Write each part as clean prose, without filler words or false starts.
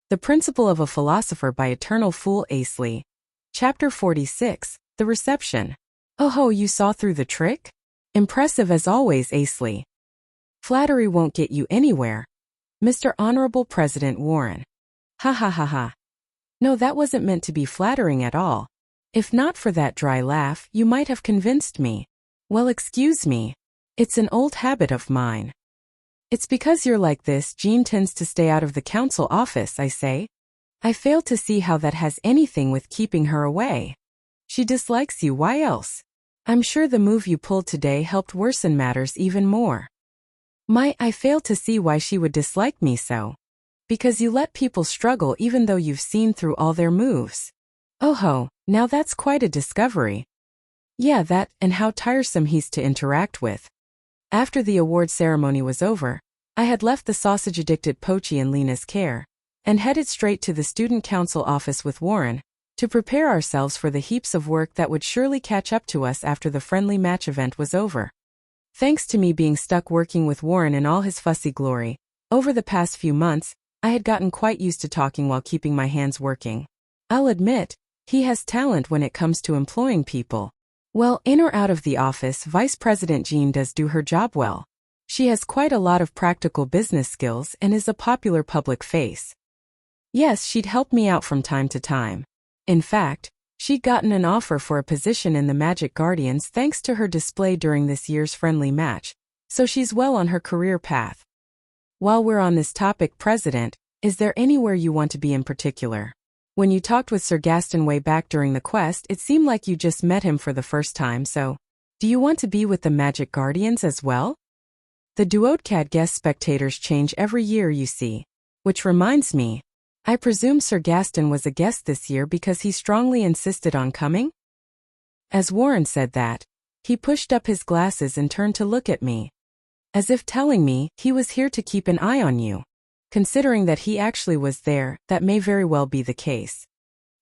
The Principle of a Philosopher by Eternal Fool Asley. Chapter 46, The Reception. Oh ho, you saw through the trick? Impressive as always, Asley. Flattery won't get you anywhere. Mr. Honorable President Warren. Ha ha ha ha. No, that wasn't meant to be flattering at all. If not for that dry laugh, you might have convinced me. Well, excuse me. It's an old habit of mine. It's because you're like this, Jean tends to stay out of the council office, I say. I fail to see how that has anything with keeping her away. She dislikes you, why else? I'm sure the move you pulled today helped worsen matters even more. I fail to see why she would dislike me so. Because you let people struggle even though you've seen through all their moves. Oh ho, now that's quite a discovery. Yeah, that, and how tiresome he's to interact with. After the award ceremony was over, I had left the sausage-addicted Pochi in Lena's care, and headed straight to the student council office with Warren, to prepare ourselves for the heaps of work that would surely catch up to us after the friendly match event was over. Thanks to me being stuck working with Warren in all his fussy glory, over the past few months, I had gotten quite used to talking while keeping my hands working. I'll admit, he has talent when it comes to employing people. Well, in or out of the office, Vice President Jean does do her job well. She has quite a lot of practical business skills and is a popular public face. Yes, she'd help me out from time to time. In fact, she'd gotten an offer for a position in the Magic Guardians thanks to her display during this year's friendly match, so she's well on her career path. While we're on this topic, President, is there anywhere you want to be in particular? When you talked with Sir Gaston way back during the quest, it seemed like you just met him for the first time, so do you want to be with the Magic Guardians as well? The Duodecad guest spectators change every year, you see. Which reminds me, I presume Sir Gaston was a guest this year because he strongly insisted on coming? As Warren said that, he pushed up his glasses and turned to look at me, as if telling me he was here to keep an eye on you. Considering that he actually was there, that may very well be the case.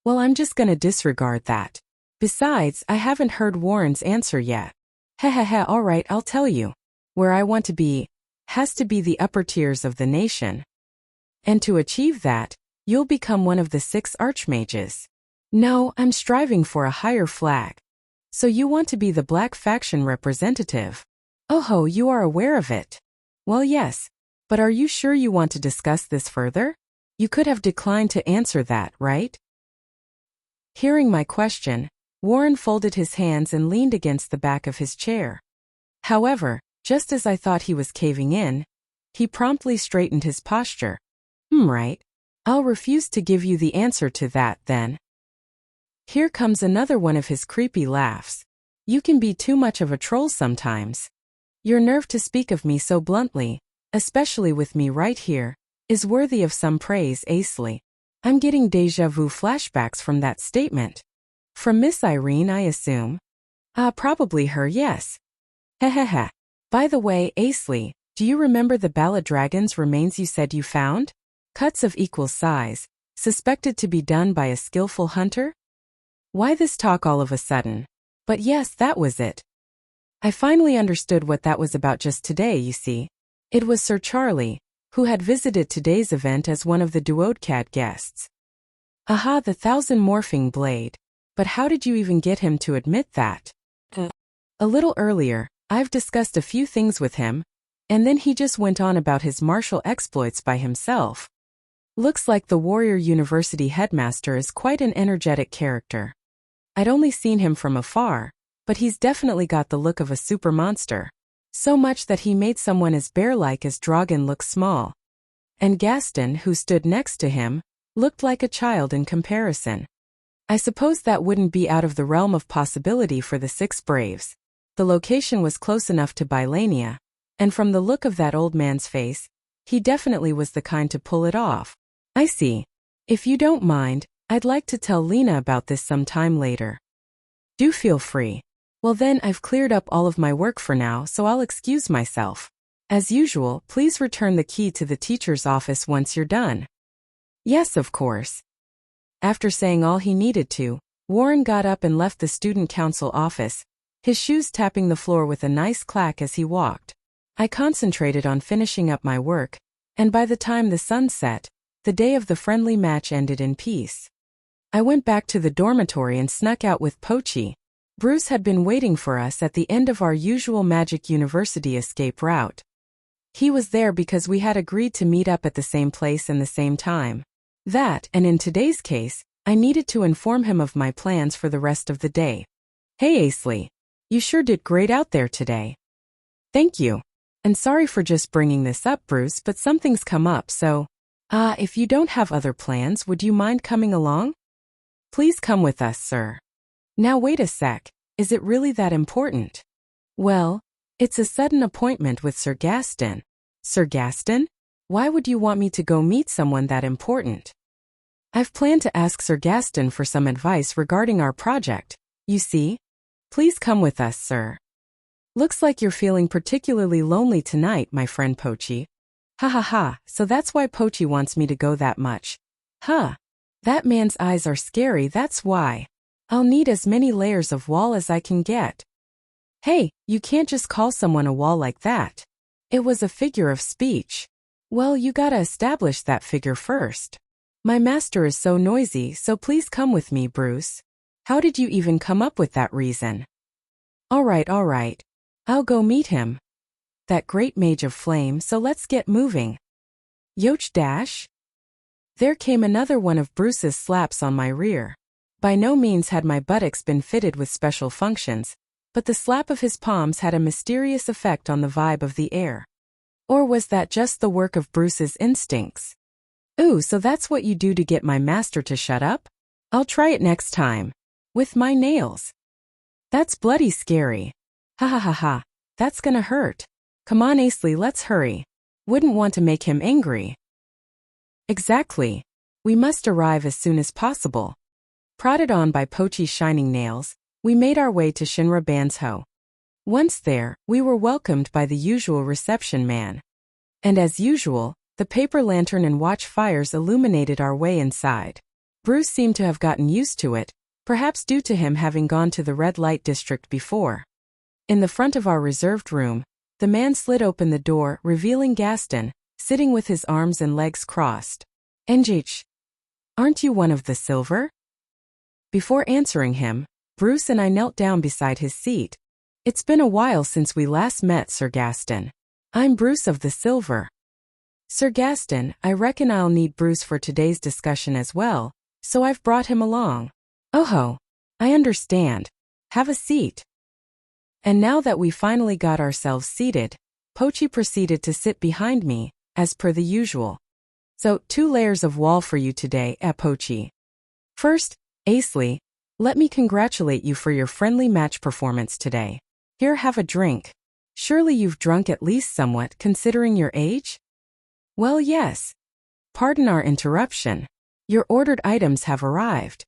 Well, I'm just gonna disregard that. Besides, I haven't heard Warren's answer yet. Heh, alright, I'll tell you. Where I want to be, has to be the upper tiers of the nation. And to achieve that, you'll become one of the 6 archmages. No, I'm striving for a higher flag. So you want to be the Black faction representative. Oh ho, you are aware of it. Well, yes. But are you sure you want to discuss this further? You could have declined to answer that, right? Hearing my question, Warren folded his hands and leaned against the back of his chair. However, just as I thought he was caving in, he promptly straightened his posture. Right. I'll refuse to give you the answer to that, then. Here comes another one of his creepy laughs. You can be too much of a troll sometimes. Your nerve to speak of me so bluntly, especially with me right here, is worthy of some praise, Asley. I'm getting déjà vu flashbacks from that statement. From Miss Irene, I assume? Probably her, yes. Hehehe. By the way, Asley, do you remember the ballad dragon's remains you said you found? Cuts of equal size, suspected to be done by a skillful hunter? Why this talk all of a sudden? But yes, that was it. I finally understood what that was about just today, you see. It was Sir Charlie, who had visited today's event as one of the Duodecad guests. Aha, the 1000 morphing blade. But how did you even get him to admit that? A little earlier, I've discussed a few things with him, and then he just went on about his martial exploits by himself. Looks like the Warrior University headmaster is quite an energetic character. I'd only seen him from afar, but he's definitely got the look of a super monster. So much that he made someone as bear-like as Dragon look small. And Gaston, who stood next to him, looked like a child in comparison. I suppose that wouldn't be out of the realm of possibility for the 6 Braves. The location was close enough to Bylania, and from the look of that old man's face, he definitely was the kind to pull it off. I see. If you don't mind, I'd like to tell Lena about this some time later. Do feel free. Well then, I've cleared up all of my work for now, so I'll excuse myself. As usual, please return the key to the teacher's office once you're done. Yes, of course. After saying all he needed to, Warren got up and left the student council office, his shoes tapping the floor with a nice clack as he walked. I concentrated on finishing up my work, and by the time the sun set, The day of the friendly match ended in peace. I went back to the dormitory and snuck out with Pochi. Bruce had been waiting for us at the end of our usual Magic University escape route. He was there because we had agreed to meet up at the same place and the same time. That, and in today's case, I needed to inform him of my plans for the rest of the day. Hey Asley, you sure did great out there today. Thank you. And sorry for just bringing this up, Bruce, but something's come up, so... if you don't have other plans, would you mind coming along? Please come with us, sir. Now wait a sec, is it really that important? Well, it's a sudden appointment with Sir Gaston. Sir Gaston? Why would you want me to go meet someone that important? I've planned to ask Sir Gaston for some advice regarding our project, you see? Please come with us, sir. Looks like you're feeling particularly lonely tonight, my friend Pochi. Ha ha ha, so that's why Pochi wants me to go that much. Huh. That man's eyes are scary, that's why. I'll need as many layers of wall as I can get. Hey, you can't just call someone a wall like that. It was a figure of speech. Well, you gotta establish that figure first. My master is so noisy, so please come with me, Bruce. How did you even come up with that reason? Alright. I'll go meet him. That great mage of flame, so let's get moving. Yoch dash? There came another one of Bruce's slaps on my rear. By no means had my buttocks been fitted with special functions, but the slap of his palms had a mysterious effect on the vibe of the air. Or was that just the work of Bruce's instincts? Ooh, so that's what you do to get my master to shut up? I'll try it next time. With my nails. That's bloody scary. Ha ha ha ha, that's gonna hurt. Come on Asley, let's hurry. Wouldn't want to make him angry. Exactly. We must arrive as soon as possible. Prodded on by Pochi's shining nails, we made our way to Shinra Banzhou. Once there, we were welcomed by the usual reception man. And as usual, the paper lantern and watch fires illuminated our way inside. Bruce seemed to have gotten used to it, perhaps due to him having gone to the red light district before. In the front of our reserved room, the man slid open the door, revealing Gaston, sitting with his arms and legs crossed. Engage. Aren't you one of the silver? Before answering him, Bruce and I knelt down beside his seat. It's been a while since we last met, Sir Gaston. I'm Bruce of the Silver. Sir Gaston, I reckon I'll need Bruce for today's discussion as well, so I've brought him along. Oh, I understand. Have a seat. And now that we finally got ourselves seated, Pochi proceeded to sit behind me, as per the usual. So, 2 layers of wall for you today, Pochi. First, Asley, let me congratulate you for your friendly match performance today. Here, have a drink. Surely you've drunk at least somewhat, considering your age? Well, yes. Pardon our interruption. Your ordered items have arrived.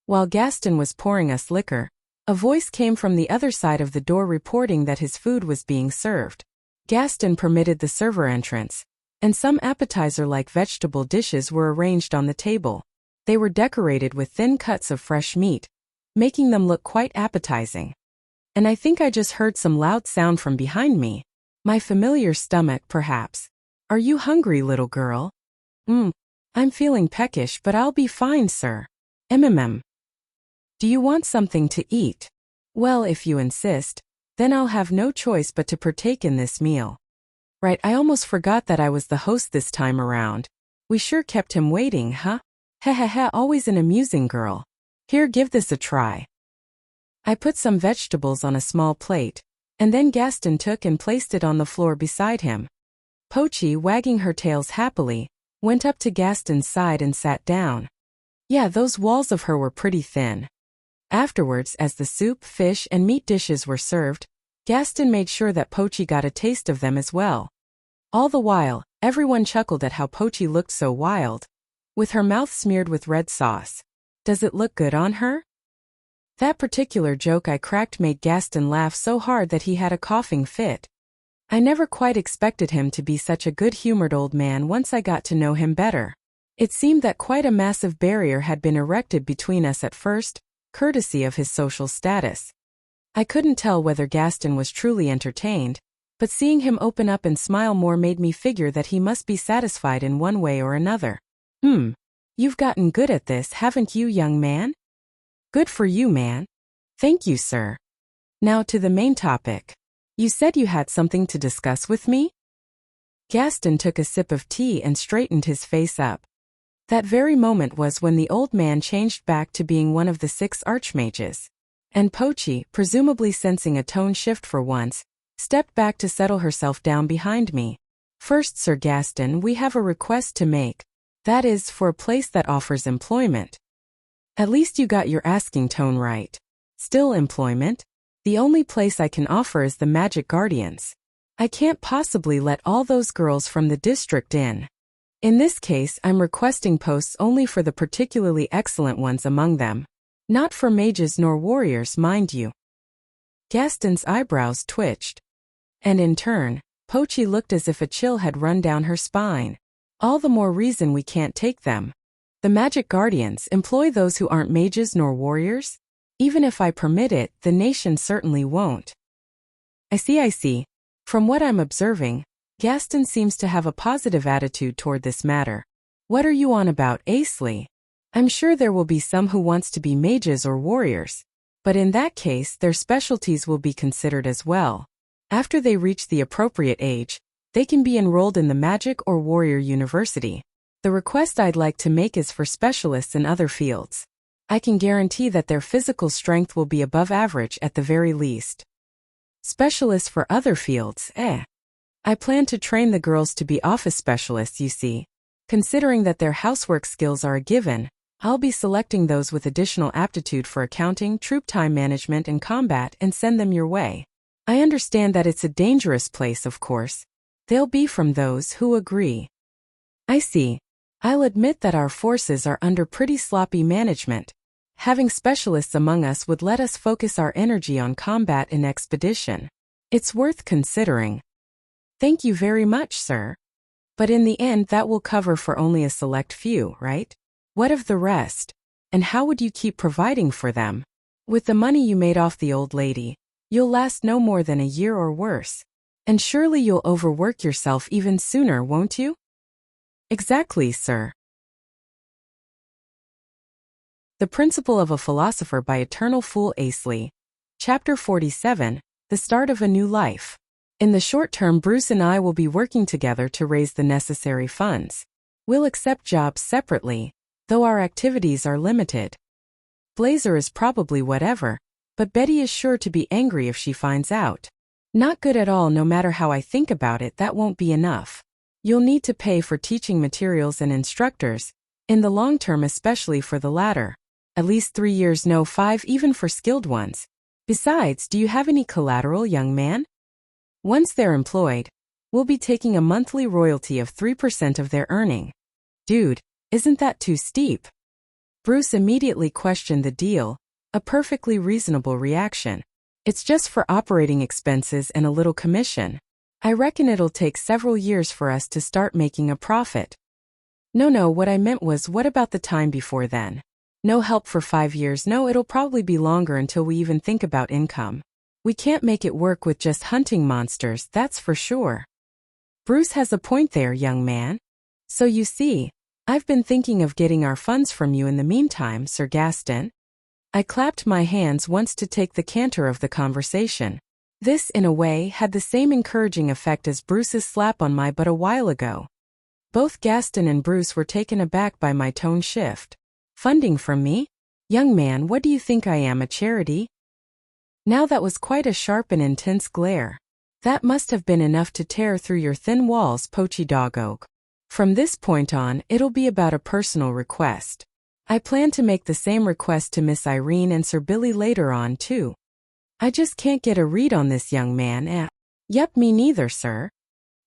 While Gaston was pouring us liquor, a voice came from the other side of the door reporting that his food was being served. Gaston permitted the server entrance, and some appetizer-like vegetable dishes were arranged on the table. They were decorated with thin cuts of fresh meat, making them look quite appetizing. And I think I just heard some loud sound from behind me. My familiar stomach, perhaps. Are you hungry, little girl? I'm feeling peckish, but I'll be fine, sir. Do you want something to eat? Well, if you insist, then I'll have no choice but to partake in this meal. Right, I almost forgot that I was the host this time around. We sure kept him waiting, huh? Heh, always an amusing girl. Here, give this a try. I put some vegetables on a small plate, and then Gaston took and placed it on the floor beside him. Pochi, wagging her tails happily, went up to Gaston's side and sat down. Yeah, those walls of her were pretty thin. Afterwards, as the soup, fish, and meat dishes were served, Gaston made sure that Pochi got a taste of them as well. All the while, everyone chuckled at how Pochi looked so wild, with her mouth smeared with red sauce. Does it look good on her? That particular joke I cracked made Gaston laugh so hard that he had a coughing fit. I never quite expected him to be such a good-humored old man once I got to know him better. It seemed that quite a massive barrier had been erected between us at first, courtesy of his social status. I couldn't tell whether Gaston was truly entertained, But seeing him open up and smile more made me figure that he must be satisfied in one way or another. You've gotten good at this, haven't you, young man? Good for you, man. Thank you, sir. Now to the main topic. You said you had something to discuss with me? Gaston took a sip of tea and straightened his face up. That very moment was when the old man changed back to being one of the 6 archmages. And Pochi, presumably sensing a tone shift for once, stepped back to settle herself down behind me. First, Sir Gaston, we have a request to make. That is, for a place that offers employment. At least you got your asking tone right. Still employment? The only place I can offer is the Magic Guardians. I can't possibly let all those girls from the district in. In this case, I'm requesting posts only for the particularly excellent ones among them. Not for mages nor warriors, mind you. Gaston's eyebrows twitched. And in turn, Pochi looked as if a chill had run down her spine. All the more reason we can't take them. The Magic Guardians employ those who aren't mages nor warriors? Even if I permit it, the nation certainly won't. I see. From what I'm observing, Gaston seems to have a positive attitude toward this matter. What are you on about, Asley? I'm sure there will be some who wants to be mages or warriors. But in that case, their specialties will be considered as well. After they reach the appropriate age, they can be enrolled in the Magic or Warrior University. The request I'd like to make is for specialists in other fields. I can guarantee that their physical strength will be above average at the very least. Specialists for other fields, I plan to train the girls to be office specialists, you see. Considering that their housework skills are a given, I'll be selecting those with additional aptitude for accounting, troop time management, and combat and send them your way. I understand that it's a dangerous place, of course. They'll be from those who agree. I see. I'll admit that our forces are under pretty sloppy management. Having specialists among us would let us focus our energy on combat and expedition. It's worth considering. Thank you very much, sir. But in the end, that will cover for only a select few, right? What of the rest? And how would you keep providing for them? With the money you made off the old lady, you'll last no more than a year or worse. And surely you'll overwork yourself even sooner, won't you? Exactly, sir. The Principle of a Philosopher by Eternal Fool Asley. Chapter 47, The Start of a New Life. In the short term, Bruce and I will be working together to raise the necessary funds. We'll accept jobs separately, though our activities are limited. Blazer is probably whatever, but Betty is sure to be angry if she finds out. Not good at all. No matter how I think about it, that won't be enough. You'll need to pay for teaching materials and instructors, in the long term especially for the latter. At least 3 years, no 5 even for skilled ones. Besides, do you have any collateral, young man? Once they're employed, we'll be taking a monthly royalty of 3% of their earning. Dude, isn't that too steep? Bruce immediately questioned the deal, a perfectly reasonable reaction. It's just for operating expenses and a little commission. I reckon it'll take several years for us to start making a profit. No, what I meant was, what about the time before then? No help for 5 years. No, it'll probably be longer until we even think about income. We can't make it work with just hunting monsters, that's for sure. Bruce has a point there, young man. So you see, I've been thinking of getting our funds from you in the meantime, Sir Gaston. I clapped my hands once to take the canter of the conversation. This, in a way, had the same encouraging effect as Bruce's slap on my butt a while ago. Both Gaston and Bruce were taken aback by my tone shift. Funding from me? Young man, what do you think I am, a charity? Now that was quite a sharp and intense glare. That must have been enough to tear through your thin walls, Pochi Doggo. From this point on, it'll be about a personal request. I plan to make the same request to Miss Irene and Sir Billy later on, too. I just can't get a read on this, young man. Yep, me neither, sir.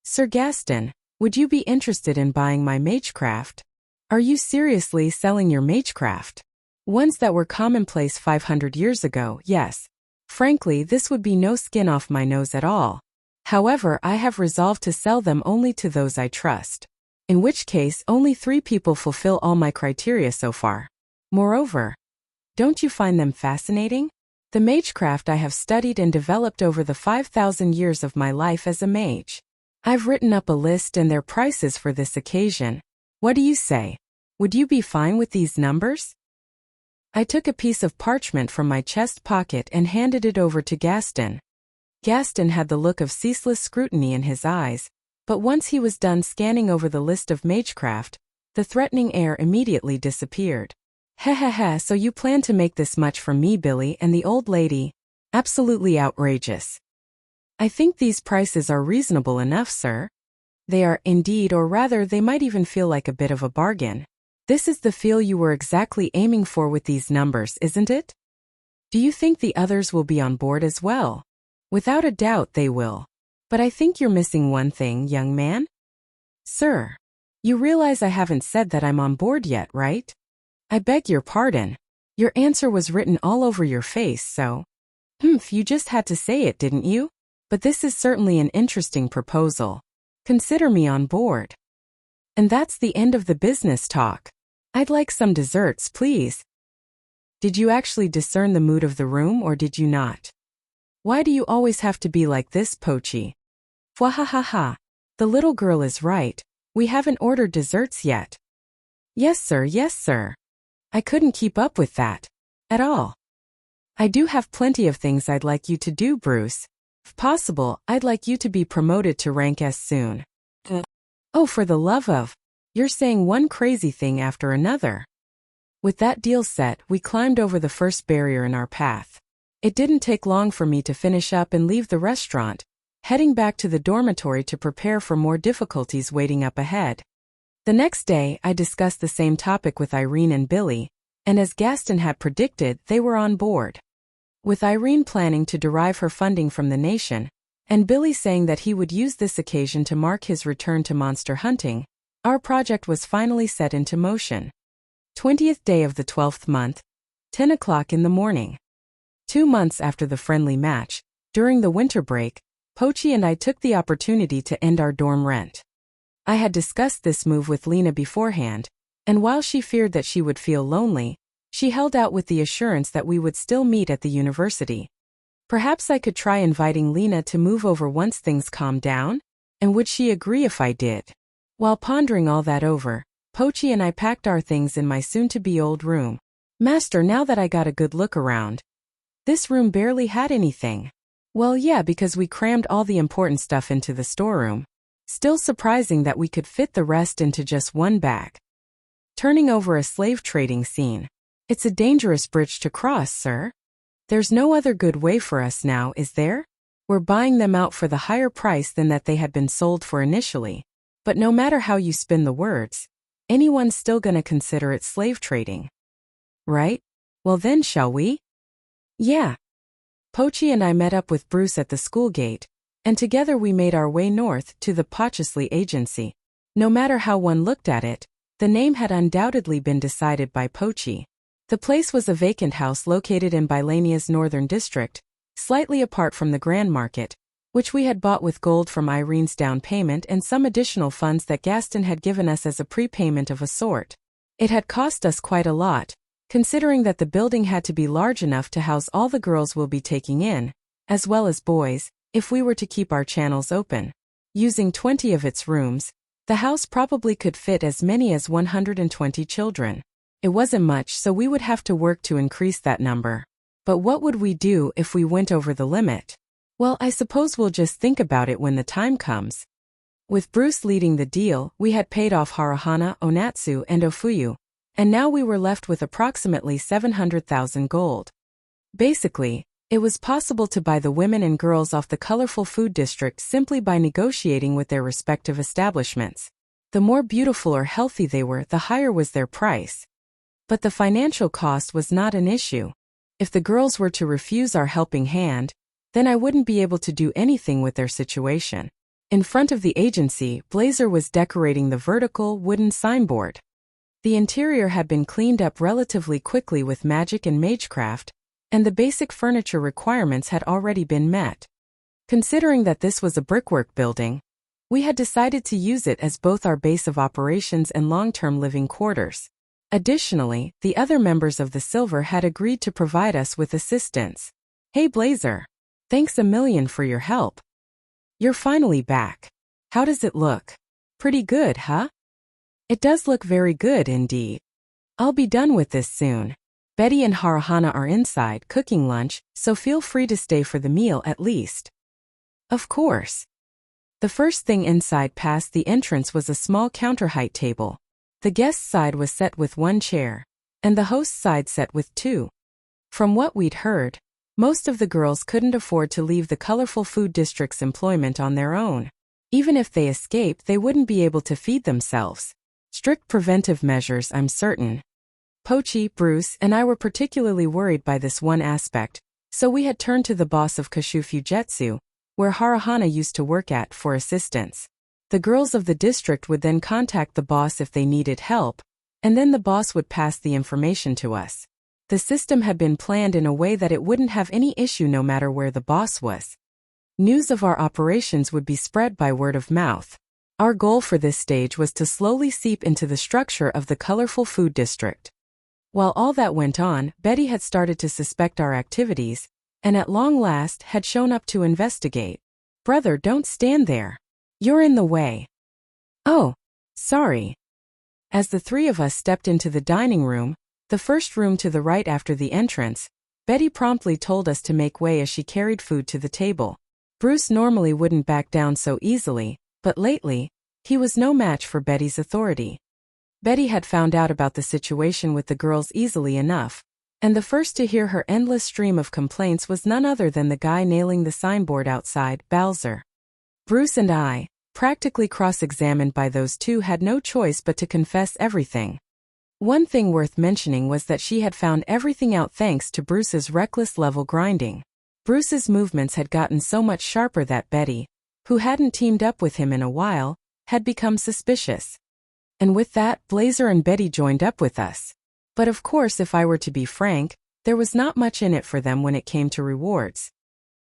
Sir Gaston, would you be interested in buying my magecraft? Are you seriously selling your magecraft? Ones that were commonplace 500 years ago, yes. Frankly, this would be no skin off my nose at all. However, I have resolved to sell them only to those I trust. In which case, only 3 people fulfill all my criteria so far. Moreover, don't you find them fascinating? The magecraft I have studied and developed over the 5,000 years of my life as a mage. I've written up a list and their prices for this occasion. What do you say? Would you be fine with these numbers? I took a piece of parchment from my chest pocket and handed it over to Gaston. Gaston had the look of ceaseless scrutiny in his eyes, but once he was done scanning over the list of magecraft, the threatening air immediately disappeared. Heh, so you plan to make this much from me, Billy, and the old lady? Absolutely outrageous. I think these prices are reasonable enough, sir. They are indeed, or rather they might even feel like a bit of a bargain. This is the feel you were exactly aiming for with these numbers, isn't it? Do you think the others will be on board as well? Without a doubt they will. But I think you're missing one thing, young man. Sir, you realize I haven't said that I'm on board yet, right? I beg your pardon. Your answer was written all over your face, so… you just had to say it, didn't you? But this is certainly an interesting proposal. Consider me on board. And that's the end of the business talk. I'd like some desserts, please. Did you actually discern the mood of the room, or did you not? Why do you always have to be like this, Pochi? Fwahahaha. The little girl is right. We haven't ordered desserts yet. Yes, sir, yes, sir. I couldn't keep up with that. At all. I do have plenty of things I'd like you to do, Bruce. If possible, I'd like you to be promoted to rank S soon. Oh, for the love of… You're saying one crazy thing after another. With that deal set, we climbed over the first barrier in our path. It didn't take long for me to finish up and leave the restaurant, heading back to the dormitory to prepare for more difficulties waiting up ahead. The next day, I discussed the same topic with Irene and Billy, and as Gaston had predicted, they were on board. With Irene planning to derive her funding from the nation, and Billy saying that he would use this occasion to mark his return to monster hunting, our project was finally set into motion. 20th day of the 12th month, 10 o'clock in the morning. 2 months after the friendly match, during the winter break, Pochi and I took the opportunity to end our dorm rent. I had discussed this move with Lena beforehand, and while she feared that she would feel lonely, she held out with the assurance that we would still meet at the university. Perhaps I could try inviting Lena to move over once things calmed down? And would she agree if I did? While pondering all that over, Pochi and I packed our things in my soon-to-be old room. Master, now that I got a good look around, this room barely had anything. Well, yeah, because we crammed all the important stuff into the storeroom. Still surprising that we could fit the rest into just one bag. Turning over a slave trading scene. It's a dangerous bridge to cross, sir. There's no other good way for us now, is there? We're buying them out for the higher price than that they had been sold for initially. But no matter how you spin the words, anyone's still gonna consider it slave trading. Right? Well then, shall we? Yeah. Pochi and I met up with Bruce at the school gate, and together we made our way north to the Asley agency. No matter how one looked at it, the name had undoubtedly been decided by Pochi. The place was a vacant house located in Bylania's northern district, slightly apart from the Grand Market, which we had bought with gold from Irene's down payment and some additional funds that Gaston had given us as a prepayment of a sort. It had cost us quite a lot, considering that the building had to be large enough to house all the girls we'll be taking in, as well as boys, if we were to keep our channels open. Using 20 of its rooms, the house probably could fit as many as 120 children. It wasn't much, so we would have to work to increase that number. But what would we do if we went over the limit? Well, I suppose we'll just think about it when the time comes. With Bruce leading the deal, we had paid off Haruhana, Onatsu, and Ofuyu, and now we were left with approximately 700,000 gold. Basically, it was possible to buy the women and girls off the colorful food district simply by negotiating with their respective establishments. The more beautiful or healthy they were, the higher was their price. But the financial cost was not an issue. If the girls were to refuse our helping hand, then I wouldn't be able to do anything with their situation. In front of the agency, Blazer was decorating the vertical wooden signboard. The interior had been cleaned up relatively quickly with magic and magecraft, and the basic furniture requirements had already been met. Considering that this was a brickwork building, we had decided to use it as both our base of operations and long-term living quarters. Additionally, the other members of the Silver had agreed to provide us with assistance. Hey Blazer. Thanks a million for your help. You're finally back. How does it look? Pretty good, huh? It does look very good indeed. I'll be done with this soon. Betty and Haruhana are inside cooking lunch, so feel free to stay for the meal at least. Of course. The first thing inside past the entrance was a small counter-height table. The guest side was set with 1 chair, and the host side set with 2. From what we'd heard, most of the girls couldn't afford to leave the colorful food district's employment on their own. Even if they escaped, they wouldn't be able to feed themselves. Strict preventive measures, I'm certain. Pochi, Bruce, and I were particularly worried by this one aspect, so we had turned to the boss of Kashu Fujetsu, where Haruhana used to work at, for assistance. The girls of the district would then contact the boss if they needed help, and then the boss would pass the information to us. The system had been planned in a way that it wouldn't have any issue no matter where the boss was. News of our operations would be spread by word of mouth. Our goal for this stage was to slowly seep into the structure of the colorful food district. While all that went on, Betty had started to suspect our activities, and at long last had shown up to investigate. Brother, don't stand there. You're in the way. Oh, sorry. As the 3 of us stepped into the dining room, the first room to the right after the entrance, Betty promptly told us to make way as she carried food to the table. Bruce normally wouldn't back down so easily, but lately, he was no match for Betty's authority. Betty had found out about the situation with the girls easily enough, and the first to hear her endless stream of complaints was none other than the guy nailing the signboard outside, Bowser. Bruce and I, practically cross-examined by those 2, had no choice but to confess everything. One thing worth mentioning was that she had found everything out thanks to Bruce's reckless level grinding. Bruce's movements had gotten so much sharper that Betty, who hadn't teamed up with him in a while, had become suspicious. And with that, Blazer and Betty joined up with us. But of course, if I were to be frank, there was not much in it for them when it came to rewards.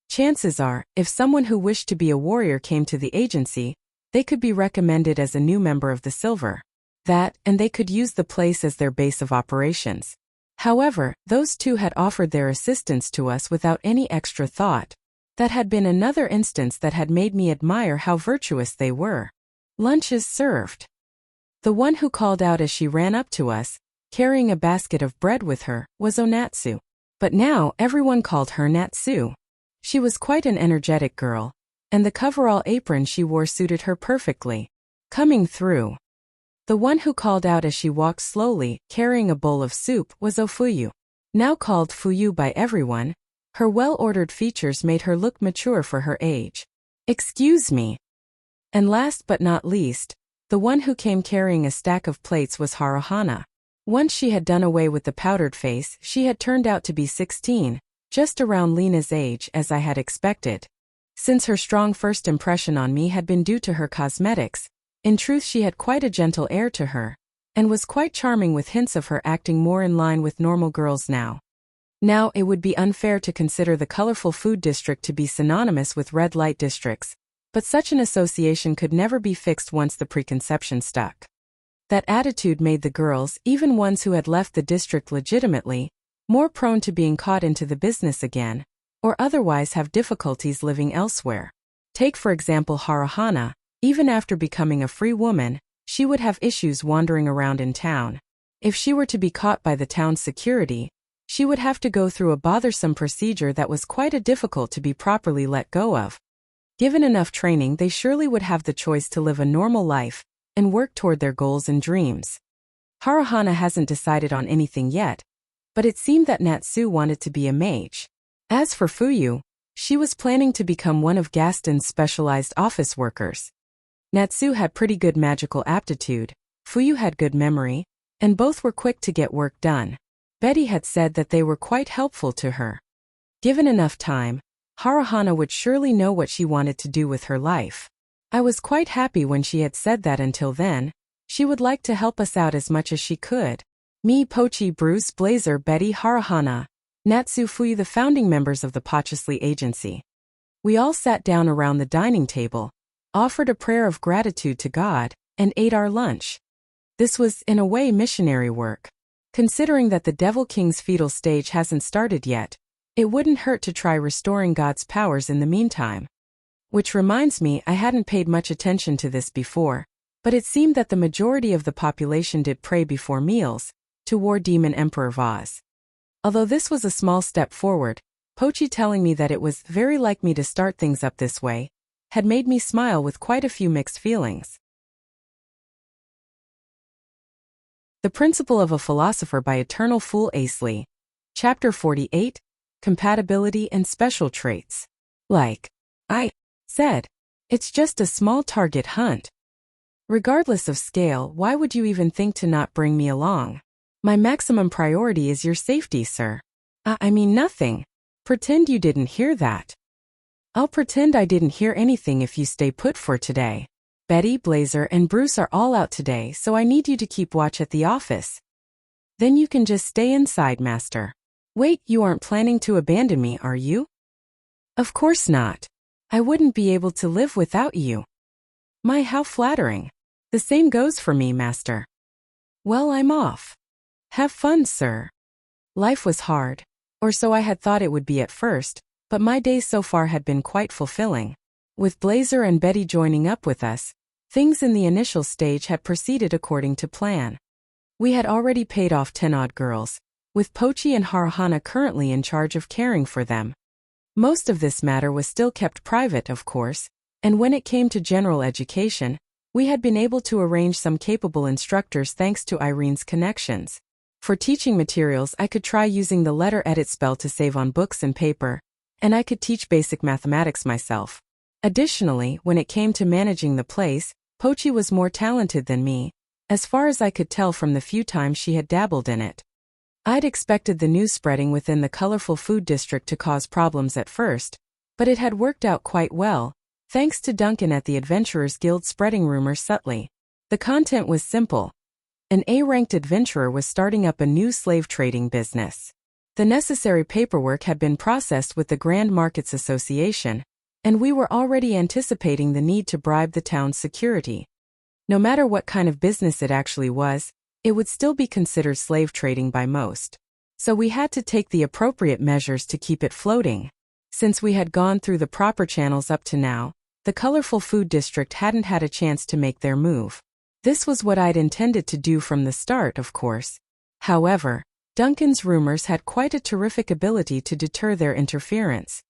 Chances are, if someone who wished to be a warrior came to the agency, they could be recommended as a new member of the Silver. That, and they could use the place as their base of operations. However, those 2 had offered their assistance to us without any extra thought. That had been another instance that had made me admire how virtuous they were. Lunch is served. The one who called out as she ran up to us, carrying a basket of bread with her, was Onatsu. But now everyone called her Natsu. She was quite an energetic girl, and the coverall apron she wore suited her perfectly. Coming through. The one who called out as she walked slowly, carrying a bowl of soup, was Ofuyu. Now called Fuyu by everyone, her well-ordered features made her look mature for her age. Excuse me. And last but not least, the one who came carrying a stack of plates was Haruhana. Once she had done away with the powdered face, she had turned out to be 16, just around Lena's age as I had expected. Since her strong first impression on me had been due to her cosmetics, in truth she had quite a gentle air to her, and was quite charming with hints of her acting more in line with normal girls now. Now it would be unfair to consider the colorful food district to be synonymous with red light districts, but such an association could never be fixed once the preconception stuck. That attitude made the girls, even ones who had left the district legitimately, more prone to being caught into the business again, or otherwise have difficulties living elsewhere. Take for example Haruhana. Even after becoming a free woman, she would have issues wandering around in town. If she were to be caught by the town's security, she would have to go through a bothersome procedure that was quite difficult to be properly let go of. Given enough training, they surely would have the choice to live a normal life and work toward their goals and dreams. Haruhana hasn't decided on anything yet, but it seemed that Natsu wanted to be a mage. As for Fuyu, she was planning to become one of Gaston's specialized office workers. Natsu had pretty good magical aptitude, Fuyu had good memory, and both were quick to get work done. Betty had said that they were quite helpful to her. Given enough time, Haruhana would surely know what she wanted to do with her life. I was quite happy when she had said that. Until then, she would like to help us out as much as she could. Me, Pochi, Bruce, Blazer, Betty, Haruhana, Natsu, Fuyu, the founding members of the Asley agency. We all sat down around the dining table, offered a prayer of gratitude to God, and ate our lunch. This was, in a way, missionary work. Considering that the Devil King's fetal stage hasn't started yet, It wouldn't hurt to try restoring God's powers in the meantime. Which reminds me, I hadn't paid much attention to this before, but it seemed that the majority of the population did pray before meals, to War Demon Emperor Vaz. Although this was a small step forward, Pochi telling me that it was very like me to start things up this way, had made me smile with quite a few mixed feelings. The Principle of a Philosopher by Eternal Fool Asley. Chapter 48, Compatibility and Special Traits. Like I said, it's just a small target hunt. Regardless of scale, why would you even think to not bring me along? My maximum priority is your safety, sir. I mean nothing. Pretend you didn't hear that. I'll pretend I didn't hear anything if you stay put for today. Betty, Blazer, and Bruce are all out today, so I need you to keep watch at the office. Then you can just stay inside, master. Wait, you aren't planning to abandon me, are you? Of course not. I wouldn't be able to live without you. My, how flattering. The same goes for me, master. Well, I'm off. Have fun, sir. Life was hard, or so I had thought it would be at first, but my days so far had been quite fulfilling. With Blazer and Betty joining up with us, things in the initial stage had proceeded according to plan. We had already paid off 10 odd girls, with Pochi and Haruhana currently in charge of caring for them. Most of this matter was still kept private, of course, and when it came to general education, we had been able to arrange some capable instructors thanks to Irene's connections. For teaching materials, I could try using the letter edit spell to save on books and paper, and I could teach basic mathematics myself. Additionally, when it came to managing the place, Pochi was more talented than me, as far as I could tell from the few times she had dabbled in it. I'd expected the news spreading within the colorful food district to cause problems at first, but it had worked out quite well, thanks to Duncan at the Adventurers Guild spreading rumors subtly. The content was simple. An A-ranked adventurer was starting up a new slave trading business. The necessary paperwork had been processed with the Grand Markets Association, and we were already anticipating the need to bribe the town's security. No matter what kind of business it actually was, it would still be considered slave trading by most. So we had to take the appropriate measures to keep it floating. Since we had gone through the proper channels up to now, the colorful food district hadn't had a chance to make their move. This was what I'd intended to do from the start, of course. However, Duncan's rumors had quite a terrific ability to deter their interference.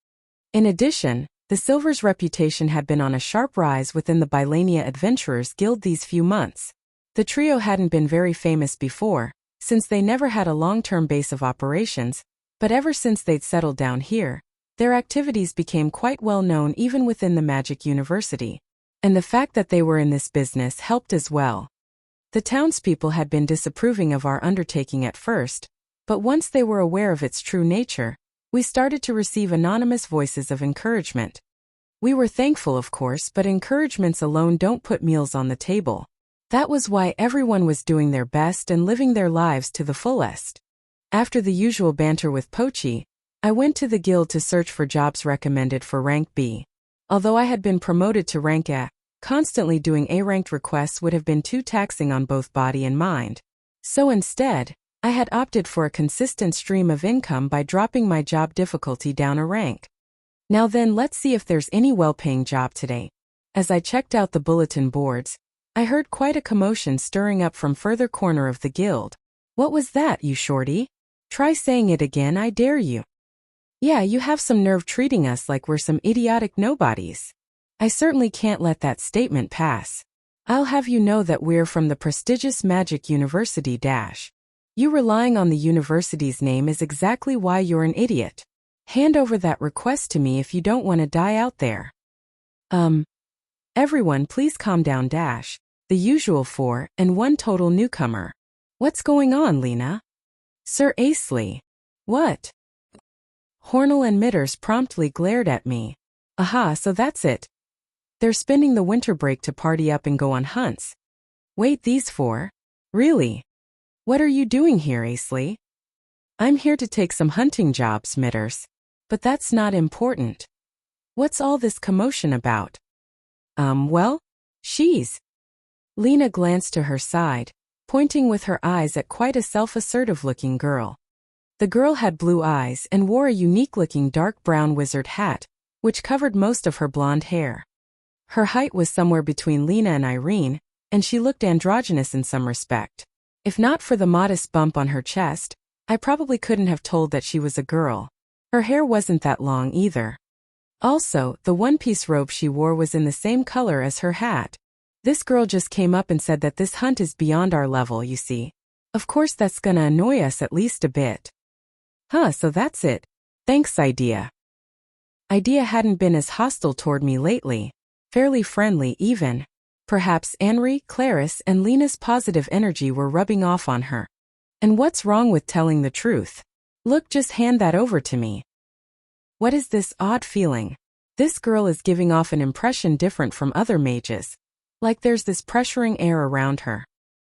In addition, the Silver's reputation had been on a sharp rise within the Bylania Adventurers Guild these few months. The trio hadn't been very famous before, since they never had a long-term base of operations, but ever since they'd settled down here, their activities became quite well known even within the Magic University. And the fact that they were in this business helped as well. The townspeople had been disapproving of our undertaking at first, but once they were aware of its true nature, we started to receive anonymous voices of encouragement. We were thankful, of course, but encouragements alone don't put meals on the table. That was why everyone was doing their best and living their lives to the fullest. After the usual banter with Pochi, I went to the guild to search for jobs recommended for rank B. Although I had been promoted to rank A, constantly doing A-ranked requests would have been too taxing on both body and mind. So instead, I had opted for a consistent stream of income by dropping my job difficulty down a rank. Now then, let's see if there's any well-paying job today. As I checked out the bulletin boards, I heard quite a commotion stirring up from further corner of the guild. What was that, you shorty? Try saying it again, I dare you. Yeah, you have some nerve treating us like we're some idiotic nobodies. I certainly can't let that statement pass. I'll have you know that we're from the prestigious Magic University dash. You relying on the university's name is exactly why you're an idiot. Hand over that request to me if you don't want to die out there. Everyone please calm down dash. The usual 4 and 1 total newcomer. What's going on, Lena? Sir Asley. What? Hornell and Mitters promptly glared at me. Aha, so that's it. They're spending the winter break to party up and go on hunts. Wait, these 4? Really? What are you doing here, Asley? I'm here to take some hunting jobs, Mitters. But that's not important. What's all this commotion about? Well, she's... Lena glanced to her side, pointing with her eyes at quite a self-assertive-looking girl. The girl had blue eyes and wore a unique-looking dark brown wizard hat, which covered most of her blonde hair. Her height was somewhere between Lena and Irene, and she looked androgynous in some respect. If not for the modest bump on her chest, I probably couldn't have told that she was a girl. Her hair wasn't that long either. Also, the one-piece robe she wore was in the same color as her hat. This girl just came up and said that this hunt is beyond our level, you see. Of course that's gonna annoy us at least a bit. Huh, so that's it. Thanks, Idea. Idea hadn't been as hostile toward me lately. Fairly friendly even. Perhaps Anri, Clarice, and Lena's positive energy were rubbing off on her. And what's wrong with telling the truth? Look, just hand that over to me. What is this odd feeling? This girl is giving off an impression different from other mages. Like there's this pressuring air around her.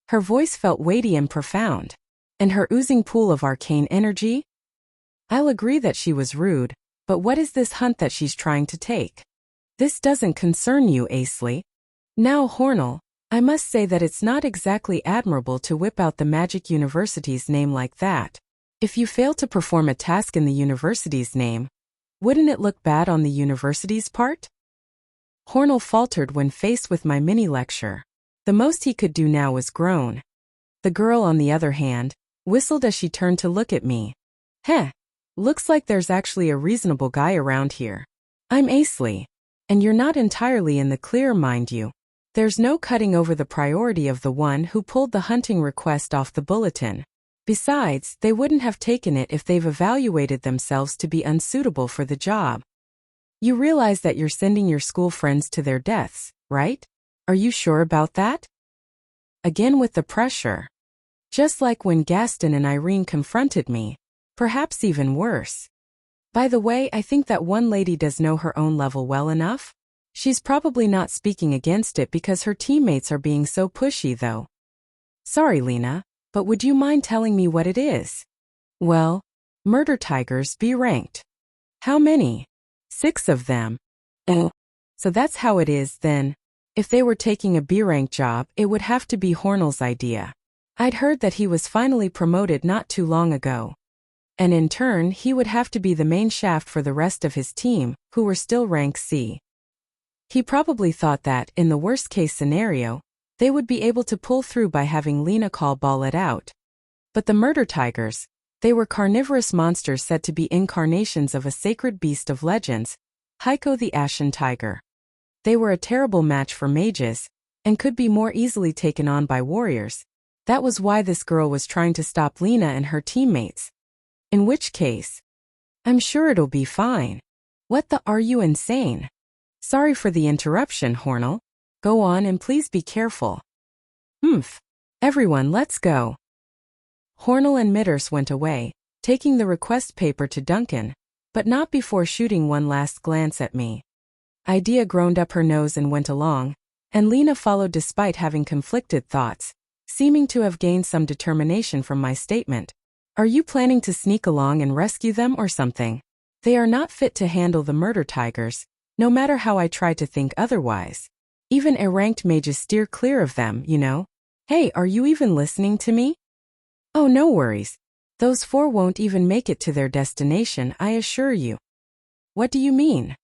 Her voice felt weighty and profound. And her oozing pool of arcane energy? I'll agree that she was rude, but what is this hunt that she's trying to take? This doesn't concern you, Asley. Now, Hornell, I must say that it's not exactly admirable to whip out the Magic University's name like that. If you fail to perform a task in the university's name, wouldn't it look bad on the university's part? Hornell faltered when faced with my mini-lecture. The most he could do now was groan. The girl, on the other hand, whistled as she turned to look at me. Heh, looks like there's actually a reasonable guy around here. I'm Asley. And you're not entirely in the clear, mind you. There's no cutting over the priority of the one who pulled the hunting request off the bulletin. Besides, they wouldn't have taken it if they've evaluated themselves to be unsuitable for the job. You realize that you're sending your school friends to their deaths, right? Are you sure about that? Again with the pressure. Just like when Gaston and Irene confronted me. Perhaps even worse. By the way, I think that one lady does know her own level well enough. She's probably not speaking against it because her teammates are being so pushy though. Sorry, Lena, but would you mind telling me what it is? Well, murder tigers B ranked. How many? 6 of them. Oh. So that's how it is then. If they were taking a B rank job, it would have to be Hornell's idea. I'd heard that he was finally promoted not too long ago. And in turn, he would have to be the main shaft for the rest of his team, who were still rank C. He probably thought that, in the worst-case scenario, they would be able to pull through by having Lena ball it out. But the murder tigers, they were carnivorous monsters said to be incarnations of a sacred beast of legends, Heiko the Ashen Tiger. They were a terrible match for mages, and could be more easily taken on by warriors. That was why this girl was trying to stop Lena and her teammates. In which case, I'm sure it'll be fine. What the are you insane? Sorry for the interruption, Hornell. Go on and please be careful. Everyone, let's go. Hornell and Mitters went away, taking the request paper to Duncan, but not before shooting one last glance at me. Idea groaned up her nose and went along, and Lena followed despite having conflicted thoughts, seeming to have gained some determination from my statement. Are you planning to sneak along and rescue them or something? They are not fit to handle the murder tigers, no matter how I try to think otherwise. Even A-ranked mages steer clear of them, you know. Hey, are you even listening to me? Oh, no worries. Those 4 won't even make it to their destination, I assure you. What do you mean?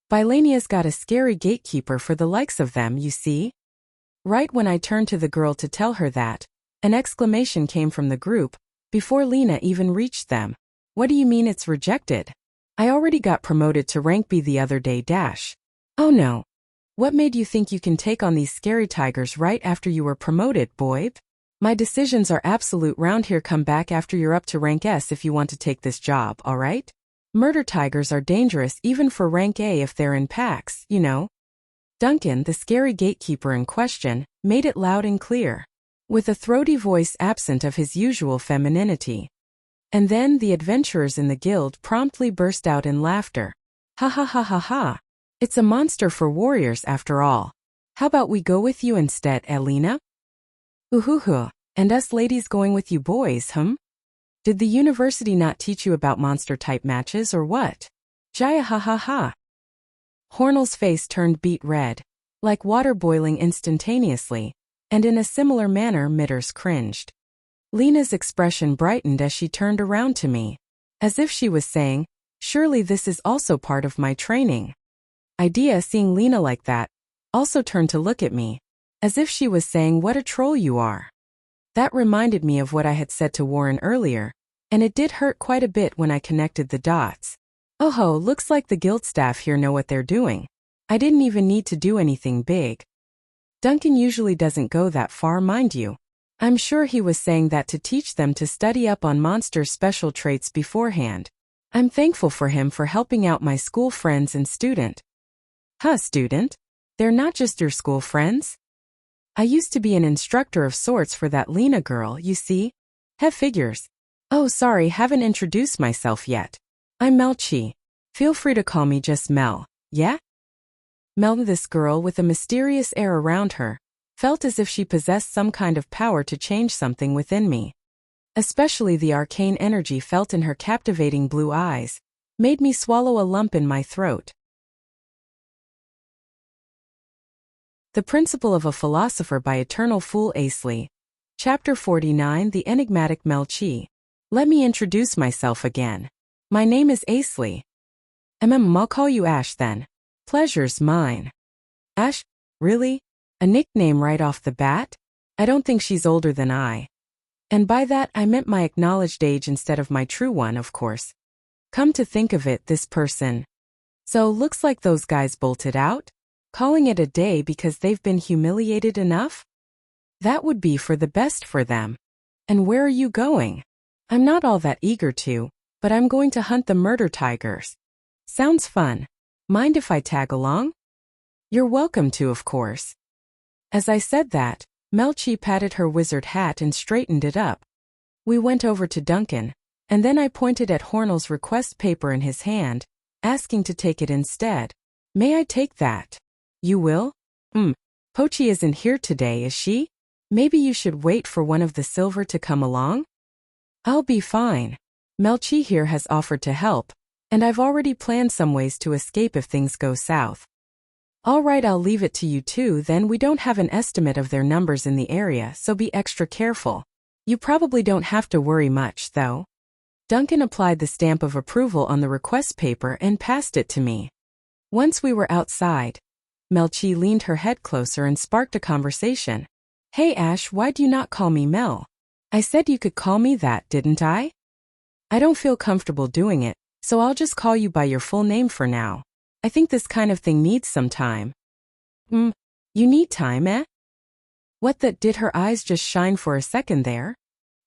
Bylania's got a scary gatekeeper for the likes of them, you see? Right when I turned to the girl to tell her that, an exclamation came from the group, before Lena even reached them. What do you mean it's rejected? I already got promoted to rank B the other day dash. Oh no. What made you think you can take on these scary tigers right after you were promoted, boy? My decisions are absolute round here. Come back after you're up to rank S if you want to take this job, alright? Murder tigers are dangerous even for rank A if they're in packs, you know. Duncan, the scary gatekeeper in question, made it loud and clear, with a throaty voice absent of his usual femininity. And then the adventurers in the guild promptly burst out in laughter. Ha ha ha ha ha. It's a monster for warriors after all. How about we go with you instead, Elena? Ooh, and us ladies going with you boys, Did the university not teach you about monster-type matches or what? Jaya ha ha ha. Hornell's face turned beet red, like water boiling instantaneously, and in a similar manner Mitters cringed. Lena's expression brightened as she turned around to me, as if she was saying, surely this is also part of my training. Idea, seeing Lena like that, also turned to look at me, as if she was saying, what a troll you are. That reminded me of what I had said to Warren earlier, and it did hurt quite a bit when I connected the dots. Oh ho, looks like the guild staff here know what they're doing. I didn't even need to do anything big. Duncan usually doesn't go that far, mind you. I'm sure he was saying that to teach them to study up on monsters' special traits beforehand. I'm thankful for him for helping out my school friends and student. Huh, student? They're not just your school friends? I used to be an instructor of sorts for that Lena girl, you see. Have figures. Oh, sorry, haven't introduced myself yet. I'm Melchi. Feel free to call me just Mel, yeah? Mel, this girl with a mysterious air around her, felt as if she possessed some kind of power to change something within me. Especially the arcane energy felt in her captivating blue eyes, made me swallow a lump in my throat. The Principle of a Philosopher by Eternal Fool Asley. Chapter 49, The Enigmatic Melchi. Let me introduce myself again. My name is Asley. I'll call you Ash then. Pleasure's mine. Ash? Really? A nickname right off the bat? I don't think she's older than I. And by that I meant my acknowledged age instead of my true one, of course. Come to think of it, this person. So looks like those guys bolted out? Calling it a day because they've been humiliated enough? That would be for the best for them. And where are you going? I'm not all that eager to, but I'm going to hunt the murder tigers. Sounds fun. Mind if I tag along? You're welcome to, of course. As I said that, Melchi patted her wizard hat and straightened it up. We went over to Duncan, and then I pointed at Hornell's request paper in his hand, asking to take it instead. May I take that? You will? Pochi isn't here today, is she? Maybe you should wait for one of the silver to come along? I'll be fine. Melchi here has offered to help, and I've already planned some ways to escape if things go south. All right, I'll leave it to you two then. We don't have an estimate of their numbers in the area, so be extra careful. You probably don't have to worry much, though. Duncan applied the stamp of approval on the request paper and passed it to me. Once we were outside, Melchi leaned her head closer and sparked a conversation. Hey Ash, why do you not call me Mel? I said you could call me that, didn't I? I don't feel comfortable doing it, so I'll just call you by your full name for now. I think this kind of thing needs some time. You need time, eh? What the, did her eyes just shine for a second there?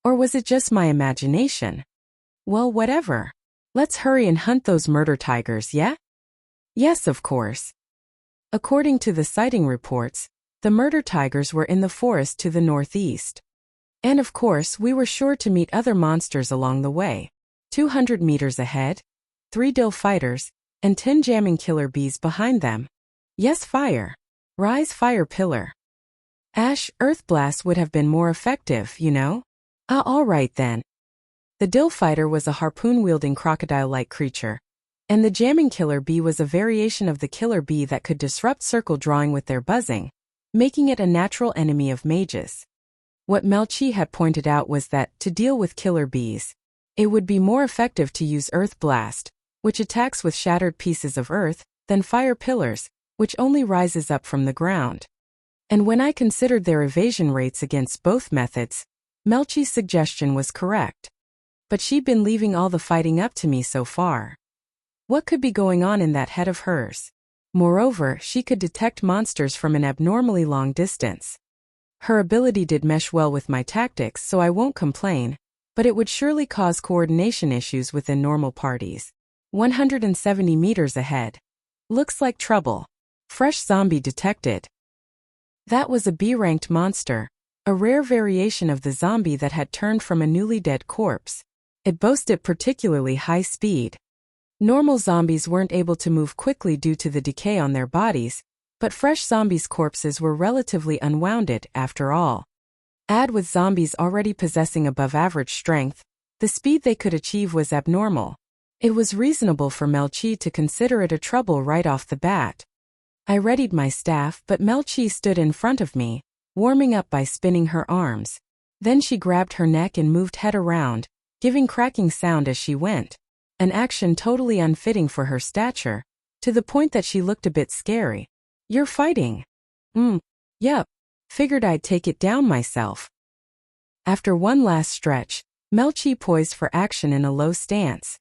Or was it just my imagination? Well, whatever. Let's hurry and hunt those murder tigers, yeah? Yes, of course. According to the sighting reports, the murder tigers were in the forest to the northeast. And of course, we were sure to meet other monsters along the way. 200 meters ahead, 3 dill fighters, and 10 jamming killer bees behind them. Yes, fire. Rise, fire pillar. Ash, earth blast would have been more effective, you know? All right then. The dill fighter was a harpoon-wielding crocodile-like creature, and the jamming killer bee was a variation of the killer bee that could disrupt circle drawing with their buzzing, making it a natural enemy of mages. What Melchi had pointed out was that, to deal with killer bees, it would be more effective to use Earth Blast, which attacks with shattered pieces of earth, than Fire Pillars, which only rises up from the ground. And when I considered their evasion rates against both methods, Melchi's suggestion was correct. But she'd been leaving all the fighting up to me so far. What could be going on in that head of hers? Moreover, she could detect monsters from an abnormally long distance. Her ability did mesh well with my tactics, so I won't complain, but it would surely cause coordination issues within normal parties. 170 meters ahead. Looks like trouble. Fresh zombie detected. That was a B-ranked monster, a rare variation of the zombie that had turned from a newly dead corpse. It boasted particularly high speed. Normal zombies weren't able to move quickly due to the decay on their bodies, but fresh zombies' corpses were relatively unwounded after all. Add with zombies already possessing above-average strength, the speed they could achieve was abnormal. It was reasonable for Melchi to consider it a trouble right off the bat. I readied my staff, but Melchi stood in front of me, warming up by spinning her arms. Then she grabbed her neck and moved head around, giving cracking sound as she went. An action totally unfitting for her stature, to the point that she looked a bit scary. You're fighting? Yup. Figured I'd take it down myself. After one last stretch, Melchi poised for action in a low stance.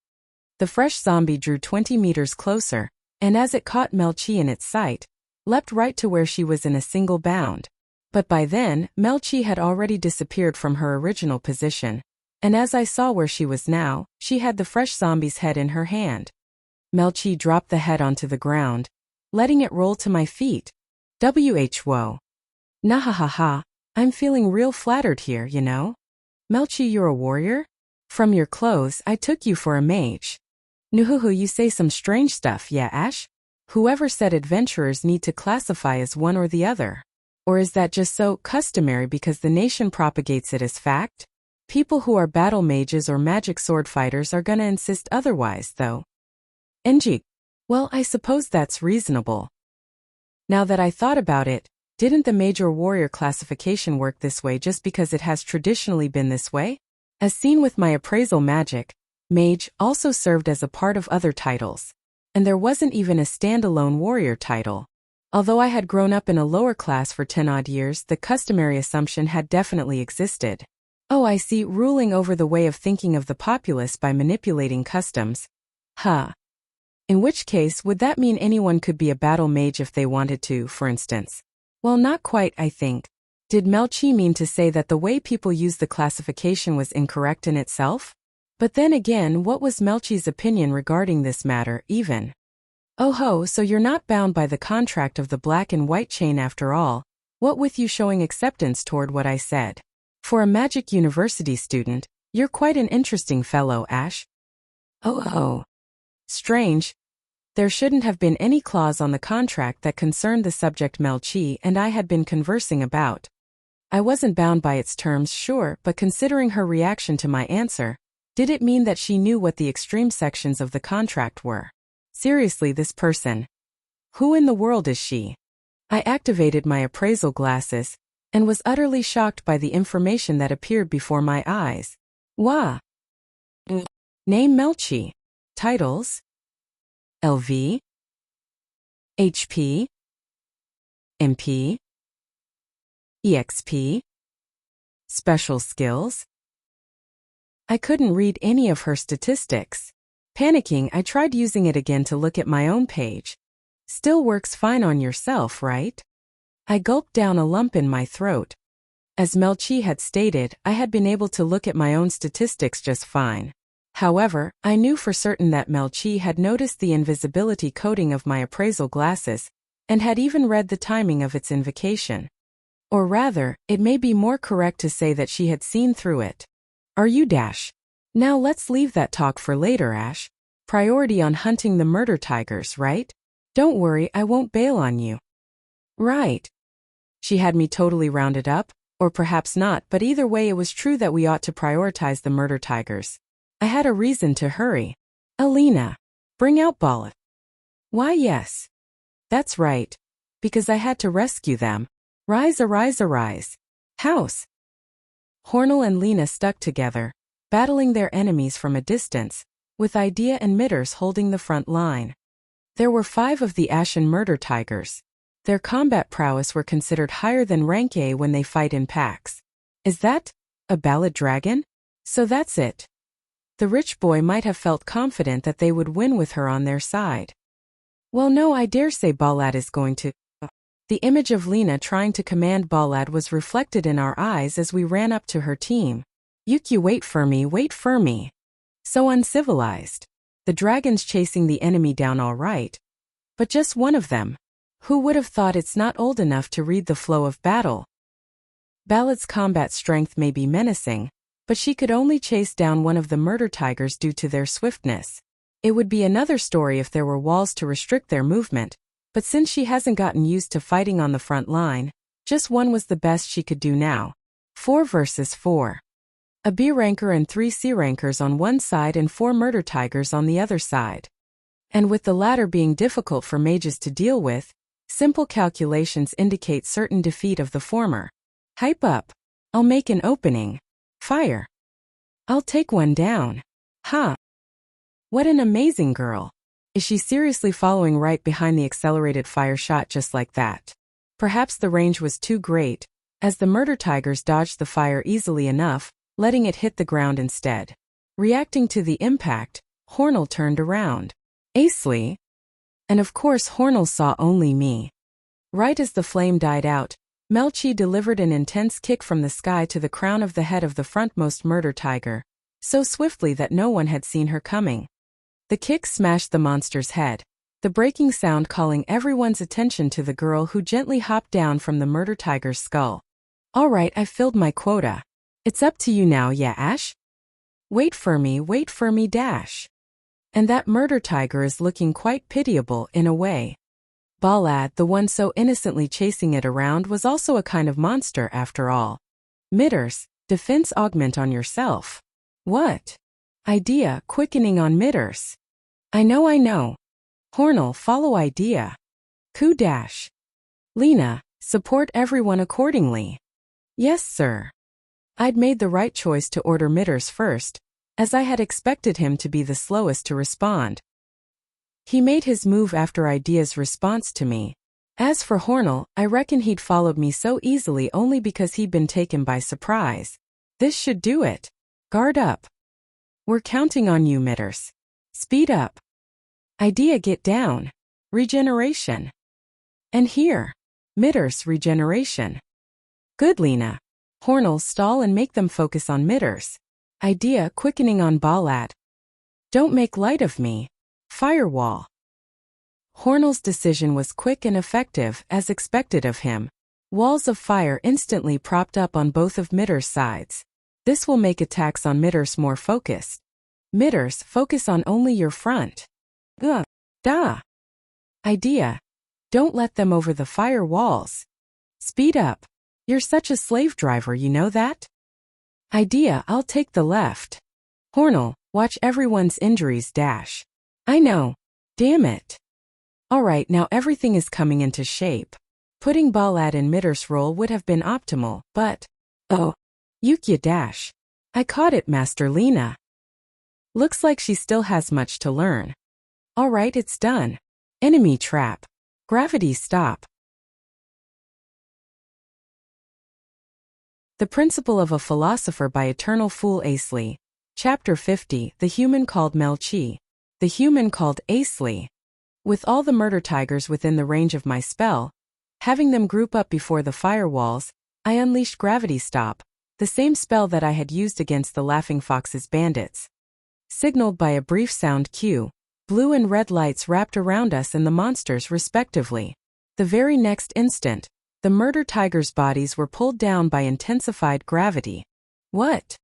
The fresh zombie drew 20 meters closer, and as it caught Melchi in its sight, leapt right to where she was in a single bound. But by then, Melchi had already disappeared from her original position, and as I saw where she was now, she had the fresh zombie's head in her hand. Melchi dropped the head onto the ground, letting it roll to my feet. Whoa. Nahahaha, I'm feeling real flattered here, you know? Melchi, you're a warrior? From your clothes, I took you for a mage. Nuhuhu, you say some strange stuff, yeah, Ash? Whoever said adventurers need to classify as one or the other? Or is that just so customary because the nation propagates it as fact? People who are battle mages or magic sword fighters are gonna insist otherwise, though. Enji. Well, I suppose that's reasonable. Now that I thought about it, didn't the major warrior classification work this way just because it has traditionally been this way? As seen with my appraisal magic, mage also served as a part of other titles. And there wasn't even a standalone warrior title. Although I had grown up in a lower class for 10-odd years, the customary assumption had definitely existed. Oh, I see, ruling over the way of thinking of the populace by manipulating customs. Huh. In which case, would that mean anyone could be a battle mage if they wanted to, for instance? Well, not quite, I think. Did Melchi mean to say that the way people use the classification was incorrect in itself? But then again, what was Melchi's opinion regarding this matter, even? Oh ho, so you're not bound by the contract of the black and white chain after all, what with you showing acceptance toward what I said. For a magic university student, you're quite an interesting fellow, Ash. Oh. Strange. There shouldn't have been any clause on the contract that concerned the subject Melchi and I had been conversing about. I wasn't bound by its terms, sure, but considering her reaction to my answer, did it mean that she knew what the extreme sections of the contract were? Seriously, this person. Who in the world is she? I activated my appraisal glasses, and was utterly shocked by the information that appeared before my eyes. Wah. Name Melchi. Titles? LV? HP? MP? EXP? Special skills? I couldn't read any of her statistics. Panicking, I tried using it again to look at my own page. Still works fine on yourself, right? I gulped down a lump in my throat. As Melchi had stated, I had been able to look at my own statistics just fine. However, I knew for certain that Melchi had noticed the invisibility coating of my appraisal glasses, and had even read the timing of its invocation. Or rather, it may be more correct to say that she had seen through it. Are you Dash? Now let's leave that talk for later, Ash. Priority on hunting the murder tigers, right? Don't worry, I won't bail on you. Right. She had me totally rounded up, or perhaps not, but either way it was true that we ought to prioritize the murder tigers. I had a reason to hurry. Alina, bring out Bala. Why yes. That's right. Because I had to rescue them. Rise, arise, arise. House. Hornell and Lena stuck together, battling their enemies from a distance, with Idea and Mitters holding the front line. There were 5 of the Ashen murder tigers. Their combat prowess were considered higher than rank A when they fight in packs. Is that a ballad dragon? So that's it. The rich boy might have felt confident that they would win with her on their side. Well, no, I dare say Ballad is going to. The image of Lena trying to command Ballad was reflected in our eyes as we ran up to her team. Yuki, wait for me, wait for me. So uncivilized. The dragons chasing the enemy down all right. But just one of them. Who would have thought it's not old enough to read the flow of battle? Ballad's combat strength may be menacing, but she could only chase down one of the murder tigers due to their swiftness. It would be another story if there were walls to restrict their movement, but since she hasn't gotten used to fighting on the front line, just one was the best she could do now. 4 versus 4. A B ranker and 3 C rankers on one side and 4 murder tigers on the other side. And with the latter being difficult for mages to deal with, simple calculations indicate certain defeat of the former. Hype up. I'll make an opening. Fire. I'll take one down. Ha! What an amazing girl. Is she seriously following right behind the accelerated fire shot just like that? Perhaps the range was too great, as the murder tigers dodged the fire easily enough, letting it hit the ground instead. Reacting to the impact, Hornell turned around. Asley? And of course Hornell saw only me. Right as the flame died out, Melchi delivered an intense kick from the sky to the crown of the head of the frontmost murder tiger, so swiftly that no one had seen her coming. The kick smashed the monster's head, the breaking sound calling everyone's attention to the girl who gently hopped down from the murder tiger's skull. All right, I filled my quota. It's up to you now, yeah, Ash? Wait for me, dash. And that murder tiger is looking quite pitiable in a way. Balad, the one so innocently chasing it around, was also a kind of monster after all. Mitters, defense augment on yourself. What? Idea, quickening on Mitters. I know. Hornell, follow idea. Coup dash. Lena, support everyone accordingly. Yes, sir. I'd made the right choice to order Mitters first, as I had expected him to be the slowest to respond. He made his move after Idea's response to me. As for Hornell, I reckon he'd followed me so easily only because he'd been taken by surprise. This should do it. Guard up. We're counting on you, Mitters. Speed up. Idea, get down. Regeneration. And here. Mitters, regeneration. Good, Lena. Hornell, stall and make them focus on Mitters. Idea, quickening on Balad. Don't make light of me. Firewall. Hornell's decision was quick and effective, as expected of him. Walls of fire instantly propped up on both of Mitters' sides. This will make attacks on Mitters more focused. Mitters, focus on only your front. Da. Idea. Don't let them over the fire walls. Speed up. You're such a slave driver, you know that? Idea, I'll take the left. Hornell, watch everyone's injuries dash. I know. Damn it. Alright, now everything is coming into shape. Putting Balad in Mitters' role would have been optimal, but... Oh. Wuxia dash. I caught it, Master Lena. Looks like she still has much to learn. Alright, it's done. Enemy trap. Gravity stop. The Principle of a Philosopher by Eternal Fool Asley. Chapter 50, The Human Called Melchi. The Human Called Asley. With all the murder tigers within the range of my spell, having them group up before the firewalls, I unleashed Gravity Stop, the same spell that I had used against the Laughing Fox's bandits. Signaled by a brief sound cue, blue and red lights wrapped around us and the monsters respectively. The very next instant, the murder tigers' bodies were pulled down by intensified gravity. What?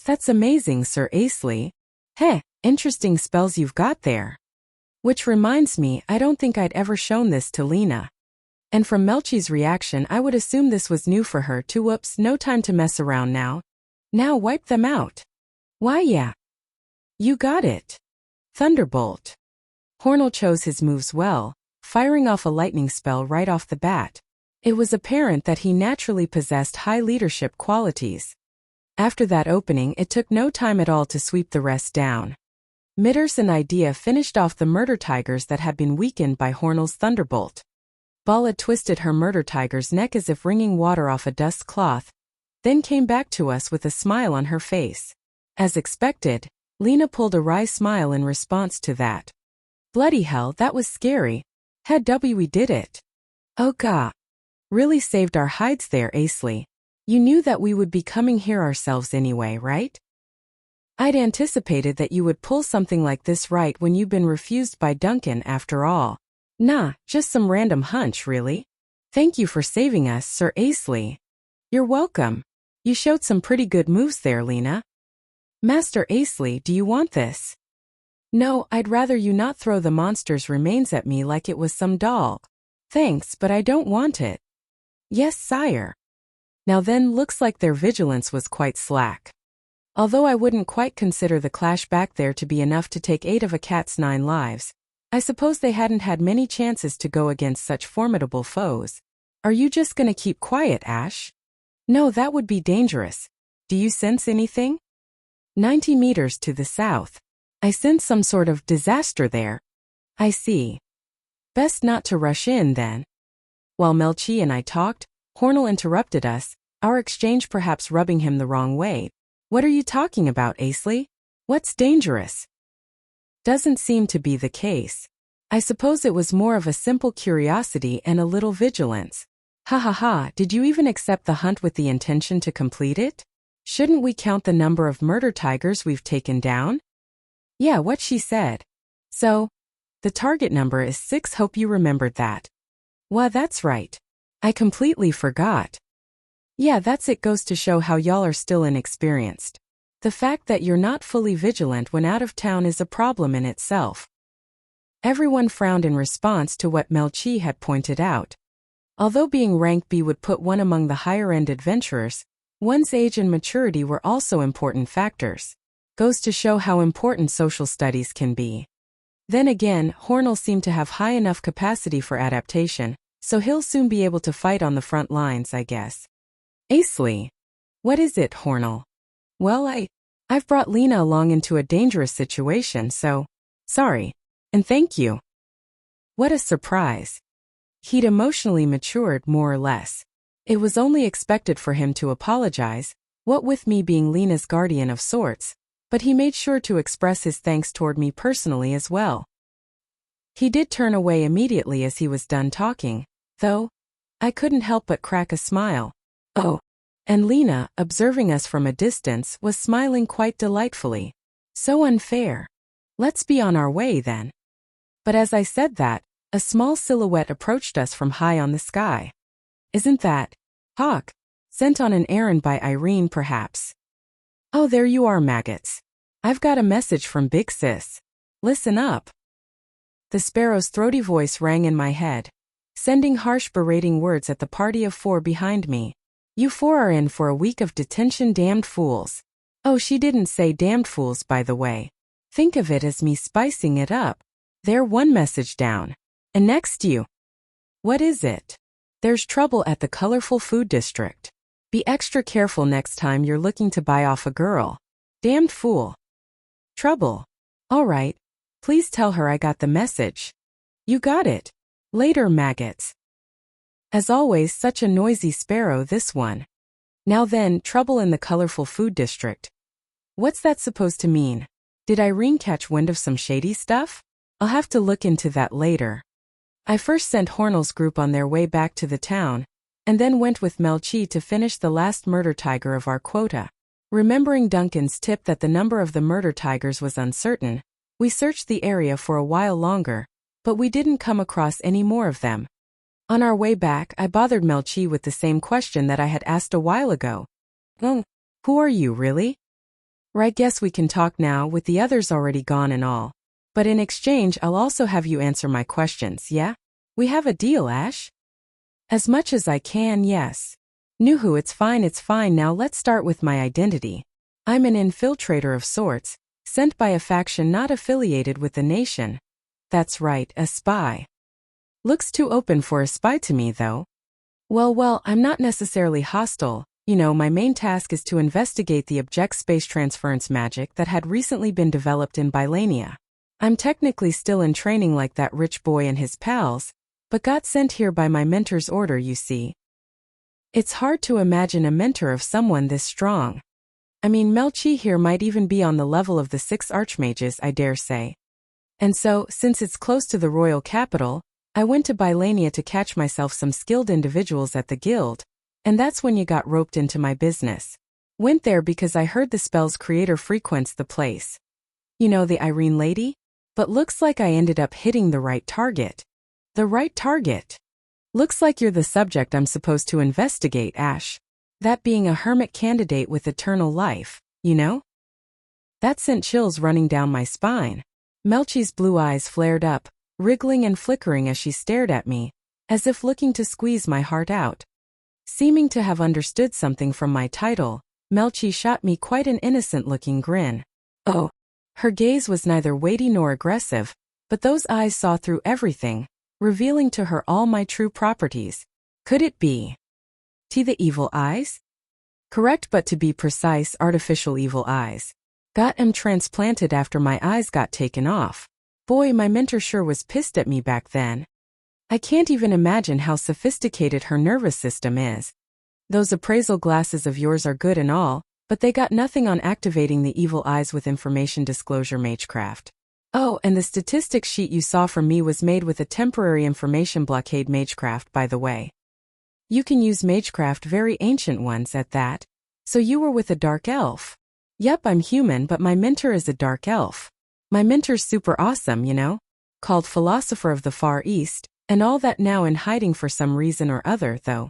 That's amazing, Sir Asley. Heh, interesting spells you've got there. Which reminds me, I don't think I'd ever shown this to Lena. And from Melchi's reaction, I would assume this was new for her too. Whoops, no time to mess around now. Now wipe them out. Why, yeah. You got it. Thunderbolt. Hornell chose his moves well, firing off a lightning spell right off the bat. It was apparent that he naturally possessed high leadership qualities. After that opening, it took no time at all to sweep the rest down. Mitters and Idea finished off the murder tigers that had been weakened by Hornell's thunderbolt. Bala twisted her murder tiger's neck as if wringing water off a dust cloth, then came back to us with a smile on her face. As expected, Lena pulled a wry smile in response to that. Bloody hell, that was scary. We did it. Oh god. Really saved our hides there, Asley. You knew that we would be coming here ourselves anyway, right? I'd anticipated that you would pull something like this right when you've been refused by Duncan after all. Nah, just some random hunch, really. Thank you for saving us, Sir Asley. You're welcome. You showed some pretty good moves there, Lena. Master Asley, do you want this? No, I'd rather you not throw the monster's remains at me like it was some doll. Thanks, but I don't want it. Yes, sire. Now then, looks like their vigilance was quite slack. Although I wouldn't quite consider the clash back there to be enough to take 8 of a cat's 9 lives, I suppose they hadn't had many chances to go against such formidable foes. Are you just gonna keep quiet, Ash? No, that would be dangerous. Do you sense anything? 90 meters to the south. I sense some sort of disaster there. I see. Best not to rush in, then. While Melchi and I talked, Hornell interrupted us, our exchange perhaps rubbing him the wrong way. What are you talking about, Asley? What's dangerous? Doesn't seem to be the case. I suppose it was more of a simple curiosity and a little vigilance. Ha ha ha, did you even accept the hunt with the intention to complete it? Shouldn't we count the number of murder tigers we've taken down? Yeah, what she said. So, the target number is 6. Hope you remembered that. Well, that's right. I completely forgot. Yeah, that's it. Goes to show how y'all are still inexperienced. The fact that you're not fully vigilant when out of town is a problem in itself. Everyone frowned in response to what Melchi had pointed out. Although being rank B would put one among the higher-end adventurers, one's age and maturity were also important factors. Goes to show how important social studies can be. Then again, Hornell seemed to have high enough capacity for adaptation, so he'll soon be able to fight on the front lines, I guess. Asley. What is it, Hornell? Well, I've brought Lena along into a dangerous situation, so, sorry. And thank you. What a surprise. He'd emotionally matured more or less. It was only expected for him to apologize, what with me being Lena's guardian of sorts, but he made sure to express his thanks toward me personally as well. He did turn away immediately as he was done talking, though. I couldn't help but crack a smile. Oh. And Lena, observing us from a distance, was smiling quite delightfully. So unfair. Let's be on our way then. But as I said that, a small silhouette approached us from high on the sky. Isn't that Hawk? Sent on an errand by Irene, perhaps. Oh, there you are, maggots. I've got a message from Big Sis. Listen up. The sparrow's throaty voice rang in my head, sending harsh berating words at the party of 4 behind me. You 4 are in for a week of detention, damned fools. Oh, she didn't say damned fools, by the way. Think of it as me spicing it up. There, one message down. And next you. What is it? There's trouble at the colorful food district. Be extra careful next time you're looking to buy off a girl. Damned fool. Trouble. All right. Please tell her I got the message. You got it. Later, maggots. As always, such a noisy sparrow, this one. Now then, trouble in the colorful food district. What's that supposed to mean? Did Irene catch wind of some shady stuff? I'll have to look into that later. I first sent Hornell's group on their way back to the town, and then went with Melchi to finish the last murder tiger of our quota. Remembering Duncan's tip that the number of the murder tigers was uncertain, we searched the area for a while longer, but we didn't come across any more of them. On our way back, I bothered Melchi with the same question that I had asked a while ago. Who are you, really? Right, guess we can talk now, with the others already gone and all. But in exchange, I'll also have you answer my questions, yeah? We have a deal, Ash? As much as I can, yes. Nuhu, it's fine. Now let's start with my identity. I'm an infiltrator of sorts, sent by a faction not affiliated with the nation. That's right, a spy. Looks too open for a spy to me, though. Well, I'm not necessarily hostile. You know, my main task is to investigate the object space transference magic that had recently been developed in Bylania. I'm technically still in training like that rich boy and his pals, but got sent here by my mentor's order, you see. It's hard to imagine a mentor of someone this strong. I mean, Melchi here might even be on the level of the 6 archmages, I dare say. And so, since it's close to the royal capital, I went to Bylania to catch myself some skilled individuals at the guild, and that's when you got roped into my business. Went there because I heard the spell's creator frequents the place. You know, the Irene lady? But looks like I ended up hitting the right target. The right target? Looks like you're the subject I'm supposed to investigate, Ash. That being a hermit candidate with eternal life, you know? That sent chills running down my spine. Melchi's blue eyes flared up, wriggling and flickering as she stared at me, as if looking to squeeze my heart out. Seeming to have understood something from my title, Melchi shot me quite an innocent-looking grin. Oh. Her gaze was neither weighty nor aggressive, but those eyes saw through everything, revealing to her all my true properties. Could it be the evil eyes? Correct, but to be precise, artificial evil eyes. Got 'em transplanted after my eyes got taken off. Boy, my mentor sure was pissed at me back then. I can't even imagine how sophisticated her nervous system is. Those appraisal glasses of yours are good and all, but they got nothing on activating the evil eyes with information disclosure magecraft. Oh, and the statistics sheet you saw from me was made with a temporary information blockade magecraft, by the way. You can use magecraft, very ancient ones at that. So you were with a dark elf. Yep, I'm human, but my mentor is a dark elf. My mentor's super awesome, you know? Called Philosopher of the Far East, and all that, now in hiding for some reason or other, though.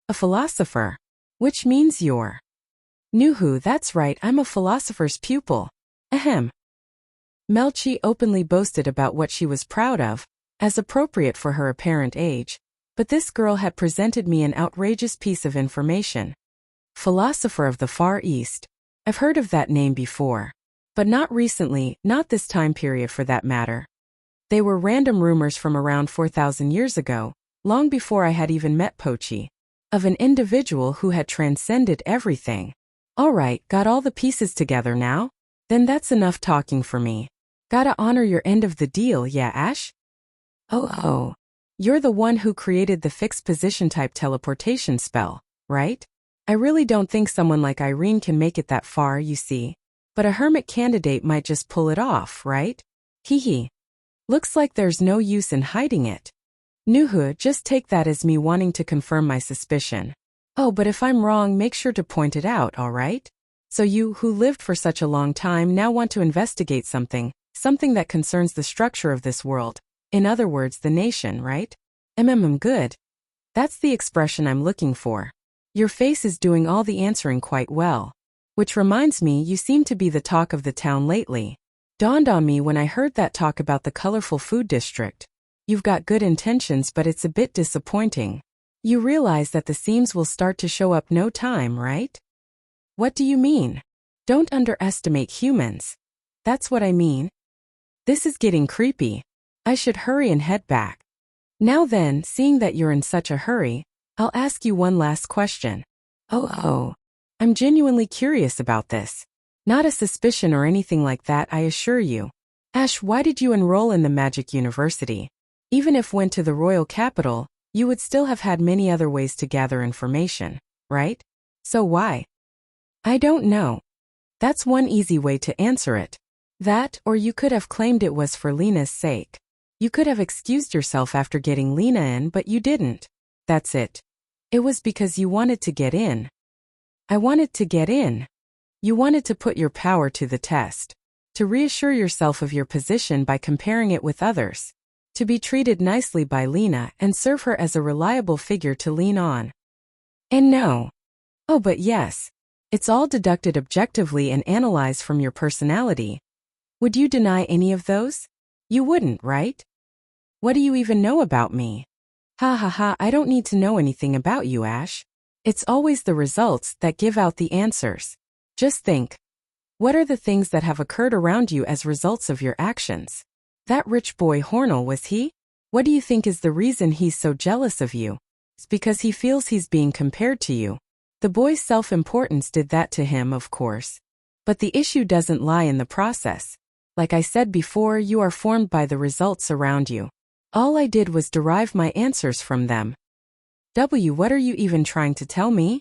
A philosopher? Which means you're. Nuhu, that's right, I'm a philosopher's pupil. Ahem. Melchi openly boasted about what she was proud of, as appropriate for her apparent age, but this girl had presented me an outrageous piece of information. Philosopher of the Far East. I've heard of that name before. But not recently, not this time period for that matter. They were random rumors from around 4,000 years ago, long before I had even met Pochi. Of an individual who had transcended everything. Alright, got all the pieces together now? Then that's enough talking for me. Gotta honor your end of the deal, yeah, Ash? Oh. You're the one who created the fixed position type teleportation spell, right? I really don't think someone like Irene can make it that far, you see. But a hermit candidate might just pull it off, right? Hee. Looks like there's no use in hiding it. Nuhu, just take that as me wanting to confirm my suspicion. Oh, but if I'm wrong, make sure to point it out, alright? So you, who lived for such a long time, now want to investigate something that concerns the structure of this world. In other words, the nation, right? Good. That's the expression I'm looking for. Your face is doing all the answering quite well. Which reminds me, you seem to be the talk of the town lately. Dawned on me when I heard that talk about the colorful food district. You've got good intentions, but it's a bit disappointing. You realize that the seams will start to show up no time, right? What do you mean? Don't underestimate humans. That's what I mean. This is getting creepy. I should hurry and head back. Now then, seeing that you're in such a hurry, I'll ask you one last question. Oh. I'm genuinely curious about this. Not a suspicion or anything like that, I assure you. Ash, why did you enroll in the Magic University? Even if went to the royal capital, you would still have had many other ways to gather information, right? So why? I don't know. That's one easy way to answer it. That, or you could have claimed it was for Lena's sake. You could have excused yourself after getting Lena in, but you didn't. That's it. It was because you wanted to get in. I wanted to get in. You wanted to put your power to the test. To reassure yourself of your position by comparing it with others. To be treated nicely by Lena and serve her as a reliable figure to lean on. And no. Oh, but yes. It's all deducted objectively and analyzed from your personality. Would you deny any of those? You wouldn't, right? What do you even know about me? Ha, I don't need to know anything about you, Ash. It's always the results that give out the answers. Just think. What are the things that have occurred around you as results of your actions? That rich boy Hornell, was he? What do you think is the reason he's so jealous of you? It's because he feels he's being compared to you. The boy's self-importance did that to him, of course. But the issue doesn't lie in the process. Like I said before, you are formed by the results around you. All I did was derive my answers from them. What are you even trying to tell me?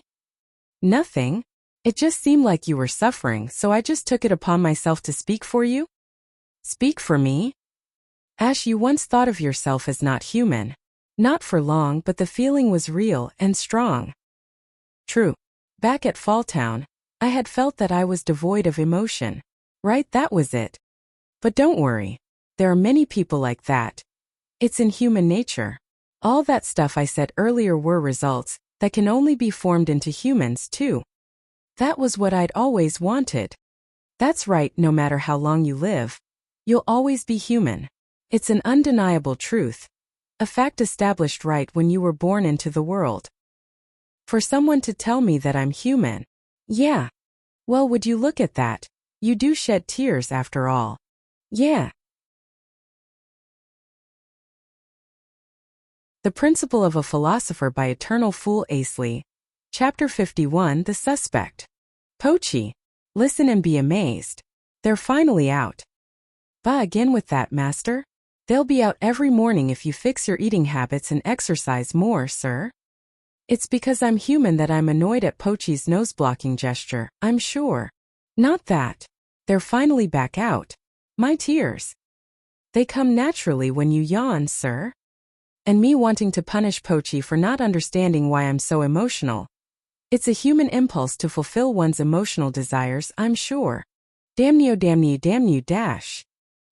Nothing. It just seemed like you were suffering, so I just took it upon myself to speak for you. Speak for me? Ash, you once thought of yourself as not human. Not for long, but the feeling was real and strong. True. Back at Falltown, I had felt that I was devoid of emotion. Right, that was it. But don't worry. There are many people like that. It's in human nature. All that stuff I said earlier were results that can only be formed into humans, too. That was what I'd always wanted. That's right, no matter how long you live, you'll always be human. It's an undeniable truth. A fact established right when you were born into the world. For someone to tell me that I'm human. Yeah. Well, would you look at that? You do shed tears after all. Yeah. The Principle of a Philosopher by Eternal Fool Asley. Chapter 51 The Suspect. Pochi. Listen and be amazed. They're finally out. Bah, again with that, master? They'll be out every morning if you fix your eating habits and exercise more, sir. It's because I'm human that I'm annoyed at Pochi's nose-blocking gesture, I'm sure. Not that. They're finally back out. My tears. They come naturally when you yawn, sir. And me wanting to punish Pochi for not understanding why I'm so emotional. It's a human impulse to fulfill one's emotional desires, I'm sure. Damn you, dash.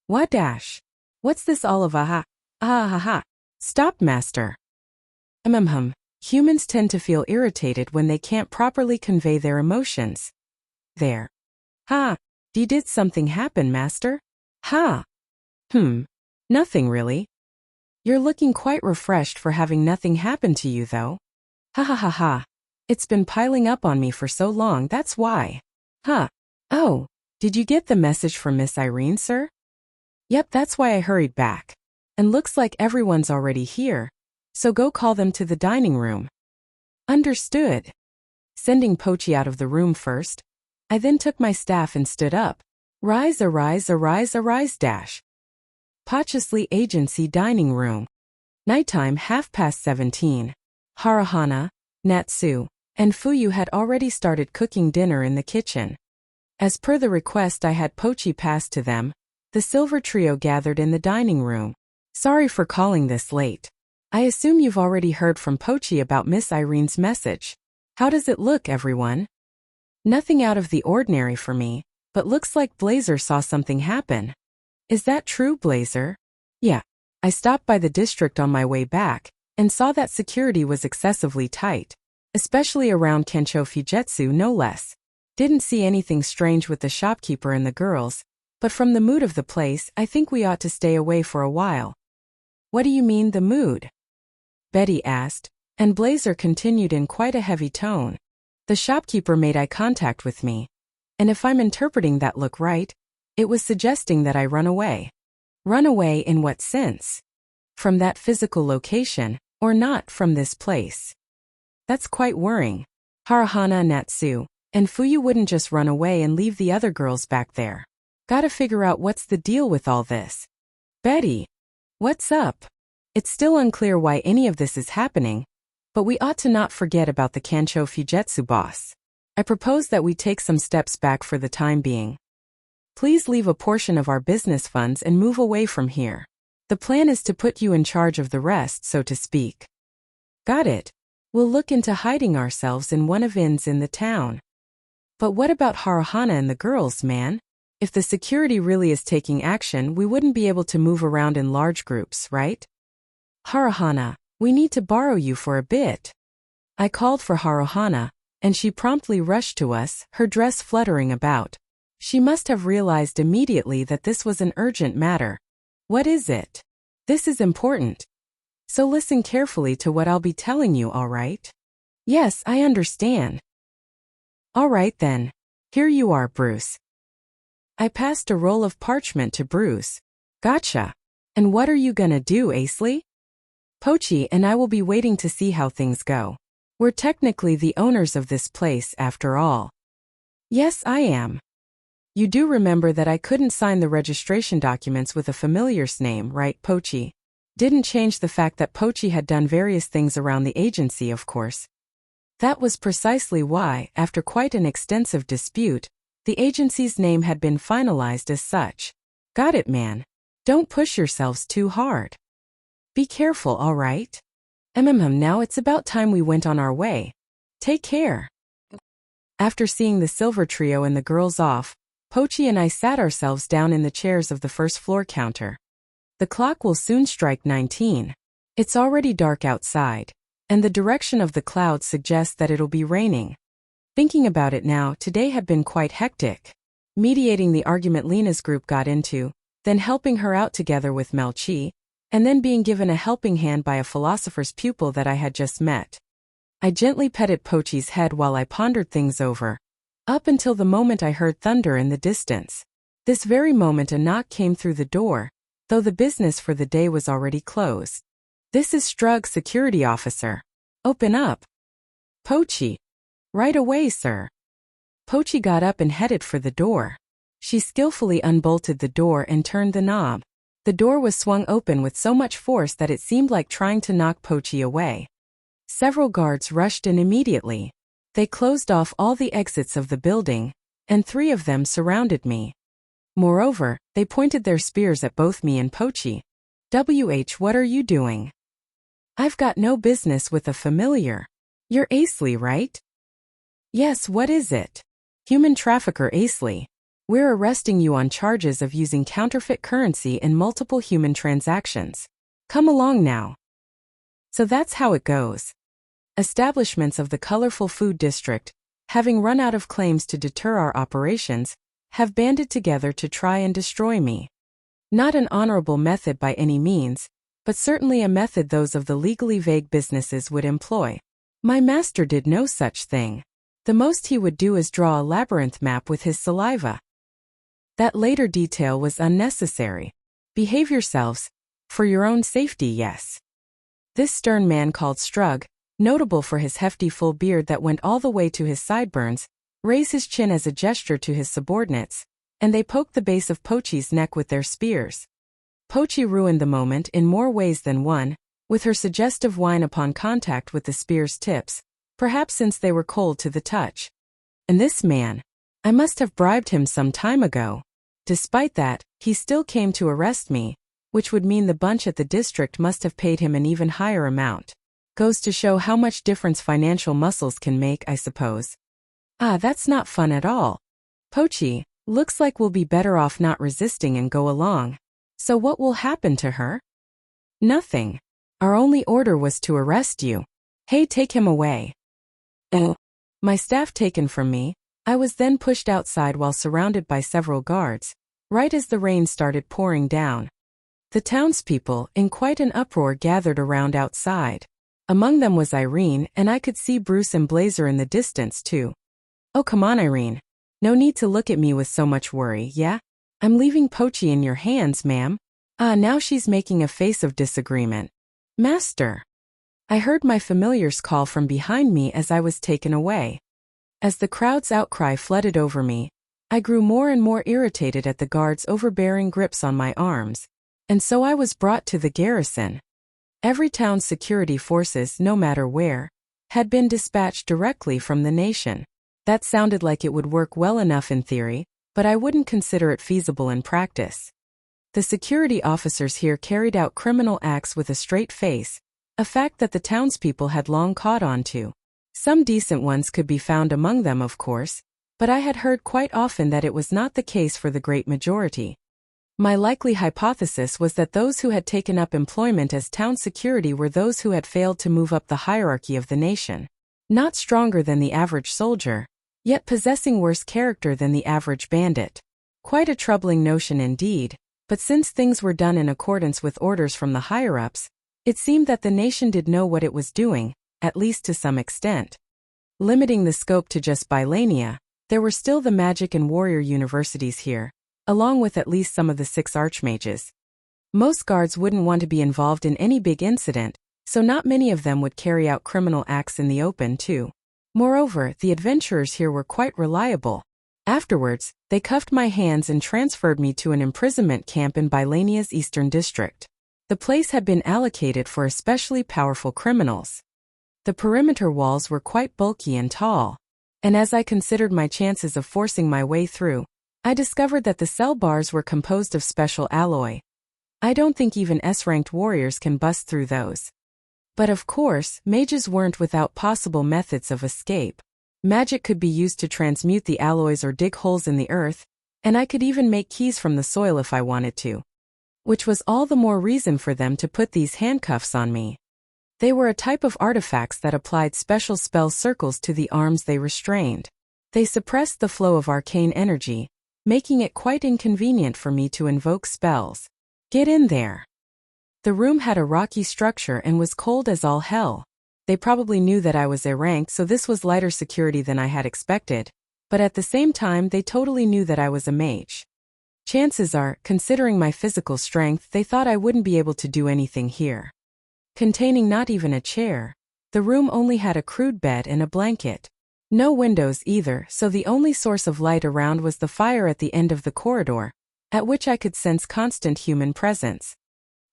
What dash? What's this all of a ha? Ah ha ha. Stop, master. Humans tend to feel irritated when they can't properly convey their emotions. There. Ha. Did something happen, master? Ha. Nothing really. You're looking quite refreshed for having nothing happen to you, though. Ha ha ha ha. It's been piling up on me for so long, that's why. Huh. Oh, did you get the message from Miss Irene, sir? Yep, that's why I hurried back. And looks like everyone's already here, so go call them to the dining room. Understood. Sending Pochi out of the room first, I then took my staff and stood up. Rise, dash. Pochesli Agency Dining Room. Nighttime 17:30. Haruhana, Natsu, and Fuyu had already started cooking dinner in the kitchen. As per the request I had Pochi passed to them, the silver trio gathered in the dining room. Sorry for calling this late. I assume you've already heard from Pochi about Miss Irene's message. How does it look, everyone? Nothing out of the ordinary for me, but looks like Blazer saw something happen. Is that true, Blazer? Yeah. I stopped by the district on my way back, and saw that security was excessively tight. Especially around Kensho Fujetsu, no less. Didn't see anything strange with the shopkeeper and the girls, but from the mood of the place, I think we ought to stay away for a while. What do you mean, the mood? Betty asked, and Blazer continued in quite a heavy tone. The shopkeeper made eye contact with me, and if I'm interpreting that look right, it was suggesting that I run away. Run away in what sense? From that physical location, or not from this place? That's quite worrying. Haruhana, Natsu, and Fuyu wouldn't just run away and leave the other girls back there. Gotta figure out what's the deal with all this. Betty, what's up? It's still unclear why any of this is happening, but we ought to not forget about the Kensho Fujetsu boss. I propose that we take some steps back for the time being. Please leave a portion of our business funds and move away from here. The plan is to put you in charge of the rest, so to speak. Got it. We'll look into hiding ourselves in one of inns in the town. But what about Haruhana and the girls, man? If the security really is taking action, we wouldn't be able to move around in large groups, right? Haruhana, we need to borrow you for a bit. I called for Haruhana, and she promptly rushed to us, her dress fluttering about. She must have realized immediately that this was an urgent matter. What is it? This is important. So listen carefully to what I'll be telling you, all right? Yes, I understand. All right then. Here you are, Bruce. I passed a roll of parchment to Bruce. Gotcha. And what are you gonna do, Asley? Pochi and I will be waiting to see how things go. We're technically the owners of this place, after all. Yes, I am. You do remember that I couldn't sign the registration documents with a familiar's name, right, Pochi? Didn't change the fact that Pochi had done various things around the agency, of course. That was precisely why, after quite an extensive dispute, the agency's name had been finalized as such. Got it, man. Don't push yourselves too hard. Be careful, all right? Now it's about time we went on our way. Take care. After seeing the silver trio and the girls off, Pochi and I sat ourselves down in the chairs of the first floor counter. The clock will soon strike 19. It's already dark outside, and the direction of the clouds suggests that it'll be raining. Thinking about it now, today had been quite hectic. Mediating the argument Lena's group got into, then helping her out together with Melchi, and then being given a helping hand by a philosopher's pupil that I had just met. I gently petted Pochi's head while I pondered things over, up until the moment I heard thunder in the distance. This very moment a knock came through the door, though the business for the day was already closed. This is Strug, security officer. Open up. Pochi. Right away, sir. Pochi got up and headed for the door. She skillfully unbolted the door and turned the knob. The door was swung open with so much force that it seemed like trying to knock Pochi away. Several guards rushed in immediately. They closed off all the exits of the building, and 3 of them surrounded me. Moreover, they pointed their spears at both me and Pochi. What are you doing? I've got no business with a familiar. You're Asley, right? Yes, what is it? Human trafficker Asley. We're arresting you on charges of using counterfeit currency in multiple human transactions. Come along now. So that's how it goes. Establishments of the colorful food district, having run out of claims to deter our operations, have banded together to try and destroy me. Not an honorable method by any means, but certainly a method those of the legally vague businesses would employ. My master did no such thing. The most he would do is draw a labyrinth map with his saliva. That later detail was unnecessary. Behave yourselves, for your own safety, yes. This stern man called Strug, notable for his hefty full beard that went all the way to his sideburns, raised his chin as a gesture to his subordinates, and they poked the base of Pochi's neck with their spears. Pochi ruined the moment in more ways than one, with her suggestive whine upon contact with the spear's tips, perhaps since they were cold to the touch. And this man, I must have bribed him some time ago. Despite that, he still came to arrest me, which would mean the bunch at the district must have paid him an even higher amount. Goes to show how much difference financial muscles can make, I suppose. Ah, that's not fun at all. Pochi, looks like we'll be better off not resisting and go along. So what will happen to her? Nothing. Our only order was to arrest you. Hey, take him away. My staff taken from me, I was then pushed outside while surrounded by several guards, right as the rain started pouring down. The townspeople, in quite an uproar, gathered around outside. Among them was Irene, and I could see Bruce and Blazer in the distance too. Oh, come on, Irene. No need to look at me with so much worry, yeah? I'm leaving Pochi in your hands, ma'am. Ah, now she's making a face of disagreement. Master. I heard my familiars call from behind me as I was taken away. As the crowd's outcry flooded over me, I grew more and more irritated at the guards' overbearing grips on my arms, and so I was brought to the garrison. Every town's security forces, no matter where, had been dispatched directly from the nation. That sounded like it would work well enough in theory, but I wouldn't consider it feasible in practice. The security officers here carried out criminal acts with a straight face, a fact that the townspeople had long caught on to. Some decent ones could be found among them, of course, but I had heard quite often that it was not the case for the great majority. My likely hypothesis was that those who had taken up employment as town security were those who had failed to move up the hierarchy of the nation. Not stronger than the average soldier, yet possessing worse character than the average bandit. Quite a troubling notion indeed, but since things were done in accordance with orders from the higher-ups, it seemed that the nation did know what it was doing, at least to some extent. Limiting the scope to just Bylania, there were still the magic and warrior universities here, along with at least some of the 6 archmages. Most guards wouldn't want to be involved in any big incident, so not many of them would carry out criminal acts in the open too. Moreover, the adventurers here were quite reliable. Afterwards, they cuffed my hands and transferred me to an imprisonment camp in Bylania's eastern district. The place had been allocated for especially powerful criminals. The perimeter walls were quite bulky and tall, and as I considered my chances of forcing my way through, I discovered that the cell bars were composed of special alloy. I don't think even S-ranked warriors can bust through those. But of course, mages weren't without possible methods of escape. Magic could be used to transmute the alloys or dig holes in the earth, and I could even make keys from the soil if I wanted to. Which was all the more reason for them to put these handcuffs on me. They were a type of artifacts that applied special spell circles to the arms they restrained. They suppressed the flow of arcane energy, making it quite inconvenient for me to invoke spells. Get in there. The room had a rocky structure and was cold as all hell. They probably knew that I was A-ranked, so this was lighter security than I had expected, but at the same time they totally knew that I was a mage. Chances are, considering my physical strength, they thought I wouldn't be able to do anything here. Containing not even a chair, the room only had a crude bed and a blanket. No windows either, so the only source of light around was the fire at the end of the corridor, at which I could sense constant human presence.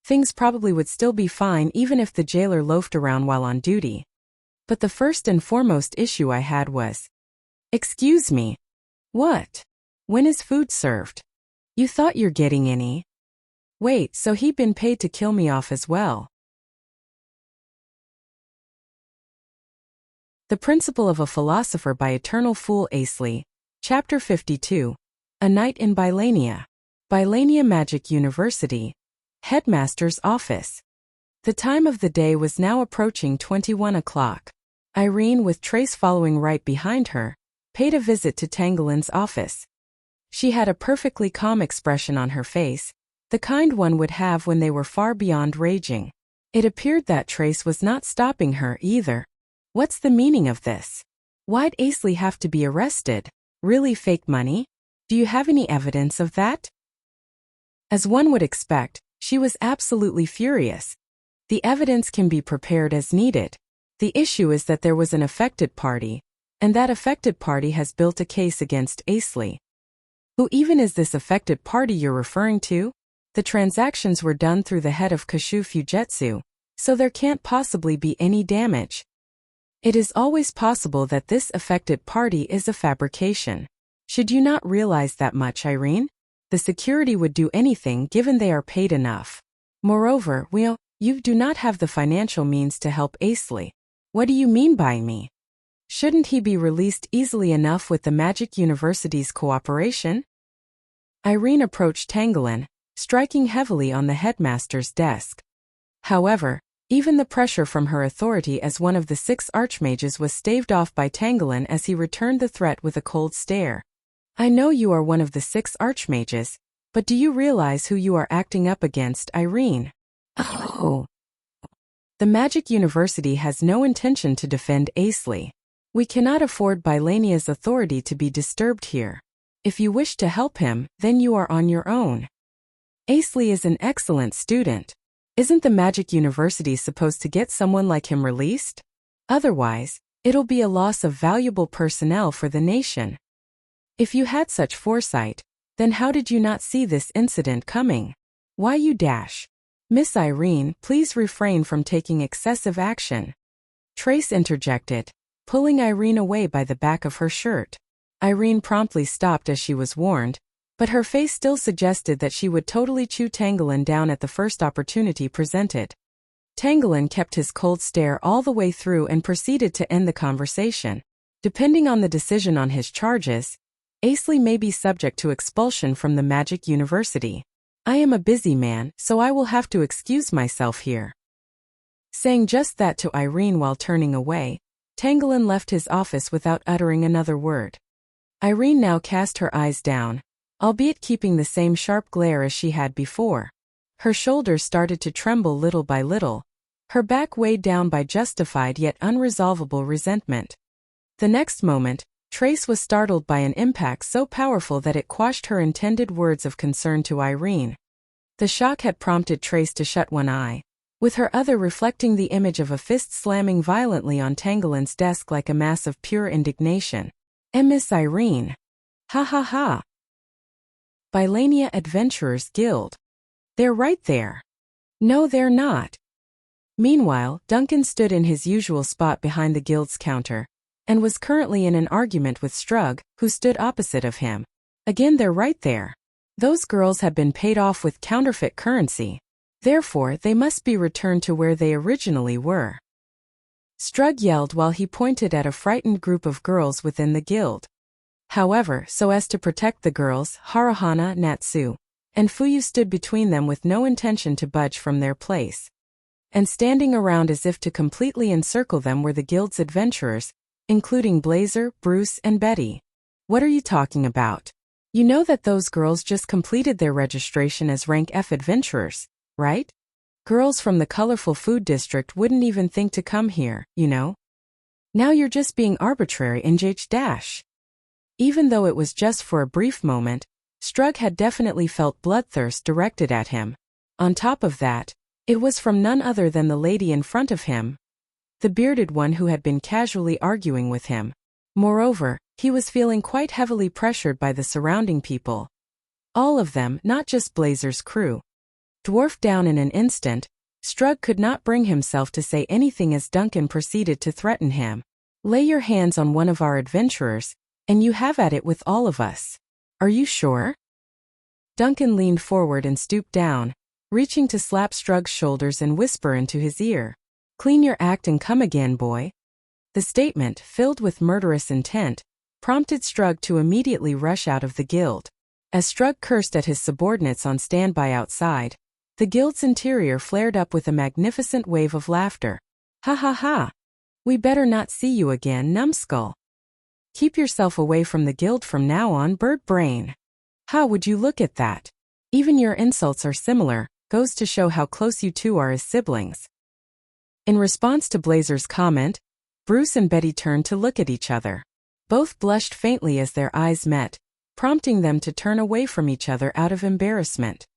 Things probably would still be fine even if the jailer loafed around while on duty. But the first and foremost issue I had was, "Excuse me. What? When is food served? You thought you're getting any? Wait, so he'd been paid to kill me off as well." The Principle of a Philosopher by Eternal Fool Asley. Chapter 52. A Night in Bylania. Bylania Magic University. Headmaster's Office. The time of the day was now approaching 21 o'clock. Irene, with Trace following right behind her, paid a visit to Tangelin's office. She had a perfectly calm expression on her face, the kind one would have when they were far beyond raging. It appeared that Trace was not stopping her either. What's the meaning of this? Why'd Asley have to be arrested? Really fake money? Do you have any evidence of that? As one would expect, she was absolutely furious. The evidence can be prepared as needed. The issue is that there was an affected party, and that affected party has built a case against Asley. Who even is this affected party you're referring to? The transactions were done through the head of Kashu Fujetsu, so there can't possibly be any damage. It is always possible that this affected party is a fabrication. Should you not realize that much, Irene? The security would do anything given they are paid enough. Moreover, you do not have the financial means to help Asley. What do you mean by me? Shouldn't he be released easily enough with the Magic University's cooperation? Irene approached Tangelin, striking heavily on the headmaster's desk. However, even the pressure from her authority as one of the 6 archmages was staved off by Tangelin as he returned the threat with a cold stare. "I know you are one of the 6 archmages, but do you realize who you are acting up against, Irene?" "Oh." "The Magic University has no intention to defend Asley. We cannot afford Bylania's authority to be disturbed here. If you wish to help him, then you are on your own. Asley is an excellent student. Isn't the Magic University supposed to get someone like him released? Otherwise, it'll be a loss of valuable personnel for the nation. If you had such foresight, then how did you not see this incident coming? Why you dash? Miss Irene, please refrain from taking excessive action." Trace interjected, pulling Irene away by the back of her shirt. Irene promptly stopped as she was warned, but her face still suggested that she would totally chew Tangelin down at the first opportunity presented. Tangelin kept his cold stare all the way through and proceeded to end the conversation. Depending on the decision on his charges, Asley may be subject to expulsion from the Magic University. I am a busy man, so I will have to excuse myself here. Saying just that to Irene while turning away, Tangelin left his office without uttering another word. Irene now cast her eyes down, albeit keeping the same sharp glare as she had before. Her shoulders started to tremble little by little, her back weighed down by justified yet unresolvable resentment. The next moment, Trace was startled by an impact so powerful that it quashed her intended words of concern to Irene. The shock had prompted Trace to shut one eye, with her other reflecting the image of a fist slamming violently on Tangelin's desk like a mass of pure indignation. Miss Irene. Ha ha ha. Bylania Adventurers Guild. They're right there. No, they're not. Meanwhile, Duncan stood in his usual spot behind the guild's counter, and was currently in an argument with Strug, who stood opposite of him. Again, they're right there. Those girls have been paid off with counterfeit currency. Therefore, they must be returned to where they originally were. Strug yelled while he pointed at a frightened group of girls within the guild. However, so as to protect the girls, Haruhana, Natsu, and Fuyu stood between them with no intention to budge from their place. And standing around as if to completely encircle them were the guild's adventurers, including Blazer, Bruce, and Betty. What are you talking about? You know that those girls just completed their registration as rank F adventurers, right? Girls from the colorful food district wouldn't even think to come here, you know? Now you're just being arbitrary and dash. Even though it was just for a brief moment, Strug had definitely felt bloodthirst directed at him. On top of that, it was from none other than the lady in front of him, the bearded one who had been casually arguing with him. Moreover, he was feeling quite heavily pressured by the surrounding people. All of them, not just Blazer's crew. Dwarfed down in an instant, Strug could not bring himself to say anything as Duncan proceeded to threaten him. "Lay your hands on one of our adventurers, and you have at it with all of us. Are you sure?" Duncan leaned forward and stooped down, reaching to slap Strug's shoulders and whisper into his ear, "Clean your act and come again, boy." The statement, filled with murderous intent, prompted Strug to immediately rush out of the guild. As Strug cursed at his subordinates on standby outside, the guild's interior flared up with a magnificent wave of laughter. "Ha ha ha! We better not see you again, numbskull. Keep yourself away from the guild from now on, bird brain. How would you look at that? Even your insults are similar, goes to show how close you two are as siblings." In response to Blazer's comment, Bruce and Betty turned to look at each other. Both blushed faintly as their eyes met, prompting them to turn away from each other out of embarrassment.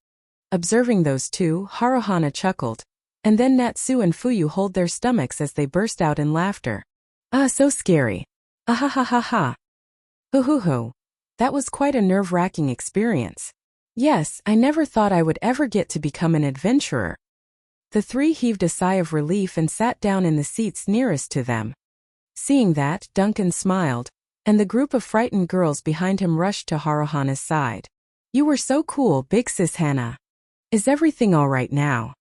Observing those two, Haruhana chuckled, and then Natsu and Fuyu hold their stomachs as they burst out in laughter. "Ah, so scary. Ah ha ha ha ha. Hoo hoo hoo. That was quite a nerve-wracking experience. Yes, I never thought I would ever get to become an adventurer." The three heaved a sigh of relief and sat down in the seats nearest to them. Seeing that, Duncan smiled, and the group of frightened girls behind him rushed to Haruhana's side. "You were so cool, big sis Hana. Is everything all right now?"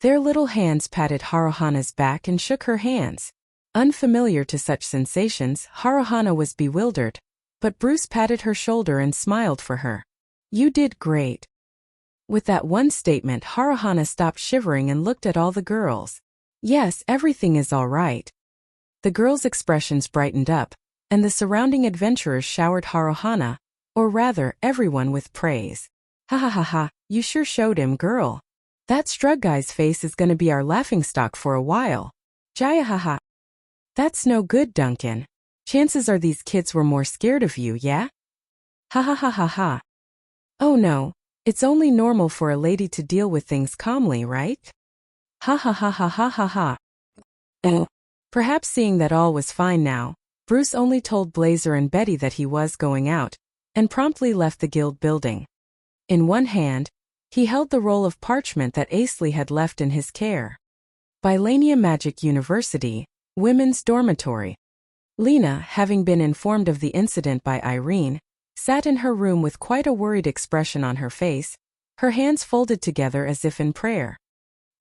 Their little hands patted Haruhana's back and shook her hands. Unfamiliar to such sensations, Haruhana was bewildered, but Bruce patted her shoulder and smiled for her. "You did great." With that one statement, Haruhana stopped shivering and looked at all the girls. "Yes, everything is all right." The girls' expressions brightened up, and the surrounding adventurers showered Haruhana, or rather, everyone with praise. "Ha ha ha ha, you sure showed him, girl. That Strug guy's face is gonna be our laughingstock for a while. Jaya ha ha. That's no good, Duncan. Chances are these kids were more scared of you, yeah? Ha ha ha ha ha. Oh no, it's only normal for a lady to deal with things calmly, right? Ha ha ha ha ha ha ha." Perhaps seeing that all was fine now, Bruce only told Blazer and Betty that he was going out, and promptly left the guild building. In one hand, he held the roll of parchment that Asley had left in his care. Bylania Magic University, Women's Dormitory. Lena, having been informed of the incident by Irene, sat in her room with quite a worried expression on her face, her hands folded together as if in prayer.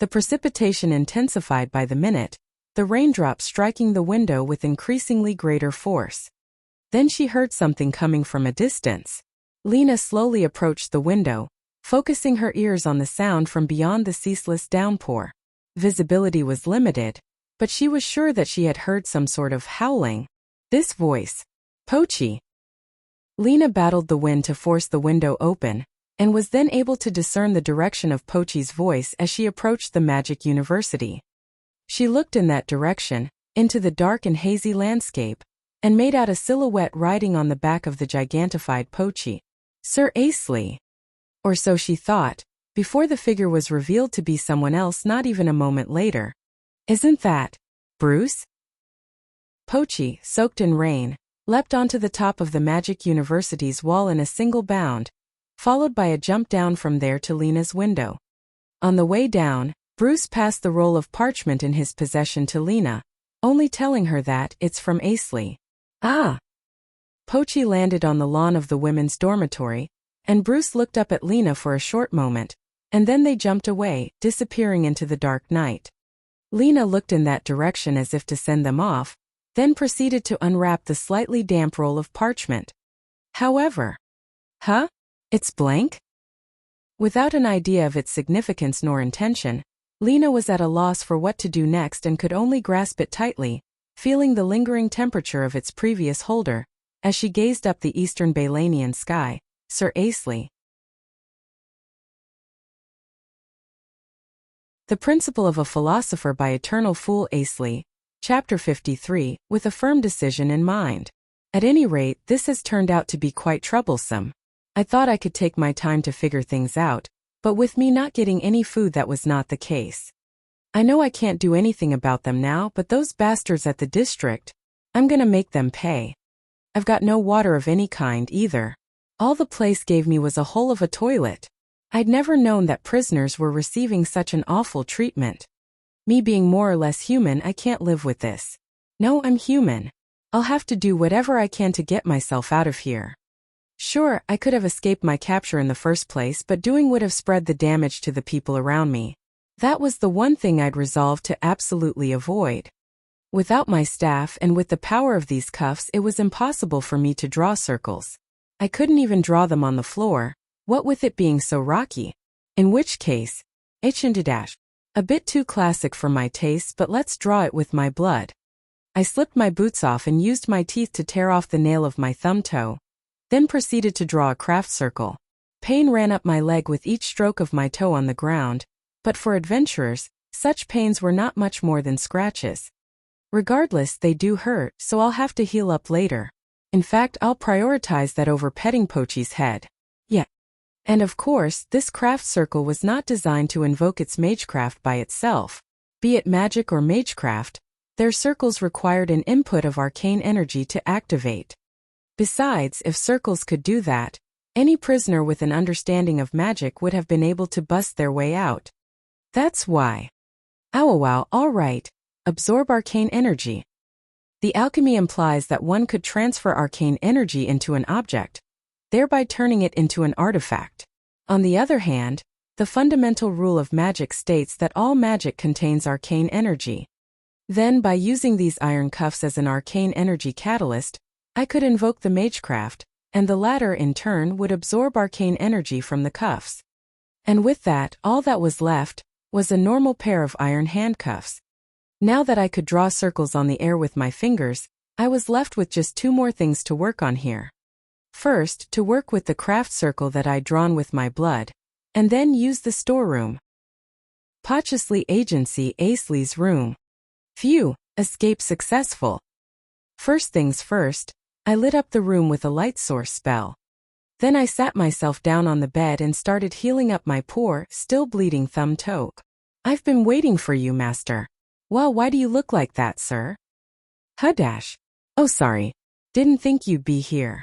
The precipitation intensified by the minute, the raindrops striking the window with increasingly greater force. Then she heard something coming from a distance. Lena slowly approached the window, focusing her ears on the sound from beyond the ceaseless downpour. Visibility was limited, but she was sure that she had heard some sort of howling. This voice. Pochi. Lena battled the wind to force the window open, and was then able to discern the direction of Pochi's voice as she approached the Magic University. She looked in that direction, into the dark and hazy landscape, and made out a silhouette riding on the back of the gigantified Pochi. Sir Asley. Or so she thought, before the figure was revealed to be someone else not even a moment later. "Isn't that Bruce?" Pochi, soaked in rain, leapt onto the top of the Magic University's wall in a single bound, followed by a jump down from there to Lena's window. On the way down, Bruce passed the roll of parchment in his possession to Lena, only telling her that it's from Asley. Ah! Pochi landed on the lawn of the women's dormitory, and Bruce looked up at Lena for a short moment, and then they jumped away, disappearing into the dark night. Lena looked in that direction as if to send them off, then proceeded to unwrap the slightly damp roll of parchment. However, it's blank? Without an idea of its significance nor intention, Lena was at a loss for what to do next and could only grasp it tightly, feeling the lingering temperature of its previous holder, as she gazed up the eastern Balanian sky. Sir Asley. The Principle of a Philosopher by Eternal Fool Asley, Chapter 53, with a firm decision in mind. At any rate, this has turned out to be quite troublesome. I thought I could take my time to figure things out, but with me not getting any food that was not the case. I know I can't do anything about them now, but those bastards at the district, I'm gonna make them pay. I've got no water of any kind either. All the place gave me was a hole of a toilet. I'd never known that prisoners were receiving such an awful treatment. Me being more or less human, I can't live with this. No, I'm human. I'll have to do whatever I can to get myself out of here. Sure, I could have escaped my capture in the first place, but doing would have spread the damage to the people around me. That was the one thing I'd resolved to absolutely avoid. Without my staff and with the power of these cuffs, it was impossible for me to draw circles. I couldn't even draw them on the floor, what with it being so rocky. In which case, a bit too classic for my taste, but let's draw it with my blood. I slipped my boots off and used my teeth to tear off the nail of my thumb toe, then proceeded to draw a craft circle. Pain ran up my leg with each stroke of my toe on the ground, but for adventurers, such pains were not much more than scratches. Regardless, they do hurt, so I'll have to heal up later. In fact, I'll prioritize that over petting Pochi's head. Yeah. And of course, this craft circle was not designed to invoke its magecraft by itself. Be it magic or magecraft, their circles required an input of arcane energy to activate. Besides, if circles could do that, any prisoner with an understanding of magic would have been able to bust their way out. That's why. Wow, alright. Absorb arcane energy. The alchemy implies that one could transfer arcane energy into an object, thereby turning it into an artifact. On the other hand, the fundamental rule of magic states that all magic contains arcane energy. Then, by using these iron cuffs as an arcane energy catalyst, I could invoke the magecraft, and the latter in turn would absorb arcane energy from the cuffs. And with that, all that was left was a normal pair of iron handcuffs. Now that I could draw circles on the air with my fingers, I was left with just two more things to work on here. First, to work with the craft circle that I'd drawn with my blood, and then use the storeroom. Pochsley Agency Asley's room. Phew, escape successful. First things first, I lit up the room with a light source spell. Then I sat myself down on the bed and started healing up my poor, still bleeding thumb toe. I've been waiting for you, master. Well, why do you look like that, sir? Hudash. Oh, sorry. Didn't think you'd be here.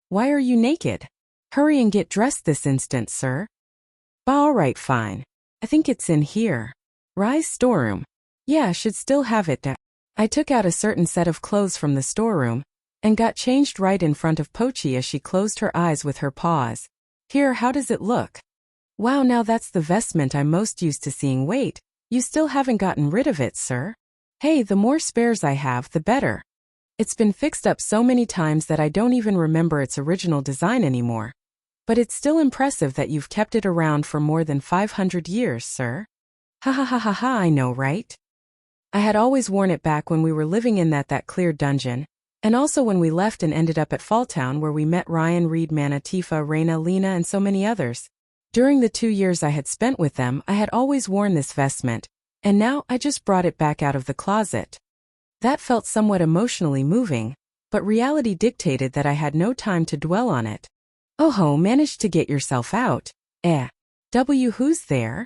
Why are you naked? Hurry and get dressed this instant, sir. Alright, fine. I think it's in here. Rise storeroom. Yeah, should still have it. I took out a certain set of clothes from the storeroom, and got changed right in front of Pochi as she closed her eyes with her paws. Here, how does it look? Wow, now that's the vestment I'm most used to seeing. Wait, you still haven't gotten rid of it, sir? Hey, the more spares I have, the better. It's been fixed up so many times that I don't even remember its original design anymore. But it's still impressive that you've kept it around for more than 500 years, sir. Ha ha ha ha ha, I know, right? I had always worn it back when we were living in that cleared dungeon, and also when we left and ended up at Falltown where we met Ryan, Reed, Mana, Tifa, Reyna, Lena, and so many others. During the 2 years I had spent with them, I had always worn this vestment, and now I just brought it back out of the closet. That felt somewhat emotionally moving, but reality dictated that I had no time to dwell on it. Oh ho, managed to get yourself out. Who's there?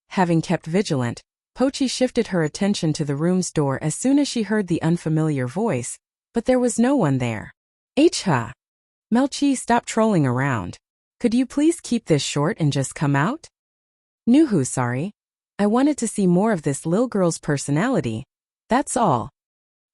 Having kept vigilant, Pochi shifted her attention to the room's door as soon as she heard the unfamiliar voice, but there was no one there. Ha! Melchi, stop trolling around. Could you please keep this short and just come out? Nuhu, sorry. I wanted to see more of this lil girl's personality. That's all.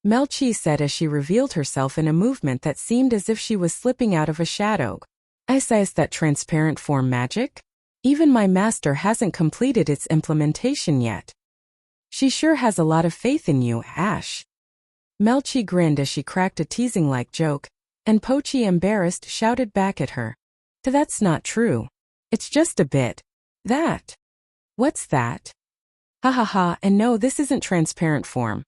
Melchi said as she revealed herself in a movement that seemed as if she was slipping out of a shadow. Is that transparent form magic? Even my master hasn't completed its implementation yet. She sure has a lot of faith in you, Ash. Melchi grinned as she cracked a teasing-like joke, and Pochi, embarrassed, shouted back at her. That's not true. It's just a bit. That. What's that? Ha ha ha, and no, this isn't transparent form.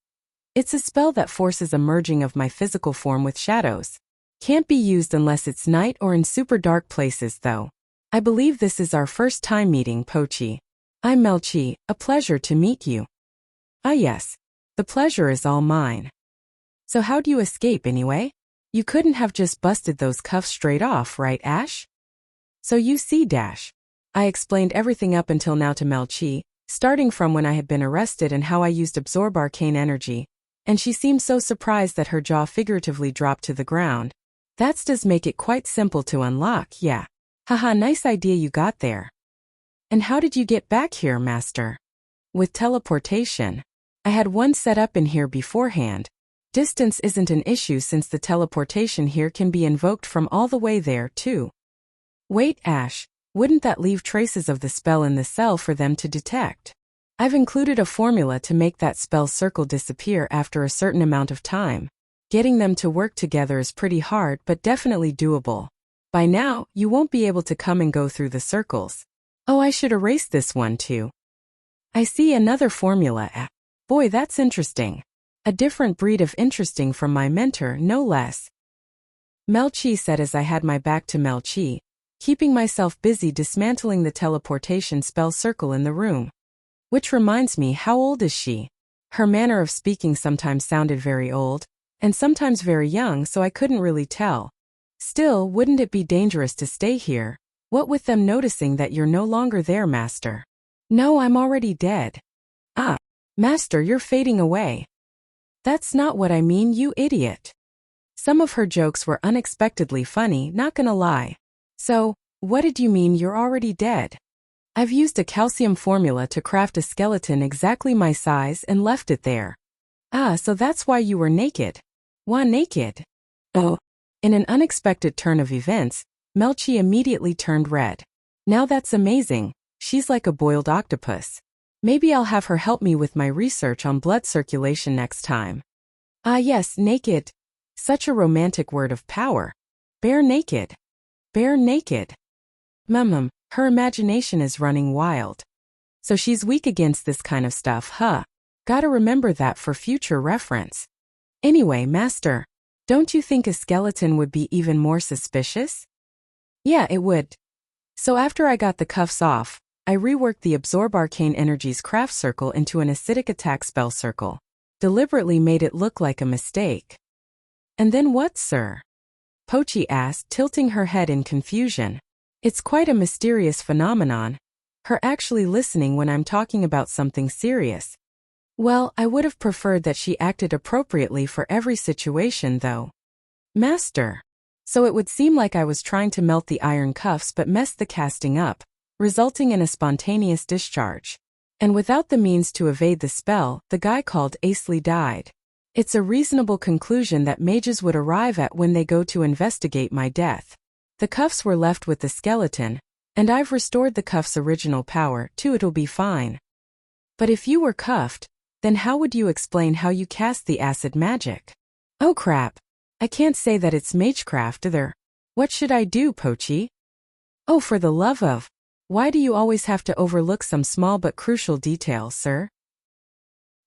It's a spell that forces a merging of my physical form with shadows. Can't be used unless it's night or in super dark places, though. I believe this is our first time meeting, Pochi. I'm Melchi, a pleasure to meet you. Ah yes, the pleasure is all mine. So how'd you escape anyway? You couldn't have just busted those cuffs straight off, right, Ash? So you see, I explained everything up until now to Melchi, starting from when I had been arrested and how I used absorb arcane energy, and she seemed so surprised that her jaw figuratively dropped to the ground. That does make it quite simple to unlock, yeah. Haha, nice idea you got there. And how did you get back here, master? With teleportation. I had one set up in here beforehand. Distance isn't an issue since the teleportation here can be invoked from all the way there, too. Wait, Ash, wouldn't that leave traces of the spell in the cell for them to detect? I've included a formula to make that spell circle disappear after a certain amount of time. Getting them to work together is pretty hard but definitely doable. By now, you won't be able to come and go through the circles. Oh, I should erase this one too. I see another formula. Boy, that's interesting. A different breed of interesting from my mentor, no less. Melchi said as I had my back to Melchi, keeping myself busy dismantling the teleportation spell circle in the room. Which reminds me, how old is she? Her manner of speaking sometimes sounded very old, and sometimes very young, so I couldn't really tell. Still, wouldn't it be dangerous to stay here? What with them noticing that you're no longer there, master? No, I'm already dead. Ah, master, you're fading away. That's not what I mean, you idiot. Some of her jokes were unexpectedly funny, not gonna lie. So, what did you mean you're already dead? I've used a calcium formula to craft a skeleton exactly my size and left it there. Ah, so that's why you were naked. Why naked? Oh. In an unexpected turn of events, Melchi immediately turned red. Now that's amazing, she's like a boiled octopus. Maybe I'll have her help me with my research on blood circulation next time. Ah yes, naked. Such a romantic word of power. Bare naked. Bare naked. Her imagination is running wild. So she's weak against this kind of stuff, huh? Gotta remember that for future reference. Anyway, master, don't you think a skeleton would be even more suspicious? Yeah, it would. So after I got the cuffs off, I reworked the Absorb Arcane Energies craft circle into an acidic attack spell circle. Deliberately made it look like a mistake. And then what, sir? Pochi asked, tilting her head in confusion. It's quite a mysterious phenomenon. Her actually listening when I'm talking about something serious. Well, I would have preferred that she acted appropriately for every situation, though. Master. So it would seem like I was trying to melt the iron cuffs but messed the casting up, resulting in a spontaneous discharge. And without the means to evade the spell, the guy called Asley died. It's a reasonable conclusion that mages would arrive at when they go to investigate my death. The cuffs were left with the skeleton, and I've restored the cuff's original power, too. It'll be fine. But if you were cuffed, then how would you explain how you cast the acid magic? Oh crap. I can't say that it's magecraft either. What should I do, Pochi? Oh, for the love of... Why do you always have to overlook some small but crucial details, sir?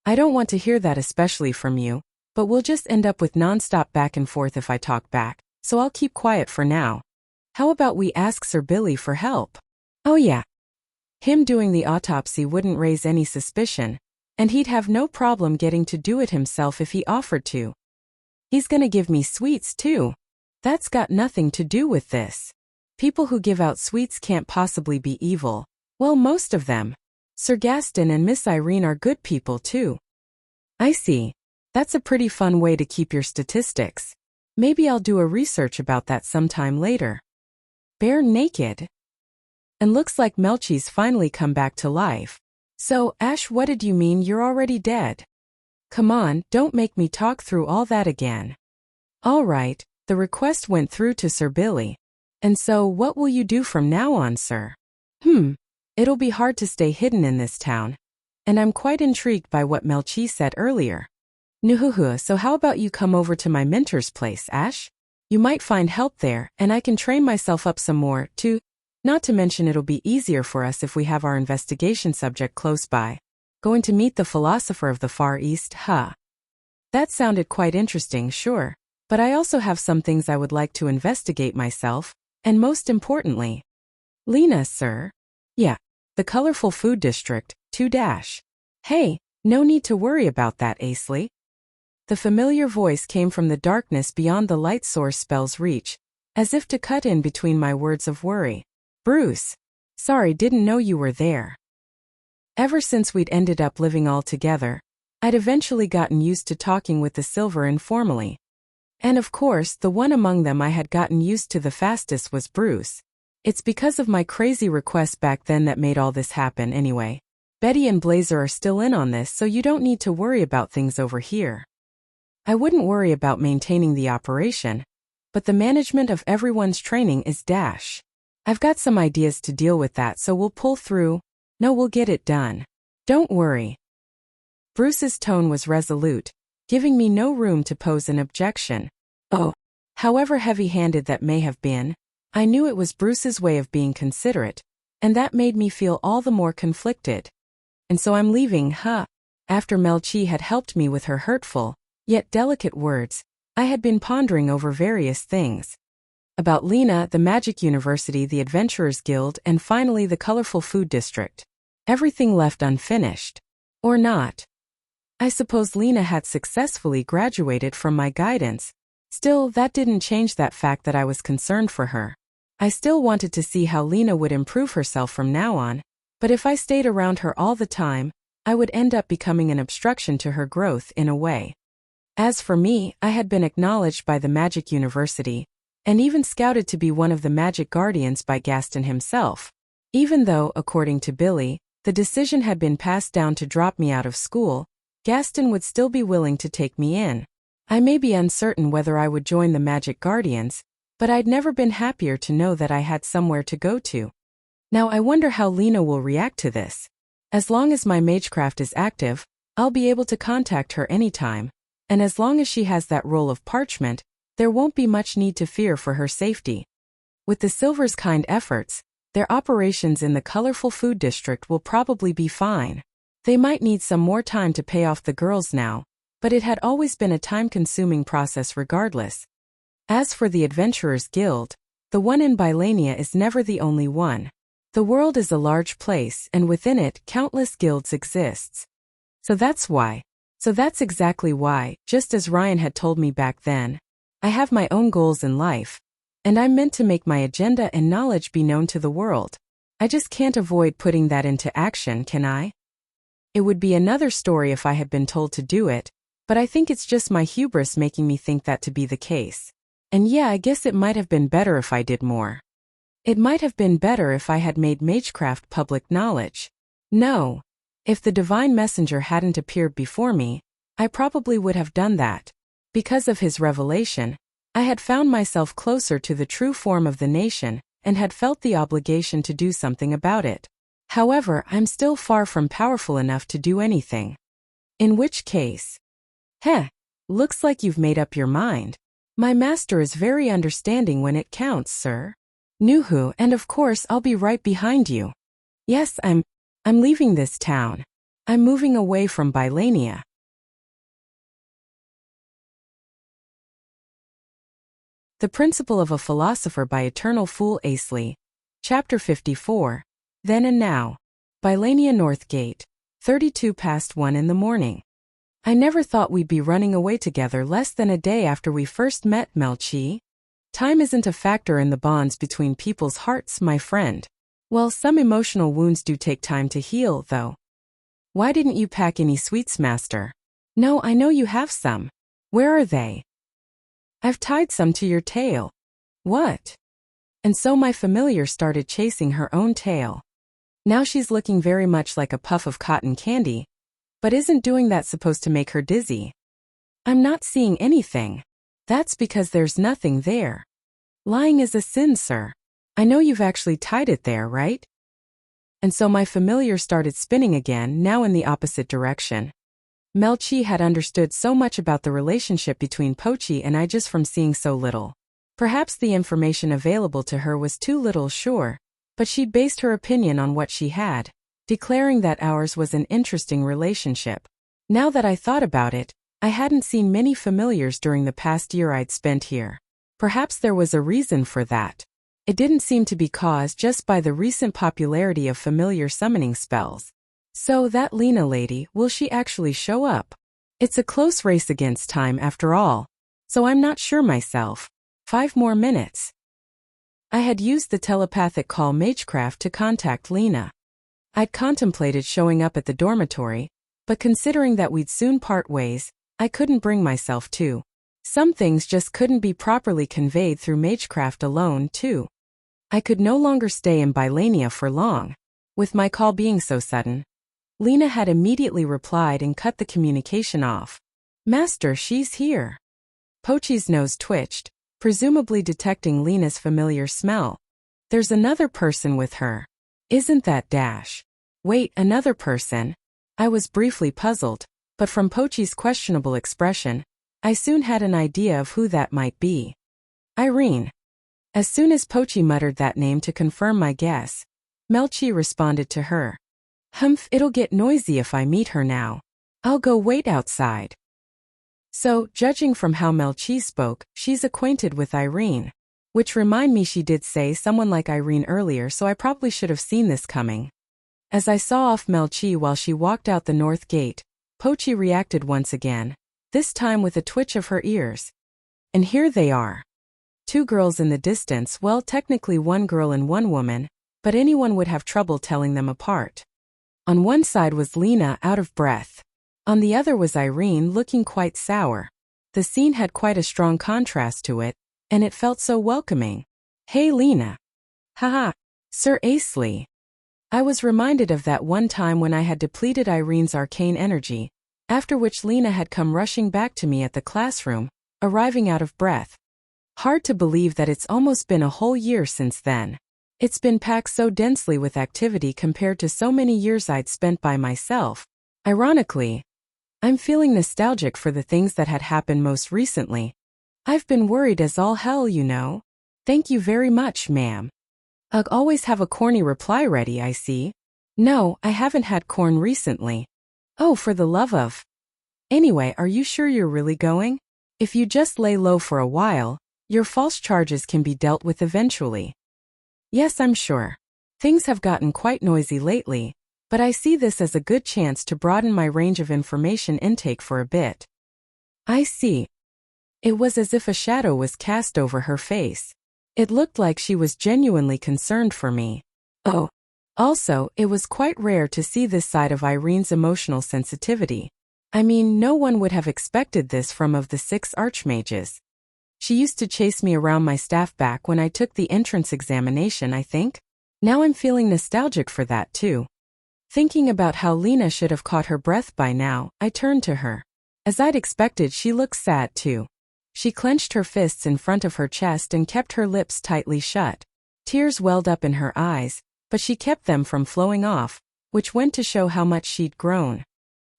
I don't want to hear that especially from you, but we'll just end up with non-stop back and forth if I talk back, so I'll keep quiet for now. How about we ask Sir Billy for help? Oh yeah. Him doing the autopsy wouldn't raise any suspicion, and he'd have no problem getting to do it himself if he offered to. He's gonna give me sweets too. That's got nothing to do with this. People who give out sweets can't possibly be evil. Well, most of them. Sir Gaston and Miss Irene are good people too. I see. That's a pretty fun way to keep your statistics. Maybe I'll do a research about that sometime later. Bare naked? And looks like Melchi's finally come back to life. So, Ash, what did you mean you're already dead? Come on, don't make me talk through all that again. All right, the request went through to Sir Billy. And so, what will you do from now on, sir? It'll be hard to stay hidden in this town. And I'm quite intrigued by what Melchi said earlier. Nuhuhu, so how about you come over to my mentor's place, Ash? You might find help there, and I can train myself up some more, too. Not to mention it'll be easier for us if we have our investigation subject close by. Going to meet the philosopher of the Far East, huh? That sounded quite interesting, sure. But I also have some things I would like to investigate myself, and most importantly. Lena, sir? Yeah, the colorful food district, 2-. Hey, no need to worry about that, Asley. The familiar voice came from the darkness beyond the light source spell's reach, as if to cut in between my words of worry. Bruce. Sorry, didn't know you were there. Ever since we'd ended up living all together, I'd eventually gotten used to talking with the silver informally. And of course, the one among them I had gotten used to the fastest was Bruce. It's because of my crazy request back then that made all this happen anyway. Betty and Blazer are still in on this, so you don't need to worry about things over here. I wouldn't worry about maintaining the operation, but the management of everyone's training is dash. I've got some ideas to deal with that, so we'll pull through. No, we'll get it done. Don't worry. Bruce's tone was resolute, giving me no room to pose an objection. Oh, however heavy-handed that may have been, I knew it was Bruce's way of being considerate, and that made me feel all the more conflicted. And so I'm leaving, huh? After Melchi had helped me with her hurtful, yet delicate words, I had been pondering over various things. About Lena, the Magic University, the Adventurers Guild, and finally the colorful food district. Everything left unfinished. Or not. I suppose Lena had successfully graduated from my guidance. Still, that didn't change that fact that I was concerned for her. I still wanted to see how Lena would improve herself from now on, but if I stayed around her all the time, I would end up becoming an obstruction to her growth in a way. As for me, I had been acknowledged by the Magic University, and even scouted to be one of the Magic Guardians by Gaston himself. Even though, according to Billy, the decision had been passed down to drop me out of school, Gaston would still be willing to take me in. I may be uncertain whether I would join the Magic Guardians, but I'd never been happier to know that I had somewhere to go to. Now I wonder how Lena will react to this. As long as my magecraft is active, I'll be able to contact her anytime, and as long as she has that roll of parchment, there won't be much need to fear for her safety. With the Silver's kind efforts, their operations in the colorful food district will probably be fine. They might need some more time to pay off the girls now, but it had always been a time-consuming process regardless. As for the Adventurers Guild, the one in Bylania is never the only one. The world is a large place, and within it, countless guilds exists. So that's exactly why, just as Ryan had told me back then, I have my own goals in life, and I'm meant to make my agenda and knowledge be known to the world. I just can't avoid putting that into action, can I? It would be another story if I had been told to do it, but I think it's just my hubris making me think that to be the case. And yeah, I guess it might have been better if I did more. It might have been better if I had made magecraft public knowledge. No. If the divine messenger hadn't appeared before me, I probably would have done that. Because of his revelation, I had found myself closer to the true form of the nation, and had felt the obligation to do something about it. However, I'm still far from powerful enough to do anything. In which case, looks like you've made up your mind. My master is very understanding when it counts, sir. Nuhu, and of course I'll be right behind you. Yes, I'm leaving this town. I'm moving away from Bylania. The Principle of a Philosopher by Eternal Fool Asley. Chapter 54. Then and Now. Bylania North Gate, 1:32 in the morning. I never thought we'd be running away together less than a day after we first met, Melchi. Time isn't a factor in the bonds between people's hearts, my friend. Well, some emotional wounds do take time to heal, though. Why didn't you pack any sweets, master? No, I know you have some. Where are they? I've tied some to your tail. What? And so my familiar started chasing her own tail. Now she's looking very much like a puff of cotton candy. But isn't doing that supposed to make her dizzy? I'm not seeing anything. That's because there's nothing there. Lying is a sin, sir. I know you've actually tied it there, right? And so my familiar started spinning again, now in the opposite direction. Melchi had understood so much about the relationship between Pochi and I just from seeing so little. Perhaps the information available to her was too little, sure, but she'd based her opinion on what she had, declaring that ours was an interesting relationship. Now that I thought about it, I hadn't seen many familiars during the past year I'd spent here. Perhaps there was a reason for that. It didn't seem to be caused just by the recent popularity of familiar summoning spells. So that Lena lady, will she actually show up? It's a close race against time after all, so I'm not sure myself. 5 more minutes. I had used the telepathic call magecraft to contact Lena. I'd contemplated showing up at the dormitory, But considering that we'd soon part ways, I couldn't bring myself to. Some things just couldn't be properly conveyed through magecraft alone, too. I could no longer stay in Bylania for long, with my call being so sudden. Lena had immediately replied and cut the communication off. Master, she's here. Pochi's nose twitched, presumably detecting Lena's familiar smell. There's another person with her. Isn't that Dash? Wait, another person? I was briefly puzzled, but from Pochi's questionable expression, I soon had an idea of who that might be. Irene. As soon as Pochi muttered that name to confirm my guess, Melchi responded to her. Humph, it'll get noisy if I meet her now. I'll go wait outside. So, judging from how Melchi spoke, she's acquainted with Irene. Which remind me she did say someone like Irene earlier, so I probably should have seen this coming. As I saw off Melchi while she walked out the north gate, Pochi reacted once again, this time with a twitch of her ears. And here they are. Two girls in the distance, well, technically one girl and one woman, but anyone would have trouble telling them apart. On one side was Lena, out of breath. On the other was Irene, looking quite sour. The scene had quite a strong contrast to it, and it felt so welcoming. Hey Lena. Haha. Sir Asley. I was reminded of that one time when I had depleted Irene's arcane energy, after which Lena had come rushing back to me at the classroom, arriving out of breath. Hard to believe that it's almost been a whole year since then. It's been packed so densely with activity compared to so many years I'd spent by myself. Ironically, I'm feeling nostalgic for the things that had happened most recently. I've been worried as all hell, you know. Thank you very much, ma'am. Ugh, always have a corny reply ready, I see. No, I haven't had corn recently. Oh, for the love of. Anyway, are you sure you're really going? If you just lay low for a while, your false charges can be dealt with eventually. Yes, I'm sure. Things have gotten quite noisy lately, but I see this as a good chance to broaden my range of information intake for a bit. I see. It was as if a shadow was cast over her face. It looked like she was genuinely concerned for me. Oh. Also, it was quite rare to see this side of Irene's emotional sensitivity. I mean, no one would have expected this from of the 6 archmages. She used to chase me around my staff back when I took the entrance examination, I think. Now I'm feeling nostalgic for that too. Thinking about how Lena should have caught her breath by now, I turned to her. As I'd expected, she looked sad too. She clenched her fists in front of her chest and kept her lips tightly shut. Tears welled up in her eyes, but she kept them from flowing off, which went to show how much she'd grown.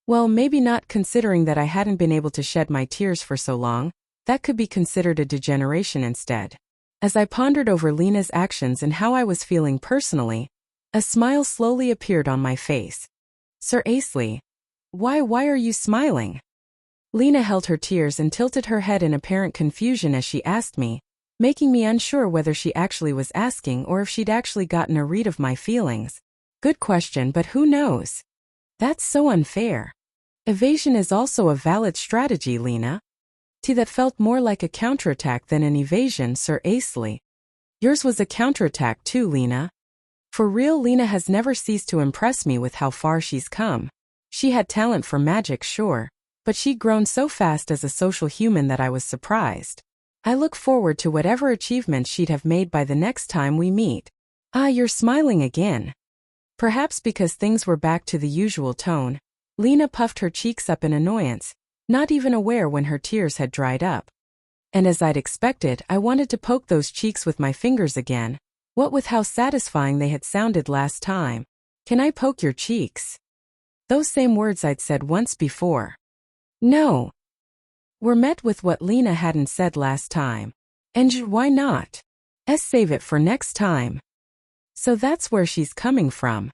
Well, maybe not, considering that I hadn't been able to shed my tears for so long. That could be considered a degeneration instead. As I pondered over Lena's actions and how I was feeling personally, a smile slowly appeared on my face. Sir Asley. Why are you smiling? Lena held her tears and tilted her head in apparent confusion as she asked me, making me unsure whether she actually was asking or if she'd actually gotten a read of my feelings. Good question, but who knows? That's so unfair. Evasion is also a valid strategy, Lena. That felt more like a counterattack than an evasion, Sir Asley. Yours was a counterattack too, Lena. For real, Lena has never ceased to impress me with how far she's come. She had talent for magic, sure, but she'd grown so fast as a social human that I was surprised. I look forward to whatever achievements she'd have made by the next time we meet. Ah, you're smiling again. Perhaps because things were back to the usual tone, Lena puffed her cheeks up in annoyance, not even aware when her tears had dried up. And as I'd expected, I wanted to poke those cheeks with my fingers again, what with how satisfying they had sounded last time. Can I poke your cheeks? Those same words I'd said once before. No. Were met with what Lena hadn't said last time. And why not? Save it for next time. So that's where she's coming from.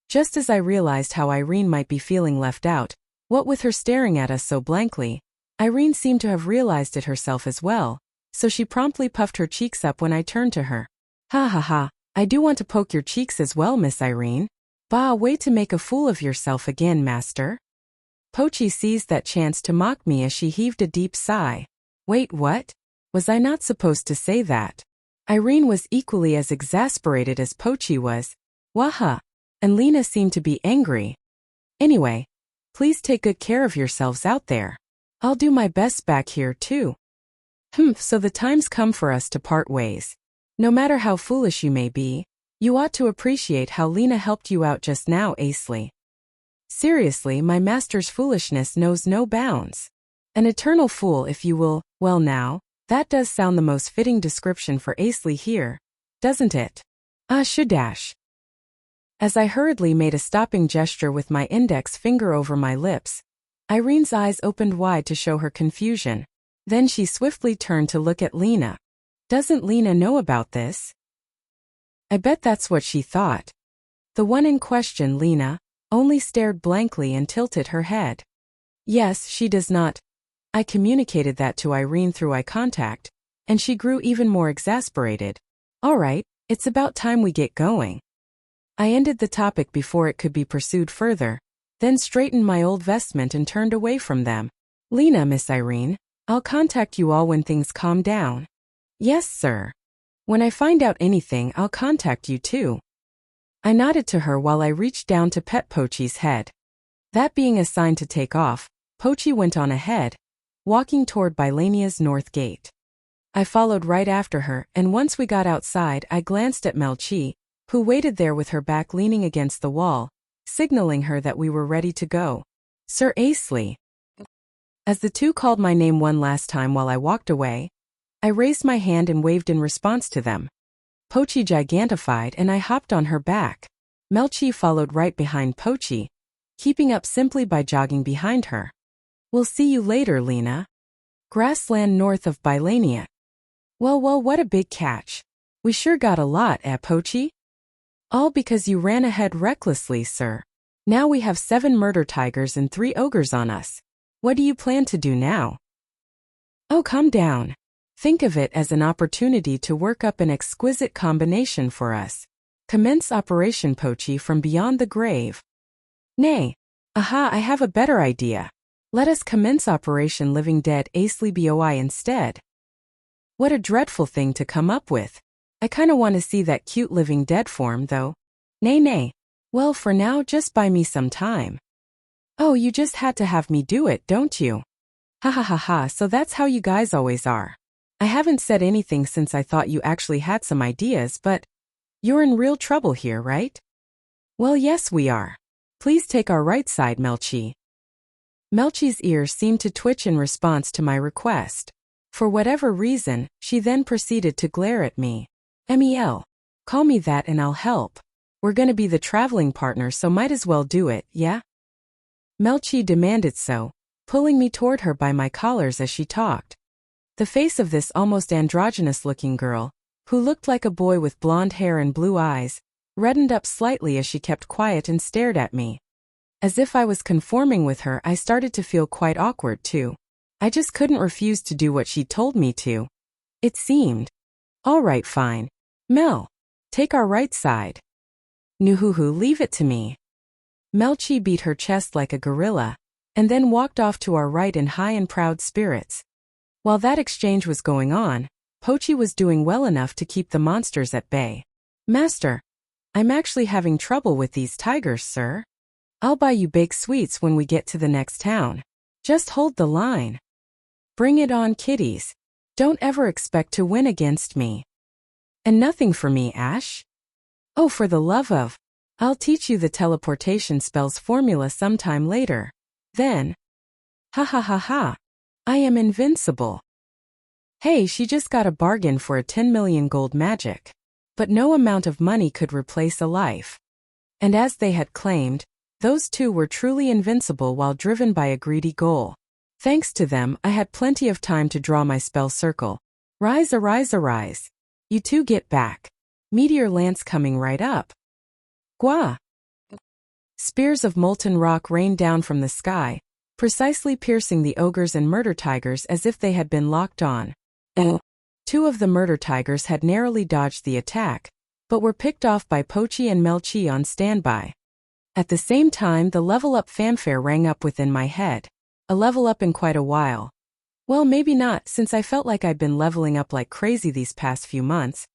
Just as I realized how Irene might be feeling left out, what with her staring at us so blankly, Irene seemed to have realized it herself as well, so she promptly puffed her cheeks up when I turned to her. Ha ha ha, I do want to poke your cheeks as well, Miss Irene. Bah, way to make a fool of yourself again, master. Pochi seized that chance to mock me as she heaved a deep sigh. Wait, what? Was I not supposed to say that? Irene was equally as exasperated as Pochi was. Waha. And Lena seemed to be angry. Anyway, Please take good care of yourselves out there. I'll do my best back here too. So the time's come for us to part ways. No matter how foolish you may be, you ought to appreciate how Lena helped you out just now, Asley. Seriously, my master's foolishness knows no bounds. An eternal fool, if you will. Well now, that does sound the most fitting description for Asley here, doesn't it? Shudash. As I hurriedly made a stopping gesture with my index finger over my lips, Irene's eyes opened wide to show her confusion. Then she swiftly turned to look at Lena. Doesn't Lena know about this? I bet that's what she thought. The one in question, Lena, only stared blankly and tilted her head. Yes, she does not. I communicated that to Irene through eye contact, and she grew even more exasperated. All right, it's about time we get going. I ended the topic before it could be pursued further, then straightened my old vestment and turned away from them. Lena, Miss Irene, I'll contact you all when things calm down. Yes, sir. When I find out anything, I'll contact you too. I nodded to her while I reached down to pet Pochi's head. That being a sign to take off, Pochi went on ahead, walking toward Bylania's north gate. I followed right after her, and once we got outside, I glanced at Melchi, who waited there with her back leaning against the wall, signaling her that we were ready to go. Sir Asley. As the two called my name one last time while I walked away, I raised my hand and waved in response to them. Pochi gigantified and I hopped on her back. Melchi followed right behind Pochi, keeping up simply by jogging behind her. We'll see you later, Lena. Grassland north of Bylania. Well, what a big catch. We sure got a lot, Pochi? All because you ran ahead recklessly, sir. Now we have 7 murder tigers and 3 ogres on us. What do you plan to do now? Oh, calm down. Think of it as an opportunity to work up an exquisite combination for us. Commence Operation Pochi from beyond the grave. Nay. Aha, I have a better idea. Let us commence Operation Living Dead Asley Boi instead. What a dreadful thing to come up with. I kinda want to see that cute Living Dead form, though. Nay. Well, for now, just buy me some time. Oh, you just had to have me do it, don't you? Ha, so that's how you guys always are. I haven't said anything since I thought you actually had some ideas, but you're in real trouble here, right? Well, yes, we are. Please take our right side, Melchi. Melchi's ears seemed to twitch in response to my request. For whatever reason, she then proceeded to glare at me. Mel. Call me that and I'll help. We're gonna be the traveling partners, so might as well do it, yeah? Melchi demanded so, pulling me toward her by my collars as she talked. The face of this almost androgynous-looking girl, who looked like a boy with blonde hair and blue eyes, reddened up slightly as she kept quiet and stared at me. As if I was conforming with her, I started to feel quite awkward too. I just couldn't refuse to do what she told me to. It seemed. All right, fine. Mel, take our right side. Nuhuhu, leave it to me. Melchi beat her chest like a gorilla, and then walked off to our right in high and proud spirits. While that exchange was going on, Pochi was doing well enough to keep the monsters at bay. Master, I'm actually having trouble with these tigers, sir. I'll buy you baked sweets when we get to the next town. Just hold the line. Bring it on, kiddies. Don't ever expect to win against me. And nothing for me, Ash? Oh, for the love of... I'll teach you the teleportation spell's formula sometime later. Then... Ha. I am invincible. Hey, she just got a bargain for a 10 million gold magic. But no amount of money could replace a life. And as they had claimed, those two were truly invincible while driven by a greedy goal. Thanks to them, I had plenty of time to draw my spell circle. Rise, arise. You two get back. Meteor lance coming right up. Gua! Spears of molten rock rained down from the sky, precisely piercing the ogres and murder tigers as if they had been locked on. 2 of the murder tigers had narrowly dodged the attack, but were picked off by Pochi and Melchi on standby. At the same time, the level up fanfare rang up within my head. A level up in quite a while. Well, maybe not, since I felt like I'd been leveling up like crazy these past few months.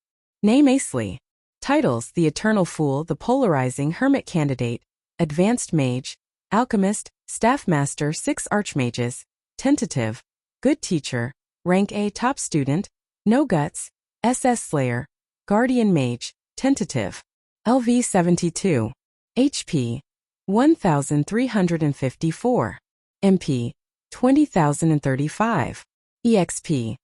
Name Asley. Titles: The Eternal Fool, The Polarizing Hermit Candidate, Advanced Mage, Alchemist, Staff Master 6 Archmages, tentative, good teacher, rank A top student, no guts, SS Slayer, Guardian Mage, tentative, LV 72, HP 1354, MP 20,035, EXP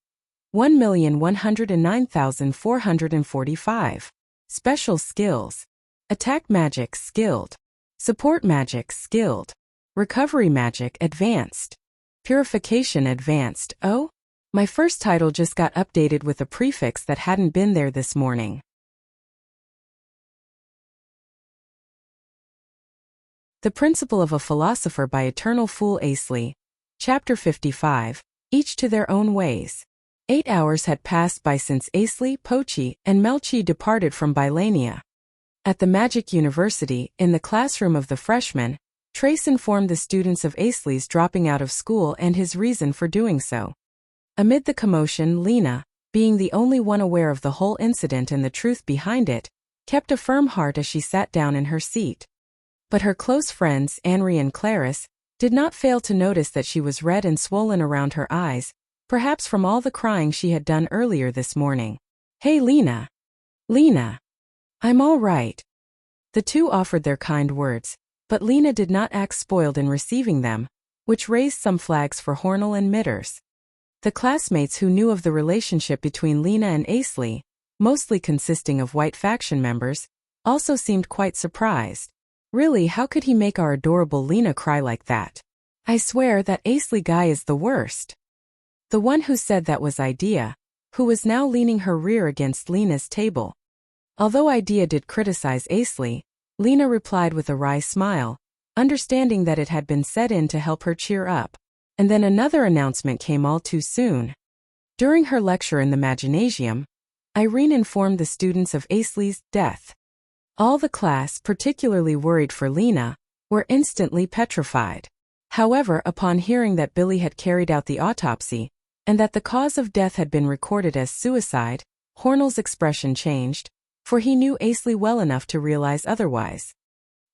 1,109,445. Special skills: Attack Magic Skilled, Support Magic Skilled, Recovery Magic Advanced, Purification Advanced. Oh, my first title just got updated with a prefix that hadn't been there this morning. The Principle of a Philosopher by Eternal Fool Asley. Chapter 55. Each to their own ways. 8 hours had passed by since Asley, Pochi, and Melchi departed from Bylania. At the Magic University, in the classroom of the freshmen, Trace informed the students of Asley's dropping out of school and his reason for doing so. Amid the commotion, Lena, being the only one aware of the whole incident and the truth behind it, kept a firm heart as she sat down in her seat. But her close friends, Anri and Clarice, did not fail to notice that she was red and swollen around her eyes, perhaps from all the crying she had done earlier this morning. "Hey, Lena. Lena. I'm all right." The two offered their kind words, but Lena did not act spoiled in receiving them, which raised some flags for Hornell and Mitters. The classmates who knew of the relationship between Lena and Asley, mostly consisting of white faction members, also seemed quite surprised. Really, how could he make our adorable Lena cry like that? I swear that Asley guy is the worst. The one who said that was Idea, who was now leaning her rear against Lena's table. Although Idea did criticize Asley, Lena replied with a wry smile, understanding that it had been set in to help her cheer up. And then another announcement came all too soon. During her lecture in the Maginasium, Irene informed the students of Asley's death. All the class, particularly worried for Lena, were instantly petrified. However, upon hearing that Billy had carried out the autopsy, and that the cause of death had been recorded as suicide, Hornell's expression changed, for he knew Asley well enough to realize otherwise.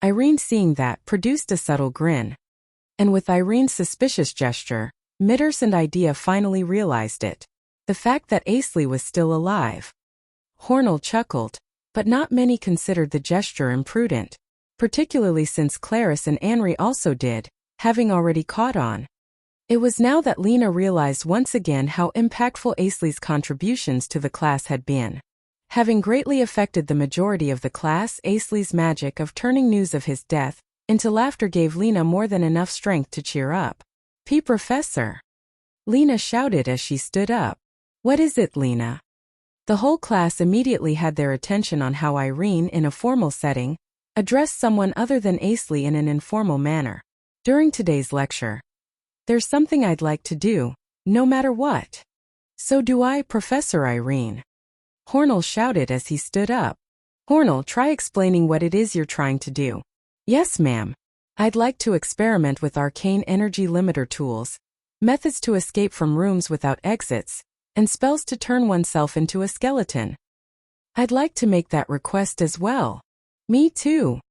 Irene, seeing that, produced a subtle grin. And with Irene's suspicious gesture, Mitters and Idea finally realized it. The fact that Asley was still alive. Hornell chuckled, but not many considered the gesture imprudent, particularly since Clarice and Anri also did, having already caught on. It was now that Lena realized once again how impactful Asley's contributions to the class had been. Having greatly affected the majority of the class, Asley's magic of turning news of his death into laughter gave Lena more than enough strength to cheer up. Professor!" Lena shouted as she stood up. "What is it, Lena?" The whole class immediately had their attention on how Irene, in a formal setting, addressed someone other than Asley in an informal manner. During today's lecture, "There's something I'd like to do, no matter what." "So do I, Professor Irene." Hornell shouted as he stood up. "Hornell, try explaining what it is you're trying to do." "Yes, ma'am. I'd like to experiment with arcane energy limiter tools, methods to escape from rooms without exits, and spells to turn oneself into a skeleton." "I'd like to make that request as well." "Me too."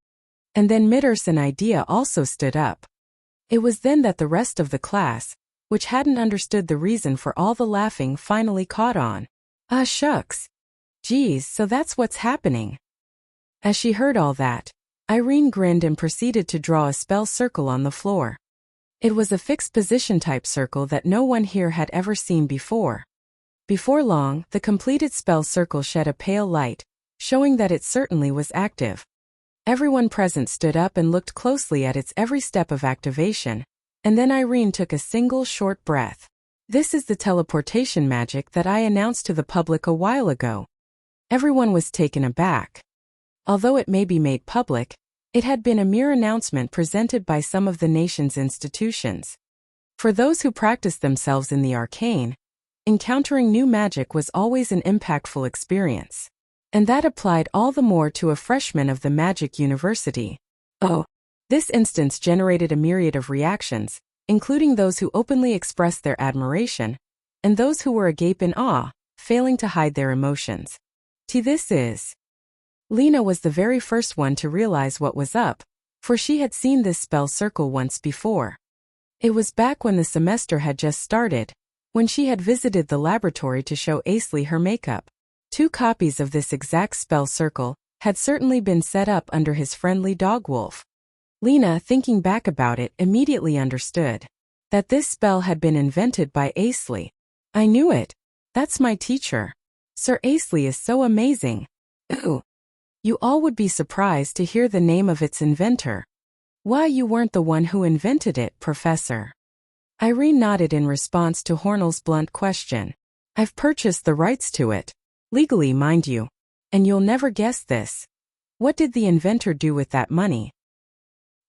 And then Mitters and Idea also stood up. It was then that the rest of the class, which hadn't understood the reason for all the laughing, finally caught on. "Ah, shucks. Geez, so that's what's happening." As she heard all that, Irene grinned and proceeded to draw a spell circle on the floor. It was a fixed position type circle that no one here had ever seen before. Before long, the completed spell circle shed a pale light, showing that it certainly was active. Everyone present stood up and looked closely at its every step of activation, and then Irene took a single short breath. "This is the teleportation magic that I announced to the public a while ago." Everyone was taken aback. Although it may be made public, it had been a mere announcement presented by some of the nation's institutions. For those who practiced themselves in the arcane, encountering new magic was always an impactful experience. And that applied all the more to a freshman of the Magic University. Oh, this instance generated a myriad of reactions, including those who openly expressed their admiration, and those who were agape in awe, failing to hide their emotions. This is. Lena was the very first one to realize what was up, for she had seen this spell circle once before. It was back when the semester had just started, when she had visited the laboratory to show Asley her makeup. 2 copies of this exact spell circle had certainly been set up under his friendly dog Wolf. Lena, thinking back about it, immediately understood that this spell had been invented by Asley. I knew it. That's my teacher. Sir Asley is so amazing. Ooh. You all would be surprised to hear the name of its inventor. Why, you weren't the one who invented it, Professor? Irene nodded in response to Hornell's blunt question. I've purchased the rights to it. Legally, mind you. And you'll never guess this. What did the inventor do with that money?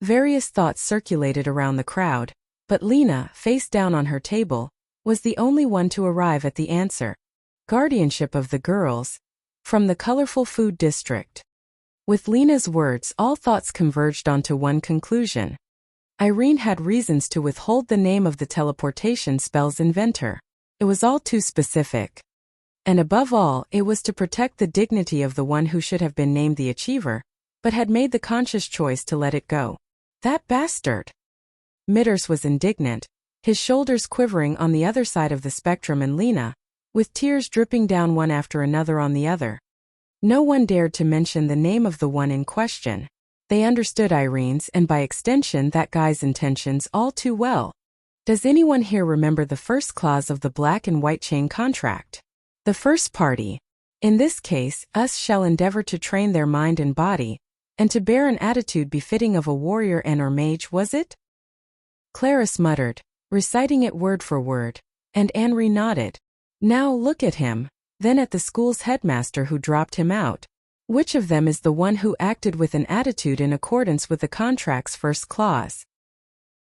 Various thoughts circulated around the crowd, but Lena, face down on her table, was the only one to arrive at the answer. Guardianship of the girls, from the colorful food district. With Lena's words, all thoughts converged onto one conclusion. Irene had reasons to withhold the name of the teleportation spell's inventor. It was all too specific. And above all, it was to protect the dignity of the one who should have been named the achiever, but had made the conscious choice to let it go. That bastard! Mitters was indignant, his shoulders quivering on the other side of the spectrum, and Lena, with tears dripping down one after another on the other. No one dared to mention the name of the one in question. They understood Irene's and by extension that guy's intentions all too well. Does anyone here remember the first clause of the black and white chain contract? The first party, in this case, us, shall endeavor to train their mind and body, and to bear an attitude befitting of a warrior and or mage, was it? Clarice muttered, reciting it word for word, and Henri nodded. Now look at him, then at the school's headmaster who dropped him out. Which of them is the one who acted with an attitude in accordance with the contract's first clause?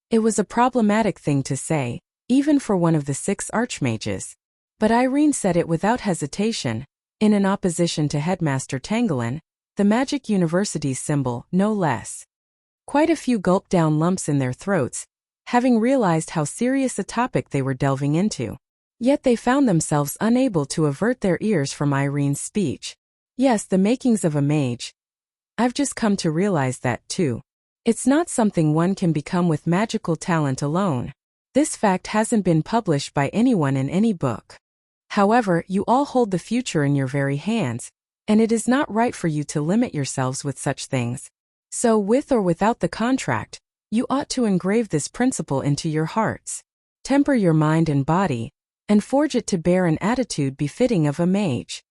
It was a problematic thing to say, even for one of the 6 archmages. But Irene said it without hesitation, in an opposition to Headmaster Tangelin, the Magic University's symbol, no less. Quite a few gulped down lumps in their throats, having realized how serious a topic they were delving into. Yet they found themselves unable to avert their ears from Irene's speech. Yes, the makings of a mage. I've just come to realize that, too. It's not something one can become with magical talent alone. This fact hasn't been published by anyone in any book. However, you all hold the future in your very hands, and it is not right for you to limit yourselves with such things. So, with or without the contract, you ought to engrave this principle into your hearts. Temper your mind and body, and forge it to bear an attitude befitting of a mage.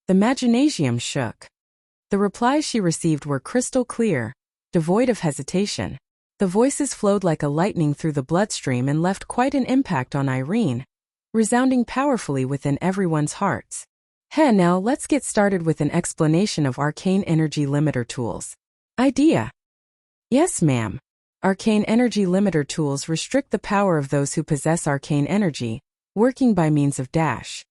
The Maginasium shook. The replies she received were crystal clear, devoid of hesitation. The voices flowed like a lightning through the bloodstream and left quite an impact on Irene, resounding powerfully within everyone's hearts. Now let's get started with an explanation of arcane energy limiter tools. Idea. Yes, ma'am. Arcane energy limiter tools restrict the power of those who possess arcane energy, working by means of dash.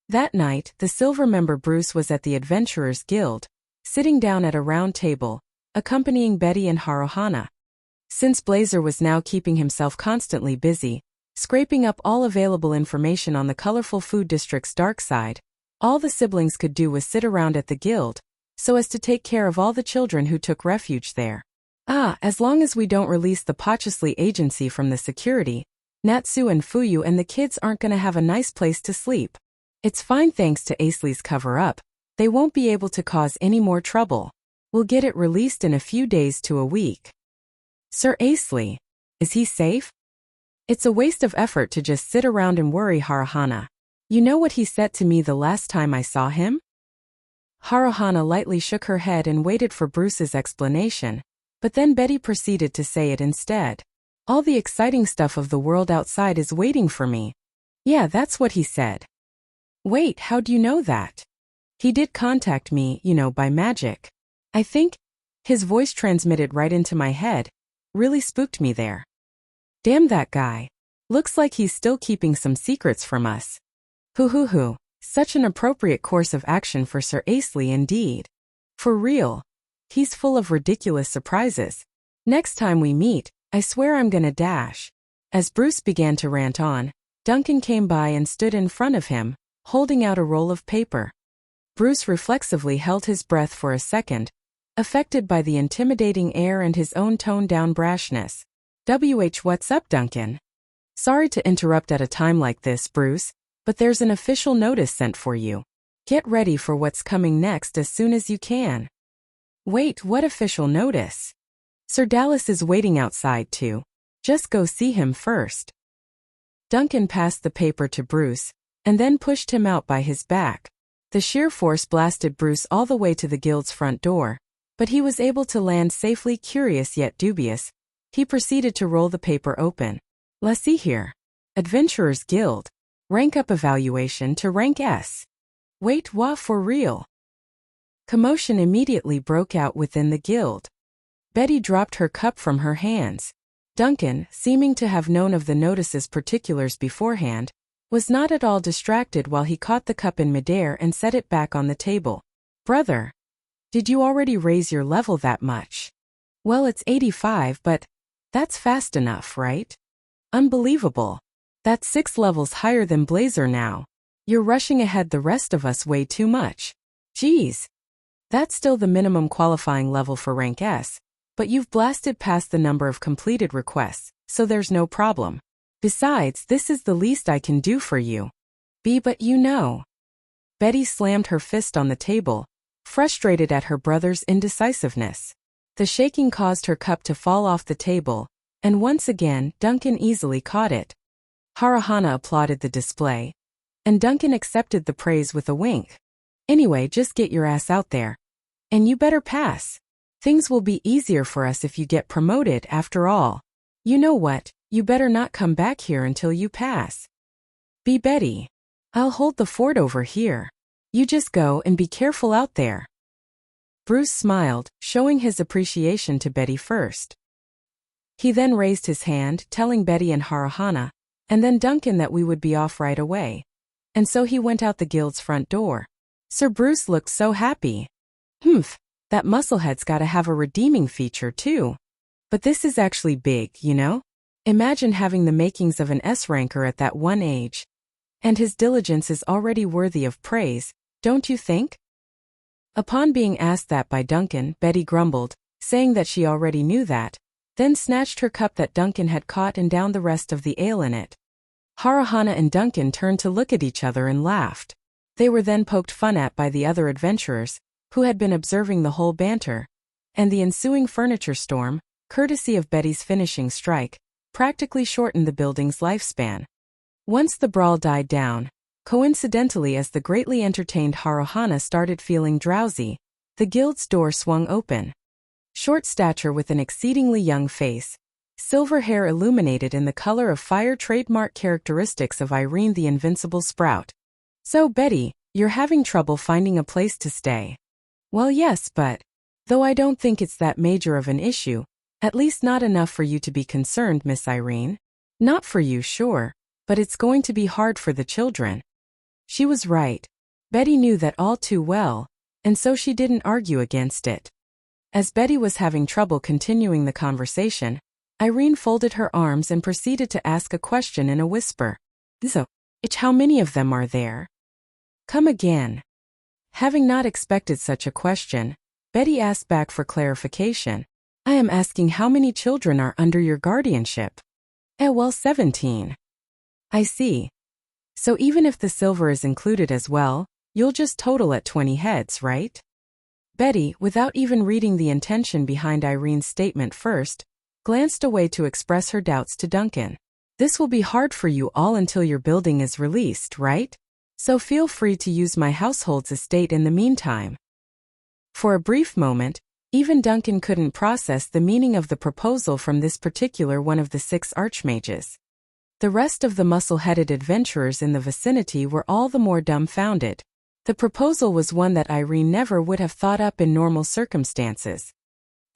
That night, the silver member Bruce was at the Adventurers Guild, sitting down at a round table, accompanying Betty and Haruhana. Since Blazer was now keeping himself constantly busy, scraping up all available information on the colorful food district's dark side, all the siblings could do was sit around at the guild, so as to take care of all the children who took refuge there. As long as we don't release the Pochesly agency from the security, Natsu and Fuyu and the kids aren't gonna have a nice place to sleep. It's fine thanks to Asley's cover-up. They won't be able to cause any more trouble. We'll get it released in a few days to a week. Sir Asley, is he safe? It's a waste of effort to just sit around and worry, Haruhana. You know what he said to me the last time I saw him? Haruhana lightly shook her head and waited for Bruce's explanation, but then Betty proceeded to say it instead. All the exciting stuff of the world outside is waiting for me. Yeah, that's what he said. Wait, how do you know that? He did contact me, by magic. I think. His voice transmitted right into my head. Really spooked me there. Damn that guy. Looks like he's still keeping some secrets from us. Hoo. Such an appropriate course of action for Sir Asley indeed. For real. He's full of ridiculous surprises. Next time we meet, I swear I'm gonna dash. As Bruce began to rant on, Duncan came by and stood in front of him, holding out a roll of paper. Bruce reflexively held his breath for a second, affected by the intimidating air and his own toned-down brashness. What's up, Duncan? Sorry to interrupt at a time like this, Bruce, but there's an official notice sent for you. Get ready for what's coming next as soon as you can. Wait, what official notice? Sir Dallas is waiting outside too. Just go see him first. Duncan passed the paper to Bruce, and then pushed him out by his back. The sheer force blasted Bruce all the way to the guild's front door, but he was able to land safely. Curious yet dubious, he proceeded to roll the paper open. Let's see here. Adventurers Guild. Rank up evaluation to rank S. Wait, what, for real? Commotion immediately broke out within the guild. Betty dropped her cup from her hands. Duncan, seeming to have known of the notice's particulars beforehand, was not at all distracted while he caught the cup in midair and set it back on the table. Brother, did you already raise your level that much? Well, it's 85, but that's fast enough, right? Unbelievable. That's 6 levels higher than Blazer now. You're rushing ahead the rest of us way too much. Geez. That's still the minimum qualifying level for rank S, but you've blasted past the number of completed requests, so there's no problem. Besides, this is the least I can do for you. But you know. Betty slammed her fist on the table, frustrated at her brother's indecisiveness. The shaking caused her cup to fall off the table, and once again, Duncan easily caught it. Haruhana applauded the display, and Duncan accepted the praise with a wink. Anyway, just get your ass out there. And you better pass. Things will be easier for us if you get promoted after all. You know what, you better not come back here until you pass. Betty. I'll hold the fort over here. You just go and be careful out there. Bruce smiled, showing his appreciation to Betty first. He then raised his hand, telling Betty and Haruhana, and then Duncan that we would be off right away. And so he went out the guild's front door. Sir Bruce looked so happy. That musclehead's gotta have a redeeming feature too. But this is actually big, you know? Imagine having the makings of an S-ranker at that one age. And his diligence is already worthy of praise, don't you think? Upon being asked that by Duncan, Betty grumbled, saying that she already knew that, then snatched her cup that Duncan had caught and downed the rest of the ale in it. Haruhana and Duncan turned to look at each other and laughed. They were then poked fun at by the other adventurers, who had been observing the whole banter, and the ensuing furniture storm, courtesy of Betty's finishing strike, practically shortened the building's lifespan. Once the brawl died down, coincidentally as the greatly entertained Haruhana started feeling drowsy, the guild's door swung open. Short stature with an exceedingly young face, silver hair illuminated in the color of fire, trademark characteristics of Irene the Invincible Sprout. So Betty, you're having trouble finding a place to stay. Well, yes, but though I don't think it's that major of an issue, at least not enough for you to be concerned, Miss Irene. Not for you, sure, but it's going to be hard for the children. She was right. Betty knew that all too well, and so she didn't argue against it. As Betty was having trouble continuing the conversation, Irene folded her arms and proceeded to ask a question in a whisper. So, how many of them are there? Come again. Having not expected such a question, Betty asked back for clarification. I am asking how many children are under your guardianship. Well, 17. I see. So even if the silver is included as well, you'll just total at 20 heads, right? Betty, without even reading the intention behind Irene's statement first, glanced away to express her doubts to Duncan. This will be hard for you all until your building is released, right? So feel free to use my household's estate in the meantime. For a brief moment, even Duncan couldn't process the meaning of the proposal from this particular one of the 6 archmages. The rest of the muscle-headed adventurers in the vicinity were all the more dumbfounded. The proposal was one that Irene never would have thought up in normal circumstances.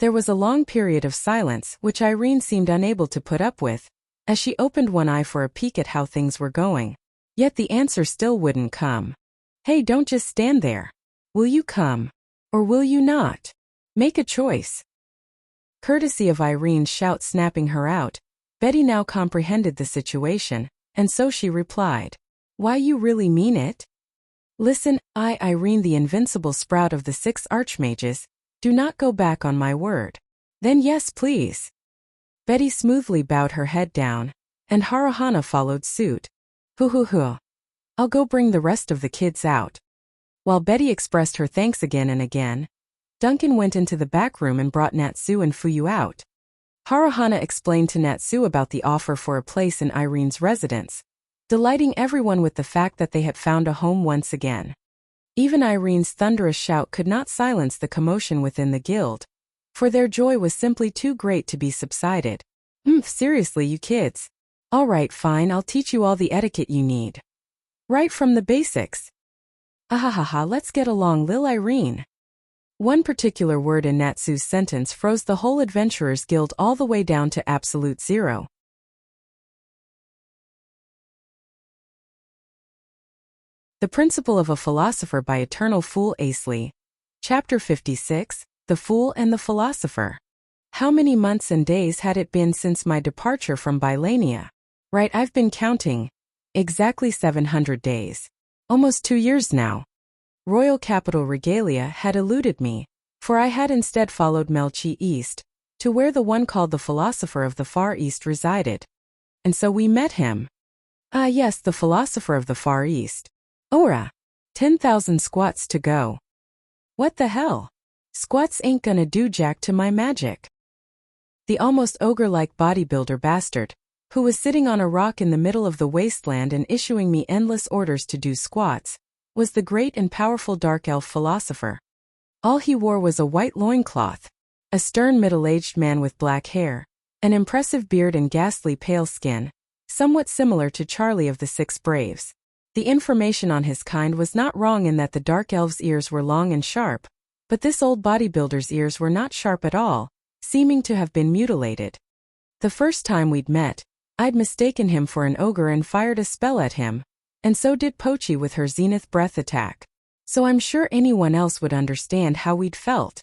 There was a long period of silence which Irene seemed unable to put up with, as she opened one eye for a peek at how things were going. Yet the answer still wouldn't come. Hey, don't just stand there. Will you come? Or will you not? Make a choice. Courtesy of Irene's shout snapping her out, Betty now comprehended the situation, and so she replied. Why, you really mean it? Listen, Irene the Invincible Sprout of the 6 archmages, Do not go back on my word. Then yes, please. Betty smoothly bowed her head down, and Haruhana followed suit. Hoo. I'll go bring the rest of the kids out. While Betty expressed her thanks again and again, Duncan went into the back room and brought Natsu and Fuyu out. Haruhana explained to Natsu about the offer for a place in Irene's residence, delighting everyone with the fact that they had found a home once again. Even Irene's thunderous shout could not silence the commotion within the guild, for their joy was simply too great to be subsided. Seriously, you kids. All right, fine, I'll teach you all the etiquette you need. Right from the basics. Ahahaha, let's get along, Lil Irene. One particular word in Natsu's sentence froze the whole Adventurers Guild all the way down to absolute zero. The Principle of a Philosopher by Eternal Fool Asley. Chapter 56, The Fool and the Philosopher. How many months and days had it been since my departure from Bylania? Right, I've been counting. Exactly 700 days. Almost 2 years now. Royal capital Regalia had eluded me, for I had instead followed Melchi east, to where the one called the Philosopher of the Far East resided. And so we met him. Ah yes, the Philosopher of the Far East. Ora! 10,000 squats to go. What the hell? Squats ain't gonna do jack to my magic. The almost ogre-like bodybuilder bastard, who was sitting on a rock in the middle of the wasteland and issuing me endless orders to do squats, was the great and powerful dark elf Philosopher. All he wore was a white loincloth, a stern middle-aged man with black hair, an impressive beard and ghastly pale skin, somewhat similar to Charlie of the Six Braves. The information on his kind was not wrong in that the dark elf's ears were long and sharp, but this old bodybuilder's ears were not sharp at all, seeming to have been mutilated. The first time we'd met, I'd mistaken him for an ogre and fired a spell at him, and so did Pochi with her zenith breath attack. So I'm sure anyone else would understand how we'd felt.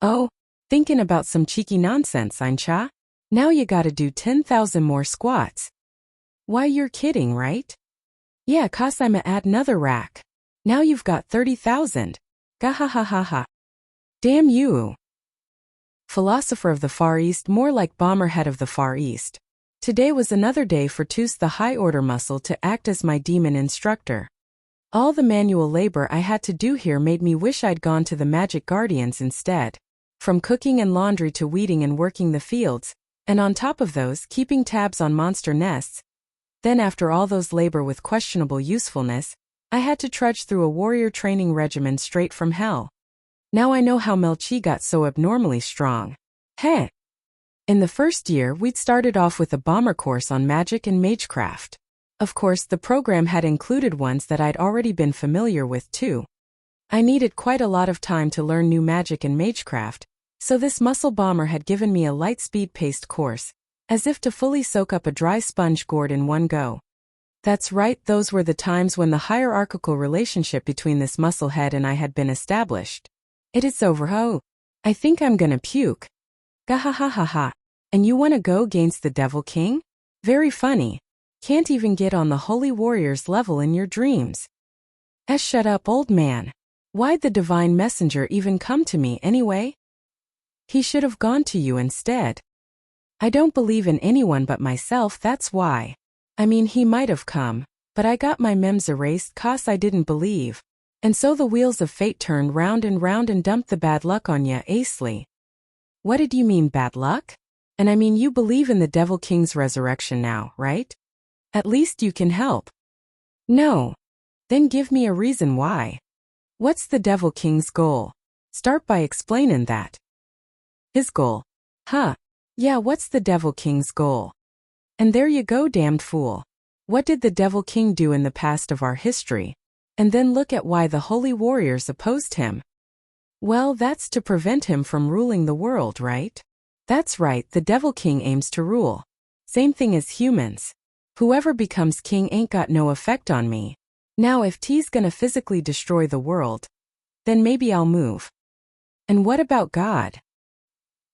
Oh, thinking about some cheeky nonsense, ain'tcha? Now you gotta do 10,000 more squats. Why, you're kidding, right? Yeah, 'cause I'ma add another rack. Now you've got 30,000. Gahahahaha. Damn you. Philosopher of the Far East, more like Bomberhead of the Far East. Today was another day for Toos the High Order Muscle to act as my demon instructor. All the manual labor I had to do here made me wish I'd gone to the Magic Guardians instead. From cooking and laundry to weeding and working the fields, and on top of those, keeping tabs on monster nests. Then after all those labor with questionable usefulness, I had to trudge through a warrior training regimen straight from hell. Now I know how Melchi got so abnormally strong. Heh. In the first year, we'd started off with a bomber course on magic and magecraft. Of course, the program had included ones that I'd already been familiar with too. I needed quite a lot of time to learn new magic and magecraft, so this muscle bomber had given me a light speed-paced course, as if to fully soak up a dry sponge gourd in one go. That's right, those were the times when the hierarchical relationship between this musclehead and I had been established. It is over, ho. I think I'm gonna puke. Gahahahaha. And you wanna go against the Devil King? Very funny. Can't even get on the Holy Warriors level in your dreams. Shut up, old man. Why'd the Divine Messenger even come to me anyway? He should have gone to you instead. I don't believe in anyone but myself, that's why. I mean, he might have come, but I got my memes erased 'cause I didn't believe. And so the wheels of fate turned round and dumped the bad luck on ya, Asley. What did you mean, bad luck? And I mean, you believe in the Devil King's resurrection now, right? At least you can help. No. Then give me a reason why. What's the Devil King's goal? Start by explaining that. His goal. Huh. Yeah, what's the Devil King's goal? And there you go, damned fool. What did the Devil King do in the past of our history? And then look at why the Holy Warriors opposed him. Well, that's to prevent him from ruling the world, right? That's right, the Devil King aims to rule. Same thing as humans. Whoever becomes king ain't got no effect on me. Now if T's gonna physically destroy the world, then maybe I'll move. And what about God?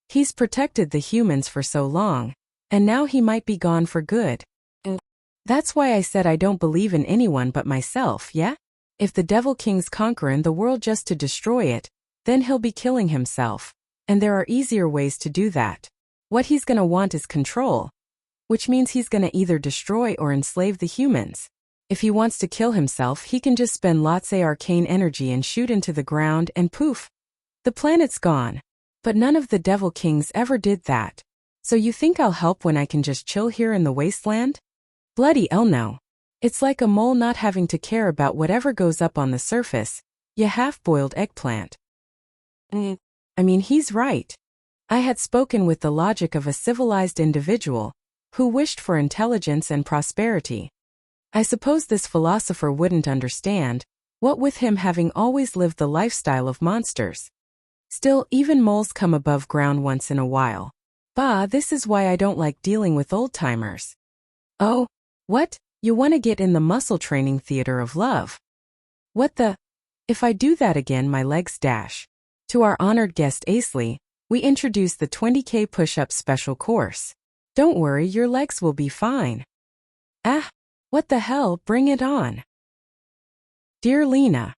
He's protected the humans for so long, and now he might be gone for good. That's why I said I don't believe in anyone but myself, yeah? If the Devil King's conquering the world just to destroy it, then he'll be killing himself. And there are easier ways to do that. What he's gonna want is control. Which means he's gonna either destroy or enslave the humans. If he wants to kill himself, he can just spend lots of arcane energy and shoot into the ground and poof. The planet's gone. But none of the Devil Kings ever did that. So you think I'll help when I can just chill here in the wasteland? Bloody hell no. It's like a mole not having to care about whatever goes up on the surface, you half-boiled eggplant. I mean, he's right. I had spoken with the logic of a civilized individual who wished for intelligence and prosperity. I suppose this philosopher wouldn't understand, what with him having always lived the lifestyle of monsters. Still, even moles come above ground once in a while. Bah, this is why I don't like dealing with old-timers. Oh, what? You want to get in the muscle training theater of love? What the? If I do that again, my legs dash. To our honored guest Asley, we introduce the 20K push-up special course. Don't worry, your legs will be fine. Ah, what the hell, bring it on. Dear Lena,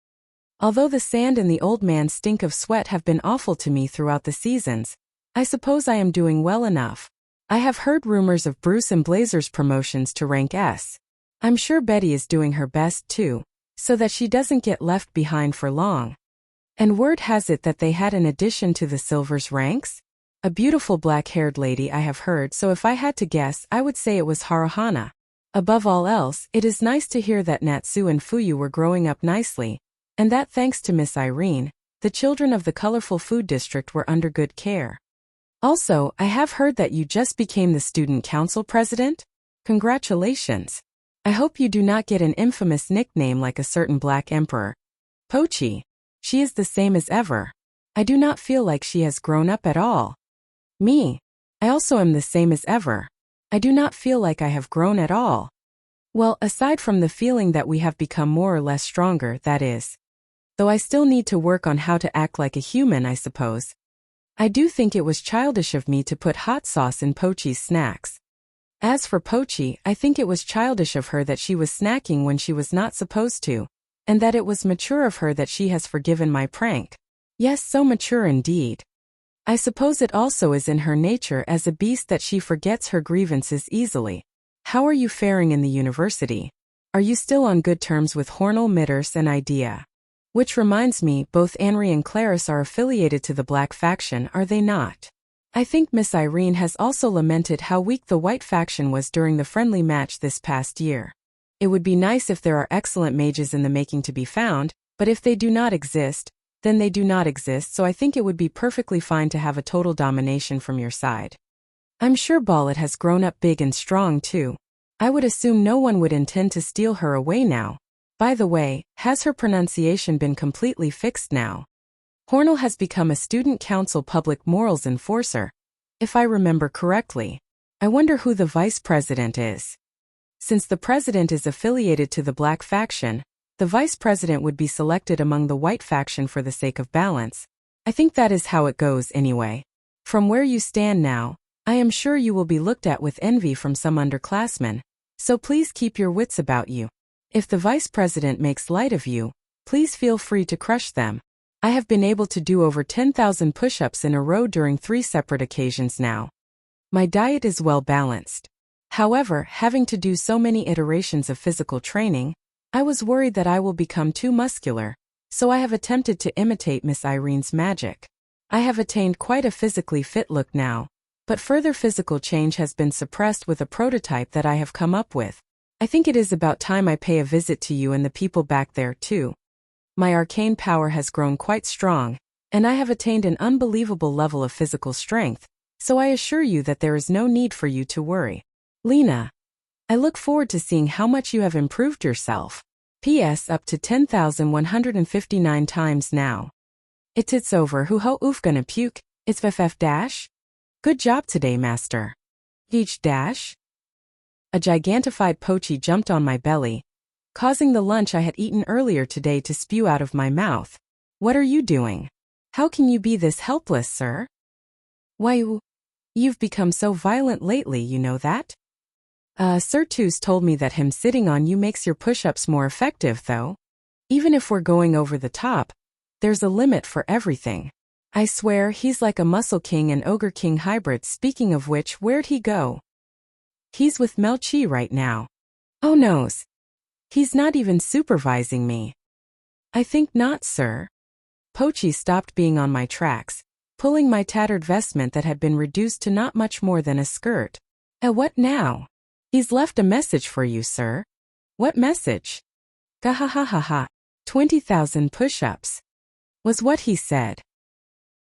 although the sand and the old man stink of sweat have been awful to me throughout the seasons, I suppose I am doing well enough. I have heard rumors of Bruce and Blazer's promotions to rank S. I'm sure Betty is doing her best too, so that she doesn't get left behind for long. And word has it that they had an addition to the Silver's ranks? A beautiful black-haired lady I have heard, so if I had to guess, I would say it was Haruhana. Above all else, it is nice to hear that Natsu and Fuyu were growing up nicely, and that thanks to Miss Irene, the children of the colorful food district were under good care. Also, I have heard that you just became the student council president? Congratulations. I hope you do not get an infamous nickname like a certain black emperor. Pochi. She is the same as ever. I do not feel like she has grown up at all. Me. I also am the same as ever. I do not feel like I have grown at all. Well, aside from the feeling that we have become more or less stronger, that is. Though I still need to work on how to act like a human, I suppose. I do think it was childish of me to put hot sauce in Pochi's snacks. As for Pochi, I think it was childish of her that she was snacking when she was not supposed to, and that it was mature of her that she has forgiven my prank. Yes, so mature indeed. I suppose it also is in her nature as a beast that she forgets her grievances easily. How are you faring in the university? Are you still on good terms with Hornell, Mitters, and Idea? Which reminds me, both Anri and Clarice are affiliated to the Black faction, are they not? I think Miss Irene has also lamented how weak the White faction was during the friendly match this past year. It would be nice if there are excellent mages in the making to be found, but if they do not exist, then they do not exist, so I think it would be perfectly fine to have a total domination from your side. I'm sure Ballet has grown up big and strong too. I would assume no one would intend to steal her away now. By the way, has her pronunciation been completely fixed now? Hornell has become a student council public morals enforcer, if I remember correctly. I wonder who the vice president is. Since the president is affiliated to the Black faction, the vice president would be selected among the White faction for the sake of balance. I think that is how it goes anyway. From where you stand now, I am sure you will be looked at with envy from some underclassmen, so please keep your wits about you. If the vice president makes light of you, please feel free to crush them. I have been able to do over 10,000 push-ups in a row during 3 separate occasions now. My diet is well balanced. However, having to do so many iterations of physical training, I was worried that I will become too muscular, so I have attempted to imitate Miss Irene's magic. I have attained quite a physically fit look now, but further physical change has been suppressed with a prototype that I have come up with. I think it is about time I pay a visit to you and the people back there too. My arcane power has grown quite strong, and I have attained an unbelievable level of physical strength, so I assure you that there is no need for you to worry. Lena, I look forward to seeing how much you have improved yourself. P.S. up to 10,159 times now. It's over who ho oof gonna puke, it's ff dash? Good job today, master. Each dash? A gigantified Pochi jumped on my belly, causing the lunch I had eaten earlier today to spew out of my mouth. What are you doing? How can you be this helpless, sir? Why, you've become so violent lately, you know that? Sir Toos told me that him sitting on you makes your push-ups more effective though. Even if we're going over the top, There's a limit for everything. I swear he's like a Muscle King and Ogre King hybrid. Speaking of which, where'd he go? He's with Melchi right now. Oh noes. He's not even supervising me. I think not, sir. Pochi stopped being on my tracks, pulling my tattered vestment that had been reduced to not much more than a skirt. What now? He's left a message for you, sir. What message? Gahahaha. 20,000 push-ups. Was what he said.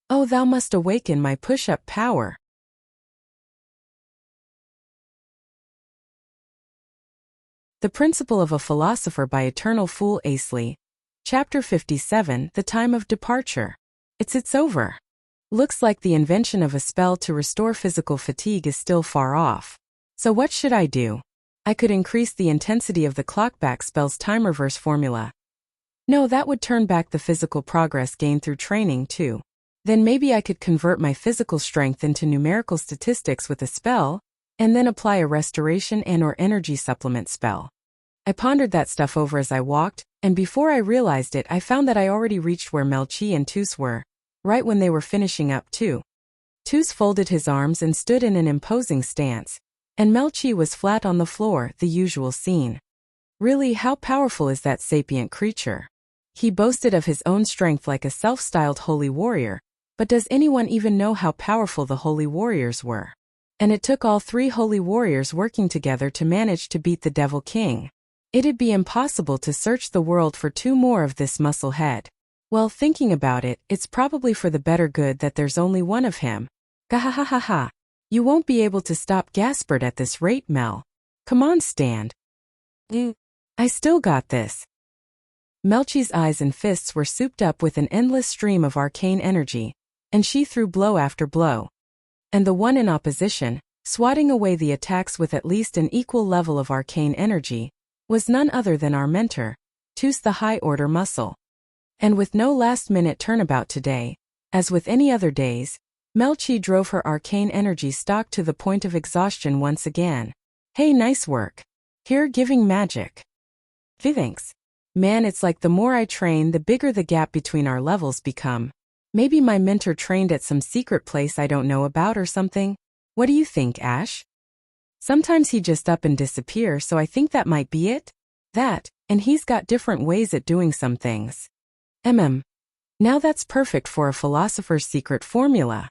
Oh, thou must awaken my push-up power. The Principle of a Philosopher by Eternal Fool Asley. Chapter 57, The Time of Departure. It's over. Looks like the invention of a spell to restore physical fatigue is still far off. So what should I do? I could increase the intensity of the clockback spell's time reverse formula. No, that would turn back the physical progress gained through training too. Then maybe I could convert my physical strength into numerical statistics with a spell, and then apply a restoration and/or energy supplement spell. I pondered that stuff over as I walked, and before I realized it, I found that I already reached where Melchi and Tus were, right when they were finishing up too. Tus folded his arms and stood in an imposing stance, and Melchi was flat on the floor, the usual scene. Really, how powerful is that sapient creature? He boasted of his own strength like a self-styled holy warrior, but does anyone even know how powerful the holy warriors were? And it took all 3 holy warriors working together to manage to beat the Devil King. It'd be impossible to search the world for 2 more of this muscle head. Well, thinking about it, it's probably for the better good that there's only one of him. Gahahaha. You won't be able to stop Gaspard at this rate, Mel. Come on, stand. I still got this. Melchi's eyes and fists were souped up with an endless stream of arcane energy, and she threw blow after blow. And the one in opposition, swatting away the attacks with at least an equal level of arcane energy, was none other than our mentor, Tus the high-order muscle. And with no last-minute turnabout today, as with any other days, Melchi drove her arcane energy stock to the point of exhaustion once again. Hey, nice work. Here, giving magic. Thanks. Man, it's like the more I train, the bigger the gap between our levels become. Maybe my mentor trained at some secret place I don't know about or something. What do you think, Ash? Sometimes he just up and disappear, so I think that might be it. That, and he's got different ways at doing some things. Now that's perfect for a philosopher's secret formula.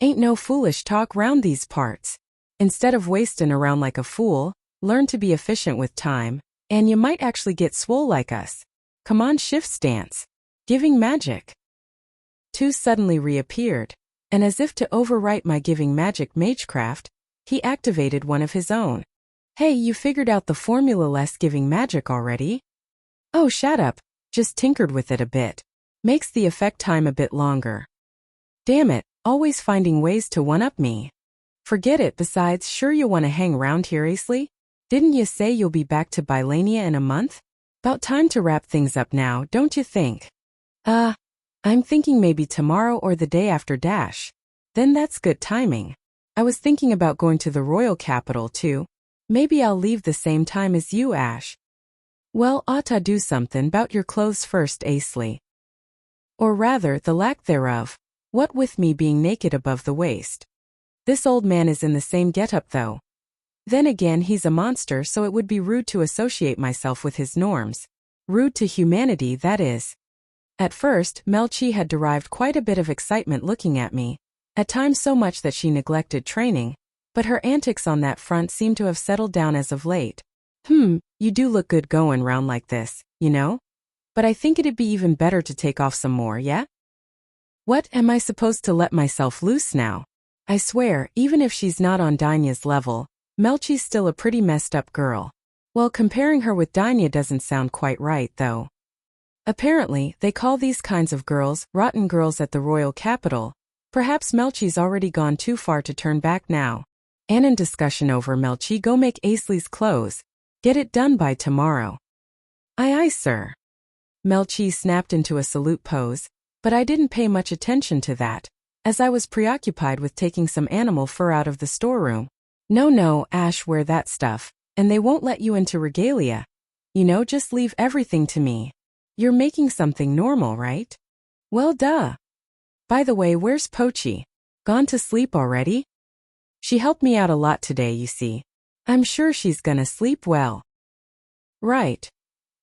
Ain't no foolish talk round these parts. Instead of wastin' around like a fool, learn to be efficient with time, and you might actually get swole like us. Come on, shift stance. Giving magic. Tus suddenly reappeared, and as if to overwrite my giving magic magecraft, he activated one of his own. Hey, you figured out the formula less giving magic already? Oh, shut up. Just tinkered with it a bit. Makes the effect time a bit longer. Damn it, always finding ways to one-up me. Forget it. Besides, sure you want to hang around here, Asley? Didn't you say you'll be back to Bylania in a month? About time to wrap things up now, don't you think? I'm thinking maybe tomorrow or the day after dash. Then that's good timing. I was thinking about going to the royal capital too. Maybe I'll leave the same time as you, Ash. Well, oughta do something about your clothes first, Asley. Or rather, the lack thereof. What with me being naked above the waist. This old man is in the same getup though. Then again, he's a monster, so it would be rude to associate myself with his norms. Rude to humanity, that is. At first, Melchi had derived quite a bit of excitement looking at me, at times so much that she neglected training, but her antics on that front seemed to have settled down as of late. You do look good going round like this, you know? But I think it'd be even better to take off some more, yeah? What, am I supposed to let myself loose now? I swear, even if she's not on Dinya's level, Melchi's still a pretty messed up girl. Well, comparing her with Dinya doesn't sound quite right, though. Apparently, they call these kinds of girls rotten girls at the royal capital. Perhaps Melchi's already gone too far to turn back now. In discussion over, Melchi, go make Asley's clothes. Get it done by tomorrow. Aye aye, sir. Melchi snapped into a salute pose, but I didn't pay much attention to that, as I was preoccupied with taking some animal fur out of the storeroom. No, Ash, wear that stuff, and they won't let you into regalia. You know, just leave everything to me. You're making something normal, right? Well, duh. By the way, where's Pochi? Gone to sleep already? She helped me out a lot today, you see. I'm sure she's gonna sleep well. Right.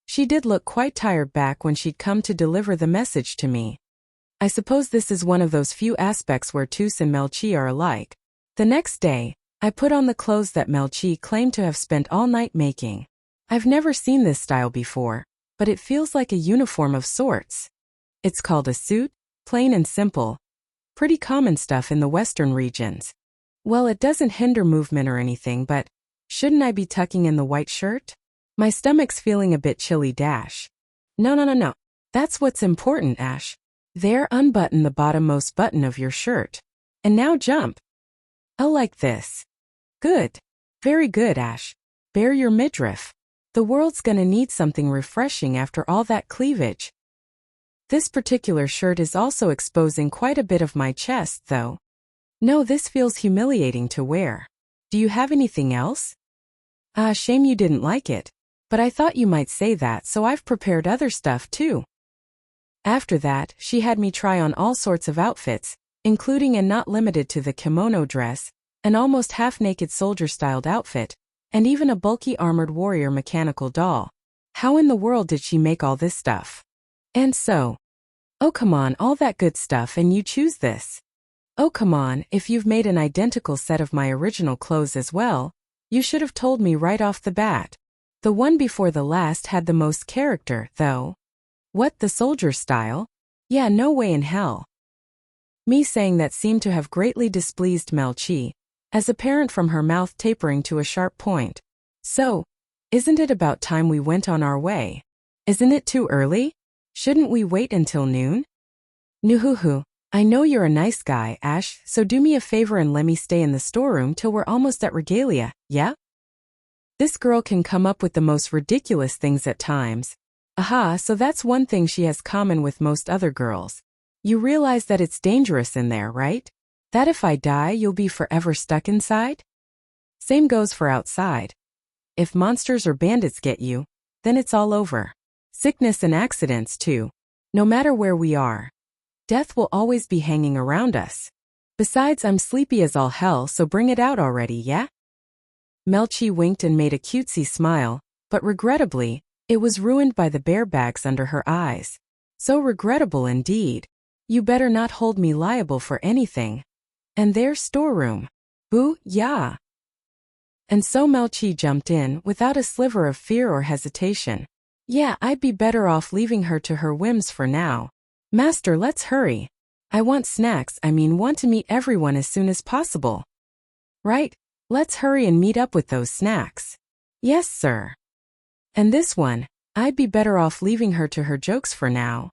She did look quite tired back when she'd come to deliver the message to me. I suppose this is one of those few aspects where Tus and Melchi are alike. The next day, I put on the clothes that Melchi claimed to have spent all night making. I've never seen this style before, but it feels like a uniform of sorts. It's called a suit, plain and simple. Pretty common stuff in the western regions. Well, it doesn't hinder movement or anything, but shouldn't I be tucking in the white shirt? My stomach's feeling a bit chilly dash. No. That's what's important, Ash. There, unbutton the bottommost button of your shirt. And now jump. Oh, like this. Good. Very good, Ash. Bare your midriff. The world's gonna need something refreshing after all that cleavage. This particular shirt is also exposing quite a bit of my chest, though. No, this feels humiliating to wear. Do you have anything else? Shame you didn't like it. But I thought you might say that, so I've prepared other stuff too. After that, she had me try on all sorts of outfits, including and not limited to the kimono dress, an almost half-naked soldier-styled outfit, and even a bulky armored warrior mechanical doll. How in the world did she make all this stuff? And so, oh come on, all that good stuff and you choose this. Oh come on, if you've made an identical set of my original clothes as well, you should have told me right off the bat. The one before the last had the most character, though. What, the soldier style? Yeah, no way in hell. Me saying that seemed to have greatly displeased Melchi, as apparent from her mouth tapering to a sharp point. So, isn't it about time we went on our way? Isn't it too early? Shouldn't we wait until noon? Nuhuhu, I know you're a nice guy, Ash, so do me a favor and let me stay in the storeroom till we're almost at regalia, yeah? This girl can come up with the most ridiculous things at times. Aha, so that's one thing she has common with most other girls. You realize that it's dangerous in there, right? That if I die, you'll be forever stuck inside? Same goes for outside. If monsters or bandits get you, then it's all over. Sickness and accidents too. No matter where we are. Death will always be hanging around us. Besides, I'm sleepy as all hell, so bring it out already, yeah? Melchi winked and made a cutesy smile, but regrettably, it was ruined by the bear bags under her eyes. So regrettable indeed. You better not hold me liable for anything. And there's storeroom. Boo, yeah. And so Melchi jumped in, without a sliver of fear or hesitation. Yeah, I'd be better off leaving her to her whims for now. Master, let's hurry. I want snacks, want to meet everyone as soon as possible. Right, let's hurry and meet up with those snacks. Yes, sir. And this one, I'd be better off leaving her to her jokes for now.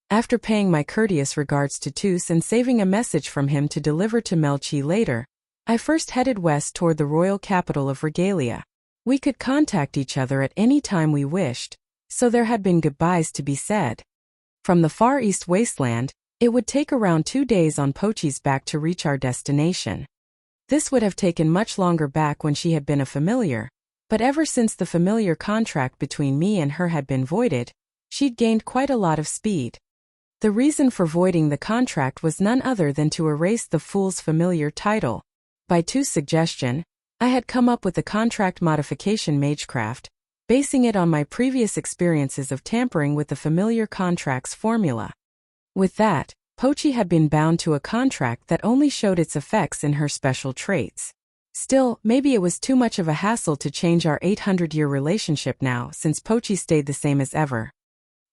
After paying my courteous regards to Tus and saving a message from him to deliver to Melchi later, I first headed west toward the royal capital of Regalia. We could contact each other at any time we wished, so there had been goodbyes to be said. From the far east wasteland, it would take around 2 days on Pochi's back to reach our destination. This would have taken much longer back when she had been a familiar, but ever since the familiar contract between me and her had been voided, she'd gained quite a lot of speed. The reason for voiding the contract was none other than to erase the fool's familiar title. By Tu's suggestion, I had come up with the contract modification magecraft, basing it on my previous experiences of tampering with the familiar contract's formula. With that, Pochi had been bound to a contract that only showed its effects in her special traits. Still, maybe it was too much of a hassle to change our 800-year relationship now, since Pochi stayed the same as ever.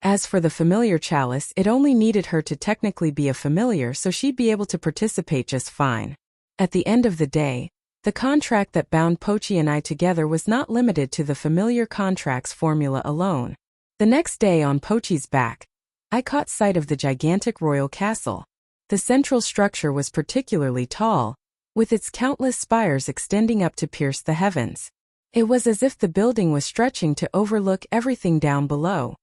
As for the familiar chalice, it only needed her to technically be a familiar, so she'd be able to participate just fine. At the end of the day, the contract that bound Pochi and I together was not limited to the familiar contract's formula alone. The next day on Pochi's back, I caught sight of the gigantic royal castle. The central structure was particularly tall, with its countless spires extending up to pierce the heavens. It was as if the building was stretching to overlook everything down below.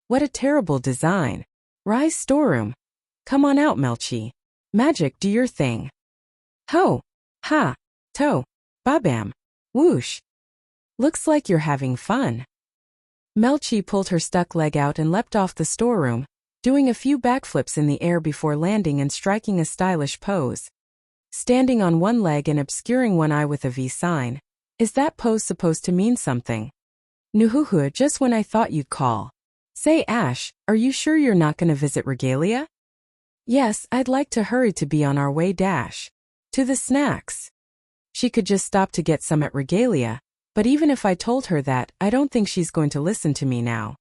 What a terrible design. Rise storeroom. Come on out, Melchi. Magic, do your thing. Ho! Ha! To! Babam! Whoosh! Looks like you're having fun. Melchi pulled her stuck leg out and leapt off the storeroom, doing a few backflips in the air before landing and striking a stylish pose. Standing on one leg and obscuring one eye with a V sign. Is that pose supposed to mean something? Nuhuhu, just when I thought you'd call. Say Ash, are you sure you're not gonna visit Regalia? Yes, I'd like to hurry to be on our way dash. To the snacks. She could just stop to get some at Regalia, but even if I told her that, I don't think she's going to listen to me now.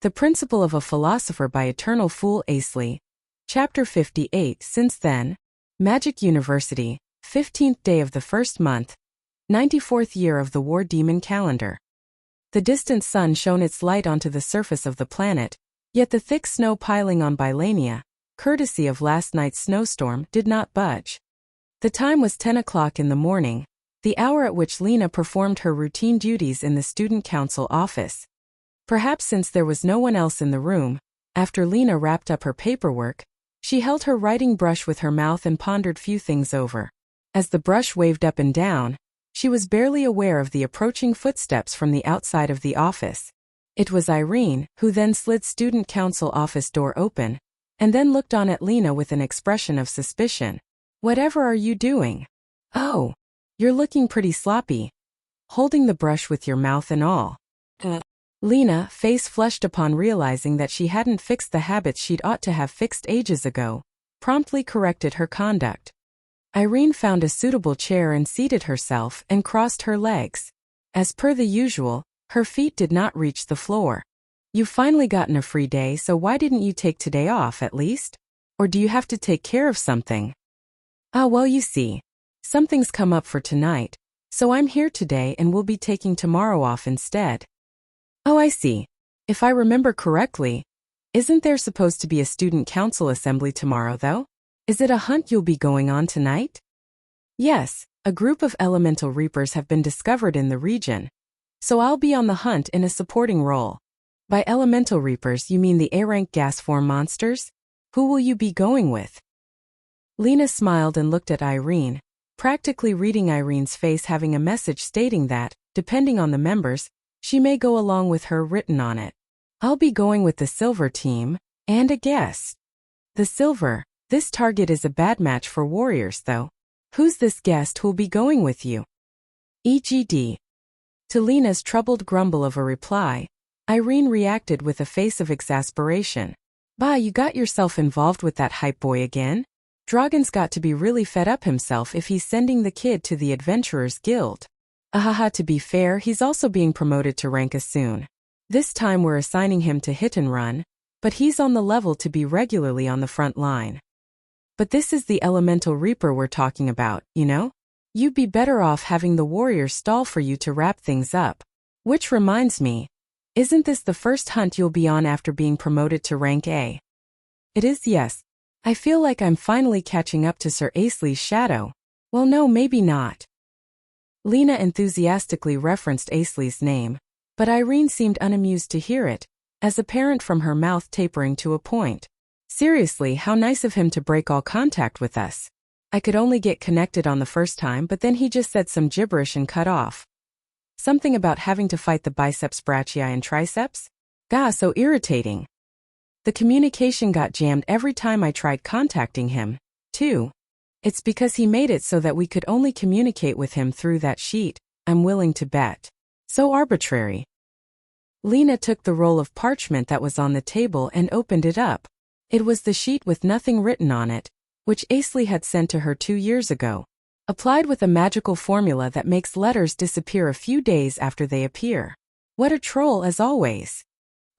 The Principle of a Philosopher by Eternal Fool Asley. Chapter 58. Since then, Magic University, 15th day of the first month, 94th year of the War Demon calendar. The distant sun shone its light onto the surface of the planet, yet the thick snow piling on Bylania, courtesy of last night's snowstorm, did not budge. The time was 10 o'clock in the morning, the hour at which Lena performed her routine duties in the student council office. Perhaps since there was no one else in the room, after Lena wrapped up her paperwork, she held her writing brush with her mouth and pondered few things over. As the brush waved up and down, she was barely aware of the approaching footsteps from the outside of the office. It was Irene, who then slid student council office door open, and then looked on at Lena with an expression of suspicion. Whatever are you doing? Oh, you're looking pretty sloppy. Holding the brush with your mouth and all. Lena, face flushed upon realizing that she hadn't fixed the habits she'd ought to have fixed ages ago, promptly corrected her conduct. Irene found a suitable chair and seated herself and crossed her legs. As per the usual, her feet did not reach the floor. You've finally gotten a free day, so why didn't you take today off at least? Or do you have to take care of something? Ah, well, you see, something's come up for tonight, so I'm here today and will be taking tomorrow off instead. Oh, I see. If I remember correctly, isn't there supposed to be a student council assembly tomorrow though? Is it a hunt you'll be going on tonight? Yes, a group of elemental reapers have been discovered in the region, so I'll be on the hunt in a supporting role. By elemental reapers you mean the A-rank gas form monsters? Who will you be going with? Lena smiled and looked at Irene, practically reading Irene's face, having a message stating that, depending on the members, she may go along with her written on it. I'll be going with the silver team, and a guest. The silver, this target is a bad match for warriors though. Who's this guest who'll be going with you? EGD. To Lena's troubled grumble of a reply, Irene reacted with a face of exasperation. Bah, you got yourself involved with that hype boy again? Dragon's got to be really fed up himself if he's sending the kid to the Adventurers Guild. Ahaha, to be fair, he's also being promoted to rank as soon. This time we're assigning him to hit and run, but he's on the level to be regularly on the front line. But this is the elemental reaper we're talking about, you know? You'd be better off having the warriors stall for you to wrap things up. Which reminds me, isn't this the first hunt you'll be on after being promoted to rank A? It is, yes. I feel like I'm finally catching up to Sir Asley's shadow. Well, no, maybe not. Lena enthusiastically referenced Asley's name, but Irene seemed unamused to hear it, as apparent from her mouth tapering to a point. Seriously, how nice of him to break all contact with us. I could only get connected on the first time, but then he just said some gibberish and cut off. Something about having to fight the biceps brachii and triceps? Gah, so irritating. The communication got jammed every time I tried contacting him, too. It's because he made it so that we could only communicate with him through that sheet, I'm willing to bet. So arbitrary. Lena took the roll of parchment that was on the table and opened it up. It was the sheet with nothing written on it, which Asley had sent to her 2 years ago, applied with a magical formula that makes letters disappear a few days after they appear. What a troll as always.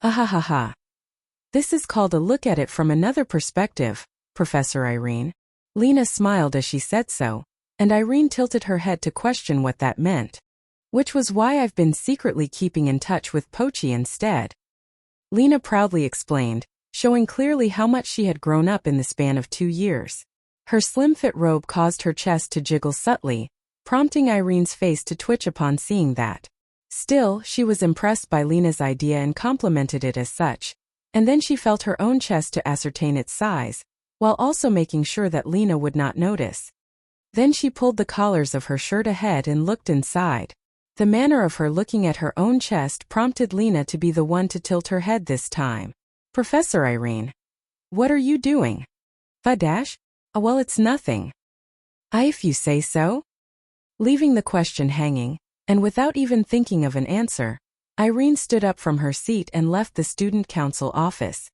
Ahahaha. This is called a look at it from another perspective, Professor Irene. Lena smiled as she said so, and Irene tilted her head to question what that meant. Which was why I've been secretly keeping in touch with Pochi instead. Lena proudly explained, showing clearly how much she had grown up in the span of 2 years. Her slim-fit robe caused her chest to jiggle subtly, prompting Irene's face to twitch upon seeing that. Still, she was impressed by Lena's idea and complimented it as such, and then she felt her own chest to ascertain its size, while also making sure that Lena would not notice. Then she pulled the collars of her shirt ahead and looked inside. The manner of her looking at her own chest prompted Lena to be the one to tilt her head this time. Professor Irene. What are you doing? Dash? Well, it's nothing. If you say so. Leaving the question hanging, and without even thinking of an answer, Irene stood up from her seat and left the student council office.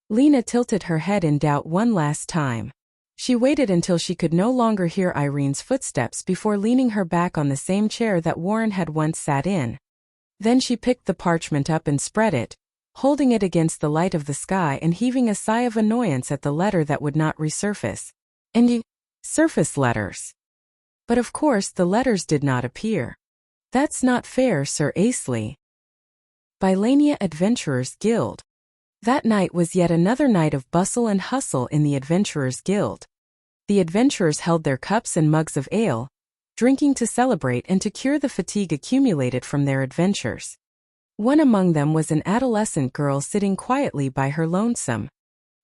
Lena tilted her head in doubt one last time. She waited until she could no longer hear Irene's footsteps before leaning her back on the same chair that Warren had once sat in. Then she picked the parchment up and spread it, holding it against the light of the sky and heaving a sigh of annoyance at the letter that would not resurface. Surface letters. But of course the letters did not appear. That's not fair, Sir Asley. Bylania Adventurers Guild. That night was yet another night of bustle and hustle in the Adventurers Guild. The adventurers held their cups and mugs of ale, drinking to celebrate and to cure the fatigue accumulated from their adventures. One among them was an adolescent girl sitting quietly by her lonesome.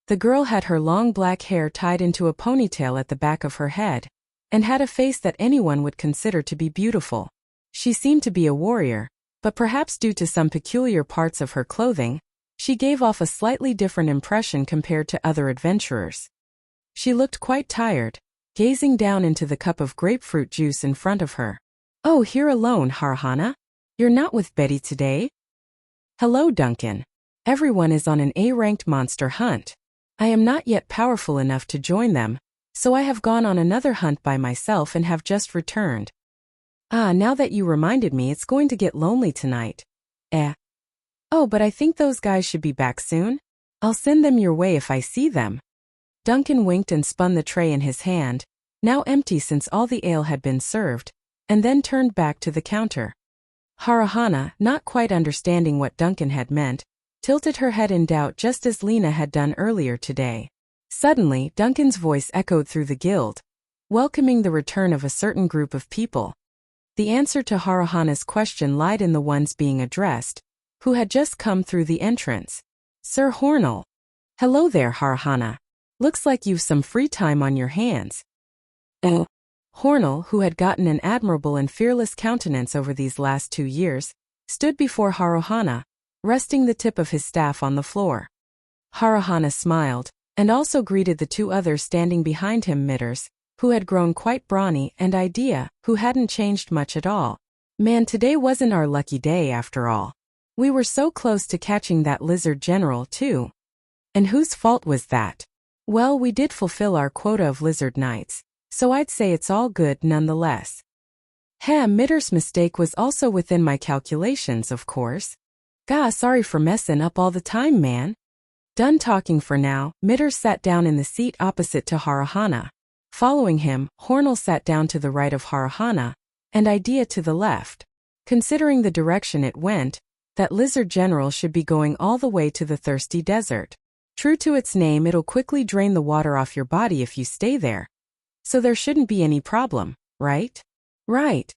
The girl had her long black hair tied into a ponytail at the back of her head, and had a face that anyone would consider to be beautiful. She seemed to be a warrior, but perhaps due to some peculiar parts of her clothing, she gave off a slightly different impression compared to other adventurers. She looked quite tired, gazing down into the cup of grapefruit juice in front of her. Oh, here alone, Harhana? You're not with Betty today? Hello, Duncan. Everyone is on an A-ranked monster hunt. I am not yet powerful enough to join them, so I have gone on another hunt by myself and have just returned. Now that you reminded me, it's going to get lonely tonight. Oh, but I think those guys should be back soon. I'll send them your way if I see them. Duncan winked and spun the tray in his hand, now empty since all the ale had been served, and then turned back to the counter. Harahana, not quite understanding what Duncan had meant, tilted her head in doubt just as Lena had done earlier today. Suddenly, Duncan's voice echoed through the guild, welcoming the return of a certain group of people. The answer to Harahana's question lied in the ones being addressed, who had just come through the entrance. Sir Hornell. Hello there, Harhana. Looks like you've some free time on your hands. Hornell, who had gotten an admirable and fearless countenance over these last 2 years, stood before Harahana, resting the tip of his staff on the floor. Harahana smiled, and also greeted the 2 others standing behind him, Mitters, who had grown quite brawny, and Idea, who hadn't changed much at all. Man, today wasn't our lucky day after all. We were so close to catching that lizard general, too. And whose fault was that? Well, we did fulfill our quota of lizard nights, so I'd say it's all good nonetheless. Mitter's mistake was also within my calculations, of course. Sorry for messing up all the time, man. Done talking for now, Mitter sat down in the seat opposite to Harahana. Following him, Hornell sat down to the right of Harahana, and Idea to the left. Considering the direction it went, that lizard general should be going all the way to the thirsty desert. True to its name, it'll quickly drain the water off your body if you stay there. So there shouldn't be any problem, right? Right.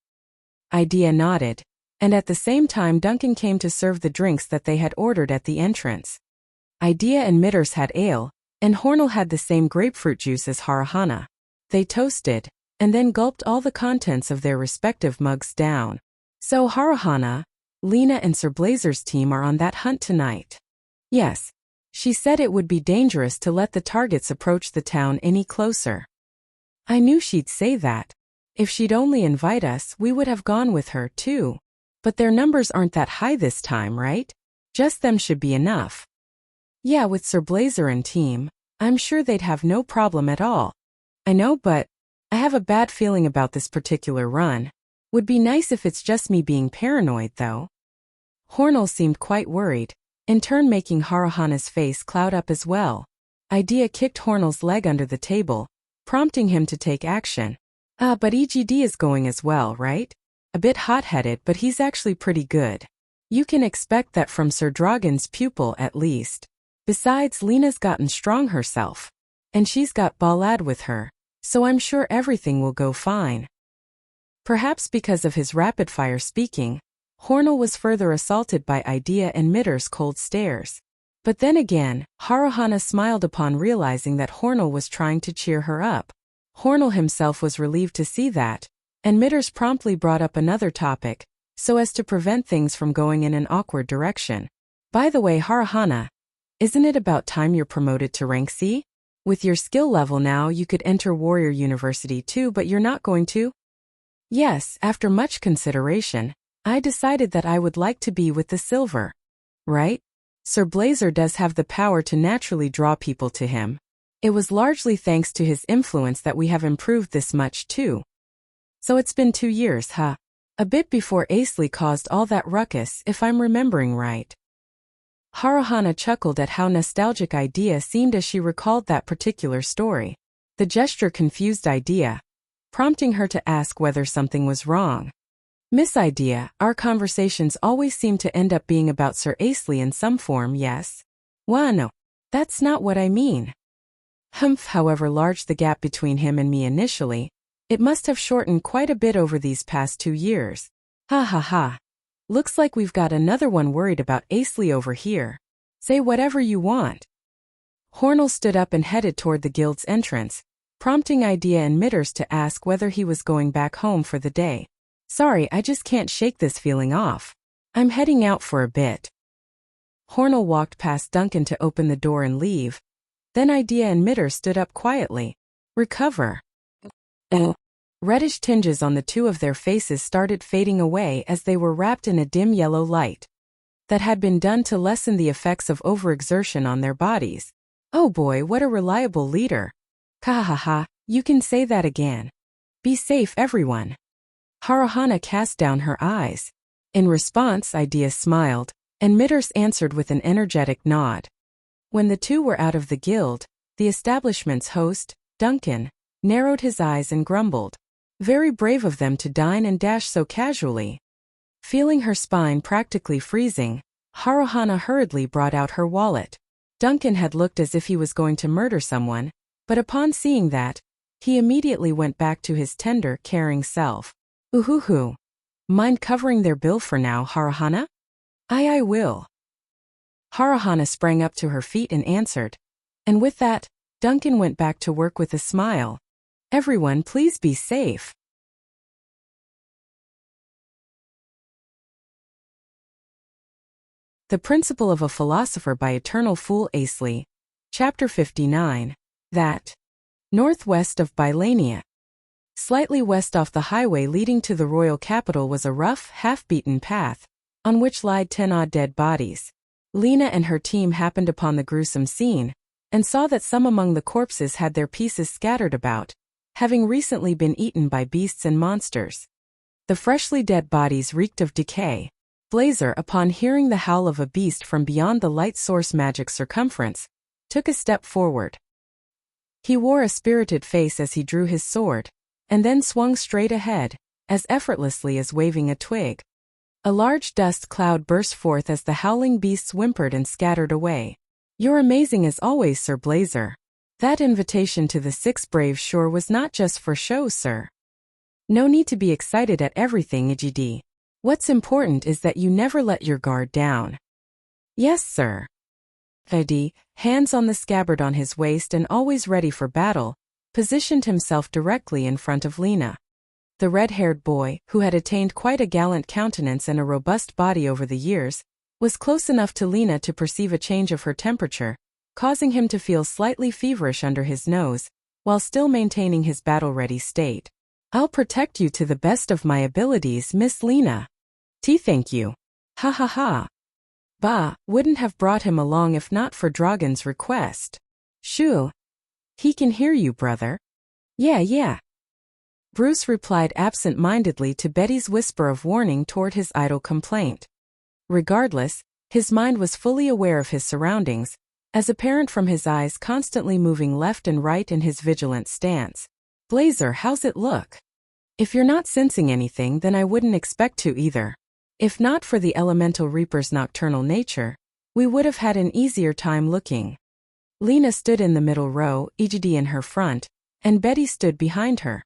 Idea nodded, and at the same time Duncan came to serve the drinks that they had ordered at the entrance. Idea and Mitters had ale, and Hornell had the same grapefruit juice as Harahana. They toasted, and then gulped all the contents of their respective mugs down. So Harahana, Lena and Sir Blazer's team are on that hunt tonight. Yes. She said it would be dangerous to let the targets approach the town any closer. I knew she'd say that. If she'd only invite us, we would have gone with her, too. But their numbers aren't that high this time, right? Just them should be enough. Yeah, with Sir Blazer and team, I'm sure they'd have no problem at all. I know, but I have a bad feeling about this particular run. Would be nice if it's just me being paranoid, though. Hornell seemed quite worried, in turn making Harahana's face cloud up as well. Idea kicked Hornell's leg under the table, prompting him to take action. But EGD is going as well, right? A bit hot-headed, but he's actually pretty good. You can expect that from Sir Dragon's pupil at least. Besides, Lena's gotten strong herself. And she's got Balad with her, so I'm sure everything will go fine. Perhaps because of his rapid-fire speaking, Hornell was further assaulted by Idea and Mitter's cold stares. But then again, Harahana smiled upon realizing that Hornell was trying to cheer her up. Hornell himself was relieved to see that, and Mitters promptly brought up another topic, so as to prevent things from going in an awkward direction. By the way, Haruhana, isn't it about time you're promoted to rank C? With your skill level now you could enter Warrior University too, but you're not going to? Yes, after much consideration, I decided that I would like to be with the silver. Right? Sir Blazer does have the power to naturally draw people to him. It was largely thanks to his influence that we have improved this much too. So it's been 2 years, huh? A bit before Asley caused all that ruckus, if I'm remembering right. Haruhana chuckled at how nostalgic Idea seemed as she recalled that particular story. The gesture confused Idea, prompting her to ask whether something was wrong. Miss Idea, our conversations always seem to end up being about Sir Asley in some form, yes? Well, no, that's not what I mean. However large the gap between him and me initially, it must have shortened quite a bit over these past 2 years. Ha ha ha. Looks like we've got another one worried about Asley over here. Say whatever you want. Hornell stood up and headed toward the guild's entrance, prompting Idea and Mitters to ask whether he was going back home for the day. Sorry, I just can't shake this feeling off. I'm heading out for a bit. Hornell walked past Duncan to open the door and leave. Then Idea and Mitters stood up quietly. Recover. Reddish tinges on the two of their faces started fading away as they were wrapped in a dim yellow light that had been done to lessen the effects of overexertion on their bodies. Oh boy, what a reliable leader. Kahaha, you can say that again. Be safe, everyone. Haruhana cast down her eyes. In response, Idea smiled, and Mitters answered with an energetic nod. When the two were out of the guild, the establishment's host, Duncan, narrowed his eyes and grumbled. Very brave of them to dine and dash so casually. Feeling her spine practically freezing, Haruhana hurriedly brought out her wallet. Duncan had looked as if he was going to murder someone, but upon seeing that, he immediately went back to his tender, caring self. Oohoo. Mind covering their bill for now, Haruhana? I will. Haruhana sprang up to her feet and answered. And with that, Duncan went back to work with a smile. Everyone, please be safe. The Principle of a Philosopher by Eternal Fool Asley. Chapter 59. That. Northwest of Bylania. Slightly west off the highway leading to the royal capital was a rough, half-beaten path, on which lied 10 odd dead bodies. Lena and her team happened upon the gruesome scene, and saw that some among the corpses had their pieces scattered about, having recently been eaten by beasts and monsters. The freshly dead bodies reeked of decay. Blazer, upon hearing the howl of a beast from beyond the light source magic circumference, took a step forward. He wore a spirited face as he drew his sword, and then swung straight ahead, as effortlessly as waving a twig. A large dust cloud burst forth as the howling beasts whimpered and scattered away. You're amazing as always, Sir Blazer. That invitation to the Six Braves sure was not just for show, sir. No need to be excited at everything, EGD. What's important is that you never let your guard down. Yes, sir. ID, hands on the scabbard on his waist and always ready for battle, positioned himself directly in front of Lena. The red-haired boy, who had attained quite a gallant countenance and a robust body over the years, was close enough to Lena to perceive a change of her temperature, causing him to feel slightly feverish under his nose, while still maintaining his battle-ready state. I'll protect you to the best of my abilities, Miss Lena. Thank you. Ha ha ha. Bah, wouldn't have brought him along if not for Dragon's request. Shoo. He can hear you, brother. Yeah. Bruce replied absent-mindedly to Betty's whisper of warning toward his idle complaint. Regardless, his mind was fully aware of his surroundings, as apparent from his eyes constantly moving left and right in his vigilant stance. Blazer, how's it look? If you're not sensing anything, then I wouldn't expect to either. If not for the elemental reaper's nocturnal nature, we would have had an easier time looking. Lena stood in the middle row, EGD in her front, and Betty stood behind her.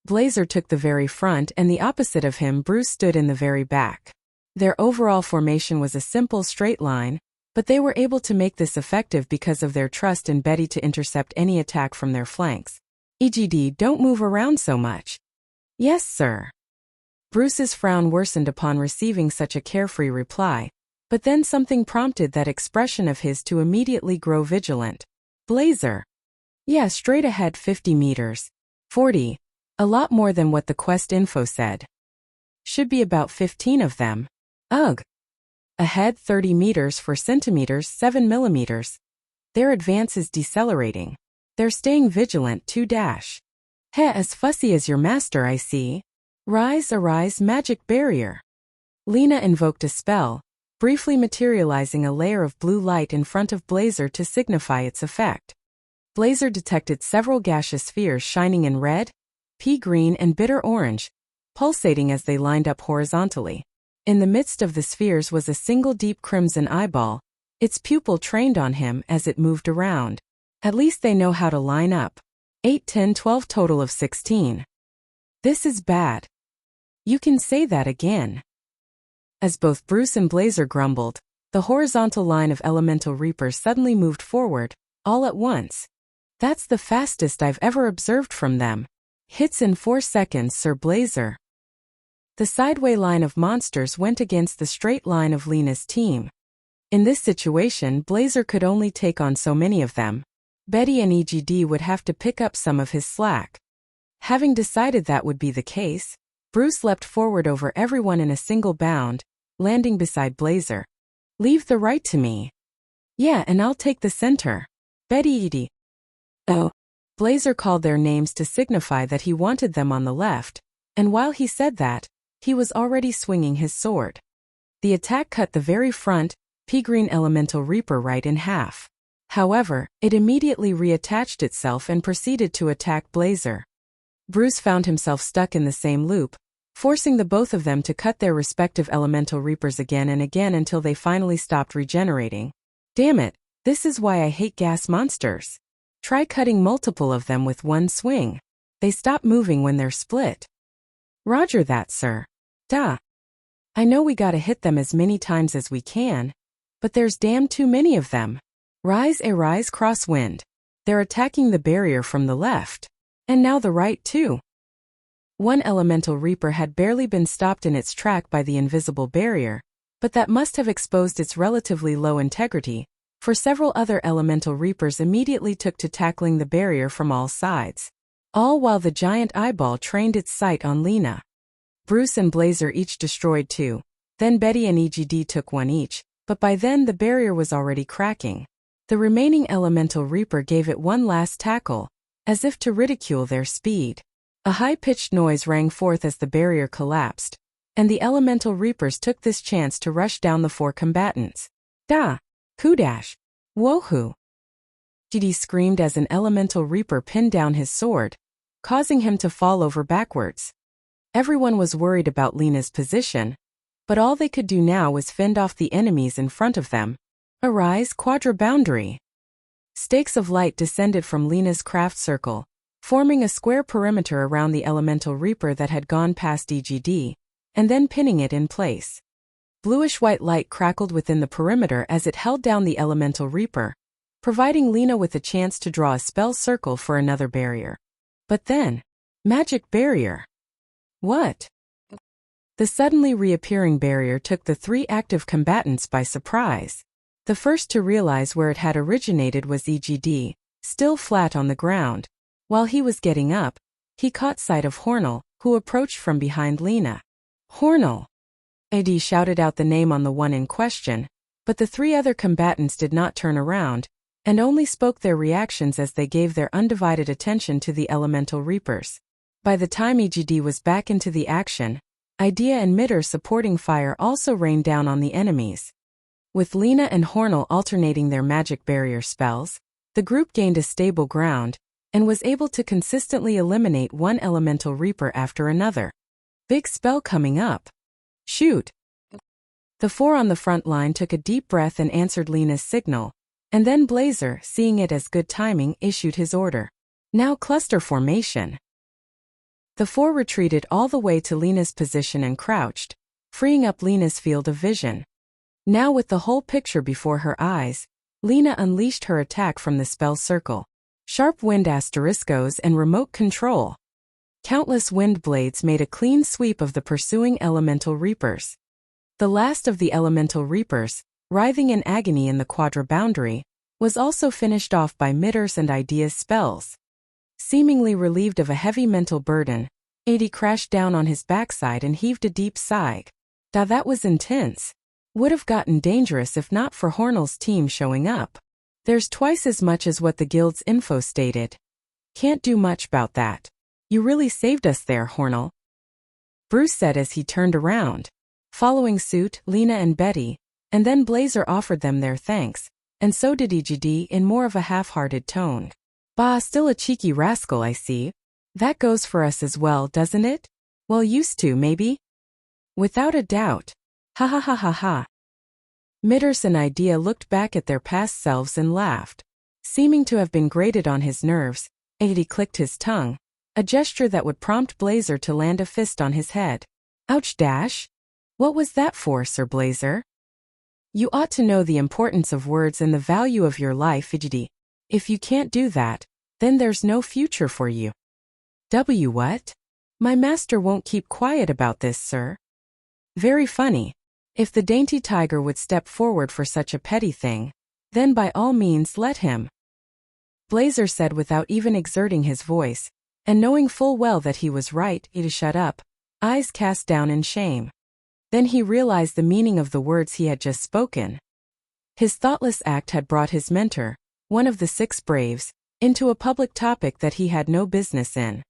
Blazer took the very front and the opposite of him Bruce stood in the very back. Their overall formation was a simple straight line, but they were able to make this effective because of their trust in Betty to intercept any attack from their flanks. EGD, don't move around so much. Yes, sir. Bruce's frown worsened upon receiving such a carefree reply, but then something prompted that expression of his to immediately grow vigilant. Blazer. Yeah, straight ahead 50 meters. 40. A lot more than what the quest info said. Should be about 15 of them. Ugh. Ahead 30 meters 4 centimeters 7 millimeters. Their advance is decelerating. They're staying vigilant 2 dash. Heh, as fussy as your master, I see. Rise, arise, magic barrier. Lena invoked a spell, briefly materializing a layer of blue light in front of Blazer to signify its effect. Blazer detected several gaseous spheres shining in red, pea green and bitter orange, pulsating as they lined up horizontally. In the midst of the spheres was a single deep crimson eyeball, its pupil trained on him as it moved around. At least they know how to line up. 8, 10, 12 total of 16. This is bad. You can say that again. As both Bruce and Blazer grumbled, the horizontal line of elemental reapers suddenly moved forward, all at once. That's the fastest I've ever observed from them. Hits in 4 seconds, Sir Blazer. The sideway line of monsters went against the straight line of Lena's team. In this situation, Blazer could only take on so many of them. Betty and EGD would have to pick up some of his slack. Having decided that would be the case, Bruce leapt forward over everyone in a single bound, landing beside Blazer. Leave the right to me. Yeah, and I'll take the center. Betty ED. Oh. Blazer called their names to signify that he wanted them on the left, and while he said that, he was already swinging his sword. The attack cut the very front, pea-green elemental reaper right in half. However, it immediately reattached itself and proceeded to attack Blazer. Bruce found himself stuck in the same loop, forcing the both of them to cut their respective elemental reapers again and again until they finally stopped regenerating. Damn it, this is why I hate gas monsters. Try cutting multiple of them with one swing. They stop moving when they're split. Roger that, sir. Duh. I know we gotta hit them as many times as we can, but there's damn too many of them. Rise, arise, crosswind. They're attacking the barrier from the left. And now the right too. One elemental reaper had barely been stopped in its track by the invisible barrier, but that must have exposed its relatively low integrity, for several other elemental reapers immediately took to tackling the barrier from all sides. All while the giant eyeball trained its sight on Lena. Bruce and Blazer each destroyed 2. Then Betty and EGD took 1 each, but by then the barrier was already cracking. The remaining elemental reaper gave it one last tackle, as if to ridicule their speed. A high-pitched noise rang forth as the barrier collapsed, and the elemental reapers took this chance to rush down the 4 combatants. Da! Kudash! Wohoo! Didi screamed as an elemental reaper pinned down his sword, causing him to fall over backwards. Everyone was worried about Lena's position, but all they could do now was fend off the enemies in front of them. Arise, quadra boundary! Stakes of light descended from Lena's craft circle, forming a square perimeter around the elemental reaper that had gone past EGD, and then pinning it in place. Bluish-white light crackled within the perimeter as it held down the elemental reaper, providing Lena with a chance to draw a spell circle for another barrier. But then, magic barrier. What? The suddenly reappearing barrier took the 3 active combatants by surprise. The first to realize where it had originated was EGD, still flat on the ground. While he was getting up, he caught sight of Hornell, who approached from behind Lena. Hornell! AD shouted out the name on the one in question, but the 3 other combatants did not turn around, and only spoke their reactions as they gave their undivided attention to the elemental reapers. By the time EGD was back into the action, Idea and Mitter supporting fire also rained down on the enemies. With Lena and Hornell alternating their magic barrier spells, the group gained a stable ground, and was able to consistently eliminate one elemental reaper after another. Big spell coming up. Shoot! The 4 on the front line took a deep breath and answered Lena's signal, and then Blazer, seeing it as good timing, issued his order. Now cluster formation. The 4 retreated all the way to Lena's position and crouched, freeing up Lena's field of vision. Now with the whole picture before her eyes, Lena unleashed her attack from the spell circle. Sharp wind asteriscos and remote control. Countless wind blades made a clean sweep of the pursuing elemental reapers. The last of the elemental reapers, writhing in agony in the quadra boundary, was also finished off by Mitter's and Idea's spells. Seemingly relieved of a heavy mental burden, Adi crashed down on his backside and heaved a deep sigh. That was intense. Would have gotten dangerous if not for Hornell's team showing up. There's twice as much as what the guild's info stated. Can't do much about that. You really saved us there, Hornell, Bruce said as he turned around. Following suit, Lena and Betty, and then Blazer offered them their thanks, and so did EGD in more of a half-hearted tone. Bah, still a cheeky rascal, I see. That goes for us as well, doesn't it? Well, used to, maybe? Without a doubt. Ha ha ha ha ha. Mitters and Idea looked back at their past selves and laughed. Seeming to have been grated on his nerves, Adi clicked his tongue, a gesture that would prompt Blazer to land a fist on his head. Ouch dash. What was that for, Sir Blazer? You ought to know the importance of words and the value of your life, Adi. If you can't do that, then there's no future for you. What? My master won't keep quiet about this, sir. Very funny. If the dainty tiger would step forward for such a petty thing, then by all means let him. Blazer said without even exerting his voice, and knowing full well that he was right, to shut up, eyes cast down in shame. Then he realized the meaning of the words he had just spoken. His thoughtless act had brought his mentor, one of the 6 braves, into a public topic that he had no business in.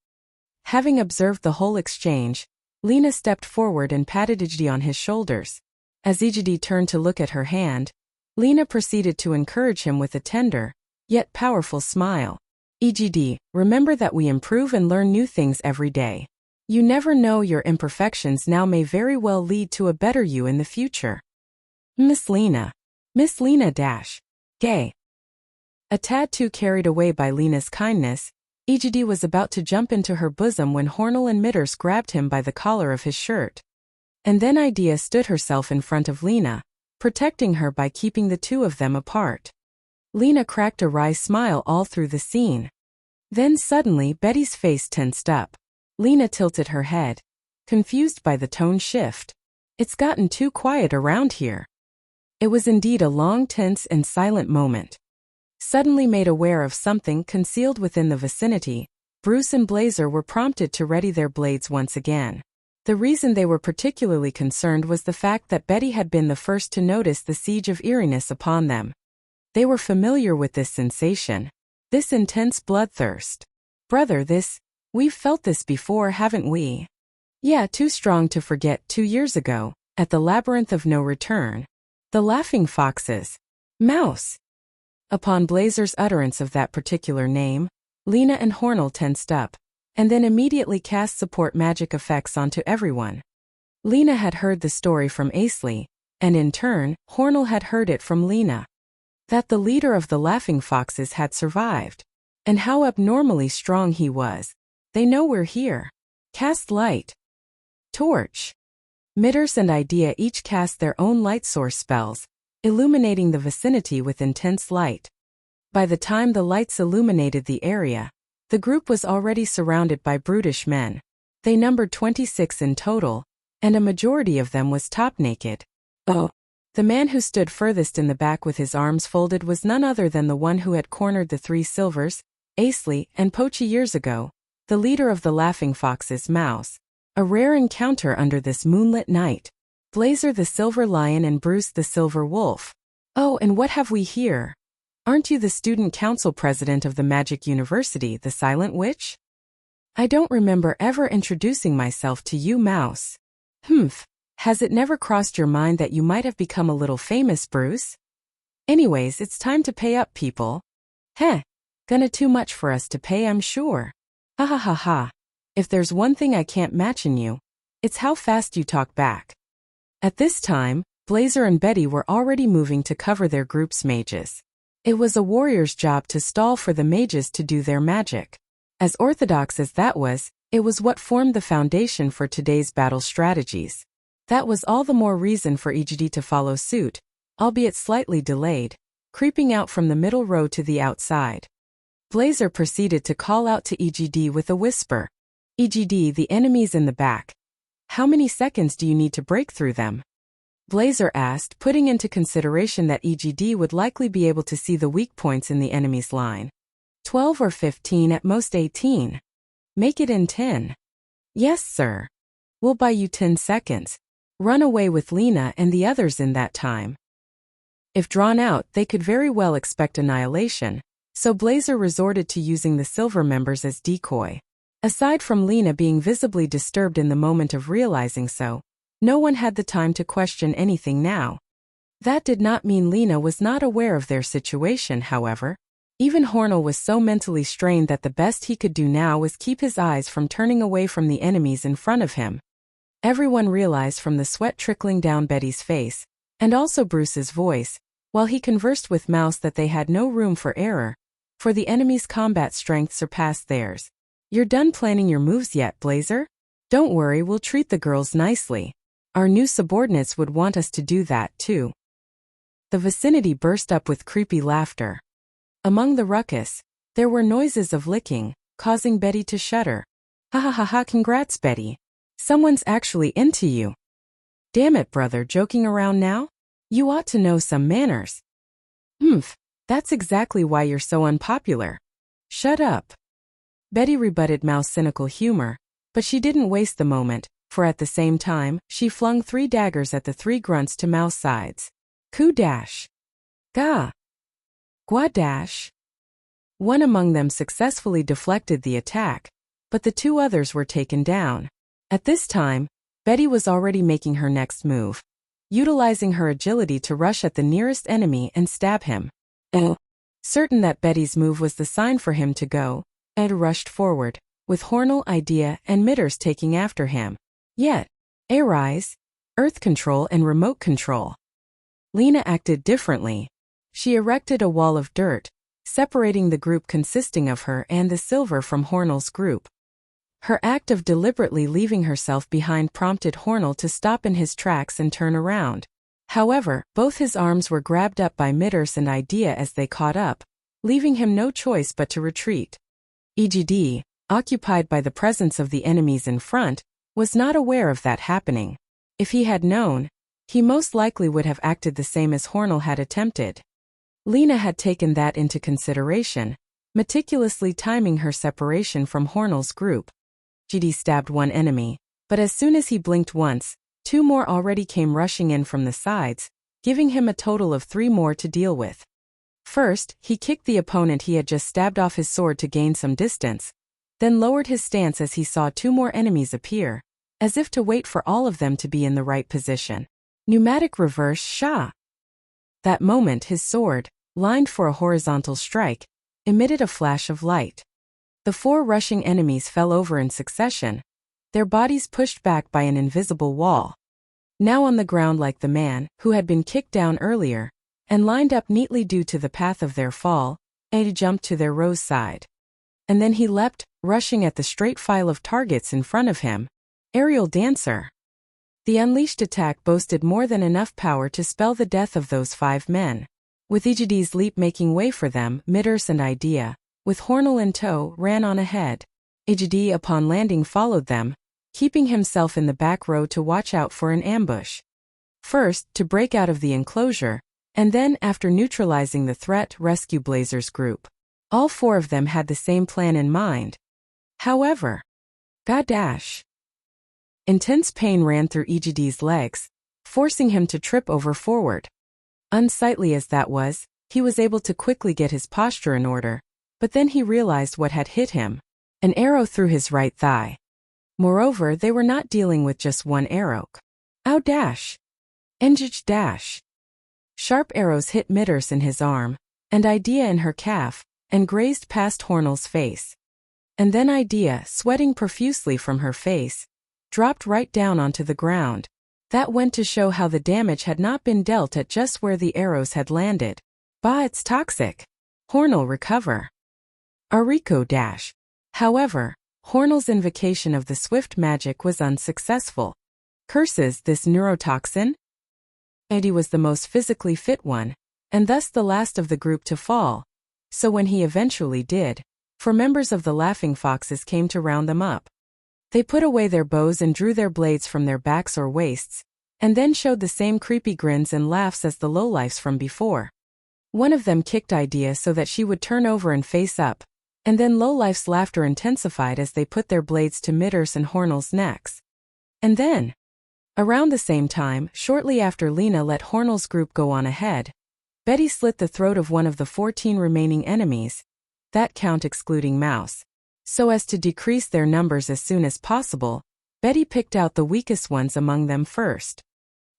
Having observed the whole exchange, Lena stepped forward and patted Ijdi on his shoulders. As Ijdi turned to look at her hand, Lena proceeded to encourage him with a tender, yet powerful smile. Ijdi, remember that we improve and learn new things every day. You never know, your imperfections now may very well lead to a better you in the future. Miss Lena dash. Gay. A tad too carried away by Lena's kindness, Ijdi was about to jump into her bosom when Hornell and Mitters grabbed him by the collar of his shirt. And then Idea stood herself in front of Lena, protecting her by keeping the two of them apart. Lena cracked a wry smile all through the scene. Then suddenly Betty's face tensed up. Lena tilted her head, confused by the tone shift. It's gotten too quiet around here. It was indeed a long, tense and silent moment. Suddenly made aware of something concealed within the vicinity, Bruce and Blazer were prompted to ready their blades once again. The reason they were particularly concerned was the fact that Betty had been the first to notice the siege of eeriness upon them. They were familiar with this sensation, this intense bloodthirst. Brother, we've felt this before, haven't we? Yeah, too strong to forget 2 years ago, at the Labyrinth of No Return. The Laughing Foxes. Mouse. Upon Blazer's utterance of that particular name, Lena and Hornell tensed up, and then immediately cast support magic effects onto everyone. Lena had heard the story from Asley, and in turn, Hornell had heard it from Lena. That the leader of the Laughing Foxes had survived, and how abnormally strong he was. They know we're here. Cast light. Torch. Mitters and Idea each cast their own light source spells, illuminating the vicinity with intense light. By the time the lights illuminated the area, the group was already surrounded by brutish men. They numbered 26 in total, and a majority of them was top naked. Oh. The man who stood furthest in the back with his arms folded was none other than the one who had cornered the 3 silvers, Asley and Pochi years ago, the leader of the Laughing Foxes, Mouse. A rare encounter under this moonlit night. Blazer the Silver Lion and Bruce the Silver Wolf. Oh, and what have we here? Aren't you the student council president of the Magic University, the Silent Witch? I don't remember ever introducing myself to you, Mouse. Has it never crossed your mind that you might have become a little famous, Bruce? Anyways, it's time to pay up, people. Gonna too much for us to pay, I'm sure. Ha ha ha ha. If there's one thing I can't match in you, it's how fast you talk back. At this time, Blazer and Betty were already moving to cover their group's mages. It was a warrior's job to stall for the mages to do their magic. As orthodox as that was, it was what formed the foundation for today's battle strategies. That was all the more reason for EGD to follow suit, albeit slightly delayed, creeping out from the middle row to the outside. Blazer proceeded to call out to EGD with a whisper. EGD, the enemies in the back. How many seconds do you need to break through them? Blazer asked, putting into consideration that EGD would likely be able to see the weak points in the enemy's line. 12 or 15, at most 18. Make it in 10. Yes, sir. We'll buy you 10 seconds. Run away with Lena and the others in that time. If drawn out, they could very well expect annihilation, so Blazer resorted to using the silver members as decoy. Aside from Lena being visibly disturbed in the moment of realizing so, no one had the time to question anything now. That did not mean Lena was not aware of their situation, however. Even Hornell was so mentally strained that the best he could do now was keep his eyes from turning away from the enemies in front of him. Everyone realized from the sweat trickling down Betty's face, and also Bruce's voice, while he conversed with Mouse, that they had no room for error, for the enemy's combat strength surpassed theirs. You're done planning your moves yet, Blazer? Don't worry, we'll treat the girls nicely. Our new subordinates would want us to do that, too. The vicinity burst up with creepy laughter. Among the ruckus, there were noises of licking, causing Betty to shudder. Ha ha ha ha, congrats, Betty. Someone's actually into you. Damn it, brother, joking around now? You ought to know some manners. Humph, that's exactly why you're so unpopular. Shut up. Betty rebutted Mouse's cynical humor, but she didn't waste the moment, for at the same time, she flung 3 daggers at the 3 grunts to Mouse's sides. Coup dash. Ga. Gua dash. One among them successfully deflected the attack, but the 2 others were taken down. At this time, Betty was already making her next move, utilizing her agility to rush at the nearest enemy and stab him. Certain that Betty's move was the sign for him to go, Ed rushed forward, with Hornell, Idea, and Mitters taking after him. Yet, Arise, Earth Control and Remote Control. Lena acted differently. She erected a wall of dirt, separating the group consisting of her and the silver from Hornell's group. Her act of deliberately leaving herself behind prompted Hornell to stop in his tracks and turn around. However, both his arms were grabbed up by Mitters and Idea as they caught up, leaving him no choice but to retreat. EGD, occupied by the presence of the enemies in front, was not aware of that happening. If he had known, he most likely would have acted the same as Hornell had attempted. Lena had taken that into consideration, meticulously timing her separation from Hornell's group. EGD stabbed 1 enemy, but as soon as he blinked once, 2 more already came rushing in from the sides, giving him a total of 3 more to deal with. First, he kicked the opponent he had just stabbed off his sword to gain some distance, then lowered his stance as he saw 2 more enemies appear, as if to wait for all of them to be in the right position. Pneumatic reverse Sha. That moment his sword, lined for a horizontal strike, emitted a flash of light. The 4 rushing enemies fell over in succession, their bodies pushed back by an invisible wall. Now on the ground like the man, who had been kicked down earlier, and lined up neatly due to the path of their fall, Eddie jumped to their row's side. And then he leapt, rushing at the straight file of targets in front of him. Aerial Dancer. The unleashed attack boasted more than enough power to spell the death of those 5 men. With EGD's leap making way for them, Mitters and Idea, with Hornell in tow, ran on ahead. EGD upon landing followed them, keeping himself in the back row to watch out for an ambush. First, to break out of the enclosure, and then, after neutralizing the threat, rescue Blazer's group. All 4 of them had the same plan in mind. However, godash. Intense pain ran through EGD's legs, forcing him to trip over forward. Unsightly as that was, he was able to quickly get his posture in order, but then he realized what had hit him. An arrow through his right thigh. Moreover, they were not dealing with just 1 arrow. Ow dash. Engage dash. Sharp arrows hit Mitters in his arm, and Idea in her calf, and grazed past Hornell's face. And then Idea, sweating profusely from her face, dropped right down onto the ground. That went to show how the damage had not been dealt at just where the arrows had landed. Bah, it's toxic. Hornell recover. Ariko dash. However, Hornell's invocation of the swift magic was unsuccessful. Curses, this neurotoxin? Eddie was the most physically fit one, and thus the last of the group to fall. So when he eventually did, 4 members of the Laughing Foxes came to round them up. They put away their bows and drew their blades from their backs or waists, and then showed the same creepy grins and laughs as the lowlifes from before. One of them kicked Idea so that she would turn over and face up, and then lowlife's laughter intensified as they put their blades to Mitter's and Hornell's necks. And then, around the same time, shortly after Lena let Hornell's group go on ahead, Betty slit the throat of one of the 14 remaining enemies, that count excluding Mouse. So as to decrease their numbers as soon as possible, Betty picked out the weakest ones among them first.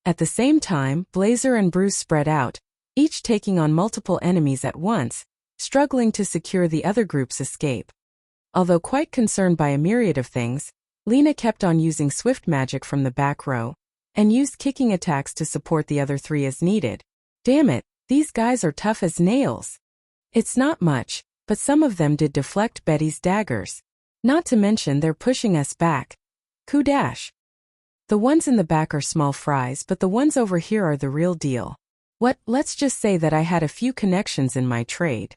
At the same time, Blazer and Bruce spread out, each taking on multiple enemies at once, struggling to secure the other group's escape. Although quite concerned by a myriad of things, Lena kept on using swift magic from the back row, and used kicking attacks to support the other three as needed. Damn it, these guys are tough as nails. It's not much, but some of them did deflect Betty's daggers. Not to mention they're pushing us back. Kudash. The ones in the back are small fries, but the ones over here are the real deal. Let's just say that I had a few connections in my trade.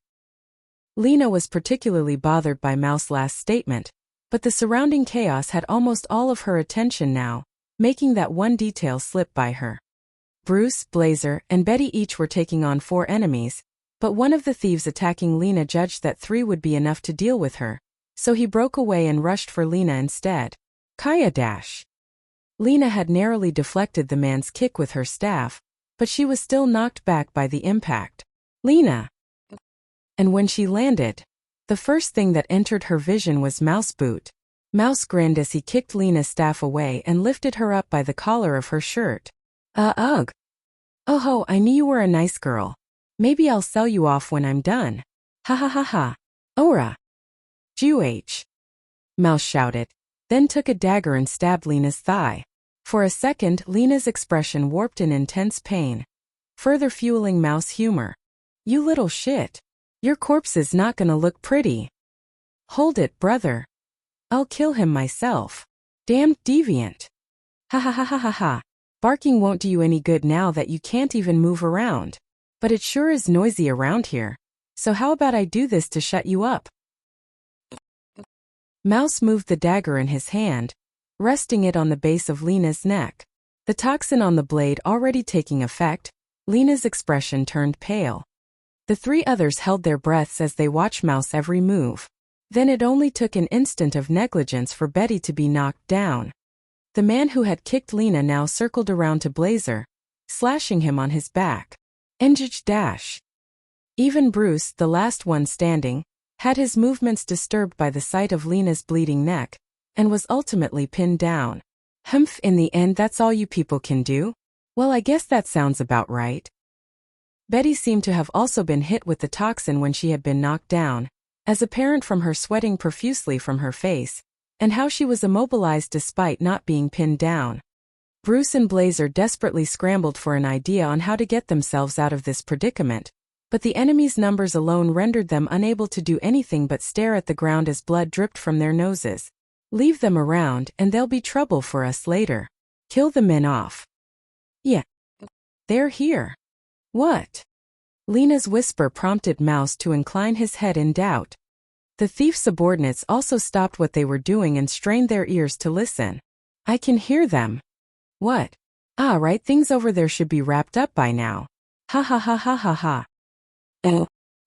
Lena was particularly bothered by Mouse's last statement, but the surrounding chaos had almost all of her attention now, making that one detail slip by her. Bruce, Blazer, and Betty each were taking on 4 enemies, but one of the thieves attacking Lena judged that 3 would be enough to deal with her, so he broke away and rushed for Lena instead. Kaya dash. Lena had narrowly deflected the man's kick with her staff, but she was still knocked back by the impact. Lena! And when she landed, the first thing that entered her vision was Mouse Boot. Mouse grinned as he kicked Lena's staff away and lifted her up by the collar of her shirt. Ugh. Oh ho, I knew you were a nice girl. Maybe I'll sell you off when I'm done. Ha ha ha ha. Ora. Jew-H. Mouse shouted, then took a dagger and stabbed Lena's thigh. For a second, Lena's expression warped in intense pain, further fueling Mouse humor. You little shit. Your corpse is not gonna look pretty. Hold it, brother. I'll kill him myself. Damned deviant. Ha ha ha ha ha ha. Barking won't do you any good now that you can't even move around. But it sure is noisy around here. So how about I do this to shut you up? Mouse moved the dagger in his hand, resting it on the base of Lena's neck. The toxin on the blade already taking effect, Lena's expression turned pale. The 3 others held their breaths as they watched Mouse every move. Then it only took an instant of negligence for Betty to be knocked down. The man who had kicked Lena now circled around to Blazer, slashing him on his back. Engage dash. Even Bruce, the last one standing, had his movements disturbed by the sight of Lena's bleeding neck, and was ultimately pinned down. Humph, in the end that's all you people can do? Well, I guess that sounds about right. Betty seemed to have also been hit with the toxin when she had been knocked down, as apparent from her sweating profusely from her face, and how she was immobilized despite not being pinned down. Bruce and Blazer desperately scrambled for an idea on how to get themselves out of this predicament, but the enemy's numbers alone rendered them unable to do anything but stare at the ground as blood dripped from their noses. Leave them around and they'll be trouble for us later. Kill the men off. Yeah. They're here. What? Lena's whisper prompted Mouse to incline his head in doubt. The thief's subordinates also stopped what they were doing and strained their ears to listen. I can hear them. What? Ah, right, things over there should be wrapped up by now. Ha ha ha ha ha ha.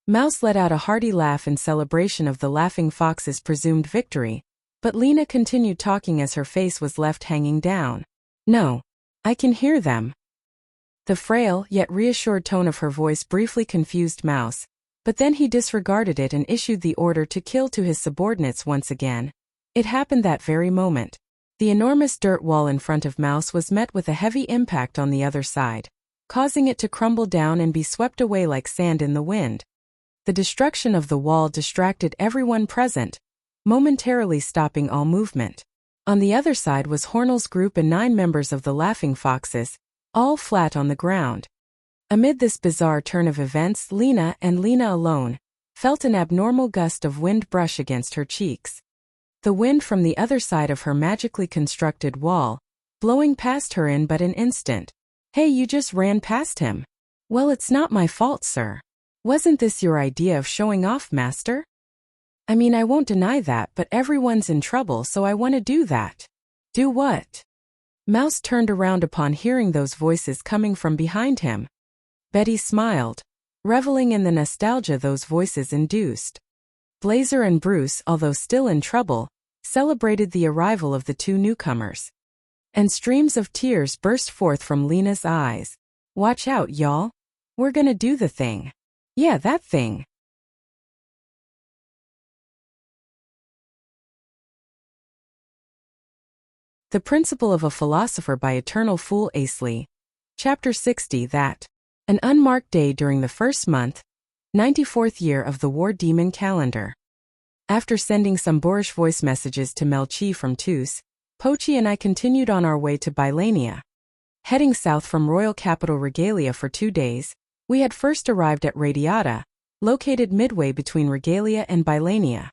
Mouse let out a hearty laugh in celebration of the laughing fox's presumed victory, but Lena continued talking as her face was left hanging down. No. I can hear them. The frail yet reassured tone of her voice briefly confused Mouse, but then he disregarded it and issued the order to kill to his subordinates once again. It happened that very moment. The enormous dirt wall in front of Mouse was met with a heavy impact on the other side, causing it to crumble down and be swept away like sand in the wind. The destruction of the wall distracted everyone present, momentarily stopping all movement. On the other side was Hornell's group and 9 members of the Laughing Foxes, all flat on the ground. Amid this bizarre turn of events, Lena, and Lena alone, felt an abnormal gust of wind brush against her cheeks. The wind from the other side of her magically constructed wall, blowing past her in but an instant. Hey, you just ran past him. Well, it's not my fault, sir. Wasn't this your idea of showing off, master? I mean, I won't deny that, but everyone's in trouble, so I want to do that. Do what? Mouse turned around upon hearing those voices coming from behind him. Betty smiled, reveling in the nostalgia those voices induced. Blazer and Bruce, although still in trouble, celebrated the arrival of the two newcomers. And streams of tears burst forth from Lena's eyes. Watch out, y'all. We're gonna do the thing. Yeah, that thing. The Principle of a Philosopher by Eternal Fool Asley. Chapter 60. That. An unmarked day during the first month, 94th year of the War Demon calendar. After sending some boorish voice messages to Melchi from Tus, Pochi and I continued on our way to Bylania. Heading south from royal capital Regalia for 2 days, we had first arrived at Radiata, located midway between Regalia and Bylania.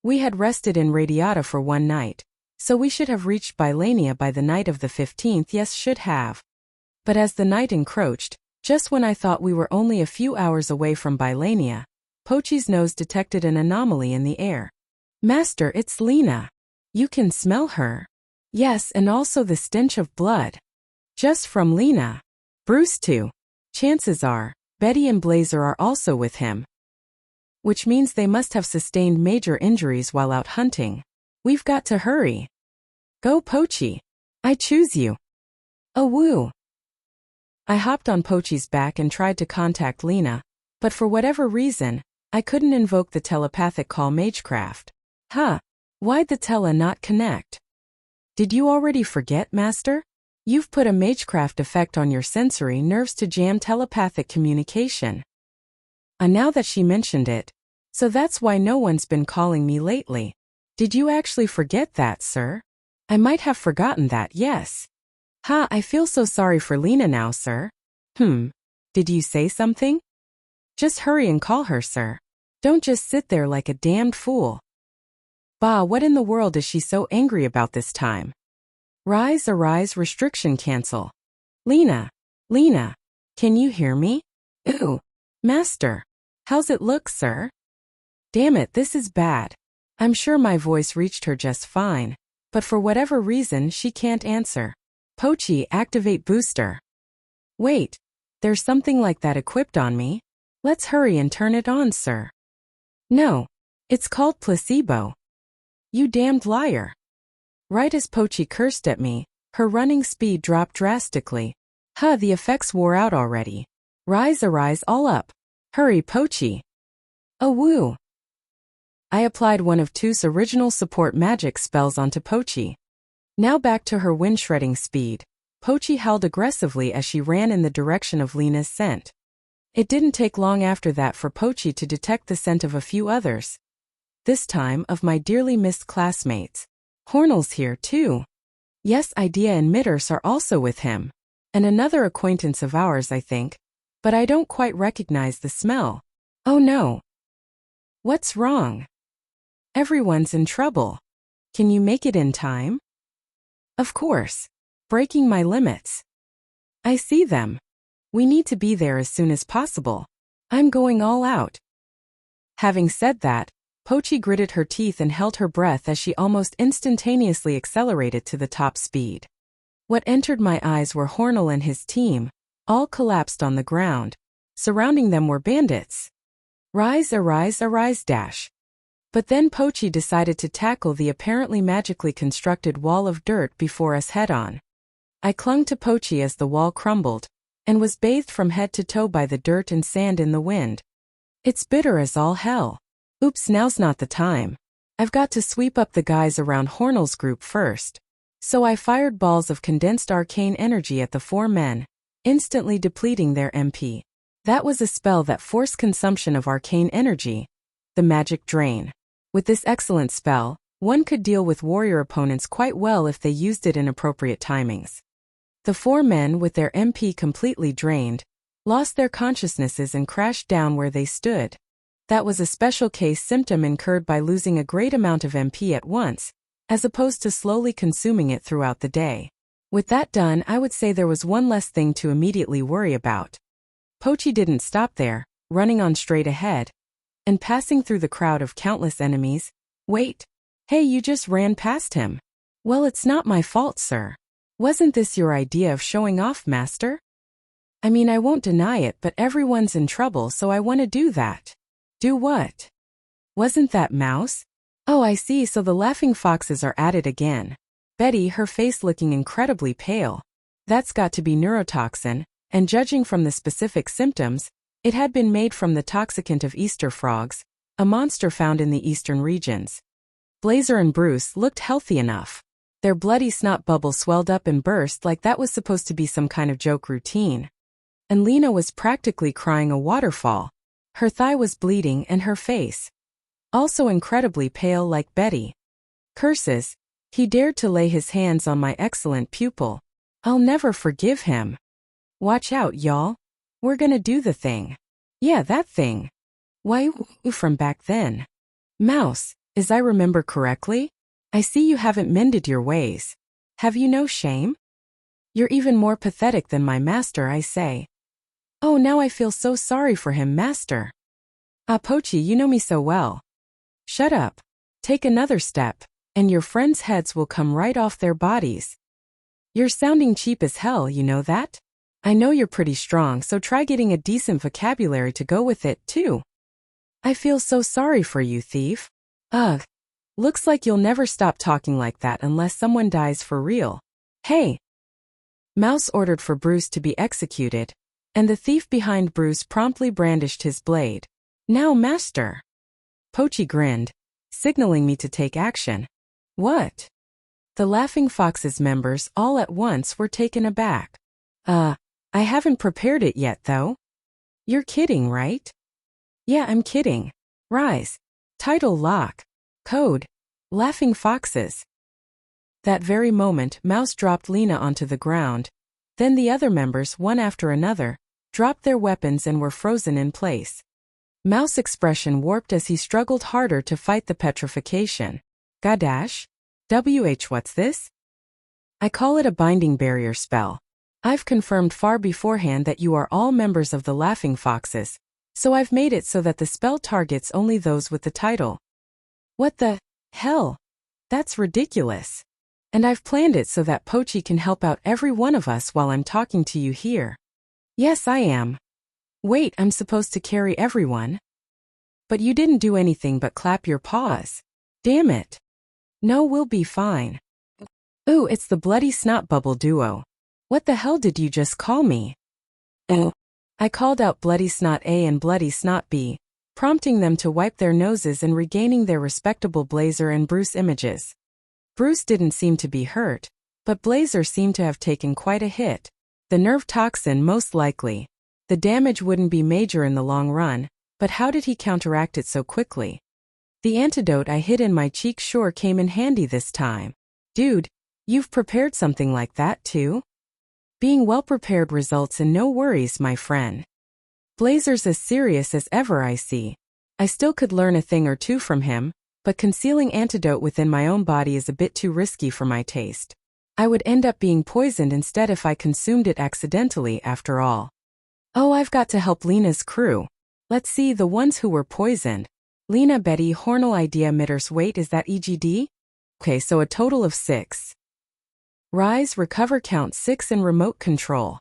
We had rested in Radiata for 1 night, so we should have reached Bylania by the night of the 15th. Yes, should have. But as the night encroached, just when I thought we were only a few hours away from Bylania, Pochi's nose detected an anomaly in the air. Master, it's Lena. You can smell her. Yes, and also the stench of blood. Just from Lena. Bruce too. Chances are, Betty and Blazer are also with him. Which means they must have sustained major injuries while out hunting. We've got to hurry. Go, Pochi. I choose you. Oh, woo. I hopped on Pochi's back and tried to contact Lena, but for whatever reason, I couldn't invoke the telepathic call Magecraft. Huh. Why'd the tele not connect? Did you already forget, Master? You've put a Magecraft effect on your sensory nerves to jam telepathic communication. Now that she mentioned it, so that's why no one's been calling me lately. Did you actually forget that, sir? I might have forgotten that, yes. Ha, I feel so sorry for Lena now, sir. Did you say something? Just hurry and call her, sir. Don't just sit there like a damned fool. Bah, what in the world is she so angry about this time? Rise, arise, restriction cancel. Lena, can you hear me? Ooh, Master. How's it look, sir? Damn it, this is bad. I'm sure my voice reached her just fine, but for whatever reason she can't answer. Pochi, activate booster. Wait, there's something like that equipped on me. Let's hurry and turn it on, sir. No, it's called placebo. You damned liar. Right as Pochi cursed at me, her running speed dropped drastically. The effects wore out already. Rise, arise, all up. Hurry, Pochi. Oh, woo. I applied one of Tus' original support magic spells onto Pochi. Now back to her wind-shredding speed, Pochi howled aggressively as she ran in the direction of Lena's scent. It didn't take long after that for Pochi to detect the scent of a few others. This time of my dearly missed classmates. Hornell's here too. Yes, Idea and Mitters are also with him. And another acquaintance of ours, I think. But I don't quite recognize the smell. Oh no. What's wrong? Everyone's in trouble. Can you make it in time? Of course. Breaking my limits. I see them. We need to be there as soon as possible. I'm going all out. Having said that, Pochi gritted her teeth and held her breath as she almost instantaneously accelerated to the top speed. What entered my eyes were Hornell and his team, all collapsed on the ground. Surrounding them were bandits. Rise, arise, arise, dash. But then Pochi decided to tackle the apparently magically constructed wall of dirt before us head-on. I clung to Pochi as the wall crumbled, and was bathed from head to toe by the dirt and sand in the wind. It's bitter as all hell. Oops, now's not the time. I've got to sweep up the guys around Hornell's group first. So I fired balls of condensed arcane energy at the 4 men, instantly depleting their MP. That was a spell that forced consumption of arcane energy, the magic drain. With this excellent spell, one could deal with warrior opponents quite well if they used it in appropriate timings. The 4 men, with their MP completely drained, lost their consciousnesses and crashed down where they stood. That was a special case symptom incurred by losing a great amount of MP at once, as opposed to slowly consuming it throughout the day. With that done, I would say there was one less thing to immediately worry about. Pochi didn't stop there, running on straight ahead. and passing through the crowd of countless enemies. Wait. Hey, you just ran past him. Well, it's not my fault, sir. Wasn't this your idea of showing off, master? I mean, I won't deny it, but everyone's in trouble, so I want to do that. Do what? Wasn't that Mouse? Oh, I see, so the laughing foxes are at it again. Betty, her face looking incredibly pale. That's got to be neurotoxin, and judging from the specific symptoms, it had been made from the toxicant of Easter frogs, a monster found in the eastern regions. Blazer and Bruce looked healthy enough. Their bloody snot bubble swelled up and burst like that was supposed to be some kind of joke routine. And Lena was practically crying a waterfall. Her thigh was bleeding and her face also incredibly pale like Betty. Curses, he dared to lay his hands on my excellent pupil. I'll never forgive him. Watch out, y'all. We're gonna do the thing. Yeah, that thing. Why, from back then. Mouse, as I remember correctly? I see you haven't mended your ways. Have you no shame? You're even more pathetic than my master, I say. Oh, now I feel so sorry for him, master. Ah, Pochi, you know me so well. Shut up. Take another step, and your friends' heads will come right off their bodies. You're sounding cheap as hell, you know that? I know you're pretty strong, so try getting a decent vocabulary to go with it, too. I feel so sorry for you, thief. Ugh. Looks like you'll never stop talking like that unless someone dies for real. Hey! Mouse ordered for Bruce to be executed, and the thief behind Bruce promptly brandished his blade. Now, master! Pochi grinned, signaling me to take action. What? The Laughing Fox's members all at once were taken aback. I haven't prepared it yet, though. You're kidding, right? Yeah, I'm kidding. Rise. Title lock. Code. Laughing Foxes. That very moment, Mouse dropped Lena onto the ground. Then the other members, one after another, dropped their weapons and were frozen in place. Mouse's expression warped as he struggled harder to fight the petrification. Gadash? What's this? I call it a binding barrier spell. I've confirmed far beforehand that you are all members of the Laughing Foxes, so I've made it so that the spell targets only those with the title. What the hell? That's ridiculous. And I've planned it so that Pochi can help out every one of us while I'm talking to you here. Yes, I am. Wait, I'm supposed to carry everyone? But you didn't do anything but clap your paws. Damn it. No, we'll be fine. Ooh, it's the Bloody Snot Bubble duo. What the hell did you just call me? Oh. I called out Bloody Snot A and Bloody Snot B, prompting them to wipe their noses and regaining their respectable Blazer and Bruce images. Bruce didn't seem to be hurt, but Blazer seemed to have taken quite a hit. The nerve toxin most likely. The damage wouldn't be major in the long run, but how did he counteract it so quickly? The antidote I hid in my cheek sure came in handy this time. Dude, you've prepared something like that too? Being well prepared results in no worries, my friend. Blazer's as serious as ever, I see. I still could learn a thing or two from him, but concealing antidote within my own body is a bit too risky for my taste. I would end up being poisoned instead if I consumed it accidentally, after all. Oh, I've got to help Lena's crew. Let's see, the ones who were poisoned. Lena, Betty, Hornell, Idea, Mitters. Wait, is that EGD? Okay, so a total of 6. Rise, recover, count 6 and remote control.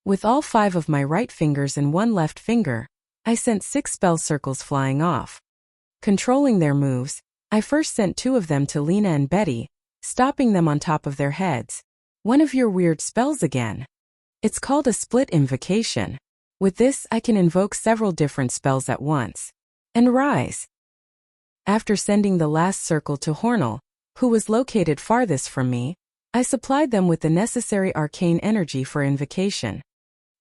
With all 5 of my right fingers and 1 left finger, I sent 6 spell circles flying off. Controlling their moves, I first sent 2 of them to Lena and Betty, stopping them on top of their heads. One of your weird spells again. It's called a split invocation. With this, I can invoke several different spells at once. And rise. After sending the last circle to Hornell, who was located farthest from me, I supplied them with the necessary arcane energy for invocation.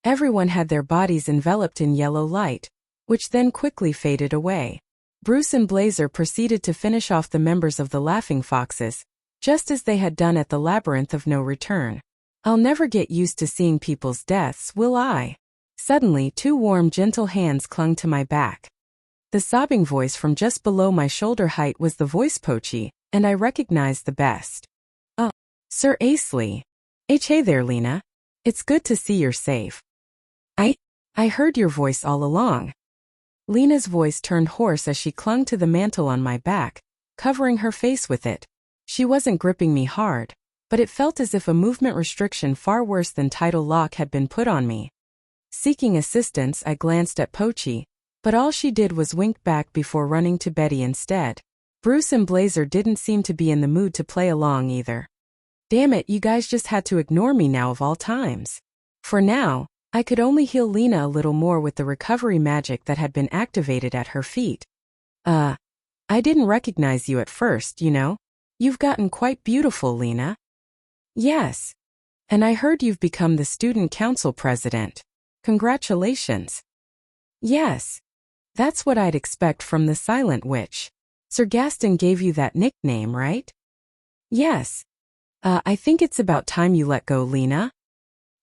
Everyone had their bodies enveloped in yellow light, which then quickly faded away. Bruce and Blazer proceeded to finish off the members of the Laughing Foxes, just as they had done at the Labyrinth of No Return. I'll never get used to seeing people's deaths, will I? Suddenly, 2 warm, gentle hands clung to my back. The sobbing voice from just below my shoulder height was the voice Pochi, and I recognized the best. Sir Asley. Hey there, Lena. It's good to see you're safe. I heard your voice all along. Lena's voice turned hoarse as she clung to the mantle on my back, covering her face with it. She wasn't gripping me hard, but it felt as if a movement restriction far worse than tidal lock had been put on me. Seeking assistance, I glanced at Pochi, but all she did was wink back before running to Betty instead. Bruce and Blazer didn't seem to be in the mood to play along either. Damn it, you guys just had to ignore me now of all times. For now, I could only heal Lena a little more with the recovery magic that had been activated at her feet. I didn't recognize you at first, you know. You've gotten quite beautiful, Lena. Yes. And I heard you've become the student council president. Congratulations. Yes. That's what I'd expect from the Silent Witch. Sir Gaston gave you that nickname, right? Yes. I think it's about time you let go, Lena.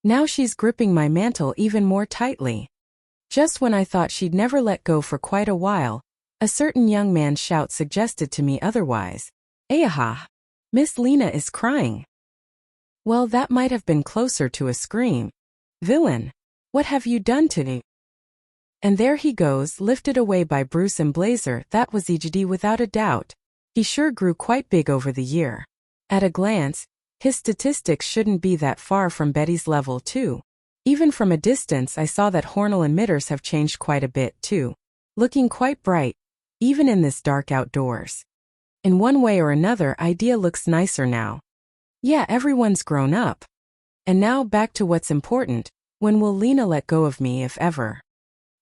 Now she's gripping my mantle even more tightly. Just when I thought she'd never let go for quite a while, a certain young man's shout suggested to me otherwise. Ayaha! Miss Lena is crying. Well, that might have been closer to a scream. Villain! What have you done to me? And there he goes, lifted away by Bruce and Blazer. That was EJD without a doubt. He sure grew quite big over the year. At a glance, his statistics shouldn't be that far from Betty's level too. Even from a distance I saw that hornal emitters have changed quite a bit too. Looking quite bright, even in this dark outdoors. In one way or another, Idea looks nicer now. Yeah, everyone's grown up. And now back to what's important. When will Lena let go of me, if ever?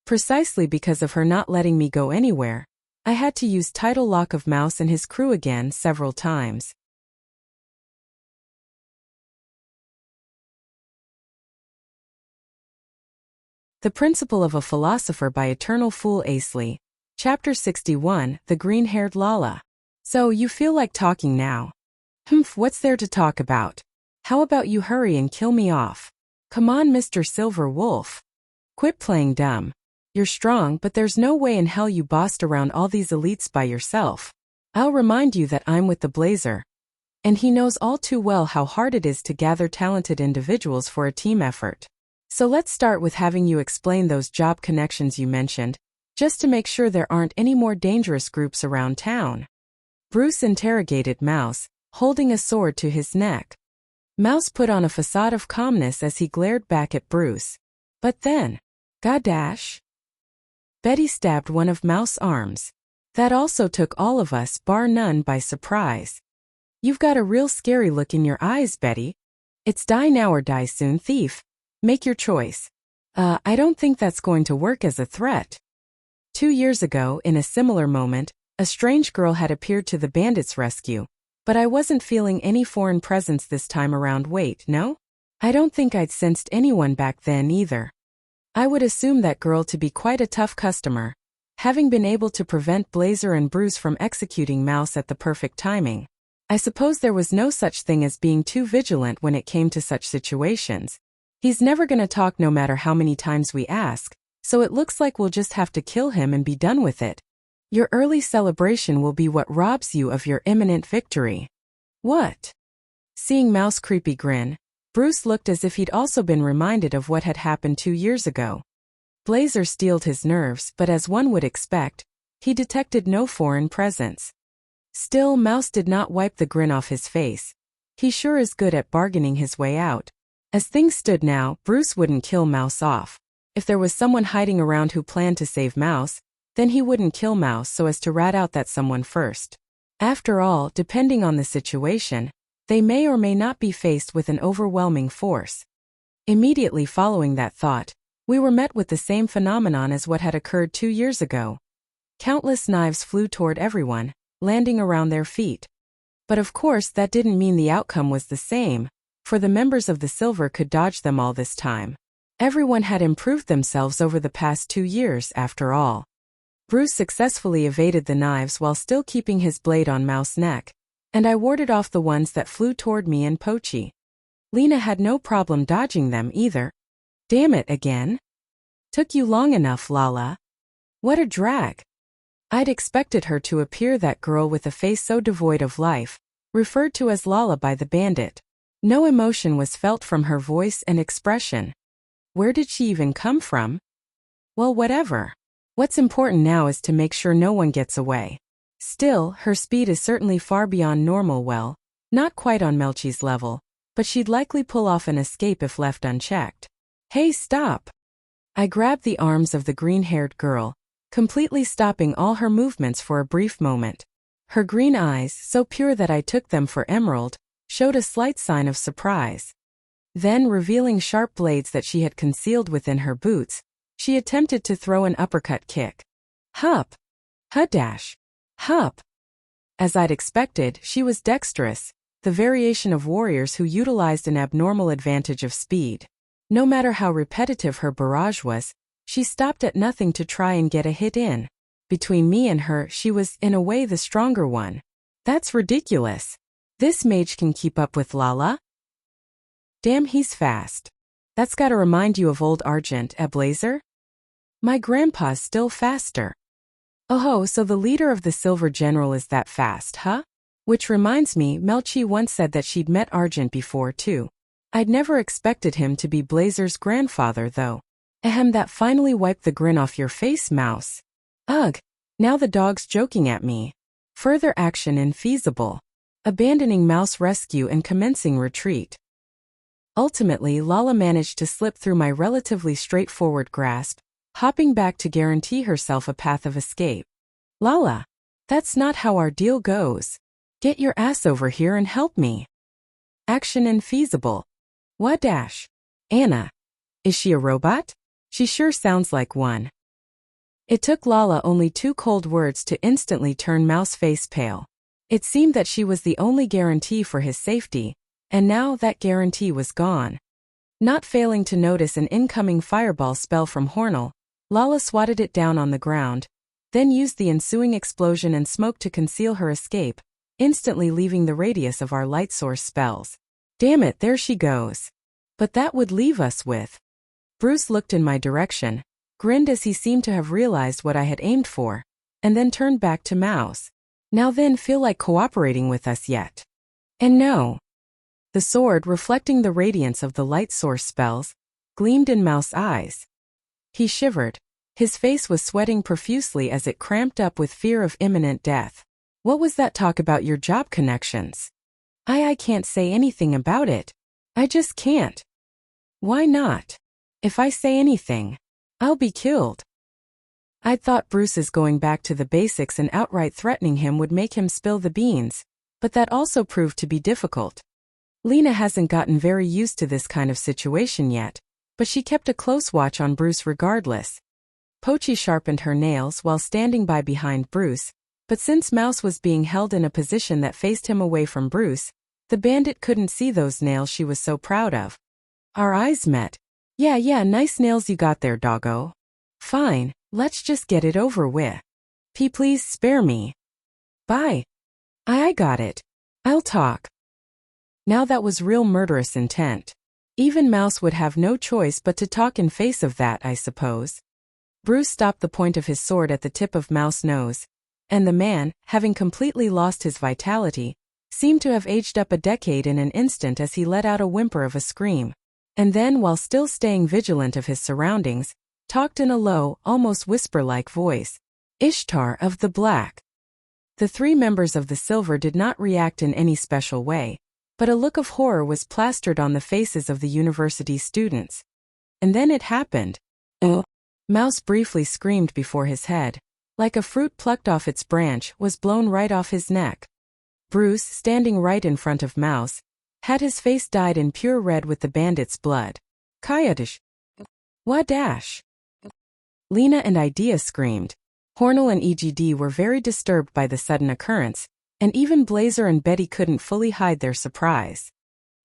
Precisely because of her not letting me go anywhere, I had to use Tidal Lock of Mouse and his crew again several times. The Principle of a Philosopher by Eternal Fool Asley. Chapter 61, The Green-Haired Lala. So, you feel like talking now? Humph, what's there to talk about? How about you hurry and kill me off? Come on, Mr. Silver Wolf. Quit playing dumb. You're strong, but there's no way in hell you bossed around all these elites by yourself. I'll remind you that I'm with the Blazer. And he knows all too well how hard it is to gather talented individuals for a team effort. So let's start with having you explain those job connections you mentioned, just to make sure there aren't any more dangerous groups around town. Bruce interrogated Mouse, holding a sword to his neck. Mouse put on a facade of calmness as he glared back at Bruce. But then, godash! Betty stabbed one of Mouse's arms. That also took all of us, bar none, by surprise. You've got a real scary look in your eyes, Betty. It's die now or die soon, thief. Make your choice. I don't think that's going to work as a threat. 2 years ago, in a similar moment, a strange girl had appeared to the bandits' rescue, but I wasn't feeling any foreign presence this time around. Wait, no? I don't think I'd sensed anyone back then either. I would assume that girl to be quite a tough customer, having been able to prevent Blazer and Bruce from executing Mouse at the perfect timing. I suppose there was no such thing as being too vigilant when it came to such situations. He's never gonna talk no matter how many times we ask, so it looks like we'll just have to kill him and be done with it. Your early celebration will be what robs you of your imminent victory. What? Seeing Mouse's creepy grin, Bruce looked as if he'd also been reminded of what had happened 2 years ago. Blazer steeled his nerves, but as one would expect, he detected no foreign presence. Still, Mouse did not wipe the grin off his face. He sure is good at bargaining his way out. As things stood now, Bruce wouldn't kill Mouse off. If there was someone hiding around who planned to save Mouse, then he wouldn't kill Mouse so as to rat out that someone first. After all, depending on the situation, they may or may not be faced with an overwhelming force. Immediately following that thought, we were met with the same phenomenon as what had occurred 2 years ago. Countless knives flew toward everyone, landing around their feet. But of course that didn't mean the outcome was the same, for the members of the Silver could dodge them all this time. Everyone had improved themselves over the past 2 years, after all. Bruce successfully evaded the knives while still keeping his blade on Mouse's neck, and I warded off the ones that flew toward me and Pochi. Lena had no problem dodging them either. Damn it again. Took you long enough, Lala. What a drag. I'd expected her to appear, that girl with a face so devoid of life, referred to as Lala by the bandit. No emotion was felt from her voice and expression. Where did she even come from? Well, whatever. What's important now is to make sure no one gets away. Still, her speed is certainly far beyond normal, well, not quite on Melchi's level, but she'd likely pull off an escape if left unchecked. Hey, stop! I grabbed the arms of the green-haired girl, completely stopping all her movements for a brief moment. Her green eyes, so pure that I took them for emerald, showed a slight sign of surprise. Then, revealing sharp blades that she had concealed within her boots, she attempted to throw an uppercut kick. Hup! Hudash! Hup! As I'd expected, she was dexterous, the variation of warriors who utilized an abnormal advantage of speed. No matter how repetitive her barrage was, she stopped at nothing to try and get a hit in. Between me and her, she was, in a way, the stronger one. That's ridiculous. This mage can keep up with Lala? Damn, he's fast. That's gotta remind you of old Argent, Blazer? My grandpa's still faster. Oh, so the leader of the Silver General is that fast, huh? Which reminds me, Melchi once said that she'd met Argent before, too. I'd never expected him to be Blazer's grandfather, though. Ahem, that finally wiped the grin off your face, Mouse. Ugh, now the dog's joking at me. Further action infeasible. Abandoning Mouse rescue and commencing retreat. Ultimately, Lala managed to slip through my relatively straightforward grasp, hopping back to guarantee herself a path of escape. Lala, that's not how our deal goes. Get your ass over here and help me. Action infeasible. What dash? Anna. Is she a robot? She sure sounds like one. It took Lala only 2 cold words to instantly turn Mouse face pale. It seemed that she was the only guarantee for his safety, and now that guarantee was gone. Not failing to notice an incoming fireball spell from Hornell, Lala swatted it down on the ground, then used the ensuing explosion and smoke to conceal her escape, instantly leaving the radius of our light source spells. Damn it, there she goes. But that would leave us with. Bruce looked in my direction, grinned as he seemed to have realized what I had aimed for, and then turned back to Mouse. Now then, feel like cooperating with us yet? And no. The sword, reflecting the radiance of the light source spells, gleamed in Mouse's eyes. He shivered. His face was sweating profusely as it cramped up with fear of imminent death. What was that talk about your job connections? I can't say anything about it. I just can't. Why not? If I say anything, I'll be killed. I'd thought Bruce's going back to the basics and outright threatening him would make him spill the beans, but that also proved to be difficult. Lena hasn't gotten very used to this kind of situation yet, but she kept a close watch on Bruce regardless. Pochi sharpened her nails while standing by behind Bruce, but since Mouse was being held in a position that faced him away from Bruce, the bandit couldn't see those nails she was so proud of. Our eyes met. Yeah, nice nails you got there, doggo. Fine, let's just get it over with. Please spare me. Bye. I got it. I'll talk. Now that was real murderous intent. Even Mouse would have no choice but to talk in face of that, I suppose. Bruce stopped the point of his sword at the tip of Mouse's nose, and the man, having completely lost his vitality, seemed to have aged up a decade in an instant as he let out a whimper of a scream, and then, while still staying vigilant of his surroundings, talked in a low, almost whisper-like voice. Ishtar of the Black. The 3 members of the Silver did not react in any special way, but a look of horror was plastered on the faces of the university students. And then it happened. Mouse briefly screamed before his head, like a fruit plucked off its branch, was blown right off his neck. Bruce, standing right in front of Mouse, had his face dyed in pure red with the bandit's blood. Kayadish. Wadash. Lena and Idea screamed. Hornell and EGD were very disturbed by the sudden occurrence, and even Blazer and Betty couldn't fully hide their surprise.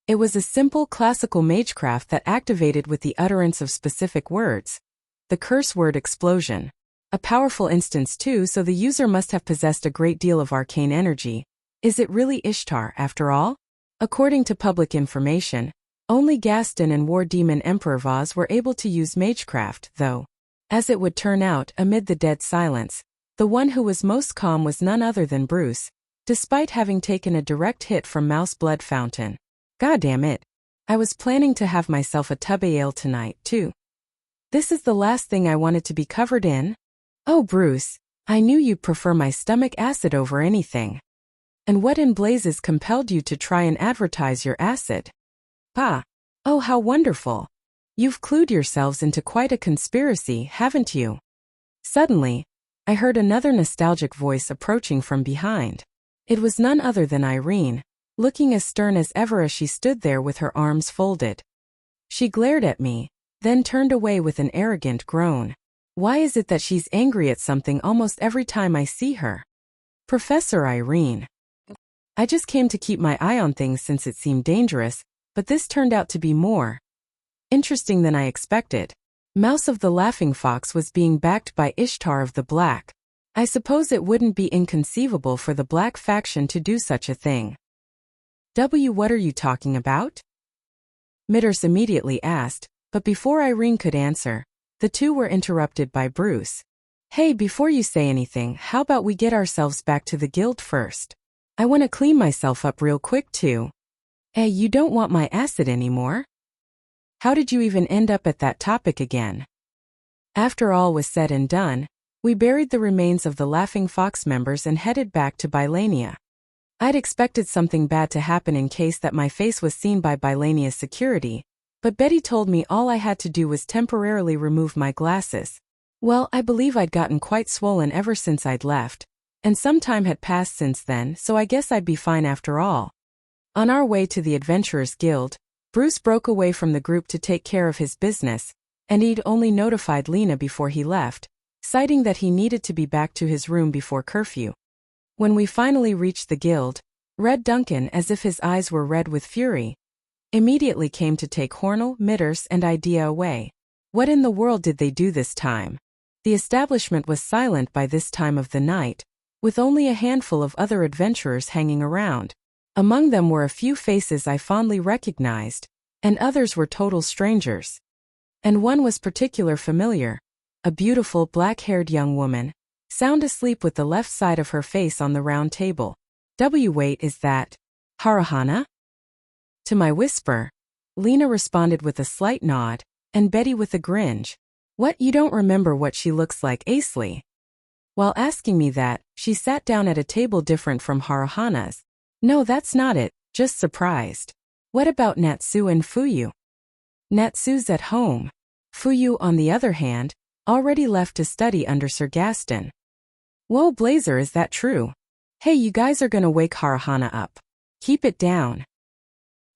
It was a simple classical magecraft that activated with the utterance of specific words. The curse word explosion. A powerful instance too, so the user must have possessed a great deal of arcane energy. Is it really Ishtar, after all? According to public information, only Gaston and War Demon Emperor Vaz were able to use magecraft, though. As it would turn out, amid the dead silence, the one who was most calm was none other than Bruce, despite having taken a direct hit from Mouse Blood Fountain. God damn it. I was planning to have myself a tub of ale tonight, too. This is the last thing I wanted to be covered in? Oh, Bruce, I knew you'd prefer my stomach acid over anything. And what in blazes compelled you to try and advertise your acid? Pa. Oh, how wonderful. You've clued yourselves into quite a conspiracy, haven't you? Suddenly, I heard another nostalgic voice approaching from behind. It was none other than Irene, looking as stern as ever as she stood there with her arms folded. She glared at me, then turned away with an arrogant groan. Why is it that she's angry at something almost every time I see her? Professor Irene. I just came to keep my eye on things since it seemed dangerous, but this turned out to be more interesting than I expected. Mouse of the Laughing Fox was being backed by Ishtar of the Black. I suppose it wouldn't be inconceivable for the Black faction to do such a thing. What are you talking about? Mitters immediately asked, but before Irene could answer, the two were interrupted by Bruce. Hey, before you say anything, how about we get ourselves back to the guild first? I want to clean myself up real quick too. Hey, you don't want my acid anymore? How did you even end up at that topic again? After all was said and done, we buried the remains of the Laughing Fox members and headed back to Bylania. I'd expected something bad to happen in case that my face was seen by Bylania's security, but Betty told me all I had to do was temporarily remove my glasses. Well, I believe I'd gotten quite swollen ever since I'd left, and some time had passed since then, so I guess I'd be fine after all. On our way to the Adventurers Guild, Bruce broke away from the group to take care of his business, and he'd only notified Lena before he left, citing that he needed to be back to his room before curfew. When we finally reached the guild, Red Duncan, as if his eyes were red with fury, immediately came to take Hornell, Mitters, and Idea away. What in the world did they do this time? The establishment was silent by this time of the night, with only a handful of other adventurers hanging around. Among them were a few faces I fondly recognized, and others were total strangers. And one was particularly familiar, a beautiful black-haired young woman, sound asleep with the left side of her face on the round table. Wait, is that Harahana? To my whisper, Lena responded with a slight nod, and Betty with a gringe. What, you don't remember what she looks like, Asley? While asking me that, she sat down at a table different from Harahana's. No, that's not it, just surprised. What about Natsu and Fuyu? Natsu's at home. Fuyu, on the other hand, already left to study under Sir Gaston. Whoa, Blazer, is that true? Hey, you guys are gonna wake Harahana up. Keep it down.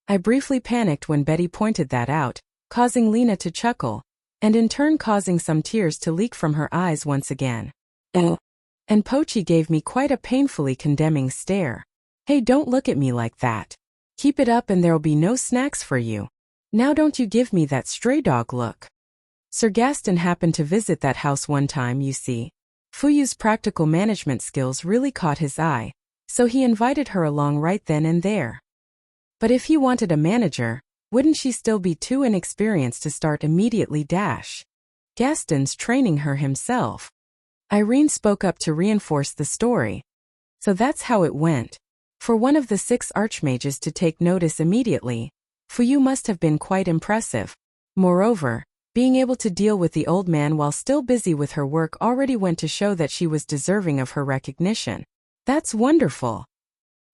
I briefly panicked when Betty pointed that out, causing Lena to chuckle, and in turn causing some tears to leak from her eyes once again. And Pochi gave me quite a painfully condemning stare. Hey, don't look at me like that. Keep it up and there'll be no snacks for you. Now don't you give me that stray dog look. Sir Gaston happened to visit that house one time, you see. Fuyu's practical management skills really caught his eye, so he invited her along right then and there. But if he wanted a manager, wouldn't she still be too inexperienced to start immediately? Gaston's training her himself. Irene spoke up to reinforce the story. So that's how it went. For one of the 6 archmages to take notice immediately, Fuyu must have been quite impressive. Moreover, being able to deal with the old man while still busy with her work already went to show that she was deserving of her recognition. That's wonderful.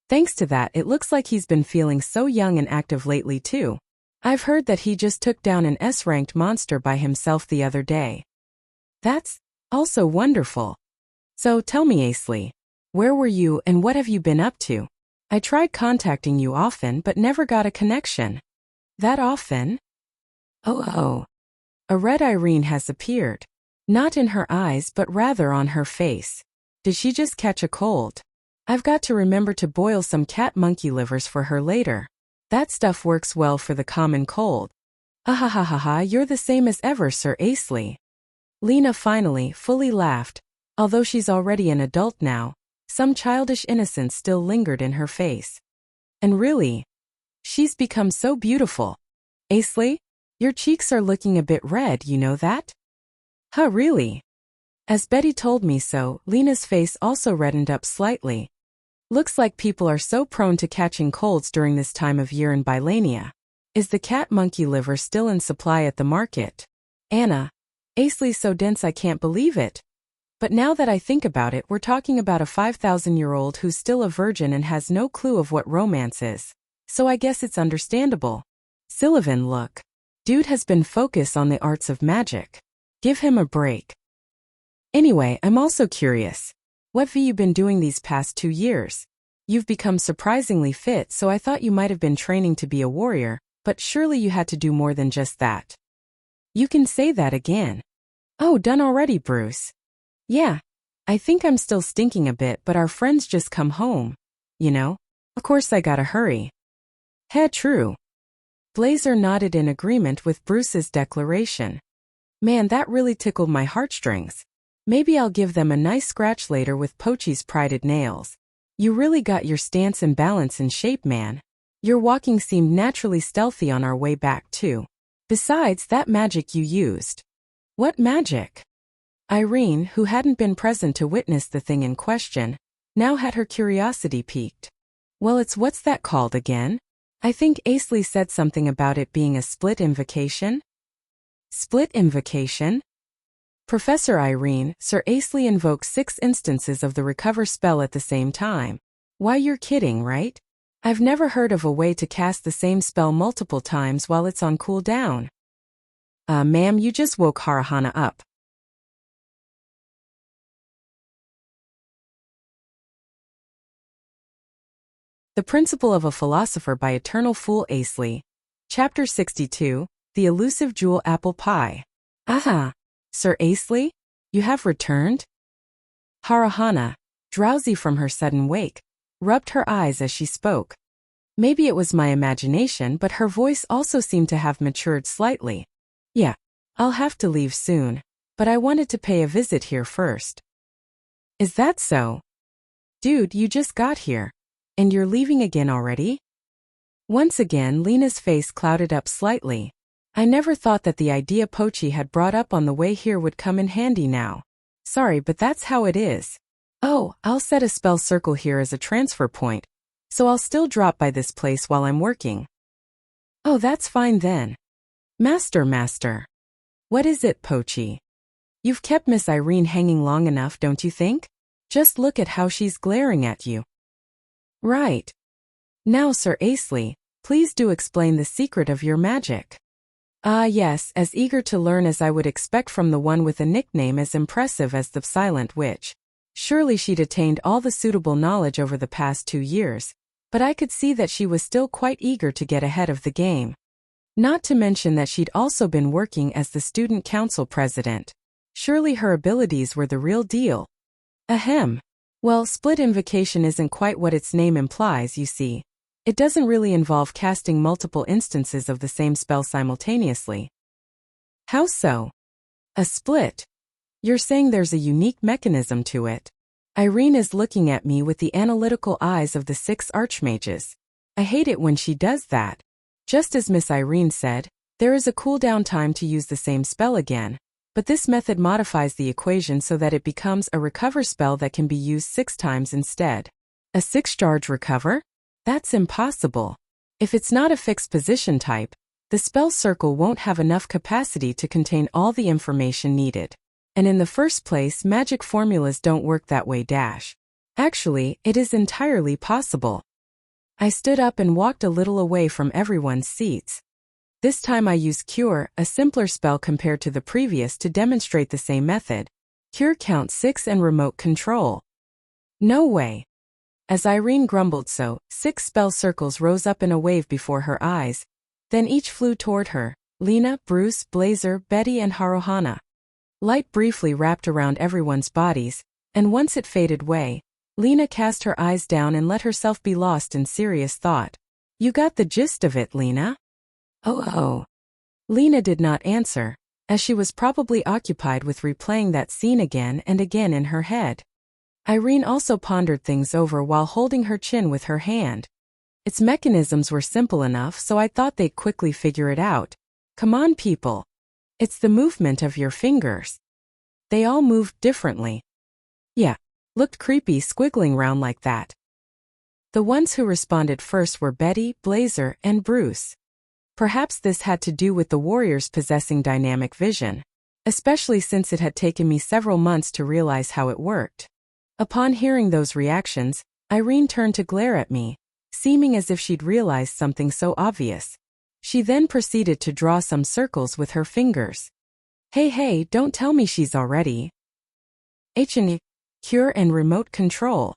Thanks to that, it looks like he's been feeling so young and active lately too. I've heard that he just took down an S-ranked monster by himself the other day. That's also wonderful. So tell me, Asley, where were you and what have you been up to? I tried contacting you often but never got a connection. That often? Oh. A red Irene has appeared. Not in her eyes but rather on her face. Did she just catch a cold? I've got to remember to boil some cat monkey livers for her later. That stuff works well for the common cold. Ahahaha, you're the same as ever, Sir Asley. Lena finally fully laughed. Although she's already an adult now, some childish innocence still lingered in her face. And really, she's become so beautiful. Asley, your cheeks are looking a bit red, you know that? Huh, really? As Betty told me so, Lena's face also reddened up slightly. Looks like people are so prone to catching colds during this time of year in Bylania. Is the cat monkey liver still in supply at the market? Anna, Asley's so dense I can't believe it. But now that I think about it, we're talking about a 5,000-year-old who's still a virgin and has no clue of what romance is. So I guess it's understandable. Sylvan, look. Dude has been focused on the arts of magic. Give him a break. Anyway, I'm also curious. What have you been doing these past 2 years? You've become surprisingly fit, so I thought you might have been training to be a warrior, but surely you had to do more than just that. You can say that again. Oh, done already, Bruce. Yeah. I think I'm still stinking a bit, but our friends just come home. You know? Of course I gotta hurry. Heh, true. Blazer nodded in agreement with Bruce's declaration. Man, that really tickled my heartstrings. Maybe I'll give them a nice scratch later with Pochi's prided nails. You really got your stance and balance in shape, man. Your walking seemed naturally stealthy on our way back, too. Besides that magic you used. What magic? Irene, who hadn't been present to witness the thing in question, now had her curiosity piqued. Well, it's what's that called again? I think Asley said something about it being a split invocation. Split invocation? Professor Irene, Sir Asley invokes 6 instances of the recover spell at the same time. Why, you're kidding, right? I've never heard of a way to cast the same spell multiple times while it's on cooldown. Ma'am, you just woke Harahana up. The Principle of a Philosopher by Eternal Fool Asley. Chapter 62, The Elusive Jewel Apple Pie. Aha! Sir Asley? You have returned? Harahana, drowsy from her sudden wake, rubbed her eyes as she spoke. Maybe it was my imagination, but her voice also seemed to have matured slightly. Yeah, I'll have to leave soon, but I wanted to pay a visit here first. Is that so? Dude, you just got here. And you're leaving again already? Once again, Lena's face clouded up slightly. I never thought that the idea Pochi had brought up on the way here would come in handy now. Sorry, but that's how it is. Oh, I'll set a spell circle here as a transfer point, so I'll still drop by this place while I'm working. Oh, that's fine then. Master. What is it, Pochi? You've kept Miss Irene hanging long enough, don't you think? Just look at how she's glaring at you. Right. Now, Sir Asley, please do explain the secret of your magic. Ah yes, as eager to learn as I would expect from the one with a nickname as impressive as the Silent Witch. Surely she'd attained all the suitable knowledge over the past 2 years, but I could see that she was still quite eager to get ahead of the game. Not to mention that she'd also been working as the student council president. Surely her abilities were the real deal. Ahem. Well, split invocation isn't quite what its name implies, you see. It doesn't really involve casting multiple instances of the same spell simultaneously. How so? A split? You're saying there's a unique mechanism to it. Irene is looking at me with the analytical eyes of the 6 archmages. I hate it when she does that. Just as Miss Irene said, there is a cooldown time to use the same spell again. But this method modifies the equation so that it becomes a recover spell that can be used 6 times instead. A 6-charge recover? That's impossible. If it's not a fixed position type, the spell circle won't have enough capacity to contain all the information needed. And in the first place, magic formulas don't work that way. Actually, it is entirely possible. I stood up and walked a little away from everyone's seats. This time I used Cure, a simpler spell compared to the previous, to demonstrate the same method. Cure count 6 and remote control. No way. As Irene grumbled so, 6 spell circles rose up in a wave before her eyes. Then each flew toward her, Lena, Bruce, Blazer, Betty and Harahana. Light briefly wrapped around everyone's bodies, and once it faded away, Lena cast her eyes down and let herself be lost in serious thought. You got the gist of it, Lena? Oh. Lena did not answer, as she was probably occupied with replaying that scene again and again in her head. Irene also pondered things over while holding her chin with her hand. Its mechanisms were simple enough, so I thought they'd quickly figure it out. Come on, people. It's the movement of your fingers. They all moved differently. Yeah, looked creepy squiggling round like that. The ones who responded first were Betty, Blazer, and Bruce. Perhaps this had to do with the warriors possessing dynamic vision. especially since it had taken me several months to realize how it worked. Upon hearing those reactions, Irene turned to glare at me, seeming as if she'd realized something so obvious. She then proceeded to draw some circles with her fingers. Hey, don't tell me she's already. Cure and remote control.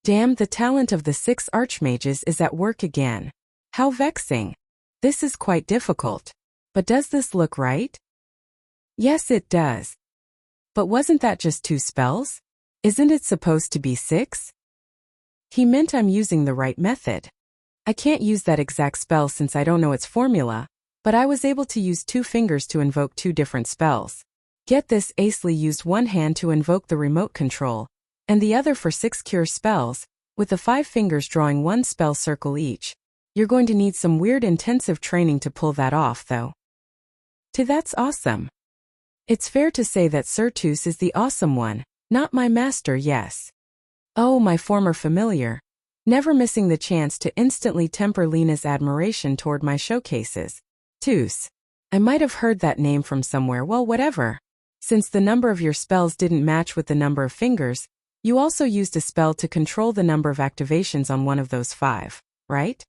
Damn, the talent of the 6 archmages is at work again. How vexing. This is quite difficult. But does this look right? Yes, it does. But wasn't that just 2 spells? Isn't it supposed to be 6? He meant I'm using the right method. I can't use that exact spell since I don't know its formula, but I was able to use 2 fingers to invoke 2 different spells. Get this, Asley used one hand to invoke the remote control, and the other for 6 cure spells, with the 5 fingers drawing 1 spell circle each. You're going to need some weird intensive training to pull that off, though. That's awesome. It's fair to say that Sirtus is the awesome one, not my master, yes. Oh, my former familiar. Never missing the chance to instantly temper Lena's admiration toward my showcases. Tus. I might have heard that name from somewhere, well, whatever. Since the number of your spells didn't match with the number of fingers, you also used a spell to control the number of activations on one of those 5, right?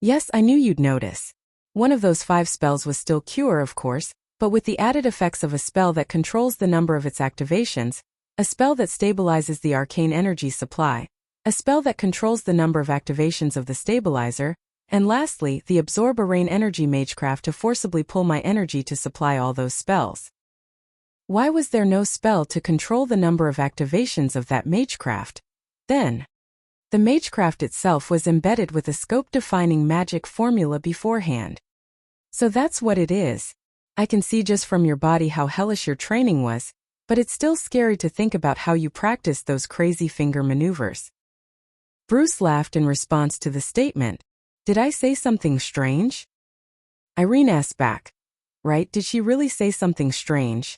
Yes, I knew you'd notice. One of those 5 spells was still Cure, of course, but with the added effects of a spell that controls the number of its activations, a spell that stabilizes the arcane energy supply, a spell that controls the number of activations of the stabilizer, and lastly, the Absorb a Rain Energy Magecraft to forcibly pull my energy to supply all those spells. Why was there no spell to control the number of activations of that Magecraft, then? The Magecraft itself was embedded with a scope-defining magic formula beforehand. So that's what it is. I can see just from your body how hellish your training was, but it's still scary to think about how you practiced those crazy finger maneuvers. Bruce laughed in response to the statement. Did I say something strange? Irene asked back. Right, did she really say something strange?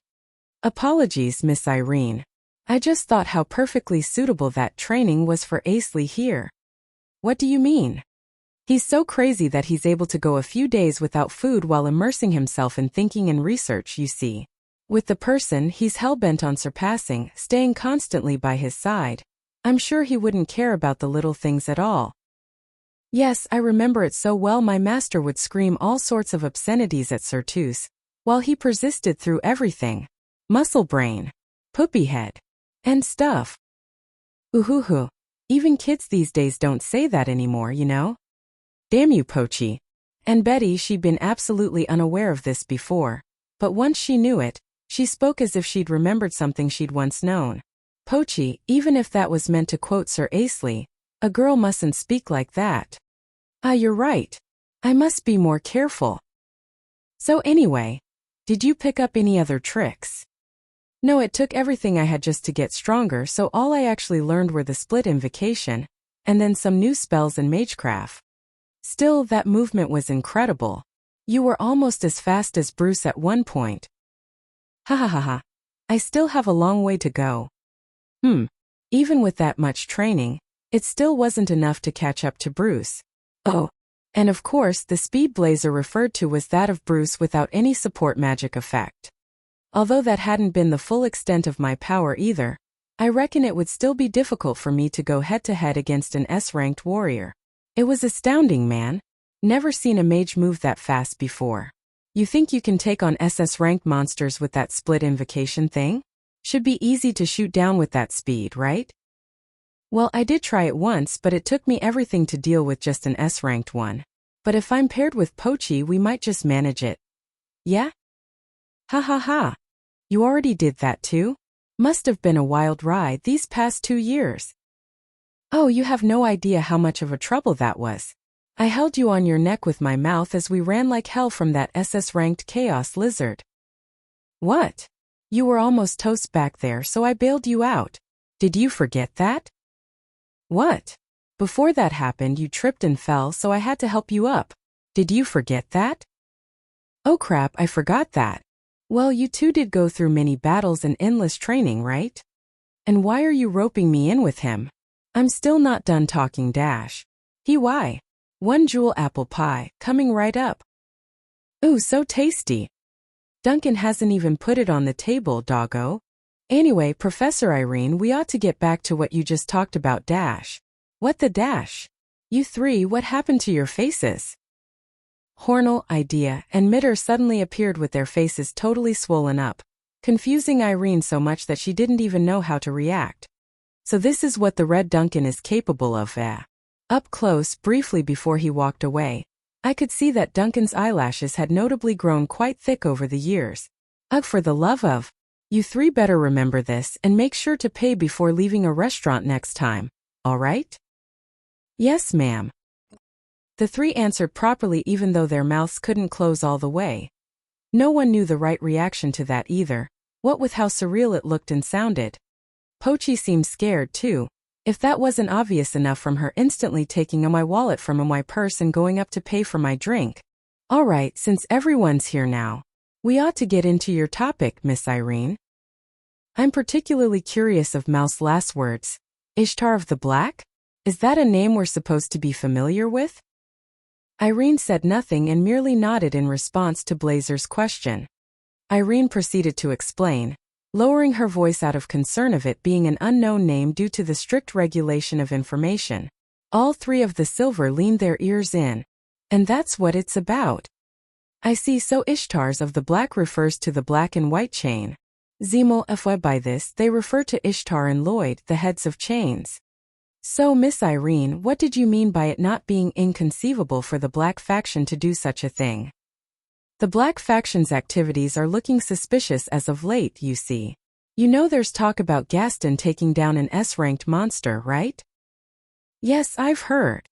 Apologies, Miss Irene. I just thought how perfectly suitable that training was for Asley here. What do you mean? He's so crazy that he's able to go a few days without food while immersing himself in thinking and research, you see. With the person he's hell-bent on surpassing, staying constantly by his side, I'm sure he wouldn't care about the little things at all. Yes, I remember it so well. My master would scream all sorts of obscenities at Sirtus, while he persisted through everything. Muscle brain, poopy head, and stuff. Oohoo. Even kids these days don't say that anymore, you know? Damn you, Pochi. And Betty, she'd been absolutely unaware of this before, but once she knew it, she spoke as if she'd remembered something she'd once known. Pochi, even if that was meant to quote Sir Asley, a girl mustn't speak like that. Ah, you're right. I must be more careful. So anyway, did you pick up any other tricks? No, it took everything I had just to get stronger, so all I actually learned were the split invocation, and then some new spells and magecraft. Still, that movement was incredible. You were almost as fast as Bruce at one point. Ha. I still have a long way to go. Even with that much training, it still wasn't enough to catch up to Bruce. Oh, and of course the speed blazer referred to was that of Bruce without any support magic effect. Although that hadn't been the full extent of my power either, I reckon it would still be difficult for me to go head-to-head against an S-ranked warrior. It was astounding, man. Never seen a mage move that fast before. You think you can take on SS-ranked monsters with that split invocation thing? Should be easy to shoot down with that speed, right? Well, I did try it once, but it took me everything to deal with just an S-ranked one. But if I'm paired with Pochi, we might just manage it. Yeah? Ha. You already did that too? Must have been a wild ride these past 2 years. Oh, you have no idea how much of a trouble that was. I held you on your neck with my mouth as we ran like hell from that SS-ranked chaos lizard. What? You were almost toast back there, so I bailed you out. Did you forget that? What? Before that happened, you tripped and fell, so I had to help you up. Did you forget that? Oh crap, I forgot that. Well, you two did go through many battles and endless training, right? And why are you roping me in with him? I'm still not done talking dash. Why? 1 jewel apple pie, coming right up. Ooh, so tasty. Duncan hasn't even put it on the table, doggo. Anyway, Professor Irene, we ought to get back to what you just talked about dash. What the dash? You three, what happened to your faces? Hornell, Idea, and Mitter suddenly appeared with their faces totally swollen up, confusing Irene so much that she didn't even know how to react. So this is what the Red Duncan is capable of, eh? Up close, briefly before he walked away, I could see that Duncan's eyelashes had notably grown quite thick over the years. Ugh, for the love of... You three better remember this and make sure to pay before leaving a restaurant next time, all right? Yes, ma'am. The three answered properly even though their mouths couldn't close all the way. No one knew the right reaction to that either, what with how surreal it looked and sounded. Pochi seemed scared too, if that wasn't obvious enough from her instantly taking my wallet from my purse and going up to pay for my drink. All right, since everyone's here now, we ought to get into your topic, Miss Irene. I'm particularly curious of Mouse's last words. Ishtar of the Black? Is that a name we're supposed to be familiar with? Irene said nothing and merely nodded in response to Blazer's question. Irene proceeded to explain, lowering her voice out of concern of it being an unknown name due to the strict regulation of information. All three of the Silver leaned their ears in. And that's what it's about. I see, so Ishtars of the Black refers to the black and white chain. Zemel fw by this they refer to Ishtar and Lloyd, the heads of chains. So Miss Irene, what did you mean by it not being inconceivable for the Black faction to do such a thing? The Black faction's activities are looking suspicious as of late, you see. You know there's talk about Gaston taking down an S-ranked monster, right? Yes, I've heard.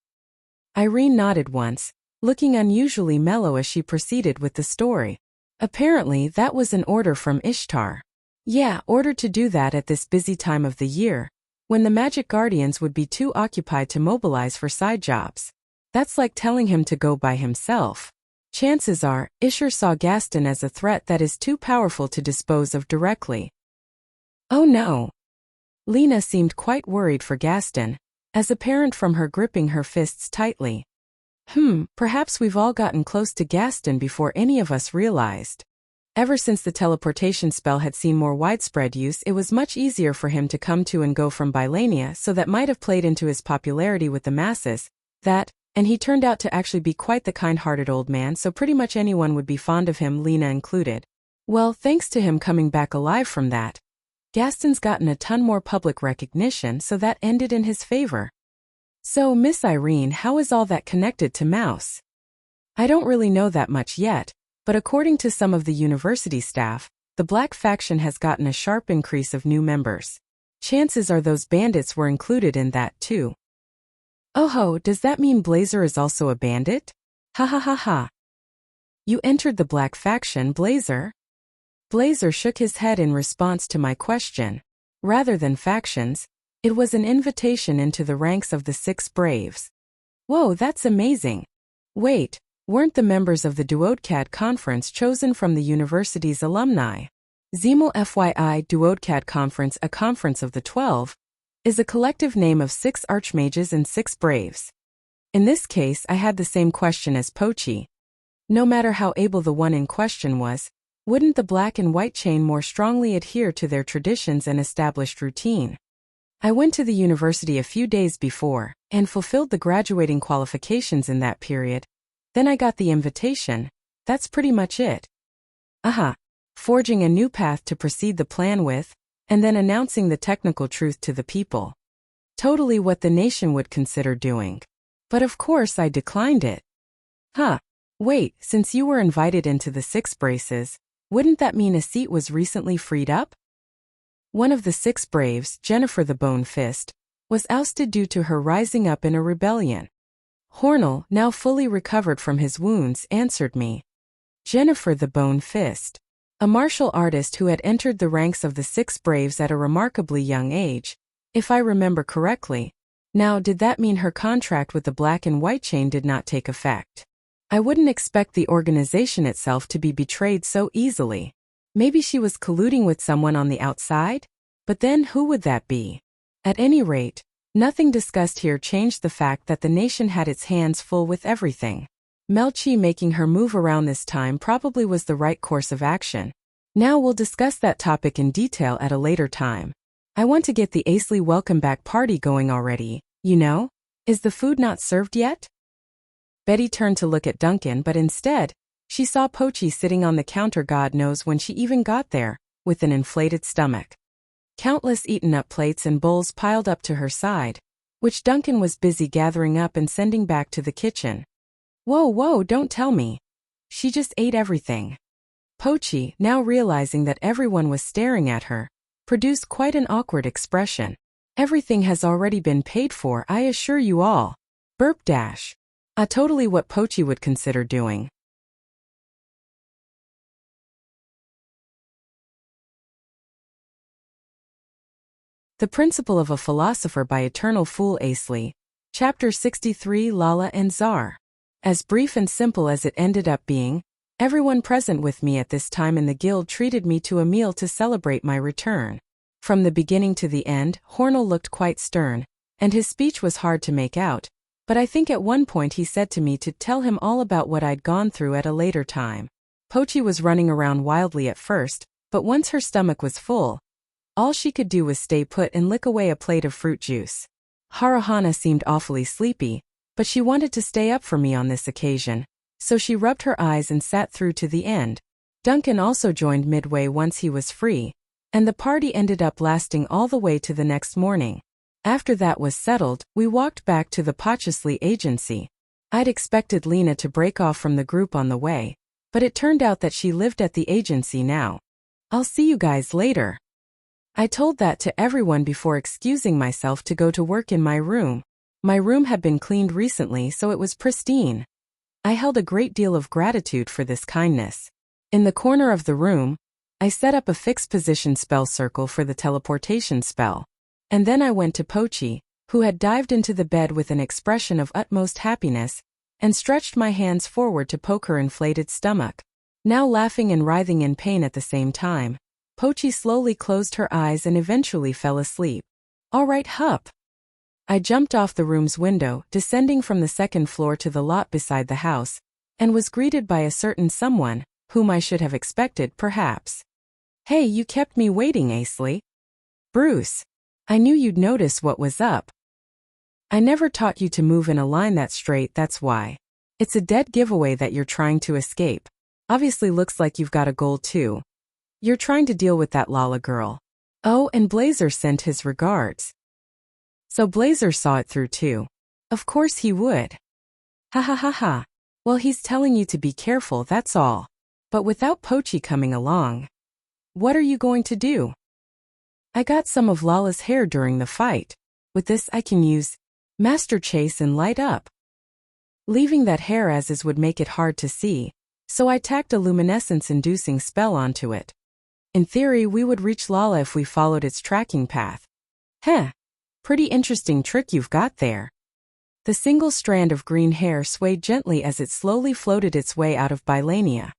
Irene nodded once, looking unusually mellow as she proceeded with the story. Apparently that was an order from Ishtar. Yeah, ordered to do that at this busy time of the year, when the Magic Guardians would be too occupied to mobilize for side jobs. That's like telling him to go by himself. Chances are, Ishtar saw Gaston as a threat that is too powerful to dispose of directly. Oh no. Lena seemed quite worried for Gaston, as apparent from her gripping her fists tightly. Perhaps we've all gotten close to Gaston before any of us realized. Ever since the teleportation spell had seen more widespread use, it was much easier for him to come to and go from Bylania, so that might have played into his popularity with the masses. And he turned out to actually be quite the kind-hearted old man, so pretty much anyone would be fond of him, Lena included. Well, thanks to him coming back alive from that, Gaston's gotten a ton more public recognition, so that ended in his favor. So, Miss Irene, how is all that connected to Mouse? I don't really know that much yet, but according to some of the university staff, the Black faction has gotten a sharp increase of new members. Chances are those bandits were included in that too. Oh ho, does that mean Blazer is also a bandit? Ha ha ha ha. You entered the Black faction, Blazer? Blazer shook his head in response to my question. Rather than factions, it was an invitation into the ranks of the 6 Braves. Whoa, that's amazing. Wait, weren't the members of the Duodcad Conference chosen from the university's alumni? Zemel FYI, Duodcad Conference, a conference of the 12, is a collective name of 6 archmages and 6 braves. In this case, I had the same question as Pochi. No matter how able the one in question was, wouldn't the black and white chain more strongly adhere to their traditions and established routine? I went to the university a few days before, and fulfilled the graduating qualifications in that period. Then I got the invitation. That's pretty much it. Forging a new path to proceed the plan with, and then announcing the technical truth to the people. Totally what the nation would consider doing. But of course I declined it. Wait, since you were invited into the 6 braces, wouldn't that mean a seat was recently freed up? One of the 6 braves, Jennifer the Bone Fist, was ousted due to her rising up in a rebellion. Hornell, now fully recovered from his wounds, answered me. Jennifer the Bone Fist. A martial artist who had entered the ranks of the 6 Braves at a remarkably young age, if I remember correctly. Now, did that mean her contract with the Black and White Chain did not take effect? I wouldn't expect the organization itself to be betrayed so easily. Maybe she was colluding with someone on the outside? But then who would that be? At any rate, nothing discussed here changed the fact that the nation had its hands full with everything. Melchi making her move around this time probably was the right course of action. Now we'll discuss that topic in detail at a later time. I want to get the Asley welcome back party going already, you know? Is the food not served yet? Betty turned to look at Duncan, but instead, she saw Pochi sitting on the counter God knows when she even got there, with an inflated stomach. Countless eaten-up plates and bowls piled up to her side, which Duncan was busy gathering up and sending back to the kitchen. Whoa, don't tell me. She just ate everything. Pochi, now realizing that everyone was staring at her, produced quite an awkward expression. Everything has already been paid for, I assure you all. Burp dash. Totally what Pochi would consider doing. The Principle of a Philosopher by Eternal Fool Asley. Chapter 63 Lala and Czar. As brief and simple as it ended up being, everyone present with me at this time in the guild treated me to a meal to celebrate my return. From the beginning to the end, Hornell looked quite stern, and his speech was hard to make out, but I think at one point he said to me to tell him all about what I'd gone through at a later time. Pochi was running around wildly at first, but once her stomach was full, all she could do was stay put and lick away a plate of fruit juice. Haruhana seemed awfully sleepy, but she wanted to stay up for me on this occasion, so she rubbed her eyes and sat through to the end. Duncan also joined midway once he was free, and the party ended up lasting all the way to the next morning. After that was settled, we walked back to the Pochasley agency. I'd expected Lena to break off from the group on the way, but it turned out that she lived at the agency now. I'll see you guys later. I told that to everyone before excusing myself to go to work in my room. My room had been cleaned recently, so it was pristine. I held a great deal of gratitude for this kindness. In the corner of the room, I set up a fixed position spell circle for the teleportation spell. And then I went to Pochi, who had dived into the bed with an expression of utmost happiness, and stretched my hands forward to poke her inflated stomach. Now laughing and writhing in pain at the same time, Pochi slowly closed her eyes and eventually fell asleep. All right, hup. I jumped off the room's window, descending from the second floor to the lot beside the house, and was greeted by a certain someone, whom I should have expected perhaps. Hey, you kept me waiting, Asley. Bruce. I knew you'd notice what was up. I never taught you to move in a line that straight, that's why. It's a dead giveaway that you're trying to escape. Obviously looks like you've got a goal too. You're trying to deal with that Lala girl. Oh, and Blazer sent his regards. So Blazer saw it through too. Of course he would. Ha ha ha ha. Well, he's telling you to be careful, that's all. But without Pochi coming along, what are you going to do? I got some of Lala's hair during the fight. With this I can use Master Chase and light up. Leaving that hair as is would make it hard to see, so I tacked a luminescence-inducing spell onto it. In theory, we would reach Lala if we followed its tracking path. Heh. Pretty interesting trick you've got there. The single strand of green hair swayed gently as it slowly floated its way out of Bylania.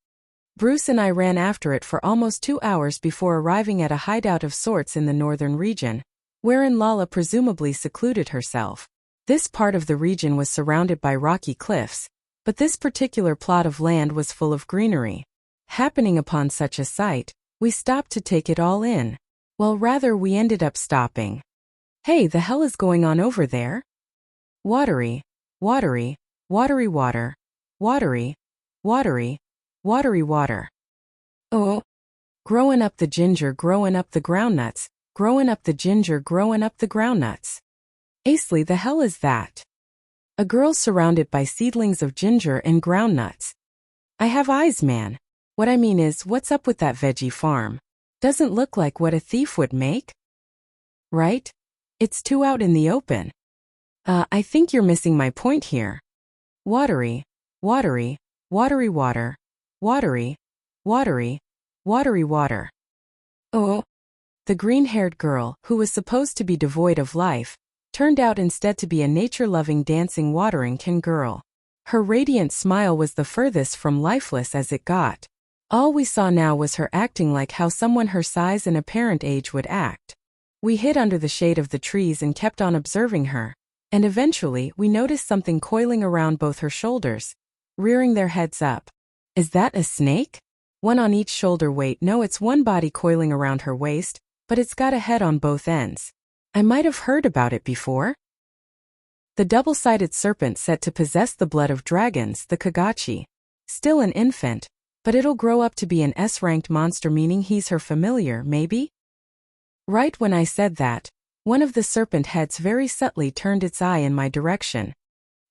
Bruce and I ran after it for almost 2 hours before arriving at a hideout of sorts in the northern region, wherein Lala presumably secluded herself. This part of the region was surrounded by rocky cliffs, but this particular plot of land was full of greenery. Happening upon such a sight, we stopped to take it all in. Well, rather we ended up stopping. Hey, the hell is going on over there? Watery, watery, watery water, watery, watery, watery water. Oh. Growing up the ginger, growing up the groundnuts, growing up the ginger, growing up the groundnuts. Asley, the hell is that? A girl surrounded by seedlings of ginger and groundnuts. I have eyes, man. What I mean is, what's up with that veggie farm? Doesn't look like what a thief would make. Right? It's too out in the open. I think you're missing my point here. Watery, watery, watery water, watery, watery, watery water. Oh. The green-haired girl, who was supposed to be devoid of life, turned out instead to be a nature-loving dancing watering can girl. Her radiant smile was the furthest from lifeless as it got. All we saw now was her acting like how someone her size and apparent age would act. We hid under the shade of the trees and kept on observing her, and eventually we noticed something coiling around both her shoulders. rearing their heads up. Is that a snake? One on each shoulder. Wait, no, it's one body coiling around her waist, but it's got a head on both ends. I might have heard about it before. The double-sided serpent said to possess the blood of dragons, the Kagachi. Still an infant, but it'll grow up to be an S-ranked monster, meaning he's her familiar, maybe? Right when I said that, one of the serpent heads very subtly turned its eye in my direction.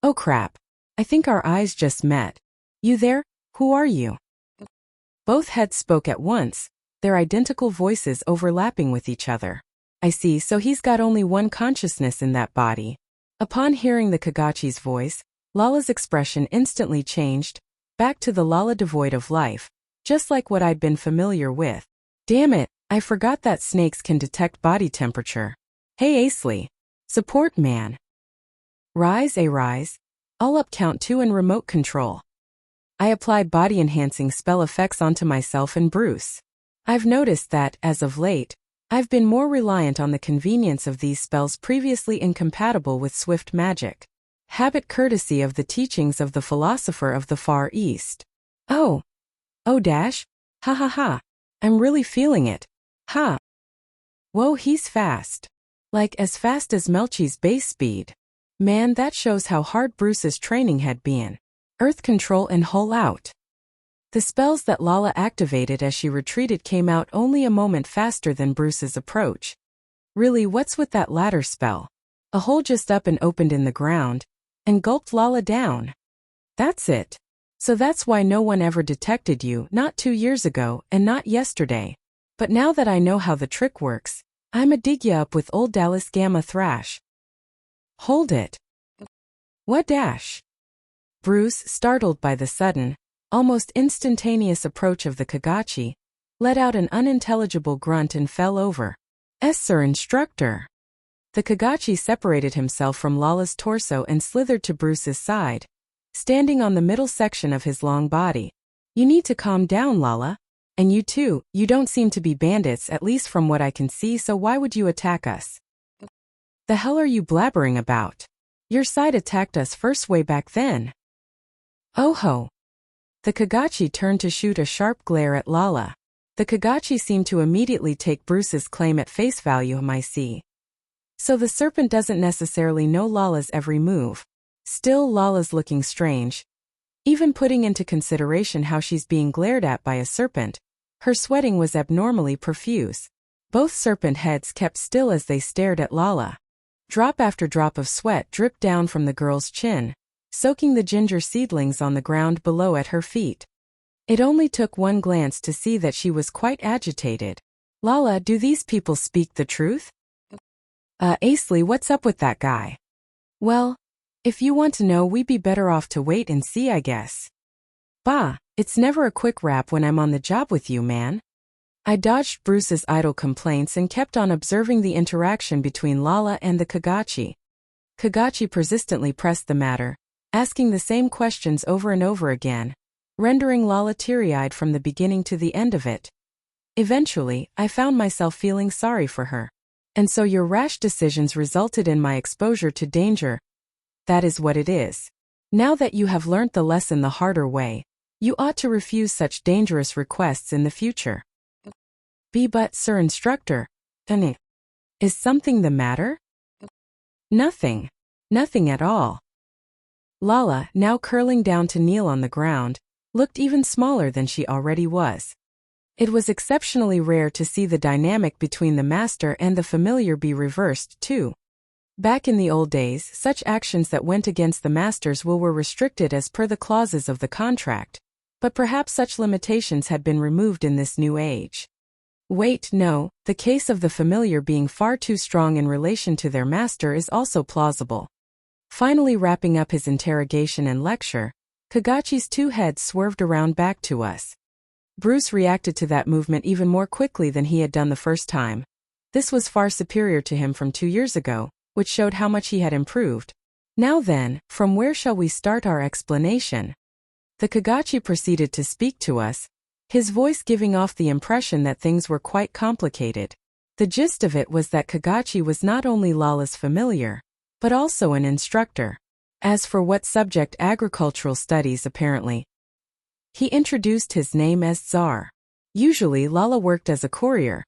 Oh crap. I think our eyes just met. You there? Who are you? Both heads spoke at once, their identical voices overlapping with each other. I see, so he's got only one consciousness in that body. Upon hearing the Kagachi's voice, Lala's expression instantly changed, back to the Lala devoid of life, just like what I'd been familiar with. Damn it, I forgot that snakes can detect body temperature. Hey Asley. Support man. Rise. All up count 2 and remote control. I applied body-enhancing spell effects onto myself and Bruce. I've noticed that, as of late, I've been more reliant on the convenience of these spells previously incompatible with swift magic. Habit courtesy of the teachings of the Philosopher of the Far East. Oh. Dash. Ha ha ha. I'm really feeling it. Ha. Whoa, he's fast. Like as fast as Melchi's base speed. Man, that shows how hard Bruce's training had been. Earth control and hull out. The spells that Lala activated as she retreated came out only a moment faster than Bruce's approach. Really, what's with that latter spell? A hole just up and opened in the ground, and gulped Lala down. That's it. So that's why no one ever detected you, not 2 years ago, and not yesterday. But now that I know how the trick works, I'ma dig ya up with old Dallas Gamma Thrash. Hold it. What dash? Bruce, startled by the sudden, almost instantaneous approach of the Kagachi, let out an unintelligible grunt and fell over. "Es, sir, instructor." The Kagachi separated himself from Lala's torso and slithered to Bruce's side, standing on the middle section of his long body. "You need to calm down, Lala. And you too, you don't seem to be bandits, at least from what I can see, so why would you attack us? The hell are you blabbering about? Your side attacked us first way back then." "Oh ho." The Kagachi turned to shoot a sharp glare at Lala. The Kagachi seemed to immediately take Bruce's claim at face value. I see. So the serpent doesn't necessarily know Lala's every move. Still, Lala's looking strange. Even putting into consideration how she's being glared at by a serpent, her sweating was abnormally profuse. Both serpent heads kept still as they stared at Lala. Drop after drop of sweat dripped down from the girl's chin, soaking the ginger seedlings on the ground below at her feet. It only took one glance to see that she was quite agitated. "Lala, do these people speak the truth?" Asley, what's up with that guy?" "Well, if you want to know, we'd be better off to wait and see, I guess." "Bah, it's never a quick wrap when I'm on the job with you, man." I dodged Bruce's idle complaints and kept on observing the interaction between Lala and the Kagachi. Kagachi persistently pressed the matter, asking the same questions over and over again, rendering Lala teary-eyed from the beginning to the end of it. Eventually, I found myself feeling sorry for her. "And so your rash decisions resulted in my exposure to danger. That is what it is. Now that you have learnt the lesson the harder way, you ought to refuse such dangerous requests in the future." But, sir instructor, is something the matter?" "Nothing. Nothing at all." Lala, now curling down to kneel on the ground, looked even smaller than she already was. It was exceptionally rare to see the dynamic between the master and the familiar be reversed, too. Back in the old days, such actions that went against the master's will were restricted as per the clauses of the contract, but perhaps such limitations had been removed in this new age. Wait, no, the case of the familiar being far too strong in relation to their master is also plausible. Finally wrapping up his interrogation and lecture, Kagachi's two heads swerved around back to us. Bruce reacted to that movement even more quickly than he had done the first time. This was far superior to him from 2 years ago, which showed how much he had improved. "Now then, from where shall we start our explanation?" The Kagachi proceeded to speak to us, his voice giving off the impression that things were quite complicated. The gist of it was that Kagachi was not only Lala's familiar, but also an instructor. As for what subject, agricultural studies apparently. He introduced his name as Tsar. Usually Lala worked as a courier,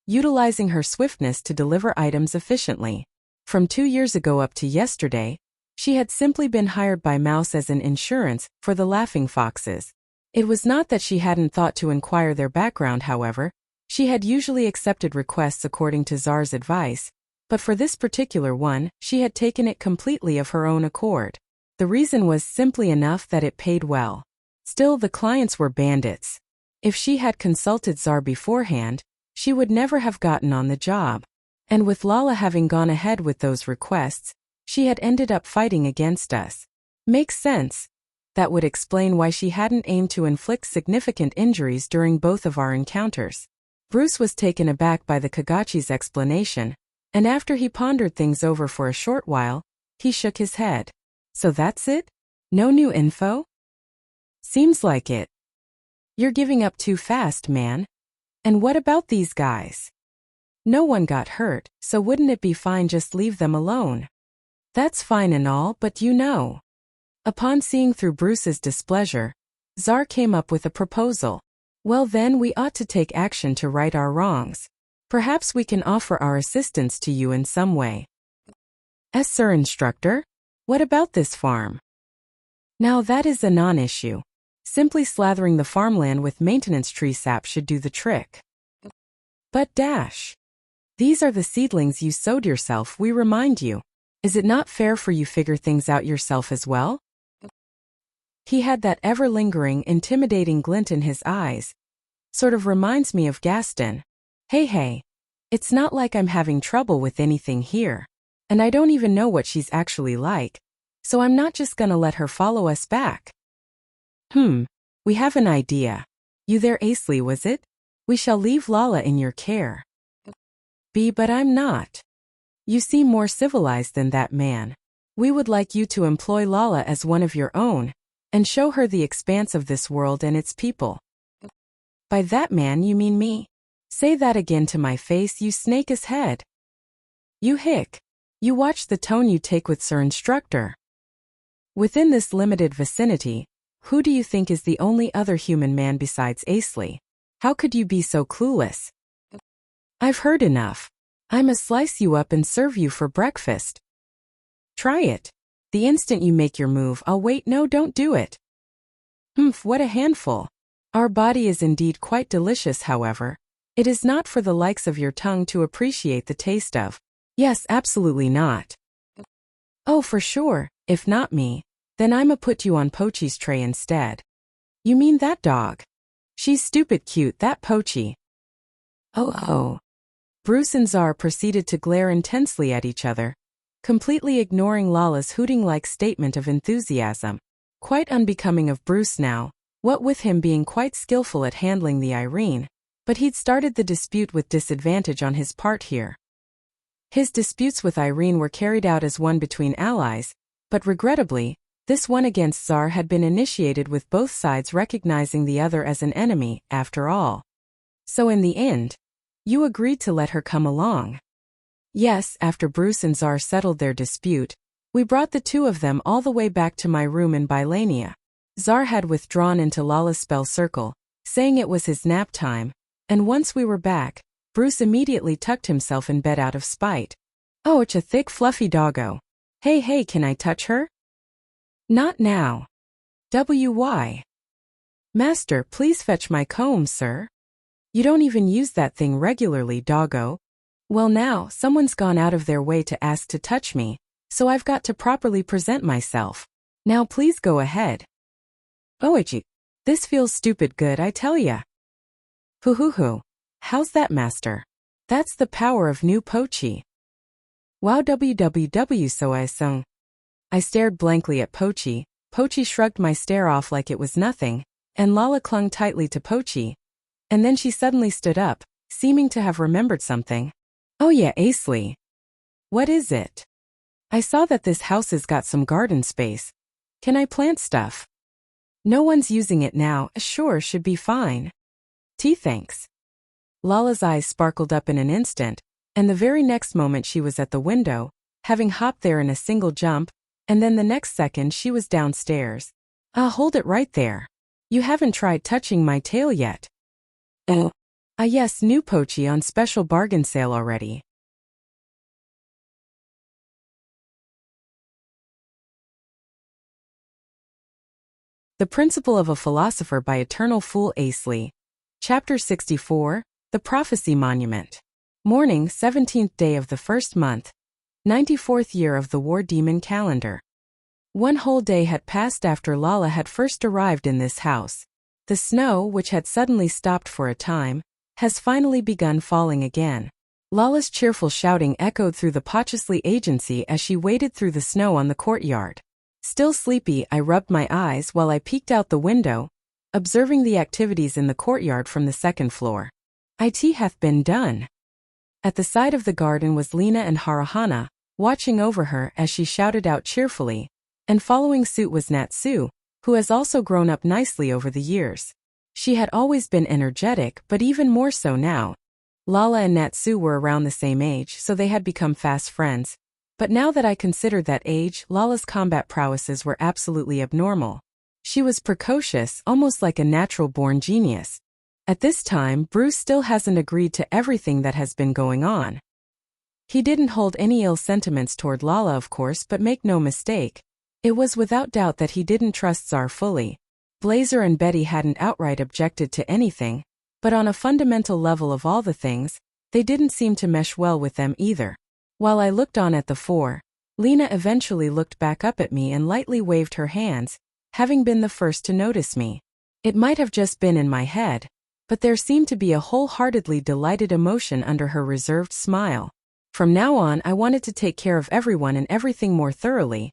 utilizing her swiftness to deliver items efficiently. From 2 years ago up to yesterday, she had simply been hired by Mouse as an insurance for the laughing foxes. It was not that she hadn't thought to inquire their background, however. She had usually accepted requests according to Tsar's advice, but for this particular one, she had taken it completely of her own accord. The reason was simply enough that it paid well. Still, the clients were bandits. If she had consulted Tsar beforehand, she would never have gotten on the job. And with Lala having gone ahead with those requests, she had ended up fighting against us. Makes sense. That would explain why she hadn't aimed to inflict significant injuries during both of our encounters. Bruce was taken aback by the Kagachi's explanation, and after he pondered things over for a short while, he shook his head. So that's it? No new info? Seems like it. You're giving up too fast, man. And what about these guys? No one got hurt, so wouldn't it be fine just leave them alone? That's fine and all, but you know. Upon seeing through Bruce's displeasure, Tsar came up with a proposal. Well then, we ought to take action to right our wrongs. Perhaps we can offer our assistance to you in some way. As Sir Instructor, what about this farm? Now that is a non-issue. Simply slathering the farmland with maintenance tree sap should do the trick. But these are the seedlings you sowed yourself, we remind you. Is it not fair for you figure things out yourself as well? He had that ever-lingering, intimidating glint in his eyes. Sort of reminds me of Gaston. Hey, it's not like I'm having trouble with anything here. And I don't even know what she's actually like, so I'm not just gonna let her follow us back. We have an idea. You there, Asley, was it? We shall leave Lala in your care. But I'm not. You seem more civilized than that man. We would like you to employ Lala as one of your own, and show her the expanse of this world and its people. By that man you mean me? Say that again to my face, you snake's head. You hick. You watch the tone you take with Sir Instructor. Within this limited vicinity, who do you think is the only other human man besides Asley? How could you be so clueless? I've heard enough. I'ma slice you up and serve you for breakfast. Try it. The instant you make your move, I'll wait. No, don't do it. What a handful. Our body is indeed quite delicious, however. It is not for the likes of your tongue to appreciate the taste of. Yes, absolutely not. Oh, for sure, if not me, then I'ma put you on Pochi's tray instead. You mean that dog? She's stupid cute, that Pochi. Oh. Bruce and Tsar proceeded to glare intensely at each other, completely ignoring Lala's hooting-like statement of enthusiasm. Quite unbecoming of Bruce now, what with him being quite skillful at handling the Irene, but he'd started the dispute with disadvantage on his part here. His disputes with Irene were carried out as one between allies, but regrettably, this one against Tsar had been initiated with both sides recognizing the other as an enemy, after all. So in the end, you agreed to let her come along. Yes, after Bruce and Tsar settled their dispute, we brought the two of them all the way back to my room in Bylania. Tsar had withdrawn into Lala's spell circle, saying it was his nap time, and once we were back, Bruce immediately tucked himself in bed out of spite. Oh, it's a thick fluffy doggo. Hey, can I touch her? Not now. Why? Master, please fetch my comb, sir. You don't even use that thing regularly, doggo. Well now, someone's gone out of their way to ask to touch me, so I've got to properly present myself. Now please go ahead. Oh, this feels stupid good, I tell ya. Hoo. How's that, master? That's the power of new Pochi. Wow, www, so I sung. I stared blankly at Pochi. Pochi shrugged my stare off like it was nothing, and Lala clung tightly to Pochi. And then she suddenly stood up, seeming to have remembered something. Oh yeah, Asley. What is it? I saw that this house has got some garden space. Can I plant stuff? No one's using it now, sure, should be fine. Thanks. Lala's eyes sparkled up in an instant, and the very next moment she was at the window, having hopped there in a single jump, and then the next second she was downstairs. Hold it right there. You haven't tried touching my tail yet. Oh. Yes, new poachy on special bargain sale already. The Principle of a Philosopher by Eternal Fool Asley. Chapter 64, The Prophecy Monument. Morning, 17th day of the first month, 94th year of the War Demon calendar. One whole day had passed after Lala had first arrived in this house. The snow, which had suddenly stopped for a time, has finally begun falling again. Lala's cheerful shouting echoed through the Pochsley agency as she waded through the snow on the courtyard. Still sleepy, I rubbed my eyes while I peeked out the window, observing the activities in the courtyard from the second floor. It hath been done. At the side of the garden was Lena and Harahana, watching over her as she shouted out cheerfully, and following suit was Natsu, who has also grown up nicely over the years. She had always been energetic, but even more so now. Lala and Natsu were around the same age, so they had become fast friends. But now that I considered that age, Lala's combat prowesses were absolutely abnormal. She was precocious, almost like a natural-born genius. At this time, Bruce still hasn't agreed to everything that has been going on. He didn't hold any ill sentiments toward Lala, of course, but make no mistake. It was without doubt that he didn't trust Tsar fully. Blazer and Betty hadn't outright objected to anything, but on a fundamental level of all the things, they didn't seem to mesh well with them either. While I looked on at the four, Lena eventually looked back up at me and lightly waved her hands, having been the first to notice me. It might have just been in my head, but there seemed to be a wholeheartedly delighted emotion under her reserved smile. From now on, I wanted to take care of everyone and everything more thoroughly,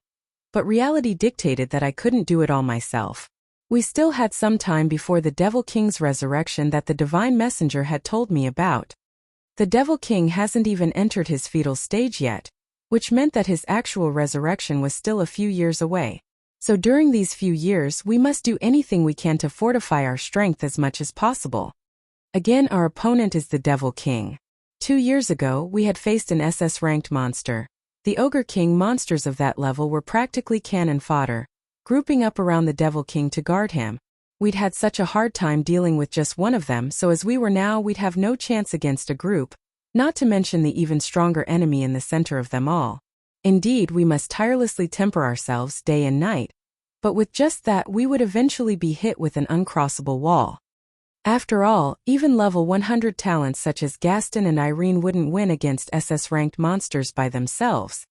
but reality dictated that I couldn't do it all myself. We still had some time before the Devil King's resurrection that the Divine Messenger had told me about. The Devil King hasn't even entered his fetal stage yet, which meant that his actual resurrection was still a few years away. So during these few years we must do anything we can to fortify our strength as much as possible. Again, our opponent is the Devil King. 2 years ago we had faced an SS-ranked monster. The Ogre King monsters of that level were practically cannon fodder, grouping up around the Devil King to guard him. We'd had such a hard time dealing with just one of them, so as we were now, we'd have no chance against a group, not to mention the even stronger enemy in the center of them all. Indeed, we must tirelessly temper ourselves day and night, but with just that we would eventually be hit with an uncrossable wall. After all, even level 100 talents such as Gaston and Irene wouldn't win against SS-ranked monsters by themselves.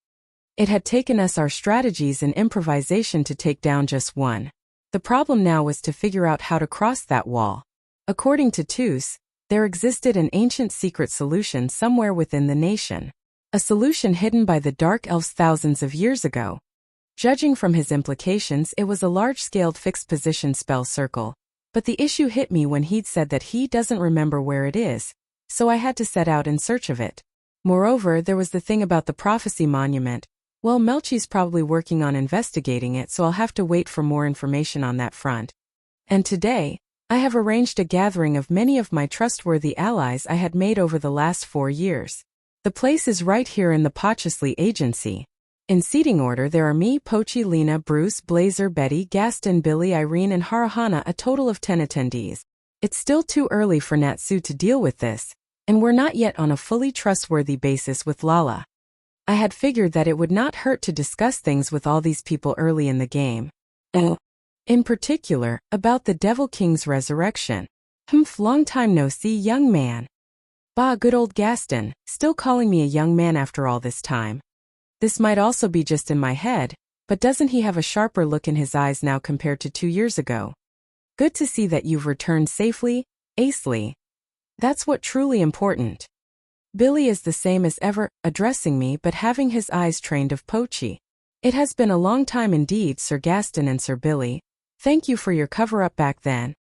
It had taken us our strategies and improvisation to take down just one. The problem now was to figure out how to cross that wall. According to Toos, there existed an ancient secret solution somewhere within the nation. A solution hidden by the Dark Elves thousands of years ago. Judging from his implications, it was a large-scaled fixed-position spell circle. But the issue hit me when he'd said that he doesn't remember where it is, so I had to set out in search of it. Moreover, there was the thing about the prophecy monument. Well, Melchi's probably working on investigating it, so I'll have to wait for more information on that front. And today, I have arranged a gathering of many of my trustworthy allies I had made over the last 4 years. The place is right here in the Pochsley agency. In seating order there are me, Pochi, Lena, Bruce, Blazer, Betty, Gaston, Billy, Irene and Harahana, a total of 10 attendees. It's still too early for Natsu to deal with this, and we're not yet on a fully trustworthy basis with Lala. I had figured that it would not hurt to discuss things with all these people early in the game. In particular, about the Devil King's resurrection. Long time no see, young man. Bah, good old Gaston, still calling me a young man after all this time. This might also be just in my head, but doesn't he have a sharper look in his eyes now compared to 2 years ago? Good to see that you've returned safely, Asley. That's what truly important. Billy is the same as ever, addressing me but having his eyes trained of Pochi. It has been a long time indeed, Sir Gaston and Sir Billy. Thank you for your cover-up back then.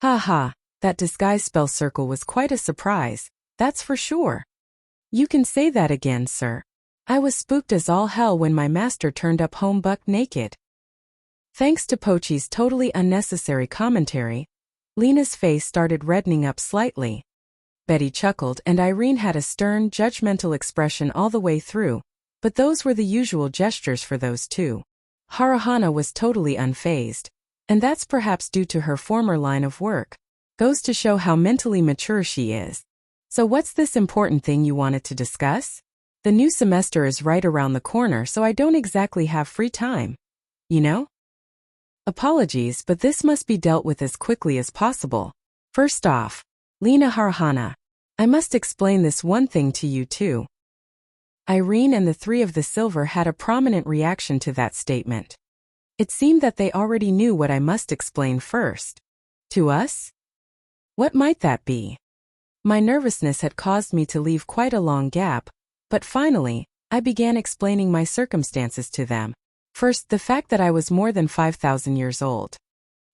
Ha, that disguise spell circle was quite a surprise, that's for sure. You can say that again, sir. I was spooked as all hell when my master turned up home buck naked. Thanks to Pochi's totally unnecessary commentary, Lena's face started reddening up slightly. Betty chuckled and Irene had a stern, judgmental expression all the way through, but those were the usual gestures for those two. Haruhana was totally unfazed. And that's perhaps due to her former line of work. Goes to show how mentally mature she is. So what's this important thing you wanted to discuss? The new semester is right around the corner, so I don't exactly have free time. You know? Apologies, but this must be dealt with as quickly as possible. First off, Lena Haruhana, I must explain this one thing to you too. Irene and the three of the silver had a prominent reaction to that statement. It seemed that they already knew what I must explain first. To us? What might that be? My nervousness had caused me to leave quite a long gap, but finally, I began explaining my circumstances to them. First, the fact that I was more than 5,000 years old.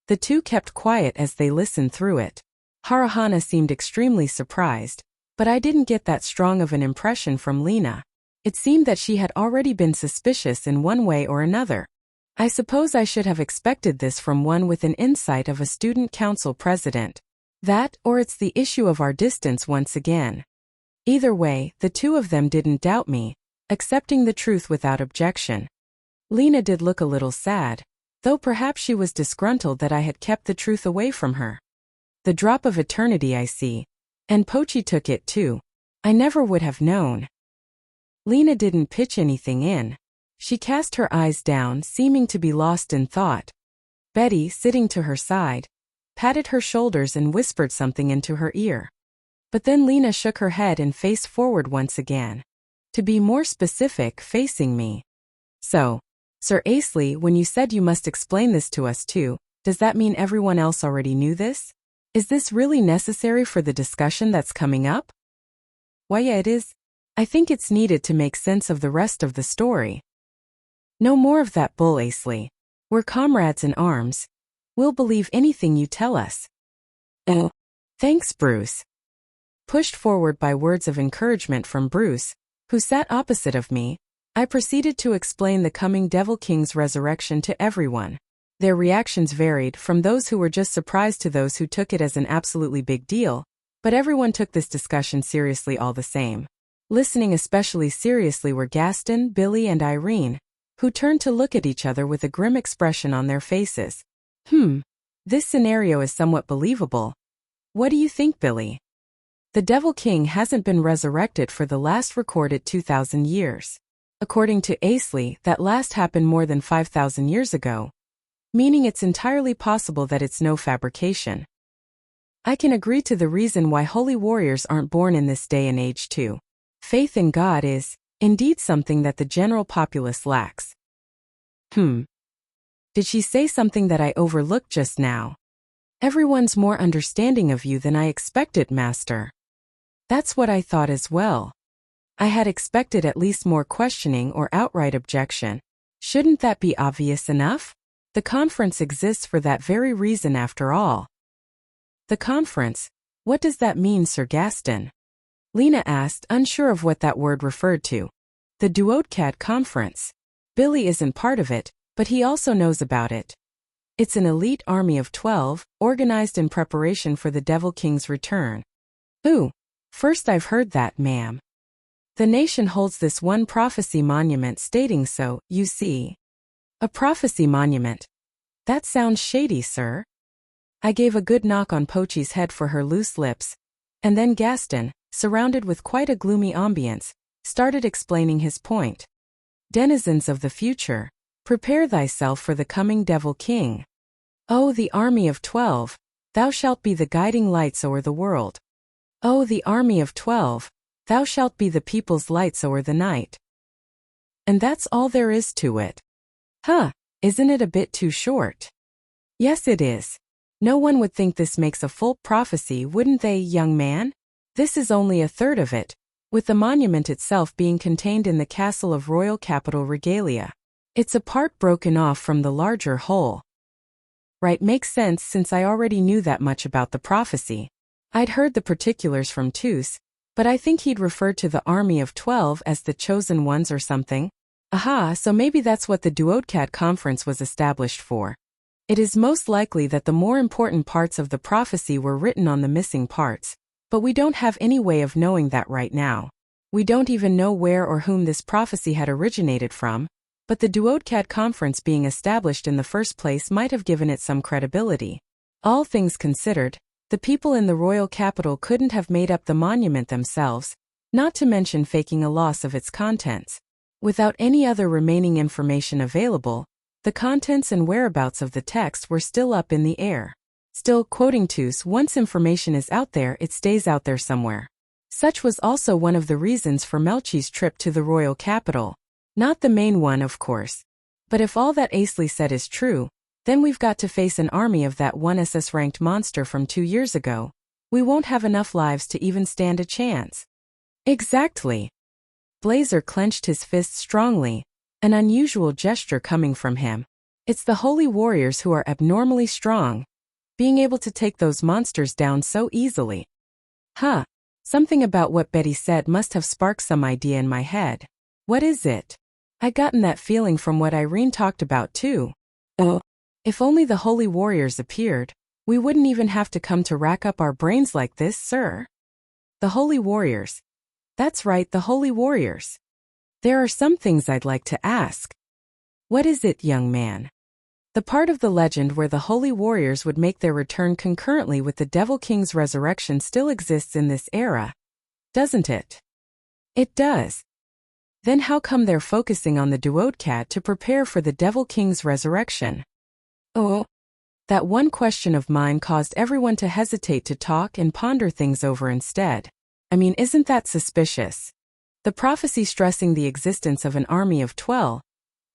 The two kept quiet as they listened through it. Haruhana seemed extremely surprised, but I didn't get that strong of an impression from Lena. It seemed that she had already been suspicious in one way or another. I suppose I should have expected this from one with an insight of a student council president. That, or it's the issue of our distance once again. Either way, the two of them didn't doubt me, accepting the truth without objection. Lena did look a little sad, though perhaps she was disgruntled that I had kept the truth away from her. The drop of eternity, I see. And Pochi took it too. I never would have known. Lena didn't pitch anything in. She cast her eyes down, seeming to be lost in thought. Betty, sitting to her side, patted her shoulders and whispered something into her ear. But then Lena shook her head and faced forward once again. To be more specific, facing me. So, Sir Asley, when you said you must explain this to us too, does that mean everyone else already knew this? Is this really necessary for the discussion that's coming up? Why, yeah, it is. I think it's needed to make sense of the rest of the story. No more of that bull, Asley. We're comrades in arms. We'll believe anything you tell us. Oh, thanks, Bruce. Pushed forward by words of encouragement from Bruce, who sat opposite of me, I proceeded to explain the coming Devil King's resurrection to everyone. Their reactions varied, from those who were just surprised to those who took it as an absolutely big deal, but everyone took this discussion seriously all the same. Listening especially seriously were Gaston, Billy, and Irene, who turned to look at each other with a grim expression on their faces. This scenario is somewhat believable. What do you think, Billy? The Devil King hasn't been resurrected for the last recorded 2,000 years. According to Asley, that last happened more than 5,000 years ago, meaning it's entirely possible that it's no fabrication. I can agree to the reason why holy warriors aren't born in this day and age too. Faith in God is, indeed, something that the general populace lacks. Did she say something that I overlooked just now? Everyone's more understanding of you than I expected, Master. That's what I thought as well. I had expected at least more questioning or outright objection. Shouldn't that be obvious enough? The conference exists for that very reason after all. The conference? What does that mean, Sir Gaston? Lena asked, unsure of what that word referred to. The Duodcad conference. Billy isn't part of it, but he also knows about it. It's an elite army of 12, organized in preparation for the Devil King's return. Ooh, first I've heard that, ma'am. The nation holds this one prophecy monument stating so, you see. A prophecy monument. That sounds shady, sir. I gave a good knock on Pochi's head for her loose lips, and then Gaston, surrounded with quite a gloomy ambience, started explaining his point. Denizens of the future, prepare thyself for the coming Devil King. O the army of 12, thou shalt be the guiding lights o'er the world. O the army of 12, thou shalt be the people's lights o'er the night. And that's all there is to it. Isn't it a bit too short? Yes, it is. No one would think this makes a full prophecy, wouldn't they, young man? This is only a third of it, with the monument itself being contained in the castle of royal capital Regalia. It's a part broken off from the larger whole. Right, makes sense since I already knew that much about the prophecy. I'd heard the particulars from Toos, but I think he'd referred to the army of 12 as the chosen ones or something. Aha, so maybe that's what the Duodcad conference was established for. It is most likely that the more important parts of the prophecy were written on the missing parts, but we don't have any way of knowing that right now. We don't even know where or whom this prophecy had originated from, but the Duodecad conference being established in the first place might have given it some credibility. All things considered, the people in the royal capital couldn't have made up the monument themselves, not to mention faking a loss of its contents. Without any other remaining information available, the contents and whereabouts of the text were still up in the air. Still, quoting Toos, once information is out there, it stays out there somewhere. Such was also one of the reasons for Melchi's trip to the royal capital. Not the main one, of course. But if all that Asley said is true, then we've got to face an army of that 1 SS-ranked monster from 2 years ago. We won't have enough lives to even stand a chance. Exactly. Blazer clenched his fist strongly, an unusual gesture coming from him. It's the holy warriors who are abnormally strong, being able to take those monsters down so easily. Something about what Betty said must have sparked some idea in my head. What is it? I gotten that feeling from what Irene talked about too. Oh, if only the holy warriors appeared, we wouldn't even have to come to rack up our brains like this, sir. The holy warriors. That's right, the holy warriors. There are some things I'd like to ask. What is it, young man? The part of the legend where the holy warriors would make their return concurrently with the Devil King's resurrection still exists in this era, doesn't it? It does. Then how come they're focusing on the Duodecad to prepare for the Devil King's resurrection? Oh, that one question of mine caused everyone to hesitate to talk and ponder things over instead. I mean, isn't that suspicious? The prophecy stressing the existence of an army of 12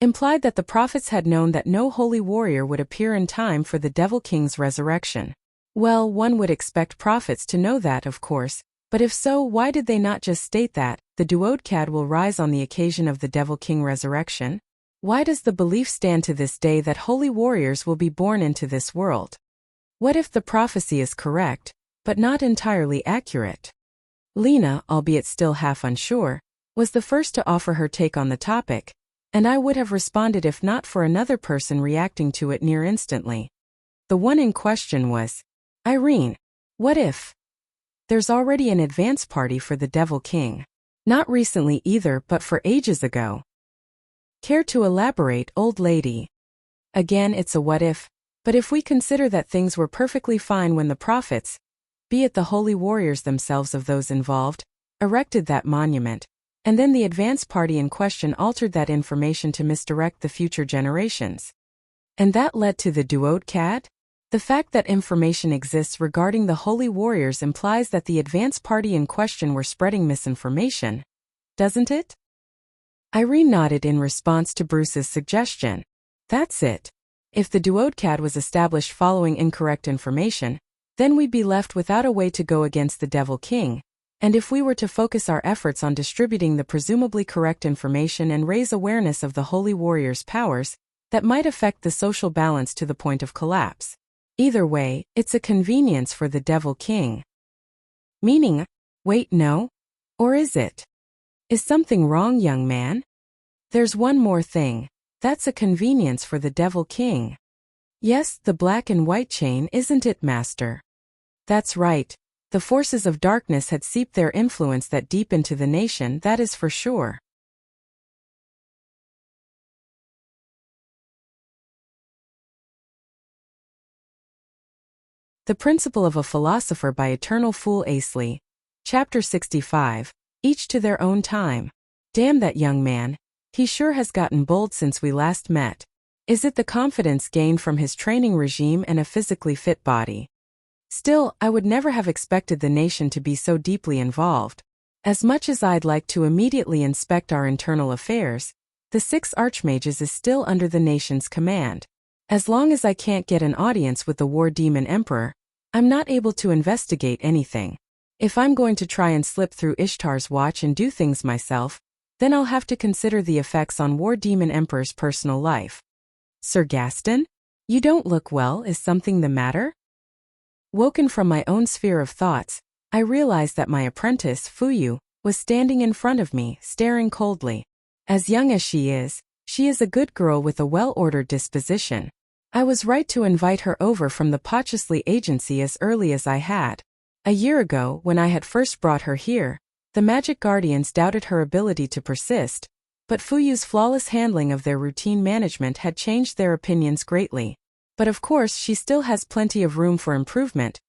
implied that the prophets had known that no holy warrior would appear in time for the Devil King's resurrection. Well, one would expect prophets to know that, of course, but if so, why did they not just state that the Duodecad will rise on the occasion of the Devil King resurrection? Why does the belief stand to this day that holy warriors will be born into this world? What if the prophecy is correct, but not entirely accurate? Lena, albeit still half unsure, was the first to offer her take on the topic, and I would have responded if not for another person reacting to it near instantly. The one in question was, Irene, what if there's already an advance party for the Devil King? Not recently either, but for ages ago. Care to elaborate, old lady? Again, it's a what if, but if we consider that things were perfectly fine when the prophets, be it the holy warriors themselves of those involved, erected that monument, and then the advance party in question altered that information to misdirect the future generations. And that led to the Duodecad? The fact that information exists regarding the holy warriors implies that the advance party in question were spreading misinformation, doesn't it? Irene nodded in response to Bruce's suggestion. That's it. If the Duodecad was established following incorrect information, then we'd be left without a way to go against the Devil King, and if we were to focus our efforts on distributing the presumably correct information and raise awareness of the holy warriors' powers, that might affect the social balance to the point of collapse. Either way, it's a convenience for the Devil King. Meaning, wait, no? Or is it? Is something wrong, young man? There's one more thing. That's a convenience for the Devil King. Yes, the black and white chain, isn't it, master? That's right. The forces of darkness had seeped their influence that deep into the nation, that is for sure. The Principle of a Philosopher by Eternal Fool Asley. Chapter 65. Each to their own time. Damn that young man. He sure has gotten bold since we last met. Is it the confidence gained from his training regime and a physically fit body? Still, I would never have expected the nation to be so deeply involved. As much as I'd like to immediately inspect our internal affairs, the 6 Archmages is still under the nation's command. As long as I can't get an audience with the War Demon Emperor, I'm not able to investigate anything. If I'm going to try and slip through Ishtar's watch and do things myself, then I'll have to consider the effects on War Demon Emperor's personal life. Sir Gaston? You don't look well, is something the matter? Woken from my own sphere of thoughts, I realized that my apprentice, Fuyu, was standing in front of me, staring coldly. As young as she is a good girl with a well-ordered disposition. I was right to invite her over from the Pochesly agency as early as I had. A year ago, when I had first brought her here, the Magic Guardians doubted her ability to persist, But Fuyu's flawless handling of their routine management had changed their opinions greatly. But of course she still has plenty of room for improvement.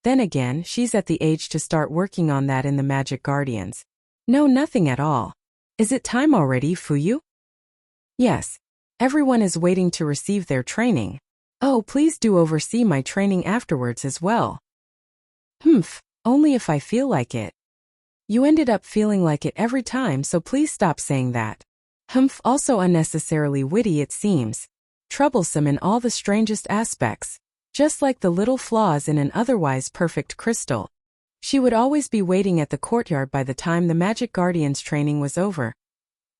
Then again, she's at the age to start working on that in the Magic Guardians. No, nothing at all. Is it time already, Fuyu? Yes. Everyone is waiting to receive their training. Oh, please do oversee my training afterwards as well. Only if I feel like it. You ended up feeling like it every time, so please stop saying that. Also unnecessarily witty it seems. Troublesome in all the strangest aspects. Just like the little flaws in an otherwise perfect crystal. She would always be waiting at the courtyard by the time the Magic Guardians training was over.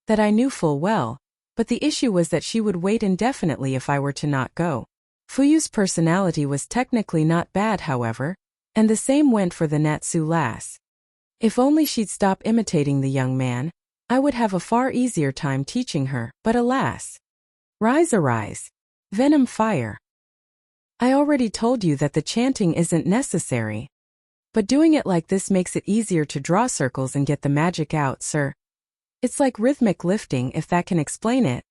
That I knew full well, but the issue was that she would wait indefinitely if I were to not go. Fuyu's personality was technically not bad, however, and the same went for the Natsu lass. If only she'd stop imitating the young man, I would have a far easier time teaching her, but alas. Rise arise. Venom fire. I already told you that the chanting isn't necessary. But doing it like this makes it easier to draw circles and get the magic out, sir. It's like rhythmic lifting, if that can explain it.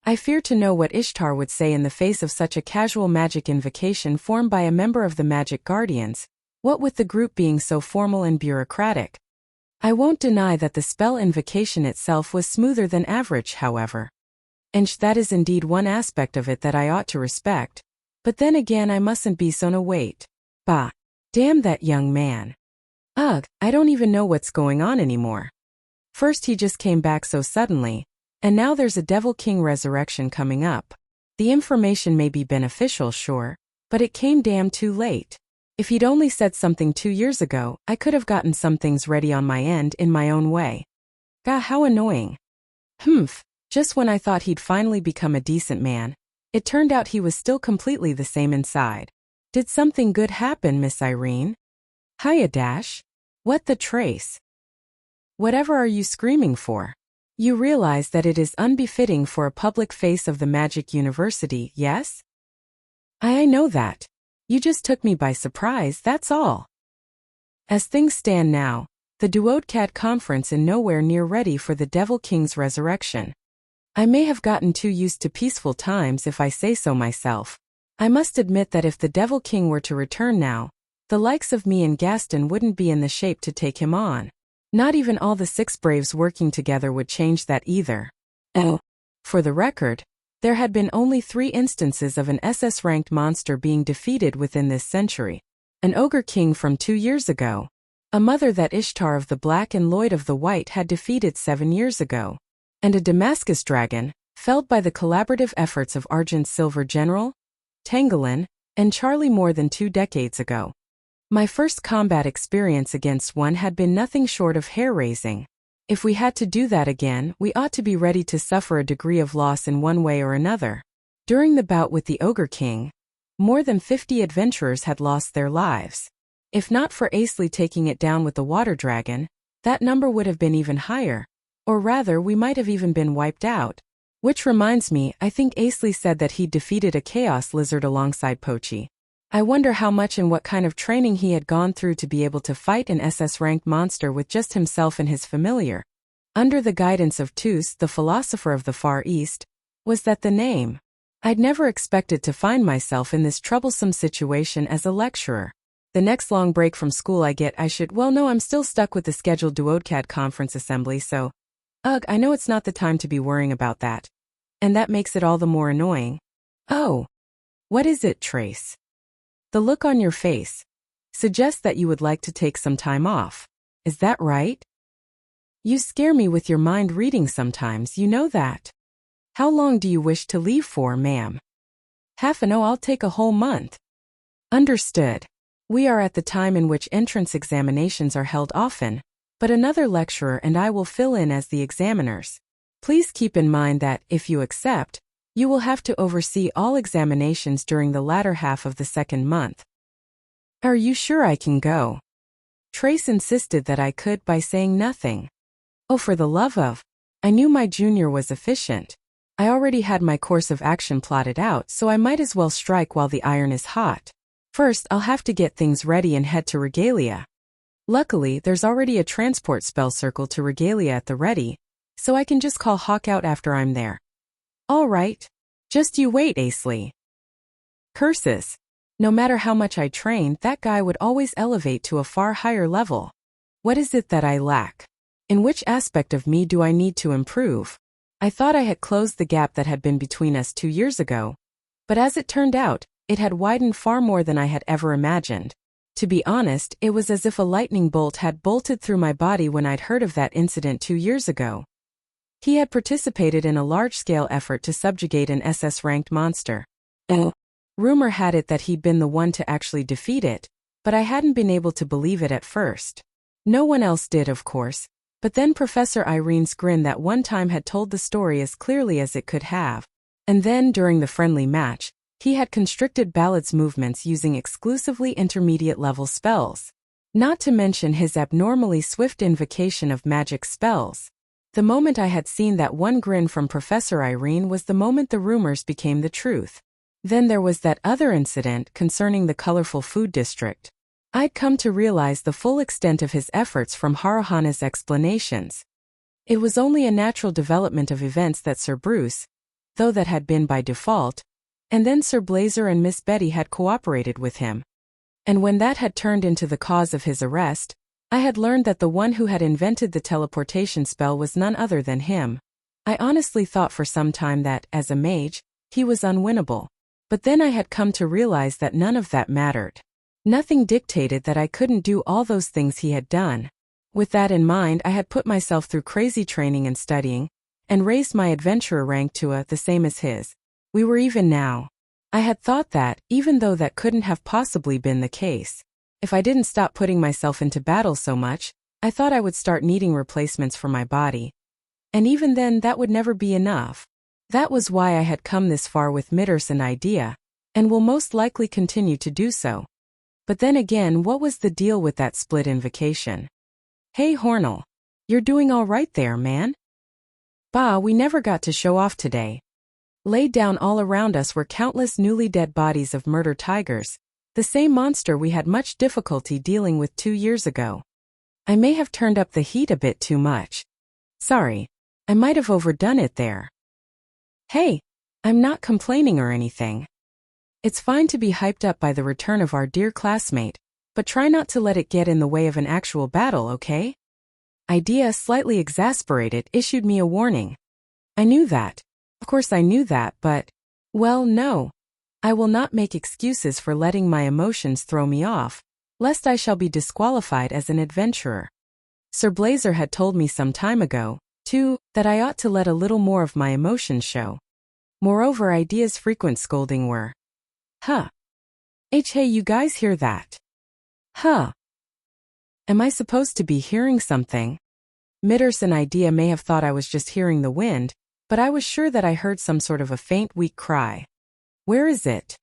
I fear to know what Ishtar would say in the face of such a casual magic invocation formed by a member of the Magic Guardians, what with the group being so formal and bureaucratic. I won't deny that the spell invocation itself was smoother than average, however. And that is indeed one aspect of it that I ought to respect. But then again, I mustn't be so no wait. Bah. Damn that young man. Ugh, I don't even know what's going on anymore. First he just came back so suddenly, and now there's a Devil King resurrection coming up. The information may be beneficial, sure, but it came damn too late. If he'd only said something 2 years ago, I could have gotten some things ready on my end in my own way. Gah, how annoying. Just when I thought he'd finally become a decent man, it turned out he was still completely the same inside. Did something good happen, Miss Irene? Hiya, Dash. What the trace? Whatever are you screaming for? You realize that it is unbefitting for a public face of the Magic University, yes? I know that. You just took me by surprise, that's all. As things stand now, the Duodcat conference is nowhere near ready for the Devil King's resurrection. I may have gotten too used to peaceful times if I say so myself. I must admit that if the Devil King were to return now, the likes of me and Gaston wouldn't be in the shape to take him on. Not even all the 6 Braves working together would change that either. Oh. For the record, there had been only 3 instances of an SS-ranked monster being defeated within this century. An Ogre King from 2 years ago. A mother that Ishtar of the Black and Lloyd of the White had defeated 7 years ago. And a Damascus dragon, felled by the collaborative efforts of Argent Silver General, Tangolin, and Charlie more than 2 decades ago. My first combat experience against one had been nothing short of hair-raising. If we had to do that again, we ought to be ready to suffer a degree of loss in one way or another. During the bout with the Ogre King, more than 50 adventurers had lost their lives. If not for Asley taking it down with the water dragon, that number would have been even higher. Or rather, we might have even been wiped out. Which reminds me, I think Asley said that he'd defeated a chaos lizard alongside Pochi. I wonder how much and what kind of training he had gone through to be able to fight an SS-ranked monster with just himself and his familiar. Under the guidance of Tus, the philosopher of the Far East, was that the name? I'd never expected to find myself in this troublesome situation as a lecturer. The next long break from school I get, I'm still stuck with the scheduled Duodcat conference assembly, so I know it's not the time to be worrying about that. And that makes it all the more annoying. Oh. What is it, Trace? The look on your face suggests that you would like to take some time off. Is that right? You scare me with your mind reading sometimes, you know that. How long do you wish to leave for, ma'am? Half an hour. I'll take a whole month. Understood. We are at the time in which entrance examinations are held often, but another lecturer and I will fill in as the examiners. Please keep in mind that, if you accept, you will have to oversee all examinations during the latter half of the 2nd month. Are you sure I can go? Trace insisted that I could by saying nothing. Oh, for the love of! I knew my junior was efficient. I already had my course of action plotted out, so I might as well strike while the iron is hot. First, I'll have to get things ready and head to Regalia. Luckily, there's already a transport spell circle to Regalia at the ready, so I can just call Hawk out after I'm there. All right. Just you wait, Asley. Curses. No matter how much I trained, that guy would always elevate to a far higher level. What is it that I lack? In which aspect of me do I need to improve? I thought I had closed the gap that had been between us 2 years ago. But as it turned out, it had widened far more than I had ever imagined. To be honest, it was as if a lightning bolt had bolted through my body when I'd heard of that incident 2 years ago. He had participated in a large-scale effort to subjugate an SS-ranked monster. Rumor had it that he'd been the one to actually defeat it, but I hadn't been able to believe it at first. No one else did, of course, but then Professor Irene's grin that one time had told the story as clearly as it could have. And then, during the friendly match, he had constricted Ballad's movements using exclusively intermediate-level spells. Not to mention his abnormally swift invocation of magic spells. The moment I had seen that one grin from Professor Irene was the moment the rumors became the truth. Then there was that other incident concerning the colorful food district. I'd come to realize the full extent of his efforts from Haruhana's explanations. It was only a natural development of events that Sir Bruce, though that had been by default, and then Sir Blazer and Miss Betty had cooperated with him. And when that had turned into the cause of his arrest, I had learned that the one who had invented the teleportation spell was none other than him. I honestly thought for some time that, as a mage, he was unwinnable. But then I had come to realize that none of that mattered. Nothing dictated that I couldn't do all those things he had done. With that in mind, I had put myself through crazy training and studying, and raised my adventurer rank to the same as his. We were even now. I had thought that, even though that couldn't have possibly been the case, if I didn't stop putting myself into battle so much, I thought I would start needing replacements for my body. And even then, that would never be enough. That was why I had come this far with Mitters and idea, and will most likely continue to do so. But then again, what was the deal with that split invocation? Hey Hornell. You're doing all right there, man? Bah, we never got to show off today. Laid down all around us were countless newly dead bodies of murder tigers, the same monster we had much difficulty dealing with 2 years ago. I may have turned up the heat a bit too much. Sorry, I might have overdone it there. Hey, I'm not complaining or anything. It's fine to be hyped up by the return of our dear classmate, but try not to let it get in the way of an actual battle, okay? Idea, slightly exasperated, issued me a warning. I knew that. Of course I knew that, but, well, no. I will not make excuses for letting my emotions throw me off, lest I shall be disqualified as an adventurer. Sir Blazer had told me some time ago, too, that I ought to let a little more of my emotions show. Moreover, Idea's frequent scolding were, "Huh. Hey, you guys hear that? Huh. Am I supposed to be hearing something?" Mitters and Idea may have thought I was just hearing the wind, but I was sure that I heard some sort of a faint, weak cry. Where is it?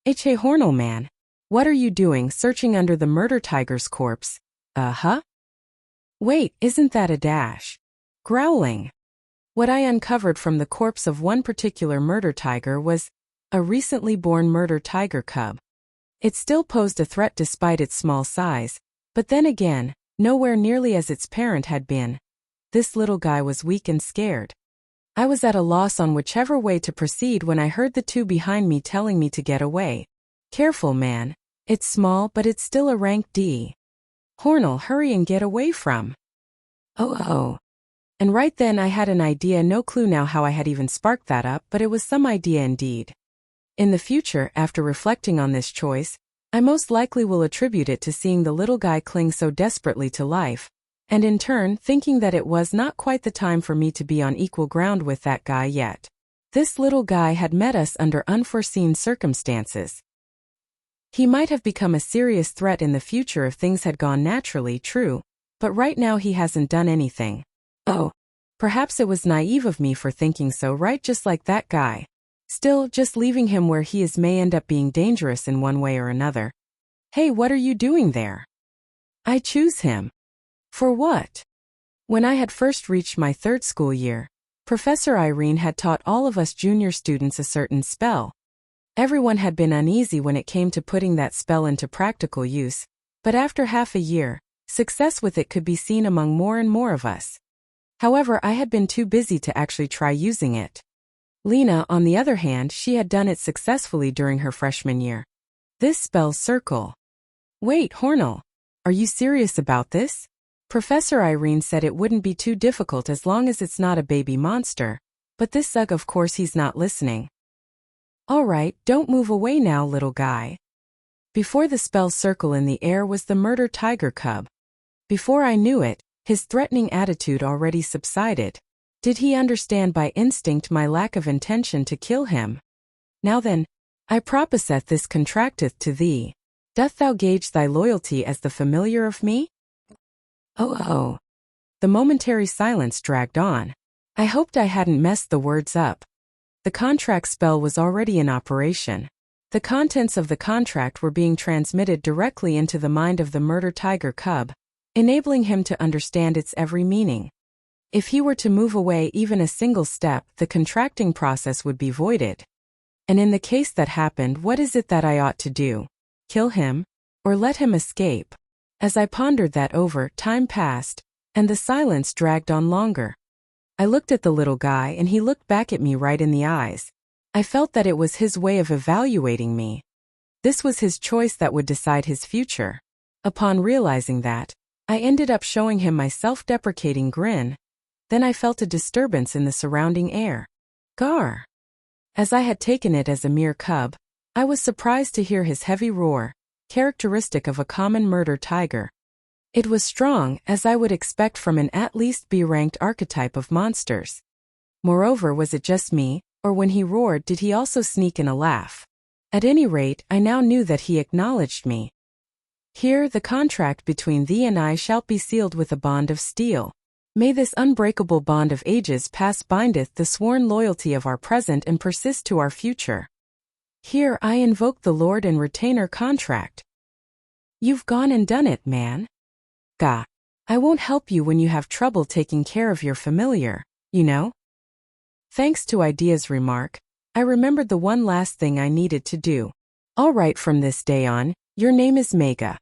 Hey Hornell, man. What are you doing searching under the murder tiger's corpse? Wait, isn't that a dash? Growling. What I uncovered from the corpse of one particular murder tiger was a recently born murder tiger cub. It still posed a threat despite its small size, but then again, nowhere nearly as its parent had been. This little guy was weak and scared. I was at a loss on whichever way to proceed when I heard the two behind me telling me to get away. Careful, man. It's small, but it's still a rank D. Hornell, hurry and get away from. Oh. And right then I had an idea, no clue now how I had even sparked that up, but it was some idea indeed. In the future, after reflecting on this choice, I most likely will attribute it to seeing the little guy cling so desperately to life, and in turn thinking that it was not quite the time for me to be on equal ground with that guy yet. This little guy had met us under unforeseen circumstances. He might have become a serious threat in the future if things had gone naturally, true, but right now he hasn't done anything. Oh, perhaps it was naive of me for thinking so, right? Just like that guy. Still, just leaving him where he is may end up being dangerous in one way or another. Hey, what are you doing there? I choose him. For what? When I had first reached my 3rd school year, Professor Irene had taught all of us junior students a certain spell. Everyone had been uneasy when it came to putting that spell into practical use, but after half a year, success with it could be seen among more and more of us. However, I had been too busy to actually try using it. Lena, on the other hand, she had done it successfully during her freshman year. This spells circle. Wait, Hornell. Are you serious about this? Professor Irene said it wouldn't be too difficult as long as it's not a baby monster. But this Zug, of course he's not listening. All right, don't move away now, little guy. Before the spell circle in the air was the murder tiger cub. Before I knew it, his threatening attitude already subsided. Did he understand by instinct my lack of intention to kill him? Now then, I proposeth this contracteth to thee. Doth thou gauge thy loyalty as the familiar of me? Oh. The momentary silence dragged on. I hoped I hadn't messed the words up. The contract spell was already in operation. The contents of the contract were being transmitted directly into the mind of the murder tiger cub, enabling him to understand its every meaning. If he were to move away even a single step, the contracting process would be voided. And in the case that happened, what is it that I ought to do? Kill him? Or let him escape? As I pondered that over, time passed, and the silence dragged on longer. I looked at the little guy and he looked back at me right in the eyes. I felt that it was his way of evaluating me. This was his choice that would decide his future. Upon realizing that, I ended up showing him my self-deprecating grin. Then I felt a disturbance in the surrounding air. Gar! As I had taken it as a mere cub, I was surprised to hear his heavy roar, characteristic of a common murder tiger. It was strong, as I would expect from an at least B-ranked archetype of monsters. Moreover, was it just me, or when he roared did he also sneak in a laugh? At any rate, I now knew that he acknowledged me. Here the contract between thee and I shall be sealed with a bond of steel. May this unbreakable bond of ages past bindeth the sworn loyalty of our present and persist to our future. Here I invoke the Lord and Retainer contract. You've gone and done it, man. Gah. I won't help you when you have trouble taking care of your familiar, you know? Thanks to Idea's remark, I remembered the one last thing I needed to do. All right, from this day on, your name is Mega.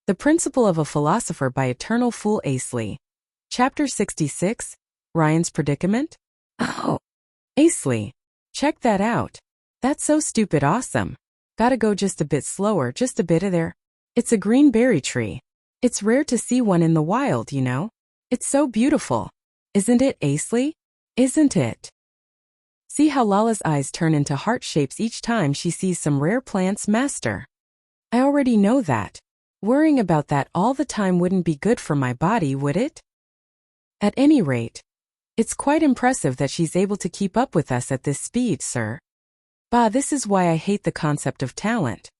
The Principle of a Philosopher by Eternal Fool Asley. Chapter 66, Ryan's Predicament? Oh, Asley. Check that out. That's so stupid awesome. Gotta go just a bit slower, just a bit of there. It's a green berry tree. It's rare to see one in the wild, you know? It's so beautiful. Isn't it, Asley? Isn't it? See how Lala's eyes turn into heart shapes each time she sees some rare plants, master. I already know that. Worrying about that all the time wouldn't be good for my body, would it? At any rate, it's quite impressive that she's able to keep up with us at this speed, sir. Bah, this is why I hate the concept of talent.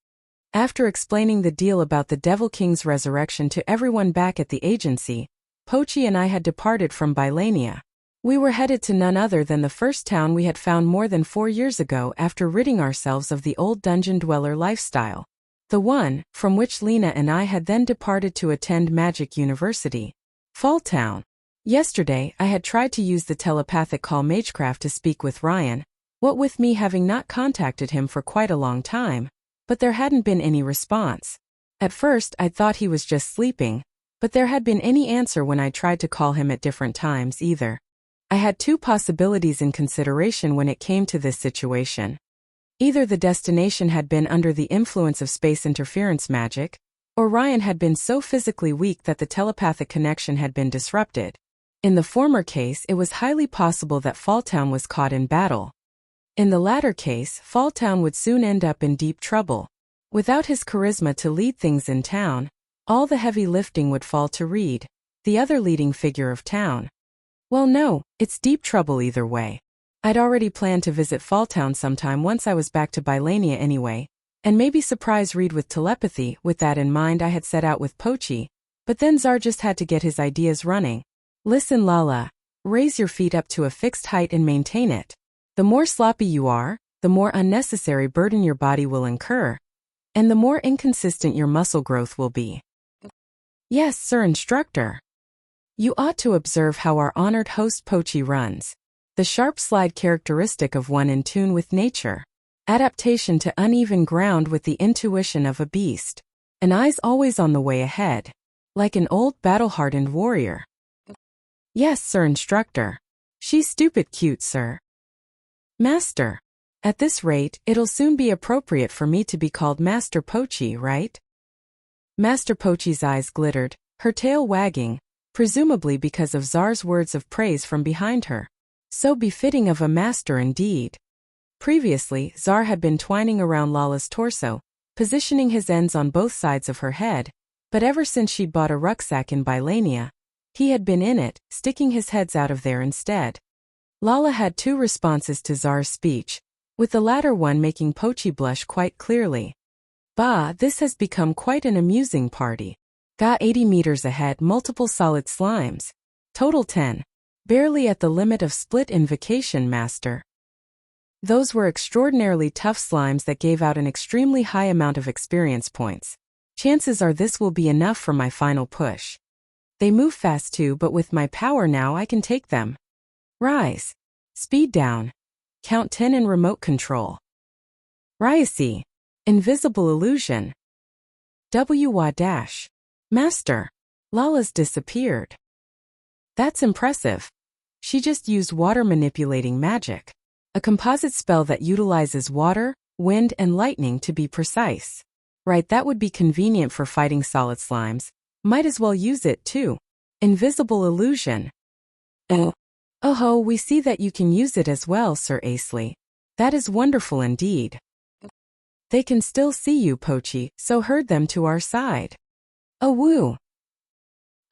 After explaining the deal about the Devil King's resurrection to everyone back at the agency, Pochi and I had departed from Bylania. We were headed to none other than the first town we had found more than 4 years ago after ridding ourselves of the old dungeon dweller lifestyle. The one, from which Lena and I had then departed to attend Magic University. Fall Town. Yesterday, I had tried to use the telepathic call Magecraft to speak with Ryan, what with me having not contacted him for quite a long time, but there hadn't been any response. At first, I'd thought he was just sleeping, but there had been any answer when I tried to call him at different times either. I had 2 possibilities in consideration when it came to this situation. Either the destination had been under the influence of space interference magic, or Ryan had been so physically weak that the telepathic connection had been disrupted. In the former case, it was highly possible that Falltown was caught in battle. In the latter case, Falltown would soon end up in deep trouble. Without his charisma to lead things in town, all the heavy lifting would fall to Reed, the other leading figure of town. Well, no, it's deep trouble either way. I'd already planned to visit Falltown sometime once I was back to Bylania anyway, and maybe surprise Reed with telepathy. With that in mind, I had set out with Pochi, but then Zar just had to get his ideas running. Listen, Lala, raise your feet up to a fixed height and maintain it. The more sloppy you are, the more unnecessary burden your body will incur, and the more inconsistent your muscle growth will be. Yes, sir, instructor. You ought to observe how our honored host Pochi runs. The sharp slide characteristic of one in tune with nature. Adaptation to uneven ground with the intuition of a beast. And eyes always on the way ahead. Like an old battle-hardened warrior. Yes, sir, instructor. She's stupid cute, sir. Master. At this rate, it'll soon be appropriate for me to be called Master Pochi, right? Master Pochi's eyes glittered, her tail wagging, presumably because of Czar's words of praise from behind her. So befitting of a master indeed. Previously, Czar had been twining around Lala's torso, positioning his ends on both sides of her head, but ever since she'd bought a rucksack in Bylania, he had been in it, sticking his heads out of there instead. Lala had two responses to Czar's speech, with the latter one making Pochi blush quite clearly. Bah, this has become quite an amusing party. Got 80 meters ahead, multiple solid slimes. Total 10. Barely at the limit of split invocation, master. Those were extraordinarily tough slimes that gave out an extremely high amount of experience points. Chances are this will be enough for my final push. They move fast too, but with my power now I can take them. Rise. Speed down. Count 10 in remote control. Ryasi. Invisible illusion. W dash. Master. Lala's disappeared. That's impressive. She just used water manipulating magic. A composite spell that utilizes water, wind, and lightning to be precise. Right, that would be convenient for fighting solid slimes. Might as well use it too. Invisible illusion. Oh, we see that you can use it as well, Sir Asley. That is wonderful indeed. They can still see you, Pochi, so herd them to our side. Oh woo!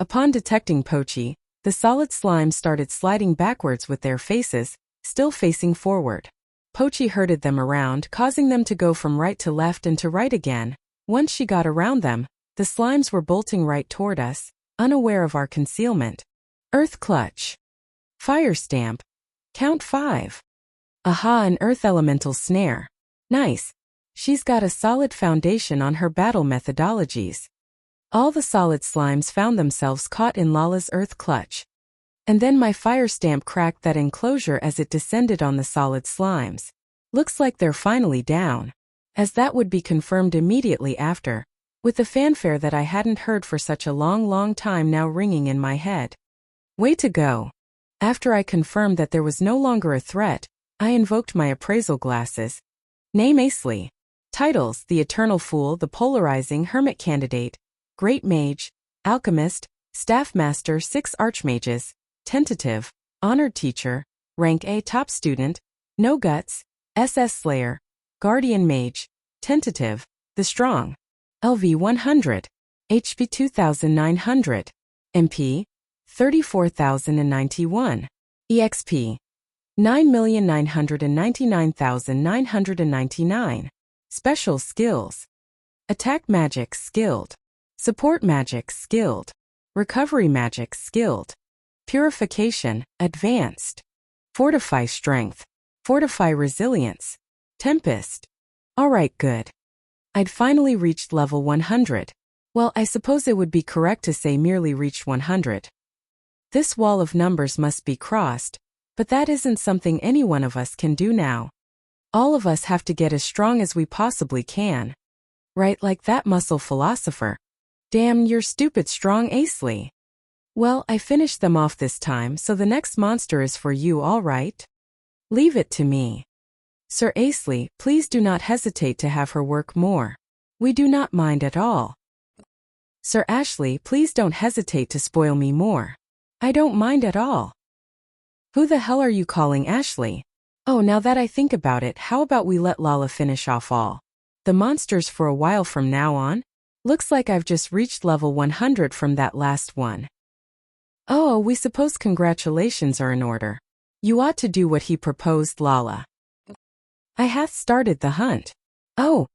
Upon detecting Pochi, the solid slimes started sliding backwards with their faces, still facing forward. Pochi herded them around, causing them to go from right to left and to right again. Once she got around them, the slimes were bolting right toward us, unaware of our concealment. Earth clutch. Fire stamp. Count 5. Aha, an earth elemental snare. Nice. She's got a solid foundation on her battle methodologies. All the solid slimes found themselves caught in Lala's earth clutch. And then my fire stamp cracked that enclosure as it descended on the solid slimes. Looks like they're finally down. As that would be confirmed immediately after, with the fanfare that I hadn't heard for such a long time now ringing in my head. Way to go. After I confirmed that there was no longer a threat, I invoked my appraisal glasses. Name Asley. Titles: The Eternal Fool, The Polarizing Hermit Candidate, Great Mage, Alchemist, Staff Master, 6 Archmages, Tentative, Honored Teacher, Rank A Top Student, No Guts, SS Slayer, Guardian Mage, Tentative, The Strong, LV 100, HP 2900, MP 34,091, EXP 9,999,999. Special Skills. Attack Magic Skilled. Support Magic Skilled. Recovery Magic Skilled. Purification Advanced. Fortify Strength. Fortify Resilience. Tempest. Alright, good. I'd finally reached level 100. Well, I suppose it would be correct to say merely reached 100. This wall of numbers must be crossed, but that isn't something any one of us can do now. All of us have to get as strong as we possibly can. Right, like that muscle philosopher. Damn, you're stupid strong, Asley. Well, I finished them off this time, so the next monster is for you, all right? Leave it to me. Sir Asley, please do not hesitate to have her work more. We do not mind at all. Sir Ashley, please don't hesitate to spoil me more. I don't mind at all. Who the hell are you calling Ashley? Oh, now that I think about it, how about we let Lala finish off all the monsters for a while from now on? Looks like I've just reached level 100 from that last one. Oh, we suppose congratulations are in order. You ought to do what he proposed, Lala. I hath started the hunt. Oh.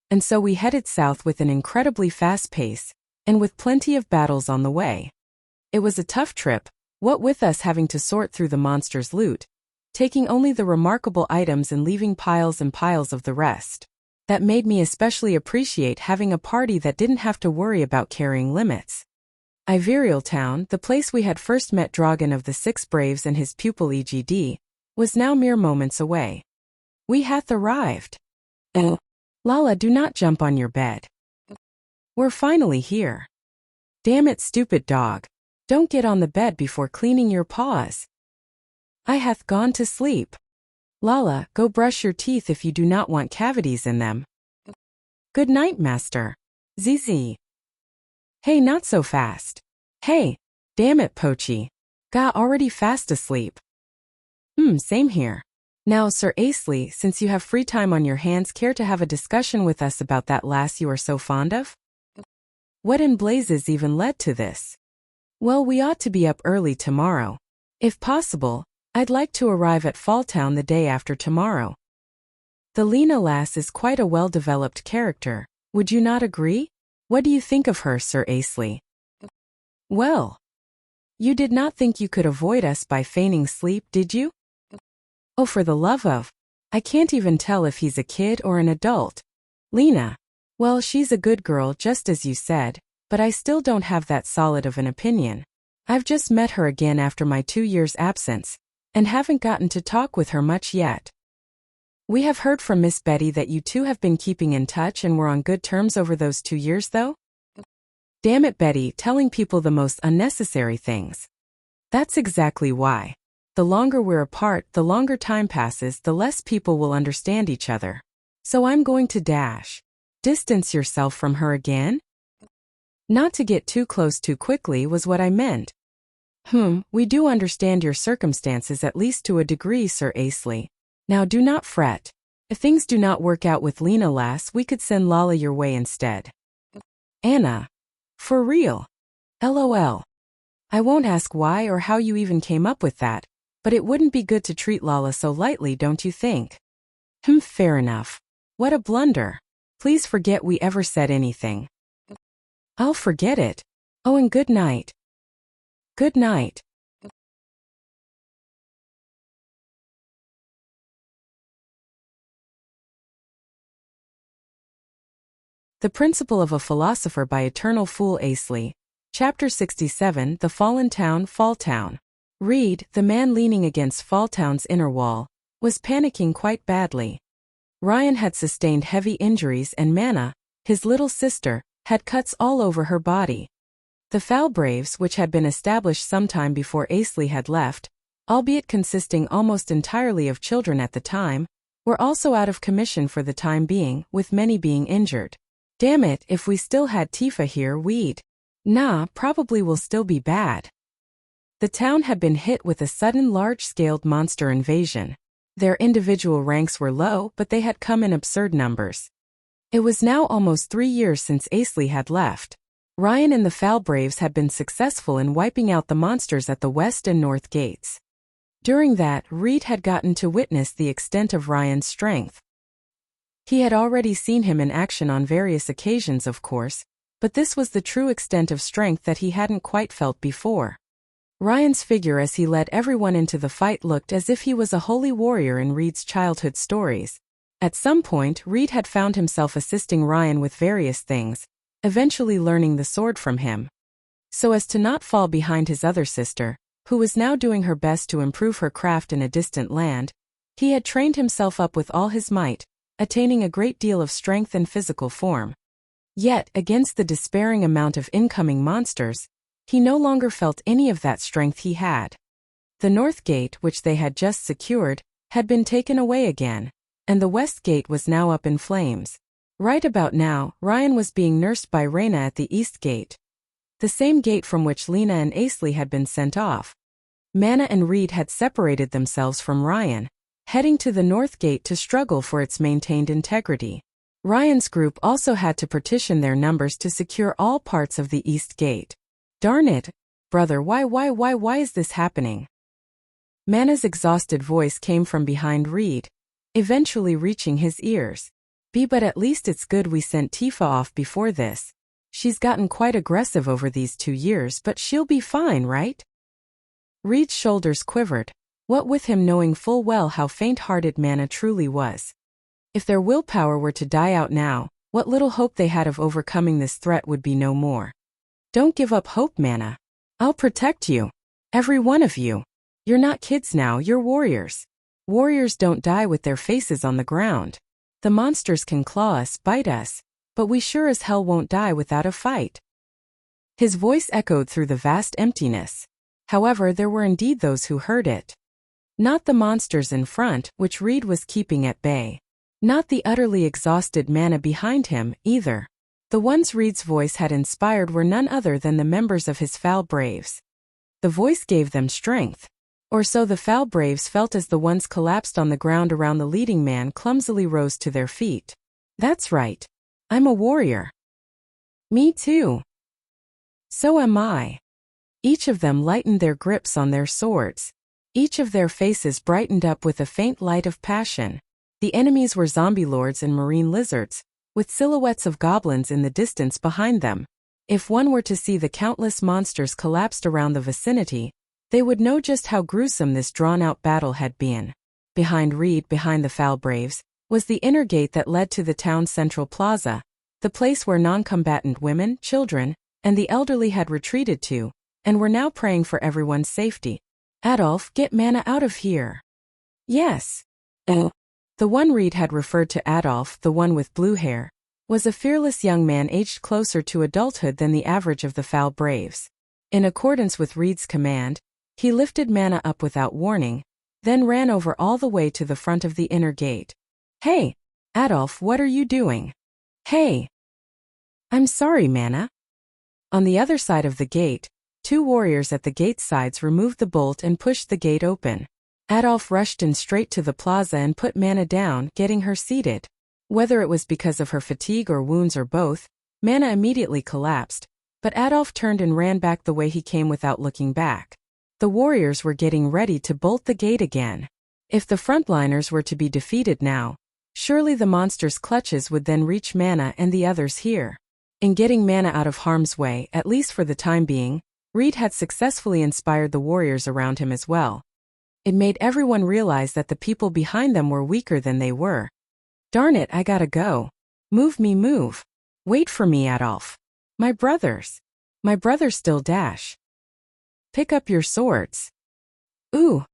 And so we headed south with an incredibly fast pace, and with plenty of battles on the way. It was a tough trip, what with us having to sort through the monsters' loot, taking only the remarkable items and leaving piles and piles of the rest. That made me especially appreciate having a party that didn't have to worry about carrying limits. Iverial Town, the place we had first met Dragon of the Six Braves and his pupil EGD, was now mere moments away. We hath arrived. Oh. Lala, do not jump on your bed. We're finally here. Damn it, stupid dog. Don't get on the bed before cleaning your paws. I hath gone to sleep. Lala, go brush your teeth if you do not want cavities in them. Good night, master. Zizi. Hey, not so fast. Hey, damn it, Pochi. Got already fast asleep. Same here. Now, Sir Asley, since you have free time on your hands, care to have a discussion with us about that lass you are so fond of? What in blazes even led to this? Well, we ought to be up early tomorrow. If possible, I'd like to arrive at Falltown the day after tomorrow. The Lena lass is quite a well-developed character, would you not agree? What do you think of her, Sir Asley? Well, you did not think you could avoid us by feigning sleep, did you? Oh, for the love of... I can't even tell if he's a kid or an adult. Lena. Well, she's a good girl just as you said, but I still don't have that solid of an opinion. I've just met her again after my 2 years' absence, and haven't gotten to talk with her much yet. We have heard from Miss Betty that you two have been keeping in touch and were on good terms over those 2 years, though? Damn it, Betty, telling people the most unnecessary things. That's exactly why. The longer we're apart, the longer time passes, the less people will understand each other. So I'm going to distance yourself from her again? Not to get too close too quickly was what I meant. We do understand your circumstances at least to a degree, Sir Asley. Now do not fret. If things do not work out with Lena lass, we could send Lala your way instead. Anna. For real. LOL. I won't ask why or how you even came up with that, but it wouldn't be good to treat Lala so lightly, don't you think? Fair enough. What a blunder. Please forget we ever said anything. I'll forget it. Oh, and good night. Good night. The Principle of a Philosopher by Eternal Fool Asley. Chapter 67, The Fallen Town, Falltown. Reed, the man leaning against Falltown's inner wall, was panicking quite badly. Ryan had sustained heavy injuries and Manna, his little sister, had cuts all over her body. The Falbraves, which had been established some time before Asley had left, albeit consisting almost entirely of children at the time, were also out of commission for the time being, with many being injured. Damn it, if we still had Tifa here, we'd... probably will still be bad. The town had been hit with a sudden large-scaled monster invasion. Their individual ranks were low, but they had come in absurd numbers. It was now almost 3 years since Asley had left. Ryan and the Falbraves had been successful in wiping out the monsters at the west and north gates. During that, Reed had gotten to witness the extent of Ryan's strength. He had already seen him in action on various occasions, of course, but this was the true extent of strength that he hadn't quite felt before. Ryan's figure as he led everyone into the fight looked as if he was a holy warrior in Reed's childhood stories. At some point, Reed had found himself assisting Ryan with various things, eventually learning the sword from him. So as to not fall behind his other sister, who was now doing her best to improve her craft in a distant land, he had trained himself up with all his might, attaining a great deal of strength and physical form. Yet, against the despairing amount of incoming monsters, he no longer felt any of that strength he had. The north gate, which they had just secured, had been taken away again, and the west gate was now up in flames. Right about now, Ryan was being nursed by Reyna at the east gate, the same gate from which Lena and Asley had been sent off. Manna and Reed had separated themselves from Ryan, heading to the north gate to struggle for its maintained integrity. Ryan's group also had to partition their numbers to secure all parts of the east gate. Darn it, brother, why is this happening? Manna's exhausted voice came from behind Reed, eventually reaching his ears. But at least it's good we sent Tifa off before this. She's gotten quite aggressive over these 2 years, but she'll be fine, right? Reed's shoulders quivered, what with him knowing full well how faint-hearted Manna truly was. If their willpower were to die out now, what little hope they had of overcoming this threat would be no more. Don't give up hope, Manna. I'll protect you. Every one of you. You're not kids now, you're warriors. Warriors don't die with their faces on the ground. The monsters can claw us, bite us, but we sure as hell won't die without a fight. His voice echoed through the vast emptiness. However, there were indeed those who heard it. Not the monsters in front, which Reed was keeping at bay. Not the utterly exhausted mana behind him, either. The ones Reed's voice had inspired were none other than the members of his Foul Braves. The voice gave them strength. Or so the Foul Braves felt as the ones collapsed on the ground around the leading man clumsily rose to their feet. That's right. I'm a warrior. Me too. So am I. Each of them lightened their grips on their swords. Each of their faces brightened up with a faint light of passion. The enemies were zombie lords and marine lizards, with silhouettes of goblins in the distance behind them. If one were to see the countless monsters collapsed around the vicinity, they would know just how gruesome this drawn-out battle had been. Behind Reed, behind the Foul Braves, was the inner gate that led to the town's central plaza, the place where non-combatant women, children, and the elderly had retreated to, and were now praying for everyone's safety. Adolf, get mana out of here. Yes. The one Reed had referred to, Adolf, the one with blue hair, was a fearless young man aged closer to adulthood than the average of the Foul Braves. In accordance with Reed's command, he lifted mana up without warning, then ran over all the way to the front of the inner gate. Hey, Adolf, what are you doing? Hey. I'm sorry, mana. On the other side of the gate, two warriors at the gate's sides removed the bolt and pushed the gate open. Adolf rushed in straight to the plaza and put Mana down, getting her seated. Whether it was because of her fatigue or wounds or both, Mana immediately collapsed, but Adolf turned and ran back the way he came without looking back. The warriors were getting ready to bolt the gate again. If the frontliners were to be defeated now, surely the monster's clutches would then reach Mana and the others here. In getting Mana out of harm's way, at least for the time being, Reed had successfully inspired the warriors around him as well. It made everyone realize that the people behind them were weaker than they were. Darn it, I gotta go. Move me, move. Wait for me, Adolf. My brothers still dash. Pick up your swords. Ooh.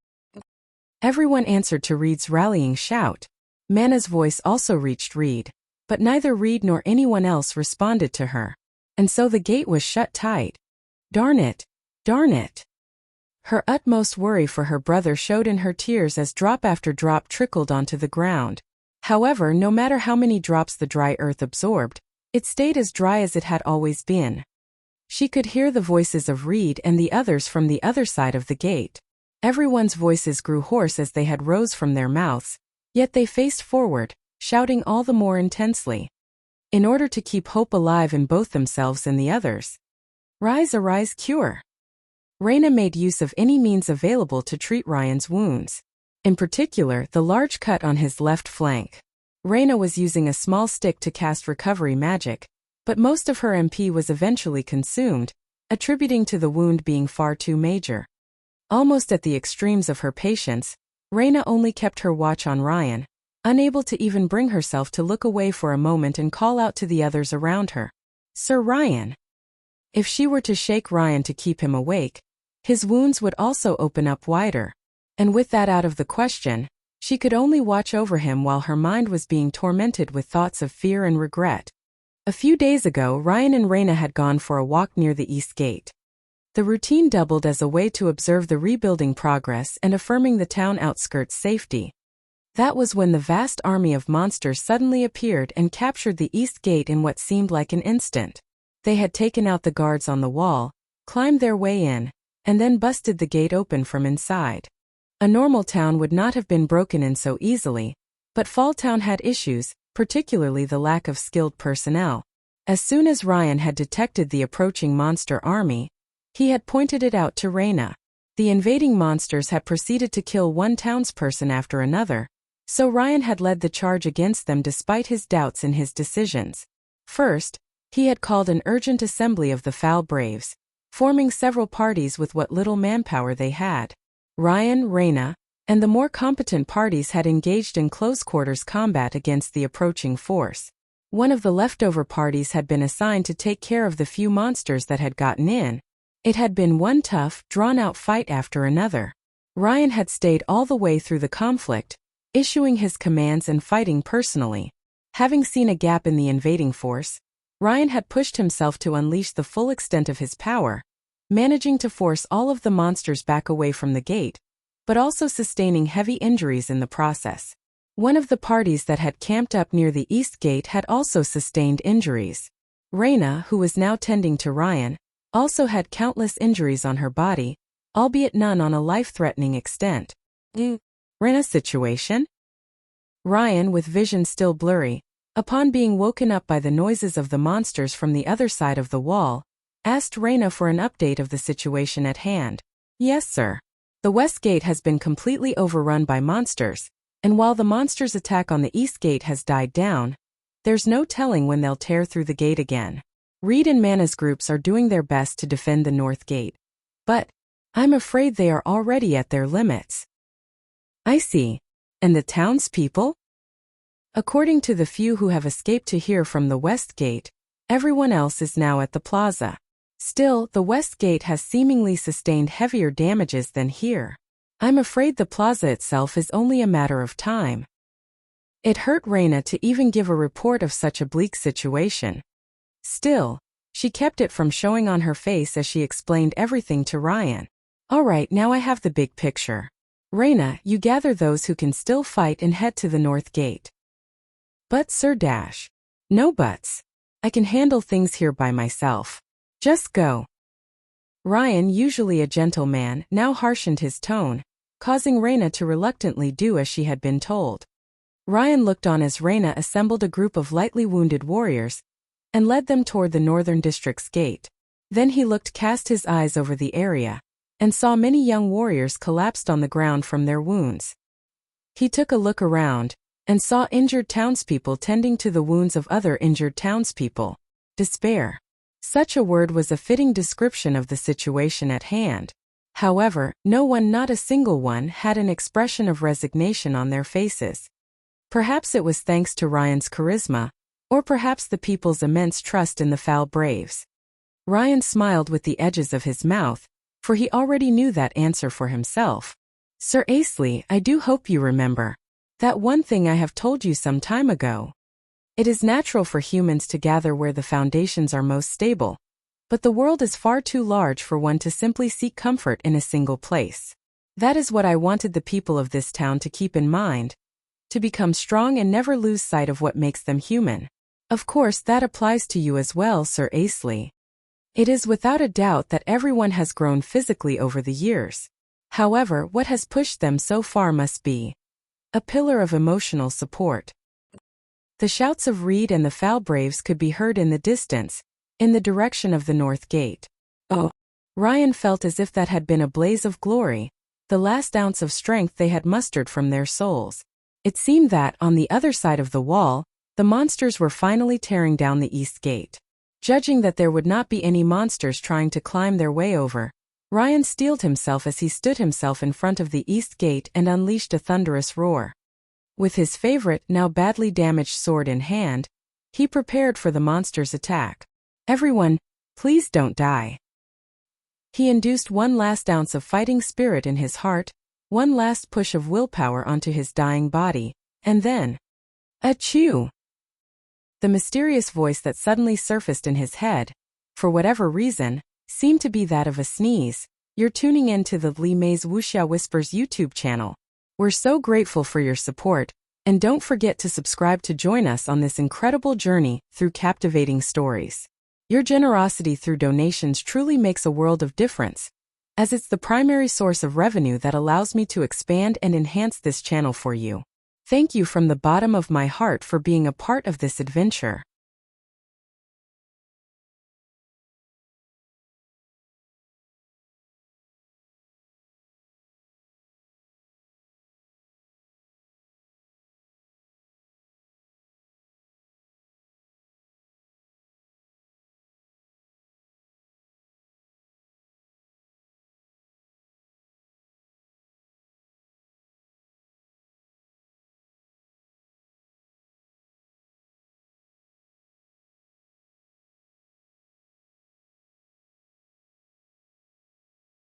Everyone answered to Reed's rallying shout. Mana's voice also reached Reed, but neither Reed nor anyone else responded to her. And so the gate was shut tight. Darn it. Darn it. Her utmost worry for her brother showed in her tears as drop after drop trickled onto the ground. However, no matter how many drops the dry earth absorbed, it stayed as dry as it had always been. She could hear the voices of Reed and the others from the other side of the gate. Everyone's voices grew hoarse as they had rose from their mouths, yet they faced forward, shouting all the more intensely. In order to keep hope alive in both themselves and the others. Rise, arise, cure. Reyna made use of any means available to treat Ryan's wounds. In particular, the large cut on his left flank. Reyna was using a small stick to cast recovery magic, but most of her MP was eventually consumed, attributing to the wound being far too major. Almost at the extremes of her patience, Reyna only kept her watch on Ryan, unable to even bring herself to look away for a moment and call out to the others around her. Sir Ryan. If she were to shake Ryan to keep him awake, his wounds would also open up wider. And with that out of the question, she could only watch over him while her mind was being tormented with thoughts of fear and regret. A few days ago, Ryan and Reyna had gone for a walk near the east gate. The routine doubled as a way to observe the rebuilding progress and affirming the town outskirts' safety. That was when the vast army of monsters suddenly appeared and captured the east gate in what seemed like an instant. They had taken out the guards on the wall, climbed their way in, and then busted the gate open from inside. A normal town would not have been broken in so easily, but Fall Town had issues, particularly the lack of skilled personnel. As soon as Ryan had detected the approaching monster army, he had pointed it out to Reyna. The invading monsters had proceeded to kill one townsperson after another, so Ryan had led the charge against them despite his doubts in his decisions. First, he had called an urgent assembly of the Foul Braves, forming several parties with what little manpower they had. Ryan, Reyna, and the more competent parties had engaged in close-quarters combat against the approaching force. One of the leftover parties had been assigned to take care of the few monsters that had gotten in. It had been one tough, drawn-out fight after another. Ryan had stayed all the way through the conflict, issuing his commands and fighting personally. Having seen a gap in the invading force, Ryan had pushed himself to unleash the full extent of his power, managing to force all of the monsters back away from the gate, but also sustaining heavy injuries in the process. One of the parties that had camped up near the east gate had also sustained injuries. Reyna, who was now tending to Ryan, also had countless injuries on her body, albeit none on a life-threatening extent. Reyna's situation? Ryan, with vision still blurry, upon being woken up by the noises of the monsters from the other side of the wall, asked Reyna for an update of the situation at hand. Yes, sir. The west gate has been completely overrun by monsters, and while the monsters' attack on the east gate has died down, there's no telling when they'll tear through the gate again. Reed and Mana's groups are doing their best to defend the north gate, but I'm afraid they are already at their limits. I see. And the townspeople? According to the few who have escaped to here from the west gate, everyone else is now at the plaza. Still, the west gate has seemingly sustained heavier damages than here. I'm afraid the plaza itself is only a matter of time. It hurt Reyna to even give a report of such a bleak situation. Still, she kept it from showing on her face as she explained everything to Ryan. All right, now I have the big picture. Reyna, you gather those who can still fight and head to the north gate. But Sir Dash. No buts. I can handle things here by myself. Just go. Ryan, usually a gentle man, now harshened his tone, causing Reyna to reluctantly do as she had been told. Ryan looked on as Reyna assembled a group of lightly wounded warriors and led them toward the northern district's gate. Then he cast his eyes over the area and saw many young warriors collapsed on the ground from their wounds. He took a look around and saw injured townspeople tending to the wounds of other injured townspeople. Despair. Such a word was a fitting description of the situation at hand. However, no one, not a single one, had an expression of resignation on their faces. Perhaps it was thanks to Ryan's charisma, or perhaps the people's immense trust in the Foul Braves. Ryan smiled with the edges of his mouth, for he already knew that answer for himself. Sir Asley, I do hope you remember that one thing I have told you some time ago. It is natural for humans to gather where the foundations are most stable, but the world is far too large for one to simply seek comfort in a single place. That is what I wanted the people of this town to keep in mind, to become strong and never lose sight of what makes them human. Of course, that applies to you as well, Sir Asley. It is without a doubt that everyone has grown physically over the years. However, what has pushed them so far must be a pillar of emotional support. The shouts of Reed and the Foul Braves could be heard in the distance, in the direction of the north gate. Oh! Ryan felt as if that had been a blaze of glory, the last ounce of strength they had mustered from their souls. It seemed that, on the other side of the wall, the monsters were finally tearing down the east gate. Judging that there would not be any monsters trying to climb their way over, Ryan steeled himself as he stood himself in front of the east gate and unleashed a thunderous roar. With his favorite, now badly damaged sword in hand, he prepared for the monster's attack. Everyone, please don't die. He induced one last ounce of fighting spirit in his heart, one last push of willpower onto his dying body, and then... Achoo! The mysterious voice that suddenly surfaced in his head, for whatever reason, seemed to be that of a sneeze. You're tuning in to the Li Mei's Wuxia Whispers YouTube channel. We're so grateful for your support, and don't forget to subscribe to join us on this incredible journey through captivating stories. Your generosity through donations truly makes a world of difference, as it's the primary source of revenue that allows me to expand and enhance this channel for you. Thank you from the bottom of my heart for being a part of this adventure.